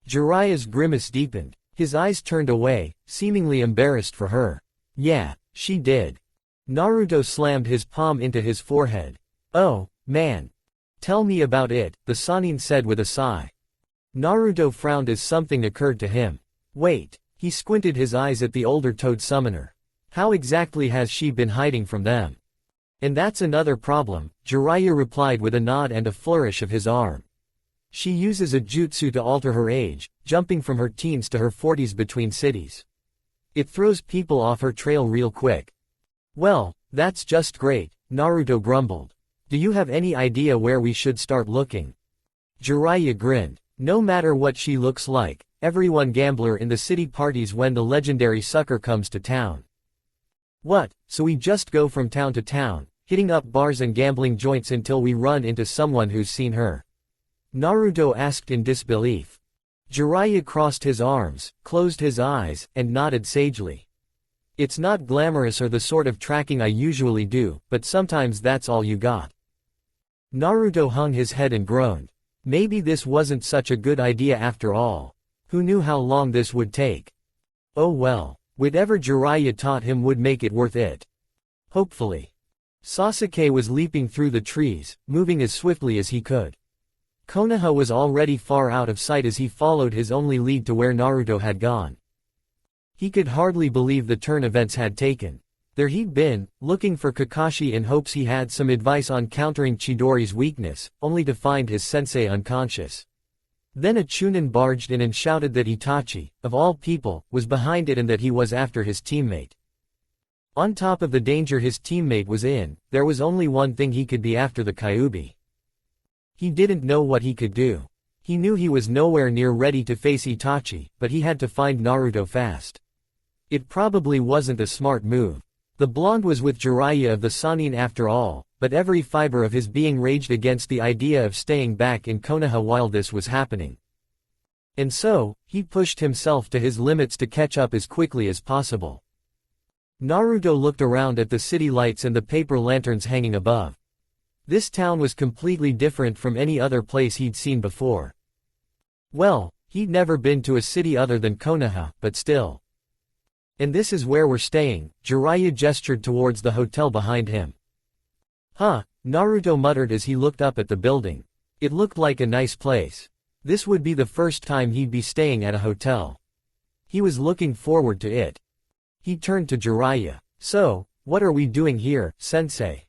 Jiraiya's grimace deepened. His eyes turned away, seemingly embarrassed for her. Yeah, She did. Naruto slammed his palm into his forehead. Oh, man. Tell me about it, the Sannin said with a sigh. Naruto frowned as something occurred to him. Wait. He squinted his eyes at the older Toad summoner. How exactly has she been hiding from them? And that's another problem, Jiraiya replied with a nod and a flourish of his arm. She uses a jutsu to alter her age, jumping from her teens to her 40s between cities. It throws people off her trail real quick. Well, that's just great, Naruto grumbled. Do you have any idea where we should start looking? Jiraiya grinned. No matter what she looks like, everyone gambler in the city parties when the legendary sucker comes to town. What, so we just go from town to town, hitting up bars and gambling joints until we run into someone who's seen her? Naruto asked in disbelief. Jiraiya crossed his arms, closed his eyes, and nodded sagely. It's not glamorous or the sort of tracking I usually do, but sometimes that's all you got. Naruto hung his head and groaned. Maybe this wasn't such a good idea after all. Who knew how long this would take? Oh well, whatever Jiraiya taught him would make it worth it. Hopefully. Sasuke was leaping through the trees, moving as swiftly as he could. Konoha was already far out of sight as he followed his only lead to where Naruto had gone. He could hardly believe the turn events had taken. There he'd been, looking for Kakashi in hopes he had some advice on countering Chidori's weakness, only to find his sensei unconscious. Then a Chunin barged in and shouted that Itachi, of all people, was behind it and that he was after his teammate. On top of the danger his teammate was in, there was only one thing he could be after: the Kyuubi. He didn't know what he could do. He knew he was nowhere near ready to face Itachi, but he had to find Naruto fast. It probably wasn't a smart move. The blonde was with Jiraiya of the Sannin after all, but every fiber of his being raged against the idea of staying back in Konoha while this was happening. And so, he pushed himself to his limits to catch up as quickly as possible. Naruto looked around at the city lights and the paper lanterns hanging above. This town was completely different from any other place he'd seen before. Well, he'd never been to a city other than Konoha, but still. And this is where we're staying, Jiraiya gestured towards the hotel behind him. Huh, Naruto muttered as he looked up at the building. It looked like a nice place. This would be the first time he'd be staying at a hotel. He was looking forward to it. He turned to Jiraiya. So, what are we doing here, sensei?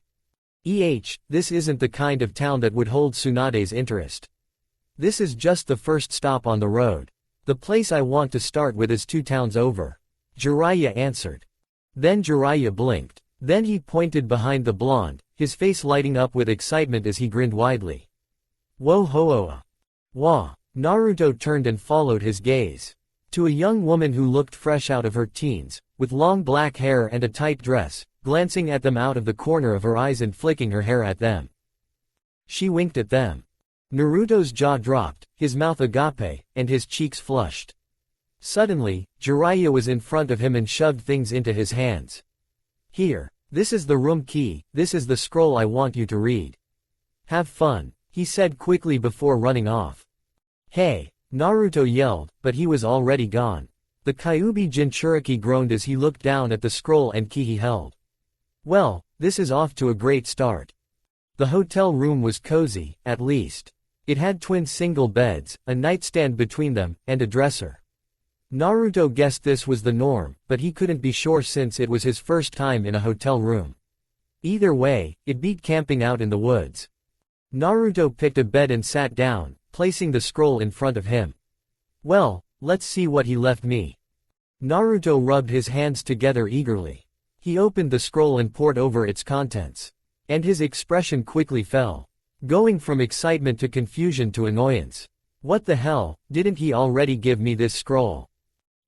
This isn't the kind of town that would hold Tsunade's interest. This is just the first stop on the road. The place I want to start with is 2 towns over. Jiraiya answered. Then Jiraiya blinked. Then he pointed behind the blonde, his face lighting up with excitement as he grinned widely. Whoa hoa. Wah. Naruto turned and followed his gaze. To a young woman who looked fresh out of her teens, with long black hair and a tight dress, glancing at them out of the corner of her eyes and flicking her hair at them. She winked at them. Naruto's jaw dropped, his mouth agape, and his cheeks flushed. Suddenly, Jiraiya was in front of him and shoved things into his hands. Here. This is the room key, this is the scroll I want you to read. Have fun, he said quickly before running off. Hey! Naruto yelled, but he was already gone. The Kyuubi Jinchuriki groaned as he looked down at the scroll and key he held. Well, this is off to a great start. The hotel room was cozy, at least. It had twin single beds, a nightstand between them, and a dresser. Naruto guessed this was the norm, but he couldn't be sure since it was his first time in a hotel room. Either way, it beat camping out in the woods. Naruto picked a bed and sat down, placing the scroll in front of him. Well, let's see what he left me. Naruto rubbed his hands together eagerly. He opened the scroll and pored over its contents. And his expression quickly fell. Going from excitement to confusion to annoyance. What the hell, didn't he already give me this scroll?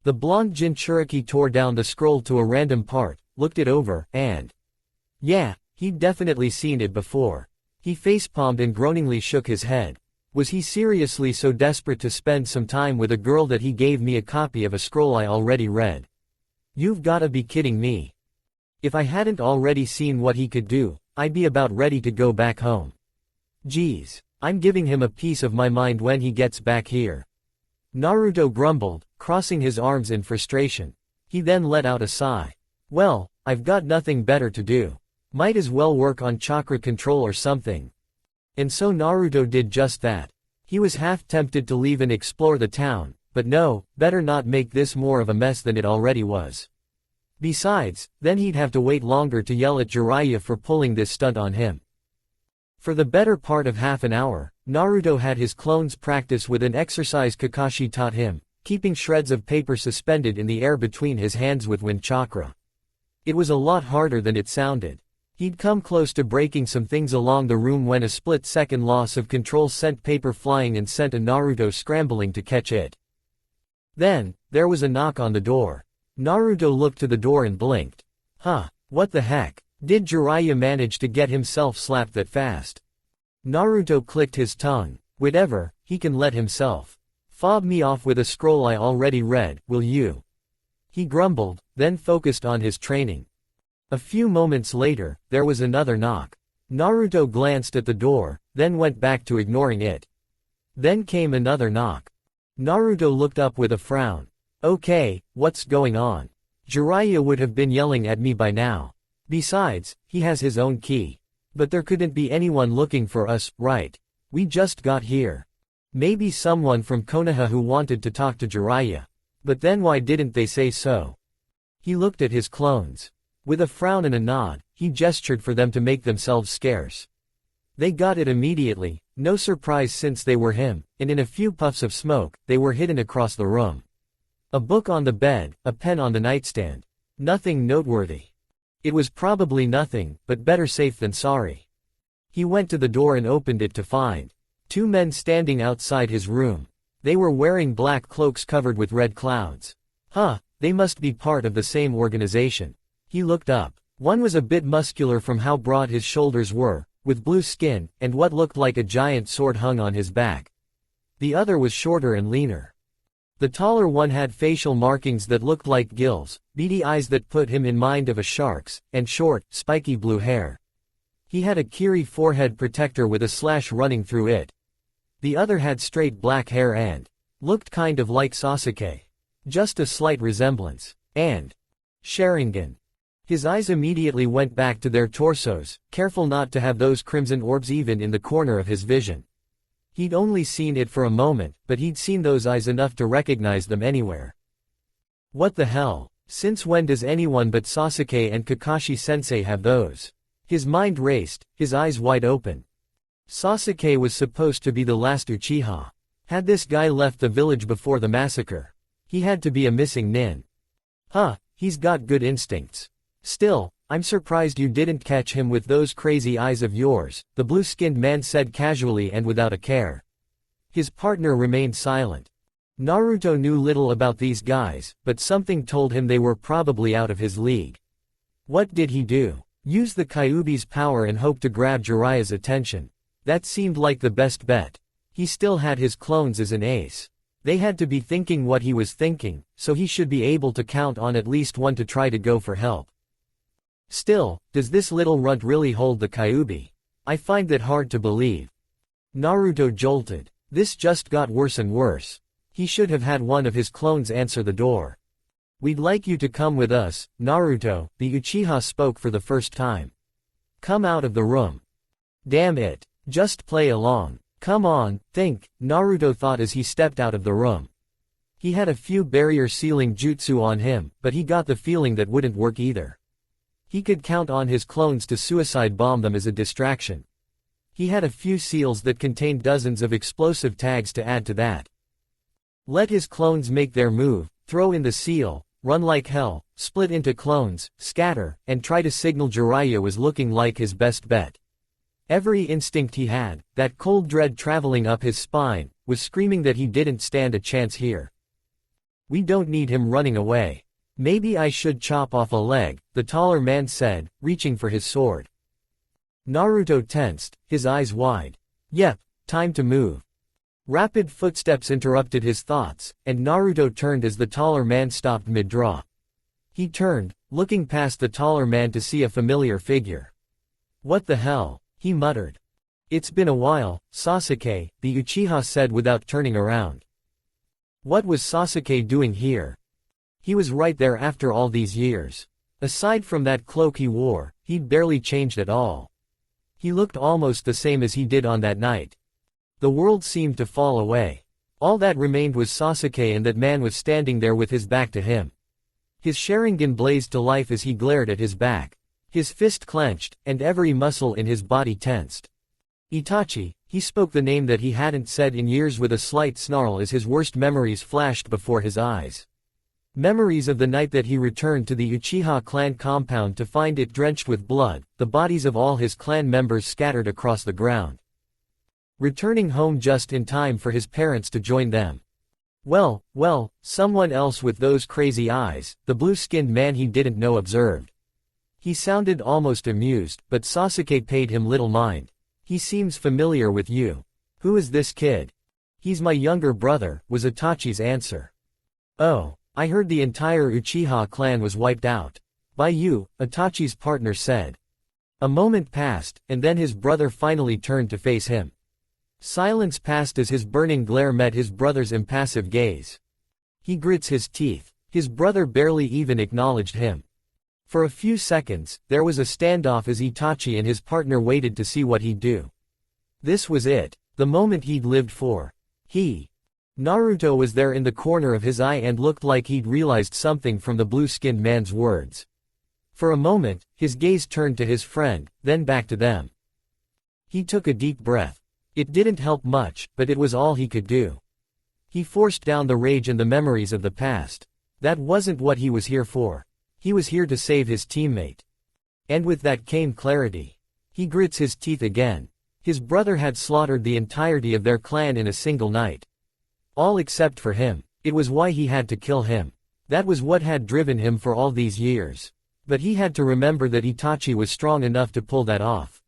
The blonde Jinchuriki tore down the scroll to a random part, looked it over, and... Yeah, he'd definitely seen it before. He facepalmed and groaningly shook his head. Was he seriously so desperate to spend some time with a girl that he gave me a copy of a scroll I already read? You've gotta be kidding me. If I hadn't already seen what he could do, I'd be about ready to go back home. Geez, I'm giving him a piece of my mind when he gets back here. Naruto grumbled, crossing his arms in frustration. He then let out a sigh. Well, I've got nothing better to do. Might as well work on chakra control or something. And so Naruto did just that. He was half tempted to leave and explore the town, but no, better not make this more of a mess than it already was. Besides, then he'd have to wait longer to yell at Jiraiya for pulling this stunt on him. For the better part of half an hour, Naruto had his clones practice with an exercise Kakashi taught him, keeping shreds of paper suspended in the air between his hands with wind chakra. It was a lot harder than it sounded. He'd come close to breaking some things along the room when a split-second loss of control sent paper flying and sent a Naruto scrambling to catch it. Then, there was a knock on the door. Naruto looked to the door and blinked. Huh, what the heck? Did Jiraiya manage to get himself slapped that fast? Naruto clicked his tongue. Whatever, he can let himself. Fob me off with a scroll I already read, will you? He grumbled, then focused on his training. A few moments later, there was another knock. Naruto glanced at the door, then went back to ignoring it. Then came another knock. Naruto looked up with a frown. Okay, what's going on? Jiraiya would have been yelling at me by now. Besides, he has his own key. But there couldn't be anyone looking for us, right? We just got here. Maybe someone from Konoha who wanted to talk to Jiraiya. But then why didn't they say so? He looked at his clones. With a frown and a nod, he gestured for them to make themselves scarce. They got it immediately, no surprise since they were him, and in a few puffs of smoke, they were hidden across the room. A book on the bed, a pen on the nightstand. Nothing noteworthy. It was probably nothing, but better safe than sorry. He went to the door and opened it to find two men standing outside his room. They were wearing black cloaks covered with red clouds. Huh, they must be part of the same organization. He looked up. One was a bit muscular from how broad his shoulders were, with blue skin, and what looked like a giant sword hung on his back. The other was shorter and leaner. The taller one had facial markings that looked like gills, beady eyes that put him in mind of a shark's, and short, spiky blue hair. He had a kiri forehead protector with a slash running through it. The other had straight black hair and looked kind of like Sasuke. Just a slight resemblance. And Sharingan. His eyes immediately went back to their torsos, careful not to have those crimson orbs even in the corner of his vision. He'd only seen it for a moment, but he'd seen those eyes enough to recognize them anywhere. What the hell? Since when does anyone but Sasuke and Kakashi-sensei have those? His mind raced, his eyes wide open. Sasuke was supposed to be the last Uchiha. Had this guy left the village before the massacre? He had to be a missing nin. Huh, he's got good instincts. Still, I'm surprised you didn't catch him with those crazy eyes of yours, the blue-skinned man said casually and without a care. His partner remained silent. Naruto knew little about these guys, but something told him they were probably out of his league. What did he do? Use the Kyuubi's power and hope to grab Jiraiya's attention. That seemed like the best bet. He still had his clones as an ace. They had to be thinking what he was thinking, so he should be able to count on at least one to try to go for help. Still, does this little runt really hold the Kyuubi? I find that hard to believe. Naruto jolted. This just got worse and worse. He should have had one of his clones answer the door. We'd like you to come with us, Naruto, the Uchiha spoke for the first time. Come out of the room. Damn it. Just play along. Come on, think, Naruto thought as he stepped out of the room. He had a few barrier-sealing jutsu on him, but he got the feeling that wouldn't work either. He could count on his clones to suicide bomb them as a distraction. He had a few seals that contained dozens of explosive tags to add to that. Let his clones make their move, throw in the seal, run like hell, split into clones, scatter, and try to signal Jiraiya was looking like his best bet. Every instinct he had, that cold dread traveling up his spine, was screaming that he didn't stand a chance here. We don't need him running away. Maybe I should chop off a leg, the taller man said, reaching for his sword. Naruto tensed, his eyes wide. Yep, time to move. Rapid footsteps interrupted his thoughts, and Naruto turned as the taller man stopped mid-draw. He turned, looking past the taller man to see a familiar figure. What the hell? He muttered. It's been a while, Sasuke, the Uchiha said without turning around. What was Sasuke doing here? He was right there after all these years. Aside from that cloak he wore, he'd barely changed at all. He looked almost the same as he did on that night. The world seemed to fall away. All that remained was Sasuke, and that man was standing there with his back to him. His Sharingan blazed to life as he glared at his back. His fist clenched, and every muscle in his body tensed. Itachi, he spoke the name that he hadn't said in years with a slight snarl as his worst memories flashed before his eyes. Memories of the night that he returned to the Uchiha clan compound to find it drenched with blood, the bodies of all his clan members scattered across the ground. Returning home just in time for his parents to join them. Well, someone else with those crazy eyes, the blue-skinned man he didn't know observed. He sounded almost amused, but Sasuke paid him little mind. He seems familiar with you. Who is this kid? He's my younger brother, was Itachi's answer. Oh, I heard the entire Uchiha clan was wiped out. By you, Itachi's partner said. A moment passed, and then his brother finally turned to face him. Silence passed as his burning glare met his brother's impassive gaze. He grits his teeth. His brother barely even acknowledged him. For a few seconds, there was a standoff as Itachi and his partner waited to see what he'd do. This was it, the moment he'd lived for. Naruto was there in the corner of his eye and looked like he'd realized something from the blue-skinned man's words. For a moment, his gaze turned to his friend, then back to them. He took a deep breath. It didn't help much, but it was all he could do. He forced down the rage and the memories of the past. That wasn't what he was here for. He was here to save his teammate. And with that came clarity. He grits his teeth again. His brother had slaughtered the entirety of their clan in a single night. All except for him. It was why he had to kill him. That was what had driven him for all these years. But he had to remember that Itachi was strong enough to pull that off.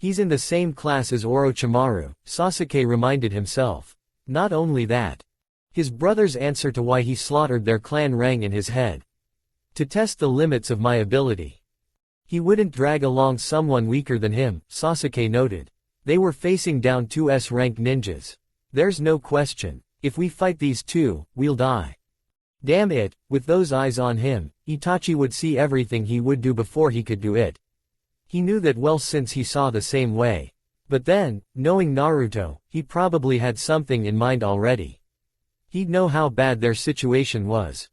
He's in the same class as Orochimaru, Sasuke reminded himself. Not only that. His brother's answer to why he slaughtered their clan rang in his head. To test the limits of my ability. He wouldn't drag along someone weaker than him, Sasuke noted. They were facing down two S-rank ninjas. There's no question. If we fight these two, we'll die. Damn it, with those eyes on him, Itachi would see everything he would do before he could do it. He knew that well since he saw the same way. But then, knowing Naruto, he probably had something in mind already. He'd know how bad their situation was.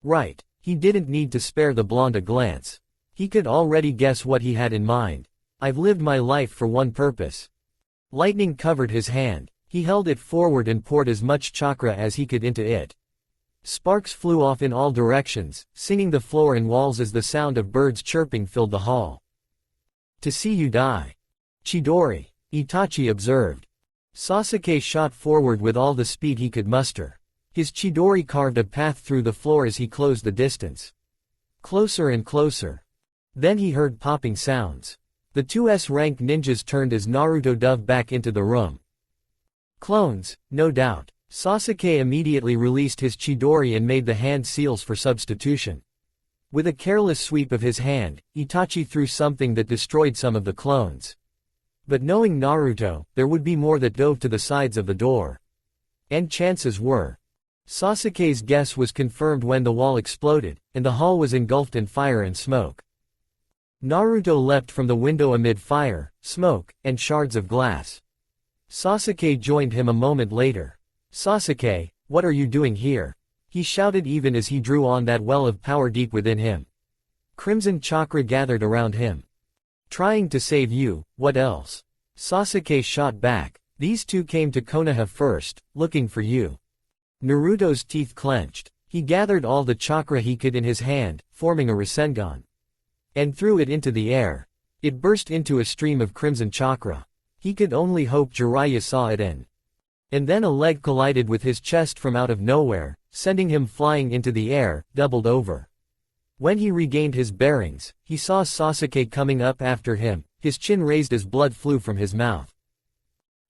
Right, he didn't need to spare the blonde a glance. He could already guess what he had in mind. I've lived my life for one purpose. Lightning covered his hand. He held it forward and poured as much chakra as he could into it. Sparks flew off in all directions, singing the floor and walls as the sound of birds chirping filled the hall. To see you die. Chidori, Itachi observed. Sasuke shot forward with all the speed he could muster. His Chidori carved a path through the floor as he closed the distance. Closer and closer. Then he heard popping sounds. The two S-rank ninjas turned as Naruto dove back into the room. Clones, no doubt. Sasuke immediately released his Chidori and made the hand seals for substitution. With a careless sweep of his hand, Itachi threw something that destroyed some of the clones. But knowing Naruto, there would be more that dove to the sides of the door. And chances were. Sasuke's guess was confirmed when the wall exploded, and the hall was engulfed in fire and smoke. Naruto leapt from the window amid fire, smoke, and shards of glass. Sasuke joined him a moment later. Sasuke, what are you doing here? He shouted even as he drew on that well of power deep within him. Crimson chakra gathered around him. Trying to save you, what else? Sasuke shot back. These two came to Konoha first, looking for you. Naruto's teeth clenched. He gathered all the chakra he could in his hand, forming a Rasengan. And threw it into the air. It burst into a stream of crimson chakra. He could only hope Jiraiya saw it and then a leg collided with his chest from out of nowhere, sending him flying into the air, doubled over. When he regained his bearings, he saw Sasuke coming up after him, his chin raised as blood flew from his mouth.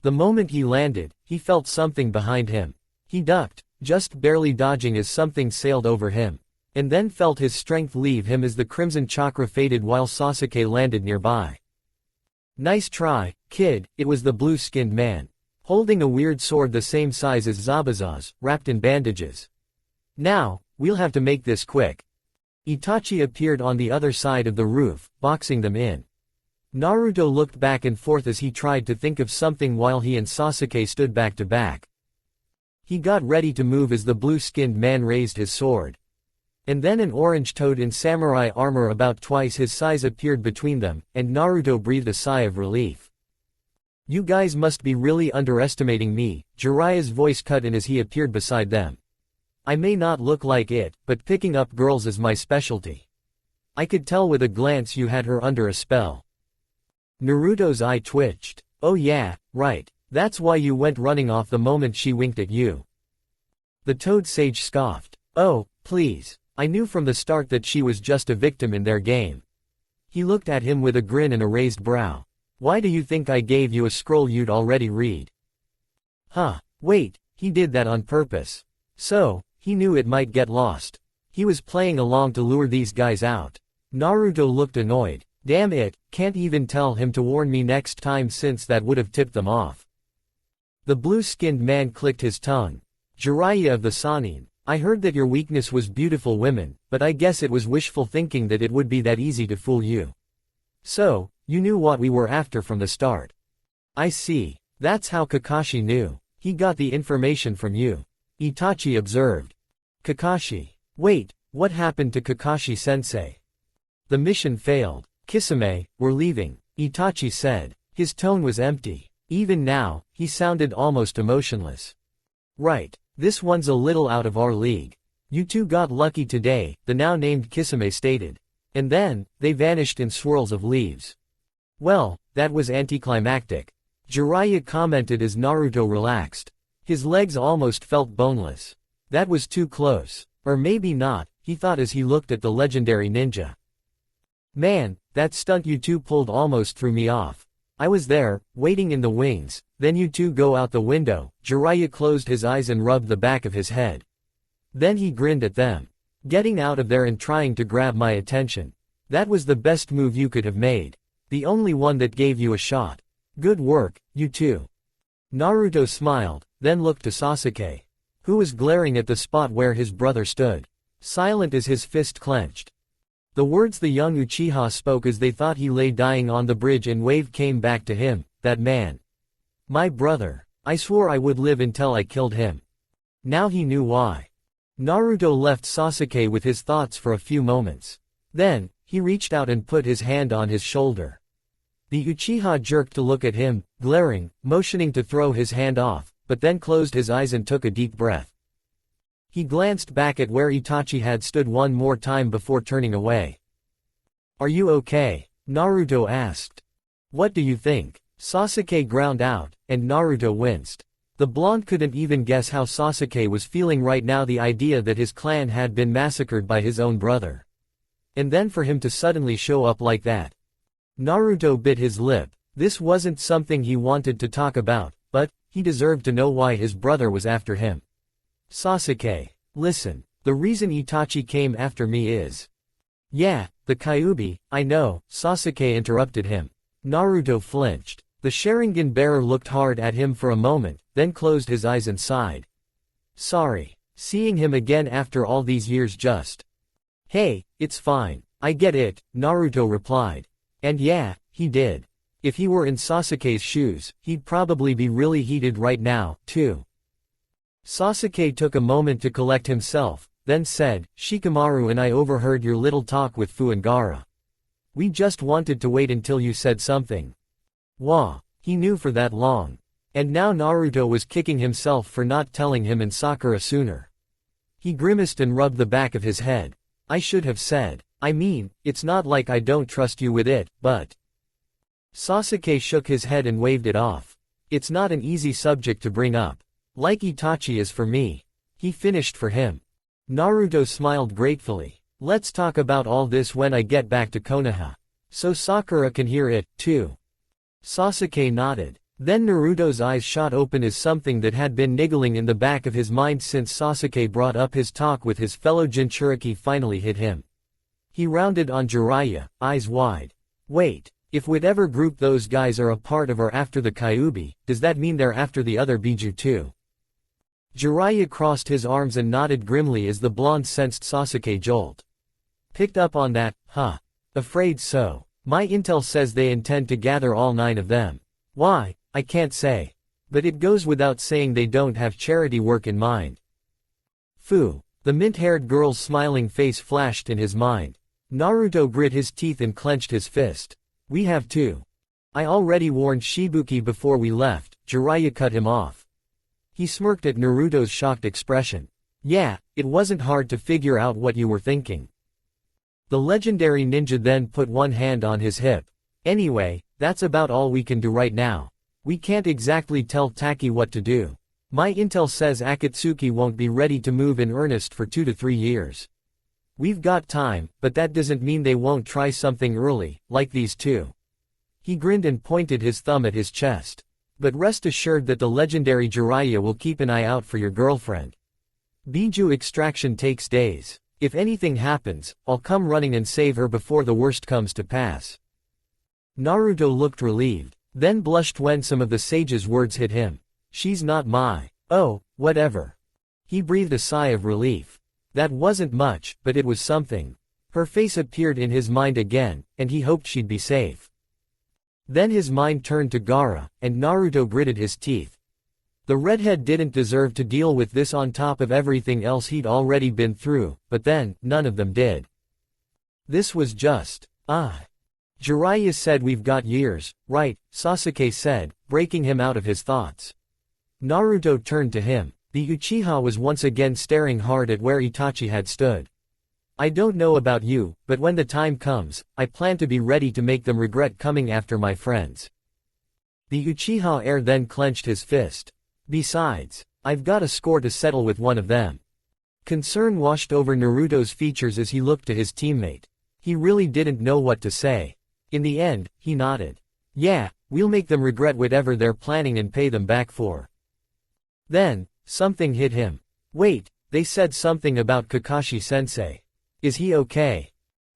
The moment he landed, he felt something behind him. He ducked, just barely dodging as something sailed over him, and then felt his strength leave him as the crimson chakra faded while Sasuke landed nearby. Nice try, kid, it was the blue-skinned man. Holding a weird sword the same size as Zabuza's, wrapped in bandages. Now, we'll have to make this quick. Itachi appeared on the other side of the roof, boxing them in. Naruto looked back and forth as he tried to think of something while he and Sasuke stood back to back. He got ready to move as the blue-skinned man raised his sword. And then an orange toad in samurai armor about twice his size appeared between them, and Naruto breathed a sigh of relief. "You guys must be really underestimating me," Jiraiya's voice cut in as he appeared beside them. "I may not look like it, but picking up girls is my specialty. I could tell with a glance you had her under a spell." Naruto's eye twitched. "Oh yeah, right. That's why you went running off the moment she winked at you." The Toad Sage scoffed. "Oh, please. I knew from the start that she was just a victim in their game." He looked at him with a grin and a raised brow. "Why do you think I gave you a scroll you'd already read?" "Huh, wait, he did that on purpose. So, he knew it might get lost. He was playing along to lure these guys out." Naruto looked annoyed. "Damn it, can't even tell him to warn me next time since that would have tipped them off." The blue-skinned man clicked his tongue. "Jiraiya of the Sannin, I heard that your weakness was beautiful women, but I guess it was wishful thinking that it would be that easy to fool you. So, you knew what we were after from the start." "I see. That's how Kakashi knew. He got the information from you," Itachi observed. "Kakashi. Wait, what happened to Kakashi-sensei?" "The mission failed. Kisame, we're leaving," Itachi said. His tone was empty. Even now, he sounded almost emotionless. "Right. This one's a little out of our league. You two got lucky today," the now named Kisame stated. And then, they vanished in swirls of leaves. "Well, that was anticlimactic," Jiraiya commented as Naruto relaxed. His legs almost felt boneless. "That was too close. Or maybe not," he thought as he looked at the legendary ninja. "Man, that stunt you two pulled almost threw me off. I was there, waiting in the wings, then you two go out the window." Jiraiya closed his eyes and rubbed the back of his head. Then he grinned at them. "Getting out of there and trying to grab my attention. That was the best move you could have made. The only one that gave you a shot. Good work, you two." Naruto smiled, then looked to Sasuke, who was glaring at the spot where his brother stood, silent as his fist clenched. The words the young Uchiha spoke as they thought he lay dying on the bridge and wave came back to him. That man. My brother. I swore I would live until I killed him. Now he knew why. Naruto left Sasuke with his thoughts for a few moments. Then, he reached out and put his hand on his shoulder. The Uchiha jerked to look at him, glaring, motioning to throw his hand off, but then closed his eyes and took a deep breath. He glanced back at where Itachi had stood one more time before turning away. "Are you okay?" Naruto asked. "What do you think?" Sasuke ground out, and Naruto winced. The blonde couldn't even guess how Sasuke was feeling right now, the idea that his clan had been massacred by his own brother. And then for him to suddenly show up like that. Naruto bit his lip. This wasn't something he wanted to talk about, but he deserved to know why his brother was after him. "Sasuke, listen, the reason Itachi came after me is—" "Yeah, the Kyuubi, I know," Sasuke interrupted him. Naruto flinched. The Sharingan bearer looked hard at him for a moment, then closed his eyes and sighed. "Sorry. Seeing him again after all these years just—" "Hey, it's fine. I get it," Naruto replied. And yeah, he did. If he were in Sasuke's shoes, he'd probably be really heated right now, too. Sasuke took a moment to collect himself, then said, "Shikamaru and I overheard your little talk with Fuangara. We just wanted to wait until you said something." Wah, he knew for that long. And now Naruto was kicking himself for not telling him and Sakura sooner. He grimaced and rubbed the back of his head. "I should have said. I mean, it's not like I don't trust you with it, but—" Sasuke shook his head and waved it off. "It's not an easy subject to bring up. Like Itachi is for me." He finished for him. Naruto smiled gratefully. "Let's talk about all this when I get back to Konoha. So Sakura can hear it, too." Sasuke nodded. Then Naruto's eyes shot open as something that had been niggling in the back of his mind since Sasuke brought up his talk with his fellow Jinchuriki finally hit him. He rounded on Jiraiya, eyes wide. "Wait, if whatever group those guys are a part of are after the Kyuubi, does that mean they're after the other Biju too?" Jiraiya crossed his arms and nodded grimly as the blonde sensed Sasuke jolt. Picked up on that, huh? Afraid so. My intel says they intend to gather all 9 of them. Why, I can't say. But it goes without saying they don't have charity work in mind. Phew. The mint-haired girl's smiling face flashed in his mind. Naruto grit his teeth and clenched his fist. We have to. I already warned Shibuki before we left, Jiraiya cut him off. He smirked at Naruto's shocked expression. Yeah, it wasn't hard to figure out what you were thinking. The legendary ninja then put one hand on his hip. Anyway, that's about all we can do right now. We can't exactly tell Taki what to do. My intel says Akatsuki won't be ready to move in earnest for 2 to 3 years. We've got time, but that doesn't mean they won't try something early, like these two. He grinned and pointed his thumb at his chest. But rest assured that the legendary Jiraiya will keep an eye out for your girlfriend. Biju extraction takes days. If anything happens, I'll come running and save her before the worst comes to pass. Naruto looked relieved, then blushed when some of the sage's words hit him. She's not my. Oh, whatever. He breathed a sigh of relief. That wasn't much, but it was something. Her face appeared in his mind again, and he hoped she'd be safe. Then his mind turned to Gaara, and Naruto gritted his teeth. The redhead didn't deserve to deal with this on top of everything else he'd already been through, but then, none of them did. This was just, Jiraiya said we've got years, right, Sasuke said, breaking him out of his thoughts. Naruto turned to him. The Uchiha was once again staring hard at where Itachi had stood. I don't know about you, but when the time comes, I plan to be ready to make them regret coming after my friends. The Uchiha heir then clenched his fist. Besides, I've got a score to settle with one of them. Concern washed over Naruto's features as he looked to his teammate. He really didn't know what to say. In the end, he nodded. Yeah, we'll make them regret whatever they're planning and pay them back for. Then, something hit him. Wait, they said something about Kakashi-sensei. Is he okay?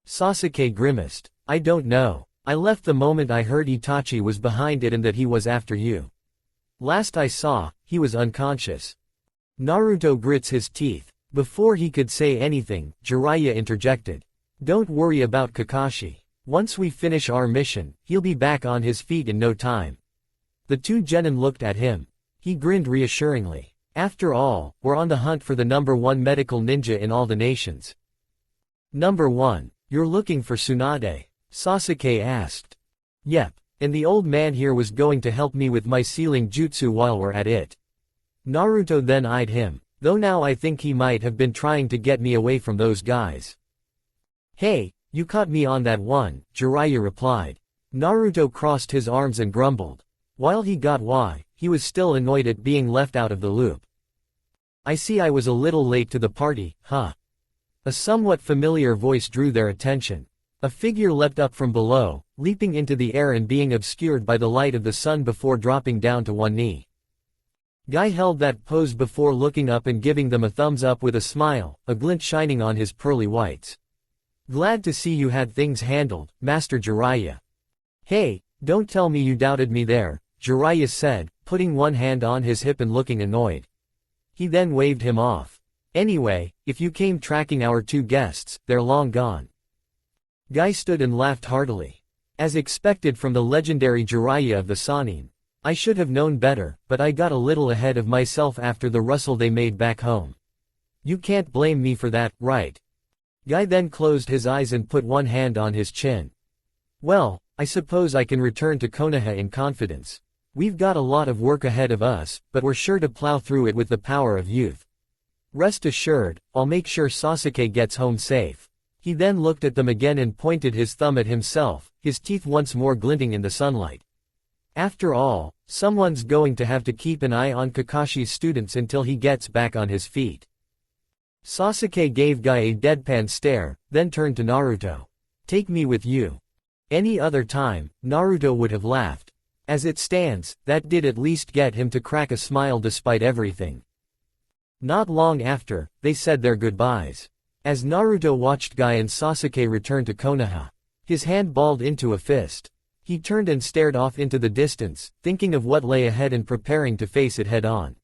Sasuke grimaced. I don't know. I left the moment I heard Itachi was behind it and that he was after you. Last I saw, he was unconscious. Naruto grits his teeth. Before he could say anything, Jiraiya interjected. Don't worry about Kakashi. Once we finish our mission, he'll be back on his feet in no time. The two genin looked at him. He grinned reassuringly. After all, we're on the hunt for the #1 medical ninja in all the nations. #1, you're looking for Tsunade? Sasuke asked. Yep, and the old man here was going to help me with my sealing jutsu while we're at it. Naruto then eyed him, though now I think he might have been trying to get me away from those guys. Hey, you caught me on that one, Jiraiya replied. Naruto crossed his arms and grumbled. While he got why, he was still annoyed at being left out of the loop. I see I was a little late to the party, huh? A somewhat familiar voice drew their attention. A figure leapt up from below, leaping into the air and being obscured by the light of the sun before dropping down to one knee. Guy held that pose before looking up and giving them a thumbs up with a smile, a glint shining on his pearly whites. Glad to see you had things handled, Master Jiraiya. Hey, don't tell me you doubted me there, Jiraiya said, putting one hand on his hip and looking annoyed. He then waved him off. Anyway, if you came tracking our two guests, they're long gone. Guy stood and laughed heartily. As expected from the legendary Jiraiya of the Sannin. I should have known better, but I got a little ahead of myself after the rustle they made back home. You can't blame me for that, right? Guy then closed his eyes and put one hand on his chin. Well, I suppose I can return to Konoha in confidence. We've got a lot of work ahead of us, but we're sure to plow through it with the power of youth. Rest assured, I'll make sure Sasuke gets home safe. He then looked at them again and pointed his thumb at himself, his teeth once more glinting in the sunlight. After all, someone's going to have to keep an eye on Kakashi's students until he gets back on his feet. Sasuke gave Guy a deadpan stare, then turned to Naruto. Take me with you. Any other time, Naruto would have laughed. As it stands, that did at least get him to crack a smile despite everything. Not long after, they said their goodbyes. As Naruto watched Guy and Sasuke return to Konoha, his hand balled into a fist. He turned and stared off into the distance, thinking of what lay ahead and preparing to face it head on.